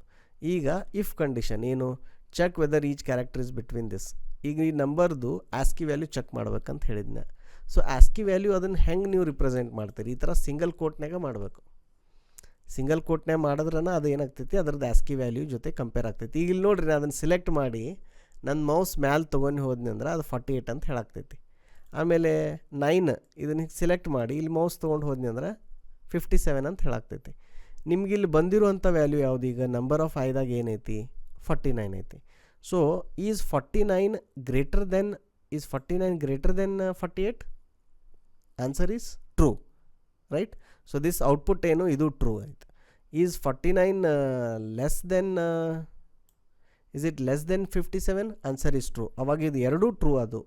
ಈಗ ಇಫ್ ಕಂಡೀಷನ್ ಏನು, check whether each character is between this. ಈಗ ಈ ನಂಬರ್ದು ಆಸ್ಕಿ ವ್ಯಾಲ್ಯೂ ಚೆಕ್ ಮಾಡ್ಬೇಕಂತ ಹೇಳಿದ್ನ. ಸೊ ಆಸ್ಕಿ ವ್ಯಾಲ್ಯೂ ಅದನ್ನು ಹೆಂಗೆ ನೀವು ರಿಪ್ರೆಸೆಂಟ್ ಮಾಡ್ತೀರಿ, ಈ ಥರ ಸಿಂಗಲ್ ಕೋಟ್ನಾಗ ಮಾಡಬೇಕು. ಸಿಂಗಲ್ ಕೋಟ್ನಾಗ ಮಾಡಿದ್ರನ ಅದು ಏನಾಗ್ತೈತಿ, ಅದ್ರದ್ದು ಆಸ್ಕಿ ವ್ಯಾಲ್ಯೂ ಜೊತೆ ಕಂಪೇರ್ ಆಗ್ತೈತಿ. ಈಗ ಇಲ್ಲಿ ನೋಡಿರಿ, ನಾನು ಅದನ್ನು ಸಿಲೆಕ್ಟ್ ಮಾಡಿ ನನ್ನ ಮೌಸ್ ಮ್ಯಾಲೆ ತೊಗೊಂಡು ಹೋದ್ನಿ ಅಂದ್ರೆ ಅದು 48 ಅಂತ ಹೇಳಾಗ್ತೈತಿ. ಆಮೇಲೆ 9 ಇದನ್ನು ಸಿಲೆಕ್ಟ್ ಮಾಡಿ ಇಲ್ಲಿ ಮೌಸ್ ತೊಗೊಂಡು ಹೋದ್ನಿ ಅಂದ್ರೆ 57 ಅಂತ ಹೇಳಾಗ್ತೈತಿ. ನಿಮ್ಗೆ ಇಲ್ಲಿ ಬಂದಿರುವಂಥ ವ್ಯಾಲ್ಯೂ ಯಾವುದು, ಈಗ ನಂಬರ್ ಆಫ್ ಐದಾಗ ಏನೈತಿ, 49 ಐತಿ. So is 49 greater than 48? Answer is true, right. So this output ಏನು, ಇದು ಟ್ರೂ ಆಯಿತು. Is 49 less than, is it less than 57? Answer is true. ಅವಾಗ ಇದು ಎರಡೂ ಟ್ರೂ. ಅದು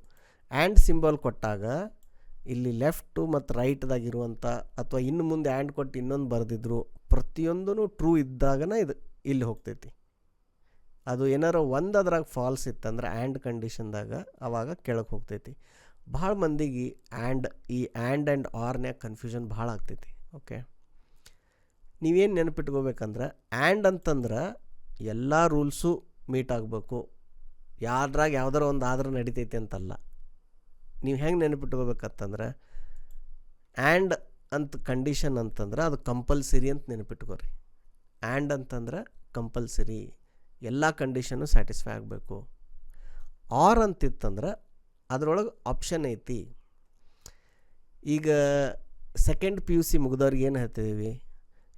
ಆ್ಯಂಡ್ ಸಿಂಬಲ್ ಕೊಟ್ಟಾಗ ಇಲ್ಲಿ ಲೆಫ್ಟು ಮತ್ತು ರೈಟ್ದಾಗಿರುವಂಥ ಅಥವಾ ಇನ್ನು ಮುಂದೆ ಆ್ಯಂಡ್ ಕೊಟ್ಟು ಇನ್ನೊಂದು ಬರೆದಿದ್ರು ಪ್ರತಿಯೊಂದೂ ಟ್ರೂ ಇದ್ದಾಗನ ಇದು ಇಲ್ಲಿ ಹೋಗ್ತೈತಿ. ಅದು ಏನಾರ ಒಂದು ಅದ್ರಾಗ ಫಾಲ್ಸ್ ಇತ್ತಂದ್ರೆ ಆ್ಯಂಡ್ ಕಂಡೀಷನ್ದಾಗ ಅವಾಗ ಕೆಳಗೆ ಹೋಗ್ತೈತಿ. ಭಾಳ ಮಂದಿಗೆ ಈ ಆ್ಯಂಡ್ ಆ್ಯಂಡ್ ಆರ್ನ್ಯಾಗ ಕನ್ಫ್ಯೂಷನ್ ಭಾಳ ಆಗ್ತೈತಿ. ಓಕೆ, ನೀವೇನು ನೆನಪಿಟ್ಕೋಬೇಕಂದ್ರೆ ಆ್ಯಂಡ್ ಅಂತಂದ್ರೆ ಎಲ್ಲ ರೂಲ್ಸು ಮೀಟ್ ಆಗಬೇಕು, ಯಾವ್ದ್ರಾಗ ಯಾವ್ದಾರ ಒಂದು ಆದ್ರೆ ನಡಿತೈತಿ ಅಂತಲ್ಲ. ನೀವು ಹೆಂಗೆ ನೆನಪಿಟ್ಕೋಬೇಕಂತಂದ್ರೆ ಆ್ಯಂಡ್ ಅಂತ ಕಂಡೀಷನ್ ಅಂತಂದ್ರೆ ಅದು ಕಂಪಲ್ಸರಿ ಅಂತ ನೆನಪಿಟ್ಕೋರಿ. ಆ್ಯಂಡ್ ಅಂತಂದ್ರೆ ಕಂಪಲ್ಸರಿ, ಎಲ್ಲ ಕಂಡೀಷನ್ನು ಸ್ಯಾಟಿಸ್ಫೈ ಆಗಬೇಕು. ಆರ್ ಅಂತಿತ್ತಂದ್ರೆ ಅದರೊಳಗೆ ಆಪ್ಷನ್ ಐತಿ. ಈಗ ಸೆಕೆಂಡ್ PUC ಮುಗಿದವ್ರಿಗೆ ಏನು ಹೇಳ್ತಿದ್ದೀವಿ,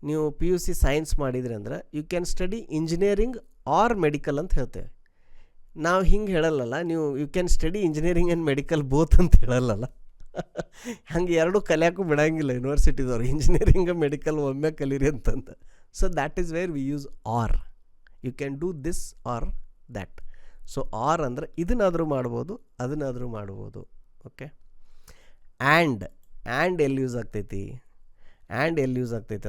ನೀವು PUC ಸೈನ್ಸ್ ಮಾಡಿದ್ರಿ ಅಂದ್ರೆ you can study engineering or medical ಅಂತ ಹೇಳ್ತೇವೆ. ನಾವು ಹಿಂಗೆ ಹೇಳಲ್ಲಲ್ಲ, ನೀವು you can study engineering and medical both ಅಂತ ಹೇಳಲ್ಲಲ್ಲ. ಹಂಗೆ ಎರಡೂ ಕಲಿಯೋಕ್ಕೂ ಬಿಡೋಂಗಿಲ್ಲ ಯೂನಿವರ್ಸಿಟಿದವ್ರು, ಇಂಜಿನಿಯರಿಂಗ್ ಮೆಡಿಕಲ್ ಒಮ್ಮೆ ಕಲೀರಿ ಅಂತಂದು. So that is where we use or. You can do this or that. So or ಅಂದರೆ ಇದನ್ನಾದರೂ ಮಾಡ್ಬೋದು, ಅದನ್ನಾದರೂ ಮಾಡ್ಬೋದು. ಓಕೆ, ಆ್ಯಂಡ್ ಎಲ್ಲಿ ಯೂಸ್ ಆಗ್ತೈತಿ,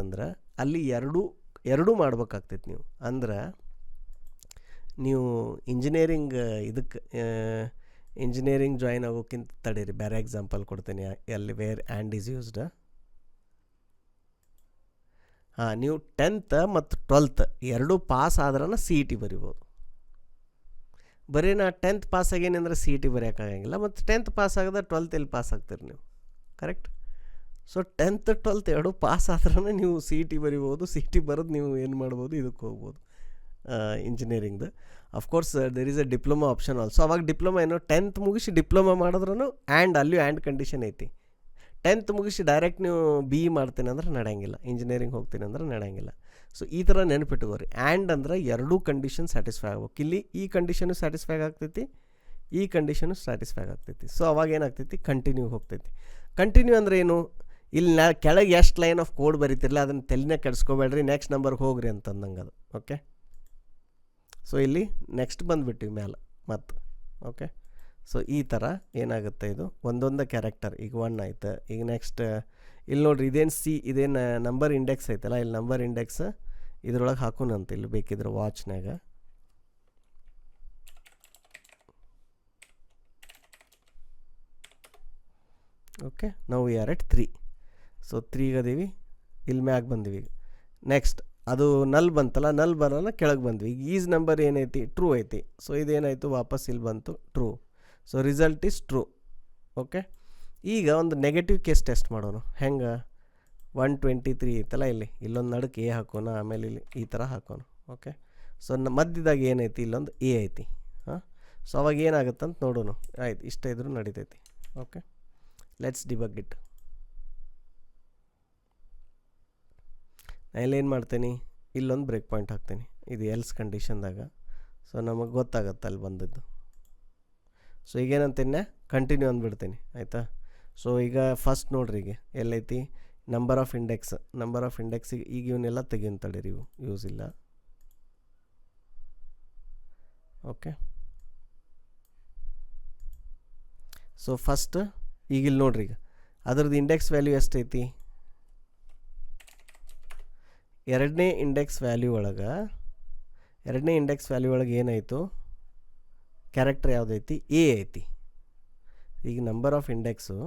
ಅಂದ್ರೆ ಅಲ್ಲಿ ಎರಡೂ ಮಾಡ್ಬೇಕಾಗ್ತೈತಿ ನೀವು. ಅಂದ್ರೆ ನೀವು ಇಂಜಿನಿಯರಿಂಗ್ ಜಾಯಿನ್ ಆಗೋಕ್ಕಿಂತ ತಡೀರಿ, ಬೇರೆ ಎಕ್ಸಾಂಪಲ್ ಕೊಡ್ತೀನಿ ಎಲ್ಲಿ ವೇರ್ ಆ್ಯಂಡ್ ಈಸ್ ಯೂಸ್ಡ್. ನೀವು 10th ಮತ್ತು 12th ಎರಡೂ ಪಾಸ್ ಆದ್ರೂ CET ಬರಿಬೋದು. ಬರೀ ನಾ 10th ಪಾಸ್ ಆಗೇನಿ ಅಂದರೆ CET ಬರೆಯೋಕ್ಕಾಗಂಗಿಲ್ಲ, ಮತ್ತು 10th ಪಾಸ್ ಆಗದ 12th ಎಲ್ಲಿ ಪಾಸ್ ಆಗ್ತೀರಿ ನೀವು, ಕರೆಕ್ಟ್. ಸೊ 10th 12th ಎರಡೂ ಪಾಸ್ ಆದ್ರೂ ನೀವು CET ಬರಿಬೋದು. CET ಬರೋದು ನೀವು ಏನು ಮಾಡ್ಬೋದು, ಇದಕ್ಕೆ ಹೋಗ್ಬೋದು ಇಂಜಿನಿಯರಿಂಗ್ದು. Of course there is a diploma option also. ಅವಾಗ ಡಿಪ್ಲೊಮಾ ಏನೋ 10th ಮುಗಿಸಿ ಡಿಪ್ಲೊಮಾ ಮಾಡಿದ್ರೂ ಅಲ್ಲಿಯೂ ಆ್ಯಂಡ್ ಕಂಡೀಷನ್ ಐತಿ. 10th ಮುಗಿಸಿ ಡೈರೆಕ್ಟ್ ನೀವು BE ಮಾಡ್ತೀನಿ ಅಂದ್ರೆ ನಡೆಯಂಗಿಲ್ಲ, ಇಂಜಿನಿಯರಿಂಗ್ ಹೋಗ್ತೀನಿ ಅಂದ್ರೆ ನಡೆಯಂಗಿಲ್ಲ. ಸೊ ಈ ಥರ ನೆನಪಿಟ್ಕೋರಿ. ಆ್ಯಂಡ್ ಅಂದ್ರೆ ಎರಡೂ ಕಂಡೀಷನ್ ಸ್ಯಾಟಿಸ್ಫೈ ಆಗ್ಬೇಕು. ಇಲ್ಲಿ ಈ ಕಂಡೀಷನು ಸ್ಯಾಟಿಸ್ಫೈ ಆಗ್ತೈತಿ, ಈ ಕಂಡೀಷನು ಸ್ಯಾಟಿಸ್ಫೈ ಆಗ್ತೈತಿ. ಸೊ ಅವಾಗ ಏನಾಗ್ತೈತಿ, ಕಂಟಿನ್ಯೂ ಹೋಗ್ತೈತಿ. ಕಂಟಿನ್ಯೂ ಅಂದರೆ ಏನು, ಇಲ್ಲಿ ಕೆಳಗೆ ಎಷ್ಟು ಲೈನ್ ಆಫ್ ಕೋಡ್ ಬರೀತಿರಲ್ಲ ಅದನ್ನು ತಲೆನೇ ಕೆಡಿಸ್ಕೋಬೇಡ್ರಿ, ನೆಕ್ಸ್ಟ್ ನಂಬರ್ಗೆ ಹೋಗ್ರಿ ಅಂತಂದಂಗೆ ಅದು. ಓಕೆ, ಸೊ ಇಲ್ಲಿ ನೆಕ್ಸ್ಟ್ ಬಂದುಬಿಟ್ಟಿವಿ ಮೇಲೆ ಮತ್ತು. ಓಕೆ, ಸೊ ಈ ಥರ ಏನಾಗುತ್ತೆ, ಇದು ಒಂದೊಂದು ಕ್ಯಾರೆಕ್ಟರ್. ಈಗ 1 ಆಯ್ತು. ಈಗ ನೆಕ್ಸ್ಟ್ ಇಲ್ಲಿ ನೋಡಿರಿ, ಇದೇನು ಇದೇನು ನಂಬರ್ ಇಂಡೆಕ್ಸ್ ಐತಲ್ಲ, ಇಲ್ಲಿ ನಂಬರ್ ಇಂಡೆಕ್ಸ್ ಇದ್ರೊಳಗೆ ಹಾಕೋಣಂತ ಇಲ್ಲಿ ಬೇಕಿದ್ರೆ ವಾಚ್ನಾಗ. ಓಕೆ, ನಾವು ವಿ ಆರ್ ಎಟ್ 3. ಸೊ 3ಗೆ ಅದೀವಿ, ಇಲ್ಲಿ ಮ್ಯಾಗ ಬಂದೀವಿ. ನೆಕ್ಸ್ಟ್ ಅದು ನಲ್ ಬಂತಲ್ಲ, ನಲ್ ಬರೋಣ ಕೆಳಗೆ ಬಂದ್ವಿ. ಈಗ ಈಸ್ ನಂಬರ್ ಏನೈತಿ, ಟ್ರೂ ಐತಿ. ಸೊ ಇದೇನಾಯಿತು, ವಾಪಸ್ ಇಲ್ಲಿ ಬಂತು true. So result is true. Okay, ಈಗ ಒಂದು ನೆಗೆಟಿವ್ ಕೇಸ್ ಟೆಸ್ಟ್ ಮಾಡೋಣ. ಹೆಂಗೆ, 123 ಐತಲ್ಲ, ಇಲ್ಲೊಂದು ನಡಕ್ಕೆ ಎ ಹಾಕೋಣ, ಆಮೇಲೆ ಇಲ್ಲಿ ಈ ಥರ ಹಾಕೋಣ. ಓಕೆ, ಸೊ ಮಧ್ಯದಾಗ ಏನೈತಿ, ಇಲ್ಲೊಂದು ಎ ಐತಿ. ಹಾಂ, ಸೊ ಅವಾಗ ಏನಾಗುತ್ತೆ ಅಂತ ನೋಡೋಣ. ಆಯ್ತು, ಇಷ್ಟ ಇದ್ರೂ ನಡೀತೈತಿ. Okay, let's debug it. ನಾನೇನು ಮಾಡ್ತೀನಿ, ಇಲ್ಲೊಂದು ಬ್ರೇಕ್ ಪಾಯಿಂಟ್ ಹಾಕ್ತೀನಿ, ಇದು ಎಲ್ಸ್ ಕಂಡೀಷನ್ದಾಗ. ಸೊ ನಮಗೆ ಗೊತ್ತಾಗತ್ತೆ ಅಲ್ಲಿ ಬಂದದ್ದು. ಸೊ ಈಗೇನಂತೀನಿ, ಕಂಟಿನ್ಯೂ ಅಂದ್ಬಿಡ್ತೀನಿ. ಆಯಿತಾ. ಸೊ ಈಗ ಫಸ್ಟ್ ನೋಡ್ರಿ, ಈಗ ಎಲ್ಲೈತಿ ನಂಬರ್ ಆಫ್ ಇಂಡೆಕ್ಸಿಗೆ ಈಗ ಇವನ್ನೆಲ್ಲ ತೆಗಿಯಂತಡಿರಿ, ಇವು ಯೂಸ್ ಇಲ್ಲ. ಓಕೆ, ಸೊ ಫಸ್ಟ್ ಈಗ ಇಲ್ಲಿ ನೋಡ್ರಿ, ಈಗ ಅದ್ರದ್ದು ಇಂಡೆಕ್ಸ್ ವ್ಯಾಲ್ಯೂ ಎಷ್ಟೈತಿ, ಎರಡನೇ ಇಂಡೆಕ್ಸ್ ವ್ಯಾಲ್ಯೂ ಒಳಗೆ ಏನಾಯಿತು, ಕ್ಯಾರೆಕ್ಟರ್ ಯಾವುದೈತಿ, ಎ ಐತಿ. ಈಗ ನಂಬರ್ ಆಫ್ ಇಂಡೆಕ್ಸು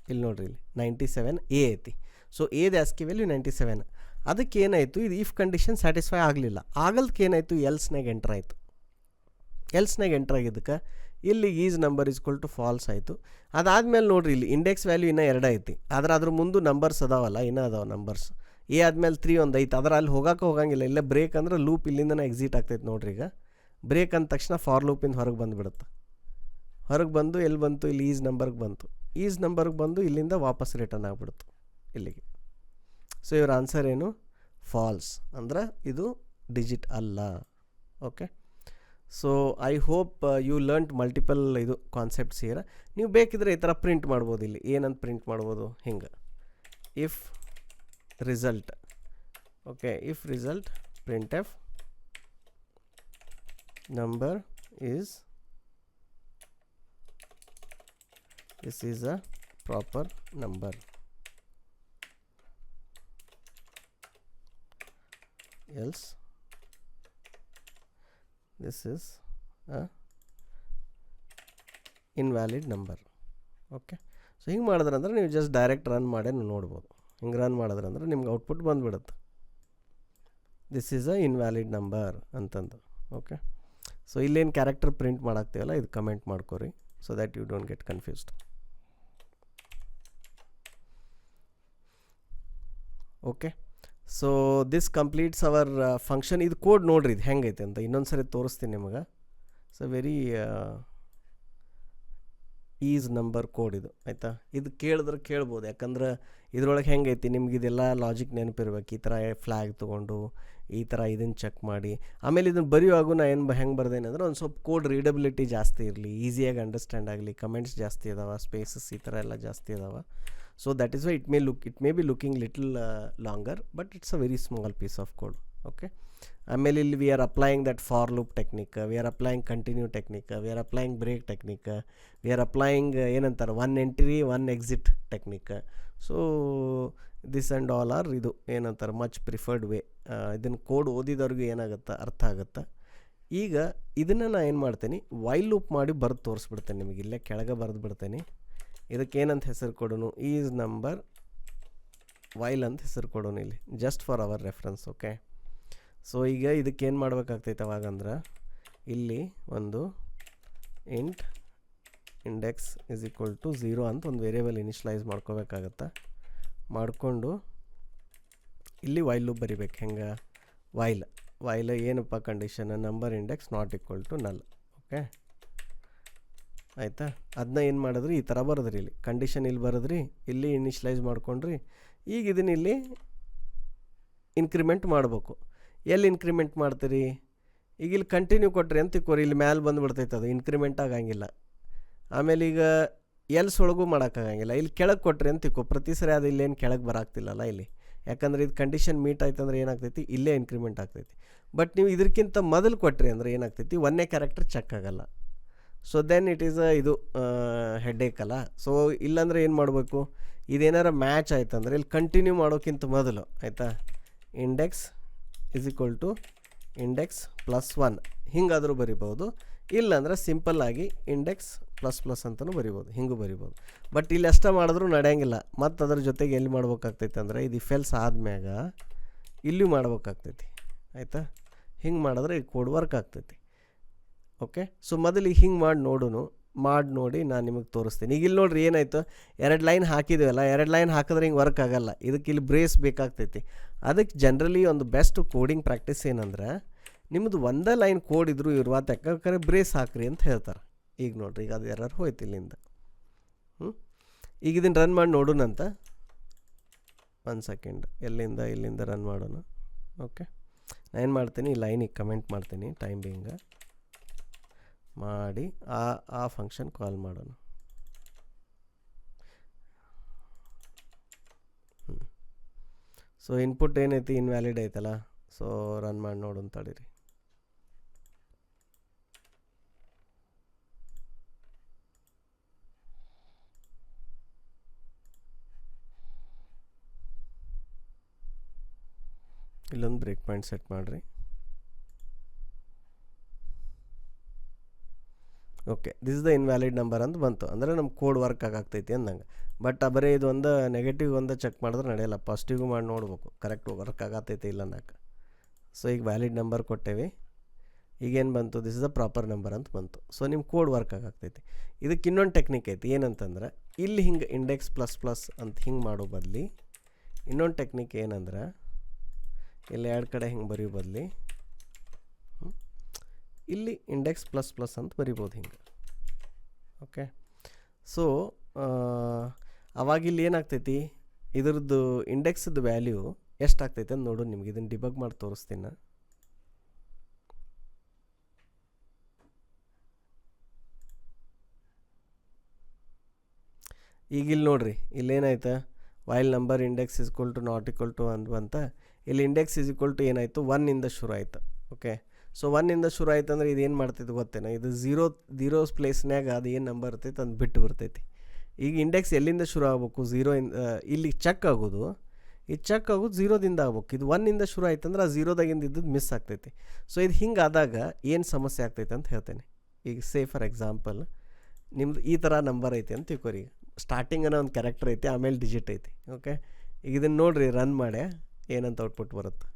ಇಲ್ಲಿ ನೋಡ್ರಿ, ಇಲ್ಲಿ 97 ಎ ಐತಿ. ಸೊ ಎದು ಆಸ್ಕಿ ವ್ಯಾಲ್ಯೂ 97. ಅದಕ್ಕೆ ಏನಾಯಿತು, ಇದು ಇಫ್ ಕಂಡೀಷನ್ ಸ್ಯಾಟಿಸ್ಫೈ ಆಗಲಿಲ್ಲ. ಆಗಲ್ದಕ್ಕೆ ಏನಾಯಿತು, ಎಲ್ಸ್ನಾಗ ಎಂಟ್ರ್ ಆಯಿತು. ಎಲ್ಸ್ನಾಗ ಎಂಟ್ರ್ ಆಗಿದ್ದಕ್ಕೆ ಇಲ್ಲಿ is number equal to false ಆಯಿತು. ಅದಾದಮೇಲೆ ನೋಡ್ರಿ, ಇಲ್ಲಿ ಇಂಡೆಕ್ಸ್ ವ್ಯಾಲ್ಯೂ ಇನ್ನೂ 2 ಐತಿ. ಅದ್ರ ಮುಂದೆ ನಂಬರ್ಸ್ ಅದಾವಲ್ಲ, ಇನ್ನೂ ಅದಾವೆ ನಂಬರ್ಸ್. ಎ ಆದಮೇಲೆ 3 ಒಂದು ಐತೆ. ಅಲ್ಲಿ ಹೋಗೋಂಗಿಲ್ಲ. ಇಲ್ಲೇ ಬ್ರೇಕ್ ಅಂದ್ರೆ ಲೂಪ್ ಇಲ್ಲಿಂದನೇ ಎಕ್ಸಿಟ್ ಆಗ್ತೈತೆ ನೋಡ್ರಿ. ಈಗ ಬ್ರೇಕ್ ಅಂದ ತಕ್ಷಣ ಫಾರ್ ಲೂಪಿಂದ ಹೊರಗೆ ಬಂದುಬಿಡುತ್ತೆ. ಹೊರಗೆ ಬಂದು ಎಲ್ಲಿ ಬಂತು, ಇಲ್ಲಿ ಈಸ್ ನಂಬರ್ಗೆ ಬಂತು. ಈಸ್ ನಂಬರ್ಗೆ ಬಂದು ಇಲ್ಲಿಂದ ವಾಪಸ್ ರಿಟರ್ನ್ ಆಗಿಬಿಡ್ತು ಇಲ್ಲಿಗೆ. ಸೊ ಇವ್ರ ಆನ್ಸರ್ ಏನು, ಫಾಲ್ಸ್. ಅಂದ್ರೆ ಇದು ಡಿಜಿಟ್ ಅಲ್ಲ. Okay, so I hope you learned multiple ಇದು ಕಾನ್ಸೆಪ್ಟ್ಸ್ ಹಿಯರ್. ನೀವು ಬೇಕಿದ್ರೆ ಈ ಥರ ಪ್ರಿಂಟ್ ಮಾಡ್ಬೋದು. ಇಲ್ಲಿ ಏನಂತ ಪ್ರಿಂಟ್ ಮಾಡ್ಬೋದು, ಹಿಂಗೆ, if result. Okay, if result printf number is, this is a proper number, else this is a invalid number. Okay, so ಹಿಂಗೆ ಮಾಡಿದ್ರಂದ್ರೆ ನೀವು ಜಸ್ಟ್ ಡೈರೆಕ್ಟ್ ರನ್ ಮಾಡೇ ನೋಡ್ಬೋದು. ಹಿಂಗೆ ರನ್ ಮಾಡಿದ್ರಂದ್ರೆ ನಿಮ್ಗೆ ಔಟ್ಪುಟ್ ಬಂದುಬಿಡುತ್ತೆ, this is a invalid number ಅಂತಂದು. Okay, so ಇಲ್ಲೇನು character print ಮಾಡಾಕ್ತೀವಲ್ಲ, ಇದು ಕಮೆಂಟ್ ಮಾಡ್ಕೊರಿ, so that you don't get confused. Okay, so this completes our function. ಇದು ಕೋಡ್ ನೋಡ್ರಿ, ಇದು ಹೆಂಗೈತೆ ಅಂತ ಇನ್ನೊಂದು ಸರಿ ತೋರಿಸ್ತೀನಿ ನಿಮಗೆ. So very is number code ಇದು. ಆಯಿತಾ, ಇದು ಕೇಳಿದ್ರೆ ಕೇಳ್ಬೋದು, ಯಾಕಂದ್ರೆ ಇದ್ರೊಳಗೆ ಹೆಂಗೈತಿ ನಿಮ್ಗೆ ಇದೆಲ್ಲ ಲಾಜಿಕ್ ನೆನಪಿರ್ಬೇಕು. ಈ ಥರ ಫ್ಲ್ಯಾಗ್ ತೊಗೊಂಡು ಈ ಥರ ಇದನ್ನು ಚೆಕ್ ಮಾಡಿ, ಆಮೇಲೆ ಇದನ್ನು ಬರೆಯುವಾಗೂ ನಾ ಹೆಂಗೆ ಬರ್ದೇನೆ ಅಂದರೆ ಒಂದು ಸ್ವಲ್ಪ ಕೋಡ್ ರೀಡಬಿಲಿಟಿ ಜಾಸ್ತಿ ಇರಲಿ, ಈಸಿಯಾಗಿ ಅಂಡರ್ಸ್ಟ್ಯಾಂಡ್ ಆಗಲಿ. ಕಮೆಂಟ್ಸ್ ಜಾಸ್ತಿ ಇದಾವೆ, ಸ್ಪೇಸಸ್ ಈ ಥರ ಎಲ್ಲ ಜಾಸ್ತಿ ಇದಾವೆ. So that is why it may be looking little longer, but it's a very small piece of code. Okay, ಆಮೇಲೆ ಇಲ್ಲಿ we are applying that for loop technique, we are applying continue technique, we are applying break technique, we are applying ಏನಂತಾರೆ 1 entry 1 exit technique. So this and all are ಇದು ಏನಂತಾರೆ much preferred way. ಇದನ್ನು code ಓದಿದವ್ರಿಗೆ ಏನಾಗುತ್ತೆ, ಅರ್ಥ ಆಗುತ್ತೆ. ಈಗ ಇದನ್ನು ನಾನು ಏನು ಮಾಡ್ತೀನಿ, ವೈಲ್ ಲೂಪ್ ಮಾಡಿ ಬರೆದು ತೋರಿಸ್ಬಿಡ್ತೇನೆ ನಿಮಗೆ. ಇಲ್ಲೇ ಕೆಳಗೆ ಬರೆದು ಬಿಡ್ತೇನೆ. ಇದಕ್ಕೇನಂತ ಹೆಸರು ಕೊಡೋನು, ಈಸ್ ನಂಬರ್ ವೈಲ್ ಅಂತ ಹೆಸರು ಕೊಡೋನು ಇಲ್ಲಿ, just for our reference. Okay, so ಈಗ ಇದಕ್ಕೇನು ಮಾಡ್ಬೇಕಾಗ್ತೈತೆ ಅವಾಗಂದ್ರೆ, ಇಲ್ಲಿ ಒಂದು int index is equal to 0 ಅಂತ ಒಂದು ವೇರಿಯೇಬಲ್ ಇನಿಷಿಯಲೈಸ್ ಮಾಡ್ಕೋಬೇಕಾಗತ್ತೆ. ಮಾಡಿಕೊಂಡು ಇಲ್ಲಿ ವೈಲ್ ಲೂಪ್ ಬರಿಬೇಕು. ಹೆಂಗೆ, ವೈಲ್ ಏನಪ್ಪ condition, number index not equal to null. Okay, ಆಯಿತಾ. ಅದನ್ನ ಏನು ಮಾಡಿದ್ರಿ, ಈ ಥರ ಬರೆದ್ರಿ, ಇಲ್ಲಿ ಕಂಡೀಷನ್ ಇಲ್ಲಿ ಬರೆದ್ರಿ, ಇಲ್ಲಿ ಇನಿಷಿಯಲೈಸ್ ಮಾಡ್ಕೊಂಡ್ರಿ. ಈಗ ಇದನ್ನ ಇಲ್ಲಿ ಇನ್ಕ್ರಿಮೆಂಟ್ ಮಾಡಬೇಕು. ಎಲ್ಲಿ ಇನ್ಕ್ರಿಮೆಂಟ್ ಮಾಡ್ತೀರಿ, ಈಗ ಇಲ್ಲಿ ಕಂಟಿನ್ಯೂ ಕೊಟ್ರಿ ಅಂತ ತಿಕ್ಕೋರಿ, ಇಲ್ಲಿ ಮ್ಯಾಲೆ ಬಂದುಬಿಡ್ತೈತೆ, ಅದು ಇನ್ಕ್ರಿಮೆಂಟ್ ಆಗಂಗಿಲ್ಲ. ಆಮೇಲೆ ಈಗ ಎಲ್ಸ್ ಒಳಗೂ ಮಾಡೋಕ್ಕಾಗಂಗಿಲ್ಲ. ಇಲ್ಲಿ ಕೆಳಗೆ ಕೊಟ್ರಿ ಅಂತ ತಿಕ್ಕೋ, ಪ್ರತಿ ಸರಿ ಅದು ಇಲ್ಲೇನು ಕೆಳಗೆ ಬರಾಕ್ತಿಲ್ಲಲ್ಲ ಇಲ್ಲಿ, ಯಾಕಂದರೆ ಇದು ಕಂಡೀಷನ್ ಮೀಟ್ ಆಯ್ತು ಅಂದ್ರೆ ಏನಾಗ್ತೈತಿ, ಇಲ್ಲೇ ಇನ್ಕ್ರಿಮೆಂಟ್ ಆಗ್ತೈತಿ. ಬಟ್ ನೀವು ಇದಕ್ಕಿಂತ ಮೊದಲು ಕೊಟ್ರಿ ಅಂದರೆ ಏನಾಗ್ತೈತಿ, 1ನೇ ಕ್ಯಾರೆಕ್ಟರ್ ಚೆಕ್ ಆಗಲ್ಲ. ಸೊ ದೆನ್ ಇಟ್ ಈಸ್ ಇದು ಹೆಡ್ಡೇಕ್ ಅಲ್ಲ. ಸೊ ಇಲ್ಲಾಂದರೆ ಏನು ಮಾಡಬೇಕು, ಇದೇನಾರ ಮ್ಯಾಚ್ ಆಯ್ತು ಅಂದರೆ ಇಲ್ಲಿ ಕಂಟಿನ್ಯೂ ಮಾಡೋಕ್ಕಿಂತ ಮೊದಲು, ಆಯಿತಾ, index is equal to index plus 1 ಹಿಂಗಾದರೂ ಬರಿಬೋದು. ಇಲ್ಲಾಂದ್ರೆ ಸಿಂಪಲ್ಲಾಗಿ ಇಂಡೆಕ್ಸ್ ಪ್ಲಸ್ ಪ್ಲಸ್ ಅಂತಲೂ ಬರಿಬೋದು, ಹಿಂಗೂ ಬರಿಬೋದು. ಬಟ್ ಇಲ್ಲಿ ಅಷ್ಟ ಮಾಡಿದ್ರೂ ನಡೆಯಂಗಿಲ್ಲ. ಮತ್ತು ಅದ್ರ ಜೊತೆಗೆ ಎಲ್ಲಿ ಮಾಡ್ಬೇಕಾಗ್ತೈತೆ ಅಂದರೆ ಇದು ಫೆಲ್ಸ್ ಆದ್ಮ್ಯಾಗ ಇಲ್ಲೂ ಮಾಡ್ಬೇಕಾಗ್ತೈತಿ. ಆಯಿತಾ? ಹಿಂಗೆ ಮಾಡಿದ್ರೆ ಈ ಕೋಡ್ ವರ್ಕ್ ಆಗ್ತೈತಿ. ಓಕೆ, ಸೊ ಮೊದಲು ಹಿಂಗೆ ಮಾಡಿ ನೋಡಿ ನಾನು ನಿಮಗೆ ತೋರಿಸ್ತೀನಿ. ಈಗ ಇಲ್ಲಿ ನೋಡ್ರಿ ಏನಾಯಿತು, 2 ಲೈನ್ ಹಾಕಿದ್ದೀವಲ್ಲ, 2 ಲೈನ್ ಹಾಕಿದ್ರೆ ಹಿಂಗೆ ವರ್ಕ್ ಆಗೋಲ್ಲ. ಇದಕ್ಕೆ ಇಲ್ಲಿ ಬ್ರೇಸ್ ಬೇಕಾಗ್ತೈತಿ. ಅದಕ್ಕೆ ಜನರಲಿ ಒಂದು ಬೆಸ್ಟ್ ಕೋಡಿಂಗ್ ಪ್ರಾಕ್ಟೀಸ್ ಏನಂದ್ರೆ, ನಿಮ್ಮದು ಒಂದೇ ಲೈನ್ ಕೋಡ್ ಇದ್ದರೂ ಇರುವಾತ ಯಾಕಂದ್ರೆ ಬ್ರೇಸ್ ಹಾಕ್ರಿ ಅಂತ ಹೇಳ್ತಾರೆ. ಈಗ ನೋಡ್ರಿ, ಈಗ ಅದು ಎರರ್ ಹೋಯ್ತು ಇಲ್ಲಿಂದ. ಈಗ ಇದನ್ನು ರನ್ ಮಾಡಿ ನೋಡೋಣಂತ. 1 ಸೆಕೆಂಡ್, ಇಲ್ಲಿಂದ ರನ್ ಮಾಡೋಣ. ಓಕೆ, ನಾನು ಏನು ಮಾಡ್ತೀನಿ, ಈ ಲೈನಿಗೆ ಕಮೆಂಟ್ ಮಾಡ್ತೀನಿ. ಟೈಮ್ ಬಿಂಗ ಮಾಡಿ ಆ ಫಂಕ್ಷನ್ ಕಾಲ್ ಮಾಡೋಣ. ಸೊ ಇನ್ಪುಟ್ ಏನೈತಿ, ಇನ್ವ್ಯಾಲಿಡ್ ಐತಲ್ಲ. ಸೊ ರನ್ ಮಾಡಿ ನೋಡೋಣ ತಡೀರಿ. ಇಲ್ಲೊಂದು ಬ್ರೇಕ್ ಪಾಯಿಂಟ್ ಸೆಟ್ ಮಾಡಿರಿ. Okay, this is the invalid number ಅಂತ ಬಂತು. ಅಂದರೆ ನಮ್ಮ ಕೋಡ್ ವರ್ಕ್ ಆಗಾಗ್ತೈತಿ ಅಂದಂಗೆ. ಬಟ್ ಬರೀ ಇದು ಒಂದು ನೆಗೆಟಿವ್ ಒಂದು ಚೆಕ್ ಮಾಡಿದ್ರೆ ನಡೆಯಲ್ಲ. ಪಾಸಿಟಿವ್ ಮಾಡಿ ನೋಡ್ಬೇಕು ಕರೆಕ್ಟ್ ವರ್ಕ್ ಆಗತೈತಿ ಇಲ್ಲ ಅನ್ನಕ್ಕೆ. ಸೊ ಈಗ ವ್ಯಾಲಿಡ್ ನಂಬರ್ ಕೊಟ್ಟೇವಿ. ಈಗೇನು ಬಂತು, this is the proper number ಅಂತ ಬಂತು. ಸೊ ನಿಮ್ಮ ಕೋಡ್ ವರ್ಕ್ ಆಗಾಗ್ತೈತಿ. ಇದಕ್ಕೆ ಇನ್ನೊಂದು ಟೆಕ್ನಿಕ್ ಐತಿ. ಏನಂತಂದ್ರೆ, ಇಲ್ಲಿ ಹಿಂಗೆ ಇಂಡೆಕ್ಸ್ ಪ್ಲಸ್ ಪ್ಲಸ್ ಅಂತ ಹಿಂಗೆ ಮಾಡೋ ಬದಲಿ ಇನ್ನೊಂದು ಟೆಕ್ನಿಕ್ ಏನಂದ್ರೆ, ಇಲ್ಲಿ 2 ಕಡೆ ಹಿಂಗೆ ಬರೆಯೋ ಬದಲಿ ಇಲ್ಲಿ ಇಂಡೆಕ್ಸ್ ಪ್ಲಸ್ ಪ್ಲಸ್ ಅಂತ ಬರಿಬೋದು ಹಿಂಗೆ. ಓಕೆ, ಸೊ ಅವಾಗ ಇಲ್ಲಿ ಏನಾಗ್ತೈತಿ, ಇದ್ರದ್ದು ಇಂಡೆಕ್ಸ್ದು ವ್ಯಾಲ್ಯೂ ಎಷ್ಟಾಗ್ತೈತೆ ಅಂತ ನೋಡು. ನಿಮ್ಗೆ ಇದನ್ನು ಡಿಬಗ್ ಮಾಡಿ ತೋರಿಸ್ತೀನಿ ನಾನು. ಈಗ ಇಲ್ಲಿ ನೋಡ್ರಿ, ಇಲ್ಲೇನಾಯ್ತು, while number index is equal to not equal to ಅಂತ ಬಂತ. ಇಲ್ಲಿ ಇಂಡೆಕ್ಸ್ ಇಸ್ ಈಕ್ವಲ್ ಟು ಏನಾಯಿತು, 1 ಇಂದ ಶುರು ಆಯಿತು. ಓಕೆ, ಸೊ 1 ಇಂದ ಶುರು ಆಯ್ತು ಅಂದ್ರೆ ಇದು ಏನು ಮಾಡ್ತೈತೆ ಗೊತ್ತೇನೋ, ಇದು ಝೀರೋ ಪ್ಲೇಸ್ನಾಗ ಅದು ಏನು ನಂಬರ್ ಇರ್ತೈತೆ ಅದು ಬಿಟ್ಟು ಬರ್ತೈತಿ. ಈಗ ಇಂಡೆಕ್ಸ್ ಎಲ್ಲಿಂದ ಶುರು ಆಗ್ಬೇಕು, 0 ಇಲ್ಲಿ ಚೆಕ್ ಆಗೋದು, ಇದು ಚೆಕ್ ಆಗೋದು 0ದಿಂದ ಆಗ್ಬೇಕು. ಇದು 1 ಇಂದ ಶುರು ಆಯ್ತು ಅಂದ್ರೆ ಆ 0ದಾಗಿಂದ ಇದ್ದದ್ದು ಮಿಸ್ ಆಗ್ತೈತಿ. ಸೊ ಇದು ಹಿಂಗೆ ಆದಾಗ ಏನು ಸಮಸ್ಯೆ ಆಗ್ತೈತೆ ಅಂತ ಹೇಳ್ತೇನೆ. ಈಗ ಸೇ ಫಾರ್ ಎಕ್ಸಾಂಪಲ್, ನಿಮ್ದು ಈ ಥರ ನಂಬರ್ ಐತಿ ಅಂತ ತಿಳ್ಕೊರಿ. ಸ್ಟಾರ್ಟಿಂಗ್ ಅನ್ನೋ ಒಂದು ಕ್ಯಾರೆಕ್ಟರ್ ಐತಿ, ಆಮೇಲೆ ಡಿಜಿಟ್ ಐತಿ. ಓಕೆ, ಈಗ ಇದನ್ನು ನೋಡಿರಿ, ರನ್ ಮಾಡಿ ಏನಂತ ಔಟ್ಪುಟ್ ಬರುತ್ತೆ.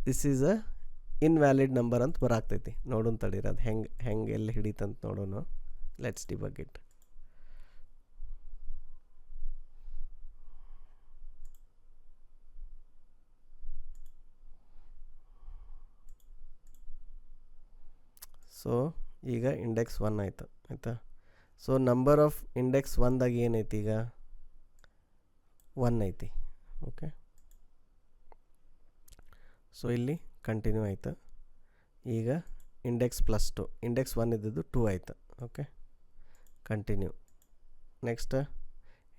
This is a invalid number ಅಂತ ಬರಾಗ್ತೈತಿ. ನೋಡೋಣ ತಡೀರಿ, ಅದು ಹೆಂಗೆ ಎಲ್ಲಿ ಹಿಡಿತಂತ ನೋಡೋಣ. Let's debug it. ಸೊ ಈಗ ಇಂಡೆಕ್ಸ್ 1 ಆಯಿತು. ಆಯಿತಾ? ಸೊ ನಂಬರ್ ಆಫ್ ಇಂಡೆಕ್ಸ್ 1ದಾಗ ಏನೈತಿ, ಈಗ 1 ಐತಿ. ಓಕೆ, ಸೊ ಇಲ್ಲಿ ಕಂಟಿನ್ಯೂ ಆಯಿತು. ಈಗ ಇಂಡೆಕ್ಸ್ ಪ್ಲಸ್ 2, ಇಂಡೆಕ್ಸ್ 1 ಇದ್ದದ್ದು 2 ಆಯಿತು. Okay, continue. ನೆಕ್ಸ್ಟ್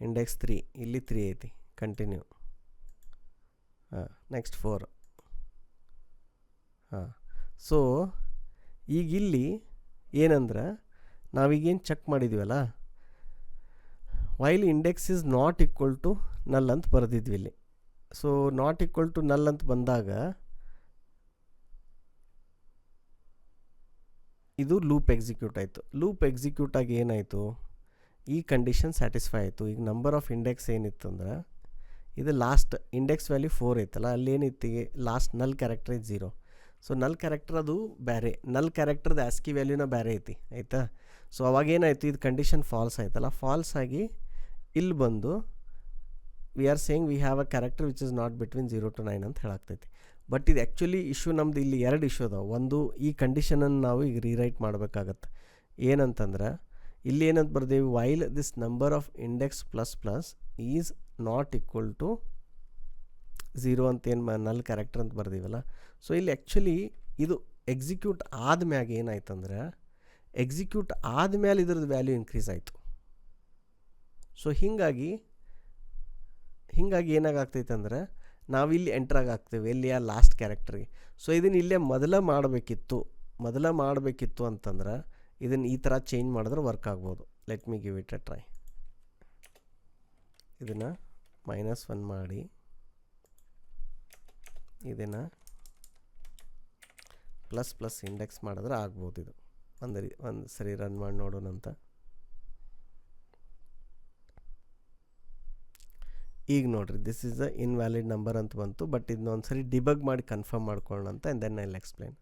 ಇಂಡೆಕ್ಸ್ 3, ಇಲ್ಲಿ 3 ಐತಿ, ಕಂಟಿನ್ಯೂ. ನೆಕ್ಸ್ಟ್ 4. ಸೊ ಈಗ ಇಲ್ಲಿ ಏನಂದ್ರೆ, ನಾವೀಗೇನು ಚೆಕ್ ಮಾಡಿದ್ವಲ್ಲ, while index is not equal to null ಅಂತ ಬರೆದಿದ್ವಿ ಇಲ್ಲಿ. So not equal to null ಅಂತ ಬಂದಾಗ ಇದು ಲೂಪ್ ಎಕ್ಸಿಕ್ಯೂಟ್ ಆಯಿತು. ಲೂಪ್ ಎಕ್ಸಿಕ್ಯೂಟ್ ಆಗಿ ಏನಾಯಿತು, ಈ ಕಂಡೀಷನ್ ಸ್ಯಾಟಿಸ್ಫೈ ಆಯಿತು. ಈಗ ನಂಬರ್ ಆಫ್ ಇಂಡೆಕ್ಸ್ ಏನಿತ್ತು ಅಂದ್ರೆ, ಇದು ಲಾಸ್ಟ್ ಇಂಡೆಕ್ಸ್ ವ್ಯಾಲ್ಯೂ 4 ಐತಲ್ಲ, ಅಲ್ಲೇನಿತ್ತು ಲಾಸ್ಟ್ ನಲ್ ಕ್ಯಾರೆಕ್ಟರ್ ಐತೆ 0. ಸೊ ನಲ್ ಕ್ಯಾರೆಕ್ಟರ್ ಅದು ಬೇರೆ, ನಲ್ ಕ್ಯಾರೆಕ್ಟರ್ದು ಆಸ್ಕಿ ವ್ಯಾಲ್ಯೂನ ಬೇರೆ ಐತಿ. ಆಯಿತಾ? ಸೊ ಅವಾಗೇನಾಯಿತು, ಇದು ಕಂಡೀಷನ್ ಫಾಲ್ಸ್ ಆಯ್ತಲ್ಲ, ಫಾಲ್ಸ್ ಆಗಿ ಇಲ್ಲಿ ಬಂದು we are saying V have a character which is not between 0 to 9 ಅಂತ ಹೇಳಾಗ್ತೈತಿ. ಬಟ್ ಇದು ಆ್ಯಕ್ಚುಲಿ ಇಶ್ಯೂ ನಮ್ದು ಇಲ್ಲಿ 2 ಇಶ್ಯೂ ಅದಾವೆ. ಒಂದು, ಈ ಕಂಡೀಷನನ್ನು ನಾವು ಈಗ ರೀರೈಟ್ ಮಾಡಬೇಕಾಗತ್ತೆ. ಏನಂತಂದ್ರೆ, ಇಲ್ಲಿ ಏನಂತ ಬರ್ದೇವಿ, while this number of index plus plus is not equal to 0 ಅಂತ ಏನು ನಲ್ ಕ್ಯಾರೆಕ್ಟರ್ ಅಂತ ಬರ್ದೀವಲ್ಲ. ಸೊ ಇಲ್ಲಿ ಆ್ಯಕ್ಚುಲಿ ಇದು ಎಕ್ಸಿಕ್ಯೂಟ್ ಆದಮ್ಯಾಗ ಏನಾಯ್ತಂದ್ರೆ, ಎಕ್ಸಿಕ್ಯೂಟ್ ಆದಮೇಲೆ ಇದ್ರದ್ದು ವ್ಯಾಲ್ಯೂ ಇನ್ಕ್ರೀಸ್ ಆಯಿತು. ಸೊ ಹೀಗಾಗಿ ಏನಾಗ್ತೈತೆ ಅಂದ್ರೆ, ನಾವಿಲ್ಲಿ ಎಂಟ್ರಾಗಿ ಆಗ್ತೇವೆ ಎಲ್ಲಿ, ಆ ಲಾಸ್ಟ್ ಕ್ಯಾರೆಕ್ಟರ್ಗೆ. ಸೊ ಇದನ್ನು ಇಲ್ಲೇ ಮೊದಲ ಮಾಡಬೇಕಿತ್ತು ಅಂತಂದ್ರೆ, ಇದನ್ನು ಈ ಥರ ಚೇಂಜ್ ಮಾಡಿದ್ರೆ ವರ್ಕ್ ಆಗ್ಬೋದು. Let me give it a try. ಇದನ್ನು -1 ಮಾಡಿ ಇದನ್ನು ಪ್ಲಸ್ ಪ್ಲಸ್ ಇಂಡೆಕ್ಸ್ ಮಾಡಿದ್ರೆ ಆಗ್ಬೋದು. ಇದು ಒಂದು ಸರಿ ರನ್ ಮಾಡಿ ನೋಡೋಣ ಅಂತ. ಈಗ ನೋಡಿರಿ, this is a invalid number ಅಂತ ಬಂತು. ಬಟ್ ಇದನ್ನ ಒಂದು ಸರಿ ಡಿಬಗ್ ಮಾಡಿ ಕನ್ಫರ್ಮ್ ಮಾಡ್ಕೊಳ್ಳೋಣ ಅಂತ. And then I will explain.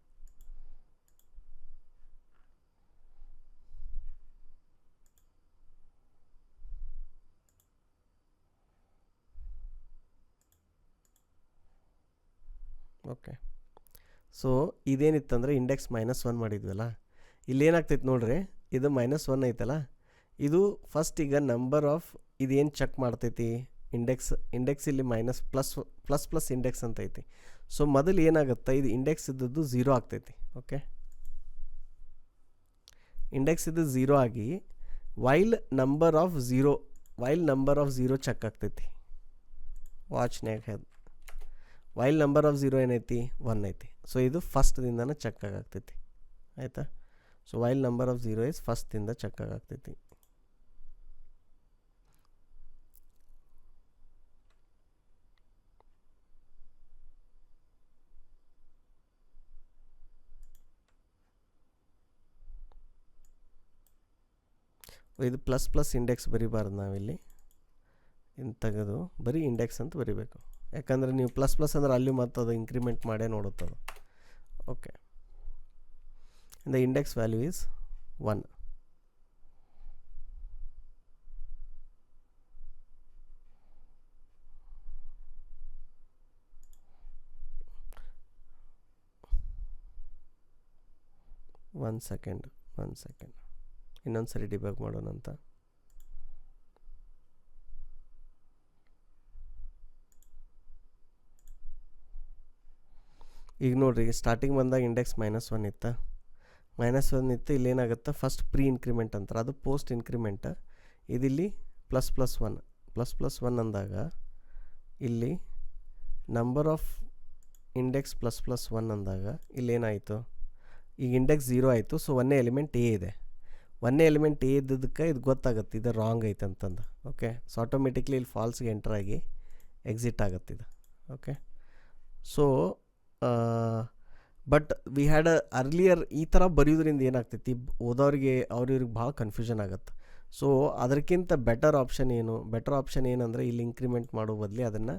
Okay, so ಇದೇನಿತ್ತಂದರೆ ಇಂಡೆಕ್ಸ್ -1 ಮಾಡಿದ್ವಲ್ಲ, ಇಲ್ಲೇನಾಗ್ತೈತೆ ನೋಡ್ರಿ, ಇದು -1 ಐತಲ್ಲ, ಇದು ಫಸ್ಟ್ ಈಗ ನಂಬರ್ ಆಫ್ ಇದೇನು ಚೆಕ್ ಮಾಡ್ತೈತಿ, ಇಂಡೆಕ್ಸ್ ಇಲ್ಲಿ ಪ್ಲಸ್ ಇಂಡೆಕ್ಸ್ ಅಂತ ಐತಿ. ಸೊ ಮೊದಲು ಏನಾಗುತ್ತೆ, ಇದು ಇಂಡೆಕ್ಸ್ ಇದ್ದದ್ದು 0 ಆಗ್ತೈತಿ. ಓಕೆ, ಇಂಡೆಕ್ಸ್ ಇದ್ದು 0 ಆಗಿ ವೈಲ್ ನಂಬರ್ ಆಫ್ 0 ಚೆಕ್ ಆಗ್ತೈತಿ. ವಾಚ್ನ್ಯಾಗ ವೈಲ್ ನಂಬರ್ ಆಫ್ 0 ಏನೈತಿ, 1 ಐತಿ. ಸೊ ಇದು ಫಸ್ಟ್ದಿಂದನೇ ಚೆಕ್ ಆಗಾಗ್ತೈತಿ. ಆಯಿತಾ? So while number of 0 is ಫಸ್ಟಿಂದ ಚೆಕ್ ಆಗಾಗ್ತೈತಿ. ಇದು ಪ್ಲಸ್ ಇಂಡೆಕ್ಸ್ ಬರಿಬಾರ್ದು ನಾವಿಲ್ಲಿ. ಇನ್ನು ತೆಗೆದು ಬರೀ ಇಂಡೆಕ್ಸ್ ಅಂತ ಬರಿಬೇಕು. ಯಾಕಂದರೆ ನೀವು ಪ್ಲಸ್ ಅಂದ್ರೆ ಅಲ್ಲಿ ಮತ್ತು ಅದು ಇನ್ಕ್ರಿಮೆಂಟ್ ಮಾಡೇ ನೋಡುತ್ತದು. Okay, the index value is 1. One second ಇನ್ನೊಂದು ಸರಿ ಡಿಬಗ್ ಮಾಡೋಣ ಅಂತ. ಈಗ ನೋಡಿರಿ, ಸ್ಟಾರ್ಟಿಂಗ್ ಬಂದಾಗ ಇಂಡೆಕ್ಸ್ -1 ಇತ್ತು. ಇಲ್ಲೇನಾಗುತ್ತೆ, ಫಸ್ಟ್ ಪ್ರೀ ಇನ್ಕ್ರಿಮೆಂಟ್ ಅಂತಾರೆ, ಅದು ಪೋಸ್ಟ್ ಇನ್ಕ್ರಿಮೆಂಟ್. ಇದಿಲ್ಲಿ ++1 ಅಂದಾಗ ಇಲ್ಲಿ ನಂಬರ್ ಆಫ್ ಇಂಡೆಕ್ಸ್ ++1 ಅಂದಾಗ ಇಲ್ಲೇನಾಯಿತು, ಈಗ ಇಂಡೆಕ್ಸ್ 0 ಆಯಿತು. ಸೊ 1ನೇ ಎಲಿಮೆಂಟ್ ಎ ಇದೆ. 1ನೇ ಎಲಿಮೆಂಟ್ ಎ ಇದ್ದದಕ್ಕೆ ಇದು ಗೊತ್ತಾಗುತ್ತೆ, ಇದು ರಾಂಗ್ ಐತೆ ಅಂತಂದು. ಓಕೆ, ಸೊ ಆಟೋಮೆಟಿಕ್ಲಿ ಇಲ್ಲಿ ಫಾಲ್ಸ್ಗೆ ಎಂಟ್ರಾಗಿ ಎಕ್ಸಿಟ್ ಆಗುತ್ತೆ ಇದು. Okay, so but we had earlier ಈ ಥರ ಬರೆಯೋದ್ರಿಂದ ಏನಾಗ್ತೈತಿ, ಓದೋರಿಗೆ ಅವ್ರಿಗೆ ಭಾಳ ಕನ್ಫ್ಯೂಷನ್ ಆಗುತ್ತೆ. ಸೊ ಅದಕ್ಕಿಂತ ಬೆಟರ್ ಆಪ್ಷನ್ ಏನಂದರೆ, ಇಲ್ಲಿ ಇನ್ಕ್ರಿಮೆಂಟ್ ಮಾಡೋ ಬದಲಿ ಅದನ್ನು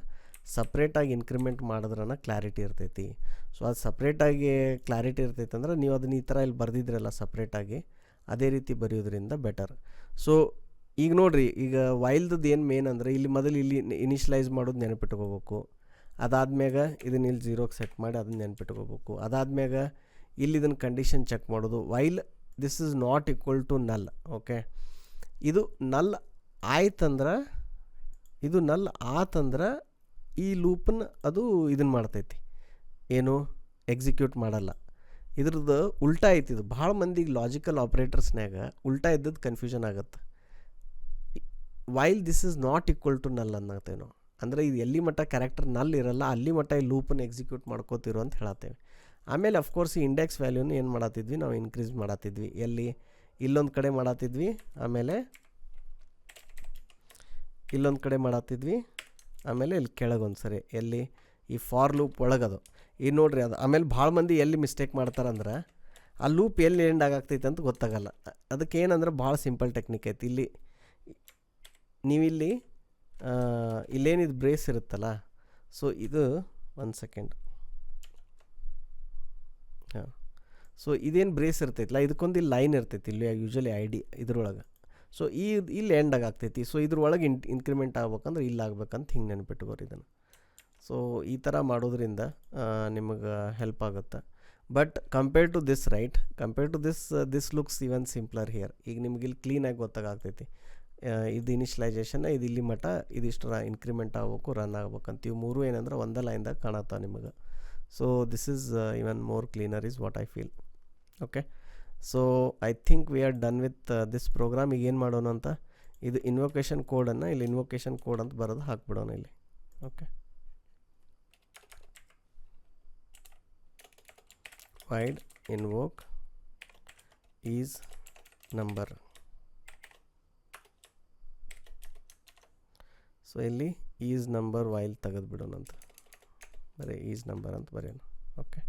ಸಪ್ರೇಟಾಗಿ ಇನ್ಕ್ರಿಮೆಂಟ್ ಮಾಡಿದ್ರನ ಕ್ಲಾರಿಟಿ ಇರ್ತೈತಿ. ಸೊ ಅದು ಸಪ್ರೇಟಾಗಿ ಕ್ಲಾರಿಟಿ ಇರ್ತೈತೆ ಅಂದ್ರೆ ನೀವು ಅದನ್ನ ಈ ಥರ ಇಲ್ಲಿ ಬರೆದಿದ್ರಲ್ಲ ಸಪ್ರೇಟಾಗಿ, ಅದೇ ರೀತಿ ಬರೆಯೋದ್ರಿಂದ ಬೆಟರ್. ಸೊ ಈಗ ನೋಡಿರಿ, ಈಗ ವೈಲ್ದು ಏನು ಮೇನ್ ಅಂದರೆ, ಇಲ್ಲಿ ಮೊದಲು ಇಲ್ಲಿ ಇನಿಷಿಯಲೈಸ್ ಮಾಡೋದು ನೆನಪಿಟ್ಕೋಬೇಕು. ಅದಾದ್ಮ್ಯಾಗ ಇದನ್ನ ಇಲ್ಲಿ 0ಗೆ ಸೆಟ್ ಮಾಡಿ ಅದನ್ನ ನೆನ್ಪಿಟ್ಕೋಬೇಕು. ಅದಾದ್ಮ್ಯಾಗ ಇಲ್ಲಿ ಇದನ್ನು ಕಂಡೀಷನ್ ಚೆಕ್ ಮಾಡೋದು, while this is not equal to null. Okay, ಇದು ನಲ್ ಆಯ್ತಂದ್ರೆ, ಈ ಲೂಪನ್ನ ಅದು ಇದನ್ನು ಮಾಡ್ತೈತಿ, ಏನು ಎಕ್ಸಿಕ್ಯೂಟ್ ಮಾಡಲ್ಲ. ಇದ್ರದ್ದು ಉಲ್ಟಾ ಐತಿ. ಇದು ಭಾಳ ಮಂದಿಗೆ ಲಾಜಿಕಲ್ ಆಪ್ರೇಟರ್ಸ್ನಾಗ ಉಲ್ಟಾ ಇದ್ದದ್ದು ಕನ್ಫ್ಯೂಷನ್ ಆಗುತ್ತೆ. While this is not equal to null ಅನ್ನತ್ತೇವೆ ನಾವು. ಅಂದರೆ ಇದು ಎಲ್ಲಿ ಮಟ್ಟ ಕ್ಯಾರೆಕ್ಟರ್ ನಲ್ ಇರಲ್ಲ ಅಲ್ಲಿ ಮಟ್ಟ ಈ ಲೂಪನ್ನು ಎಕ್ಸಿಕ್ಯೂಟ್ ಮಾಡ್ಕೋತಿರೋ ಅಂತ ಹೇಳತ್ತೇವೆ. ಆಮೇಲೆ ಅಫ್ಕೋರ್ಸ್ ಈ ಇಂಡೆಕ್ಸ್ ವ್ಯಾಲ್ಯೂನ ಏನು ಮಾಡತ್ತಿದ್ವಿ, ನಾವು ಇನ್ಕ್ರೀಸ್ ಮಾಡತ್ತಿದ್ವಿ. ಎಲ್ಲಿ ಇಲ್ಲೊಂದು ಕಡೆ ಮಾಡತ್ತಿದ್ವಿ, ಆಮೇಲೆ ಇಲ್ಲೊಂದು ಕಡೆ ಮಾಡತ್ತಿದ್ವಿ, ಆಮೇಲೆ ಇಲ್ಲಿ ಕೆಳಗೊಂದು ಸರಿ ಎಲ್ಲಿ ಈ ಫಾರ್ ಲೂಪ್ ಒಳಗದು. ಈಗ ನೋಡ್ರಿ, ಅದು ಆಮೇಲೆ ಭಾಳ ಮಂದಿ ಎಲ್ಲಿ ಮಿಸ್ಟೇಕ್ ಮಾಡ್ತಾರಂದ್ರೆ, ಆ ಲೂಪ್ ಎಲ್ಲಿ ಎಂಡ್ ಆಗಾಗ್ತೈತೆ ಅಂತ ಗೊತ್ತಾಗಲ್ಲ. ಅದಕ್ಕೆ ಏನಂದ್ರೆ ಭಾಳ ಸಿಂಪಲ್ ಟೆಕ್ನಿಕ್ ಐತಿ. ಇಲ್ಲಿ ನೀವಿಲ್ಲಿ ಇಲ್ಲೇನಿದು ಬ್ರೇಸ್ ಇರುತ್ತಲ್ಲ, ಸೊ ಇದು ಒಂದು ಸೆಕೆಂಡ್, ಹಾಂ, ಸೊ ಇದೇನು ಬ್ರೇಸ್ ಇರ್ತೈತಿಲ್ಲ, ಇದಕ್ಕೊಂದು ಇಲ್ಲಿ ಲೈನ್ ಇರ್ತೈತಿ ಇಲ್ಲಿ ಯೂಶ್ವಲಿ ID ಇದ್ರೊಳಗೆ. ಸೊ ಇಲ್ಲಿ ಎಂಡ್ ಆಗ್ತೈತಿ. ಸೊ ಇದ್ರೊಳಗೆ ಇನ್ಕ್ರಿಮೆಂಟ್ ಆಗ್ಬೇಕಂದ್ರೆ ಇಲ್ಲಿ ಆಗ್ಬೇಕಂತ ಹಿಂಗೆ ನೆನ್ಪಿಟ್ಕೋರಿ ಇದನ್ನು. ಸೊ ಈ ಥರ ಮಾಡೋದ್ರಿಂದ ನಿಮಗೆ ಹೆಲ್ಪ್ ಆಗುತ್ತೆ. But compare to this looks even simpler here. ಈಗ ನಿಮ್ಗೆ ಇಲ್ಲಿ ಕ್ಲೀನಾಗಿ ಗೊತ್ತಾಗ್ತೈತಿ, ಇದು ಇನಿಷಿಯಲೈಸೇಷನ್, ಇದು ಇಲ್ಲಿ ಮಟ್ಟ ಇದಿಷ್ಟು ಇನ್ಕ್ರಿಮೆಂಟ್ ಆಗ್ಬೇಕು, ರನ್ ಆಗ್ಬೇಕಂತ. ಇವು ಮೂರು ಏನಂದ್ರೆ ಒಂದೇ ಲೈನ್ದಾಗ ಕಾಣತ್ತ ನಿಮಗೆ. So this is even more cleaner is what I feel. Okay, so I think we are done with this program. ಈಗ ಏನು ಮಾಡೋಣ ಅಂತ, ಇದು ಇನ್ವೊಕೇಷನ್ ಕೋಡನ್ನು ಇಲ್ಲಿ ಇನ್ವೊಕೇಷನ್ ಕೋಡ್ ಅಂತ ಬರೋದು ಹಾಕ್ಬಿಡೋಣ ಇಲ್ಲಿ. Okay, void invoke is number. So ಇಲ್ಲಿ ಈಸ್ ನಂಬರ್ ವೈಲ್ ತೆಗೆದುಬಿಡೋಣಂತ. ಬರೀ ಈಸ್ ನಂಬರ್ ಅಂತ ಬರೆಯೋಣ. ಓಕೆ.